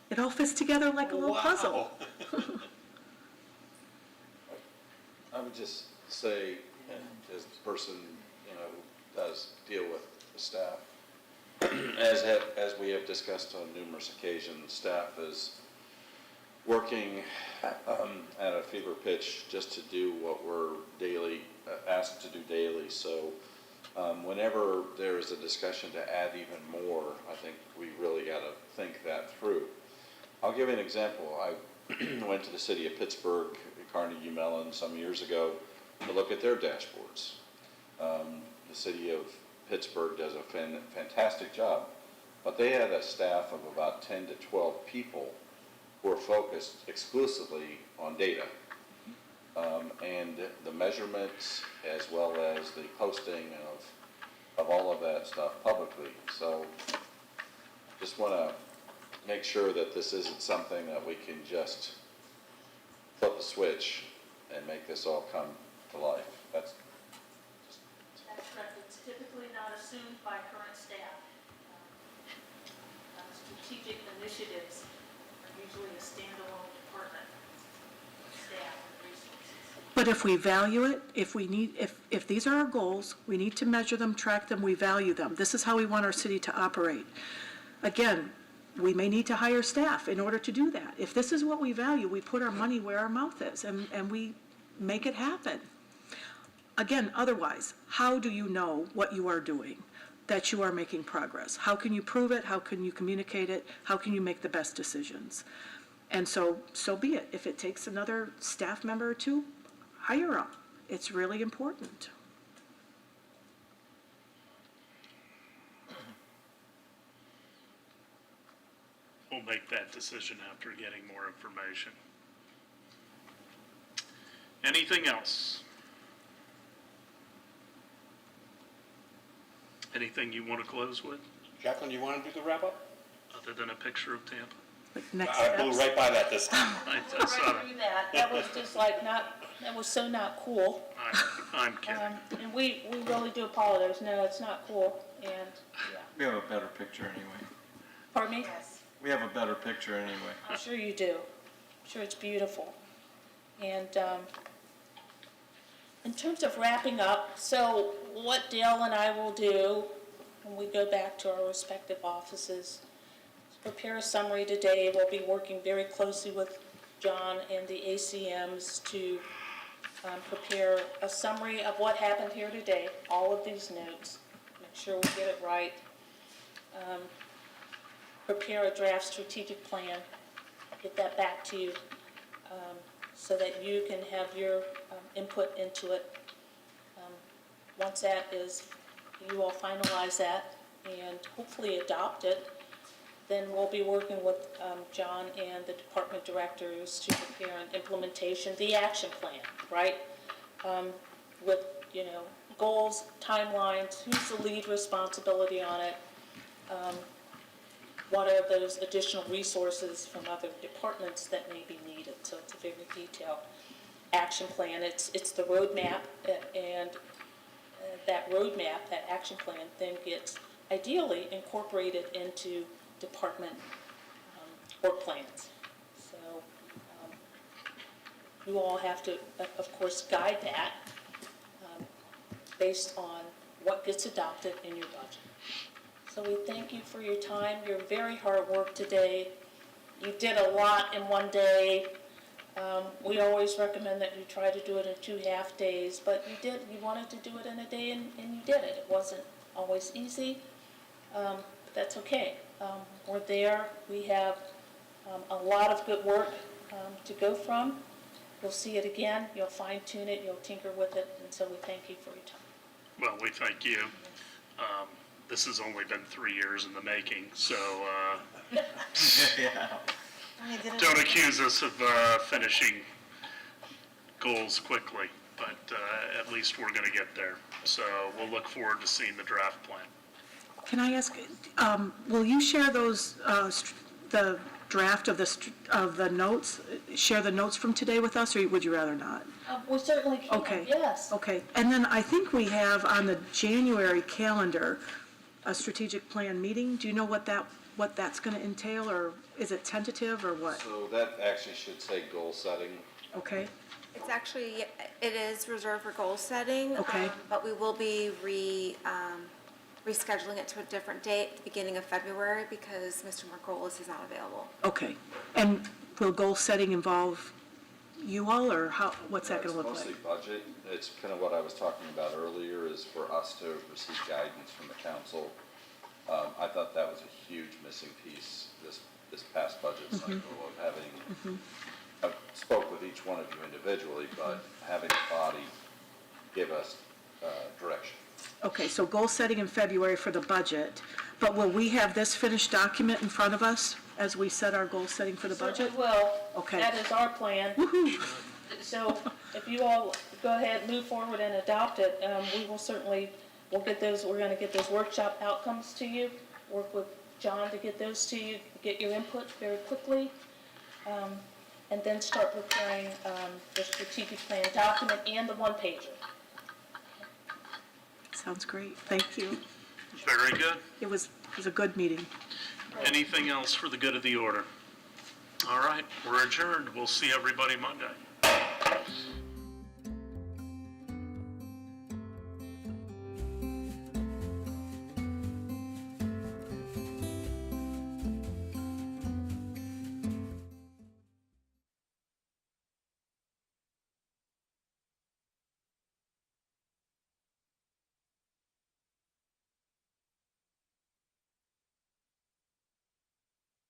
It all fits together like a little puzzle. I would just say, and as the person, who does deal with the staff, as we have discussed on numerous occasions, staff is working at a fever pitch just to do what we're asked to do daily. So whenever there is a discussion to add even more, I think we really got to think that through. I'll give you an example. I went to the city of Pittsburgh, Carnegie Mellon, some years ago to look at their dashboards. The city of Pittsburgh does a fantastic job, but they had a staff of about 10 to 12 people who are focused exclusively on data. And the measurements as well as the posting of all of that stuff publicly. So just want to make sure that this isn't something that we can just flip a switch and make this all come to life. That's correct. It's typically not assumed by current staff. Strategic initiatives are usually a standalone department, staff and resources. But if we value it, if these are our goals, we need to measure them, track them, we value them. This is how we want our city to operate. Again, we may need to hire staff in order to do that. If this is what we value, we put our money where our mouth is, and we make it happen. Again, otherwise, how do you know what you are doing, that you are making progress? How can you prove it? How can you communicate it? How can you make the best decisions? And so be it. If it takes another staff member or two, hire them. It's really important. We'll make that decision after getting more information. Anything else? Anything you want to close with, Jacqueline, do you want to do the wrap-up? other than a picture of Tampa? Like next I blew steps. right by that this time. I Right saw that. through that. That was just like that was so not cool. I'm kidding. And we really do apologize. No, it's not cool. And, yeah. We have a better picture anyway. Pardon me? We have a better picture anyway. I'm sure you do. I'm sure it's beautiful. And in terms of wrapping up, so what Dale and I will do when we go back to our respective offices is prepare a summary today. We'll be working very closely with John and the ACMs to prepare a summary of what happened here today, all of these notes, make sure we get it right. Prepare a draft strategic plan, get that back to you, so that you can have your input into it. Once that is, you all finalize that and hopefully adopt it, then we'll be working with John and the department directors to prepare an implementation, the action plan, right? With, goals, timelines, who's the lead responsibility on it, what are those additional resources from other departments that may be needed. So it's a very detailed action plan. It's the roadmap, and that roadmap, that action plan, then gets ideally incorporated into department work plans. So you all have to, of course, guide that based on what gets adopted in your budget. So we thank you for your time, your very hard work today. You did a lot in one day. We always recommend that you try to do it in 2 half days, but you wanted to do it in a day, and you did it. It wasn't always easy, but that's okay. We're there. We have a lot of good work to go from. You'll see it again. You'll fine tune it. You'll tinker with it. And so we thank you for your time. Well, we thank you. This has only been 3 years in the making, so don't accuse us of finishing goals quickly, but at least we're going to get there. So we'll look forward to seeing the draft plan. Can I ask, will you share those, the draft of the notes, share the notes from today with us, or would you rather not? We certainly can, Okay. yes. Okay, and then I think we have on the January calendar a strategic plan meeting. Do you know what that's going to entail, or is it tentative, or what? So that actually should say goal setting. Okay, It's actually, it is reserved for goal setting. Okay. But we will be rescheduling it to a different date, the beginning of February, because Mr. Margolis is not available. okay. And will goal setting involve you all, or what's that going to look It's like? mostly budget. It's kind of what I was talking about earlier, is for us to receive guidance from the council. I thought that was a huge missing piece this past budget cycle of having, I spoke with each one of you individually, but having a body give us direction. Okay, so goal setting in February for the budget, but will we have this finished document in front of us as we set our goal setting for the budget? Certainly will. Okay. That is our plan. Woo-hoo. So if you all go ahead, move forward and adopt it, we will certainly, we're going to get those workshop outcomes to you, work with John to get those to you, get your input very quickly, and then start preparing the strategic plan document and the one-pager. Sounds great, thank you. Very good. It was a good meeting. Anything else for the good of the order? All right, we're adjourned. We'll see everybody Monday.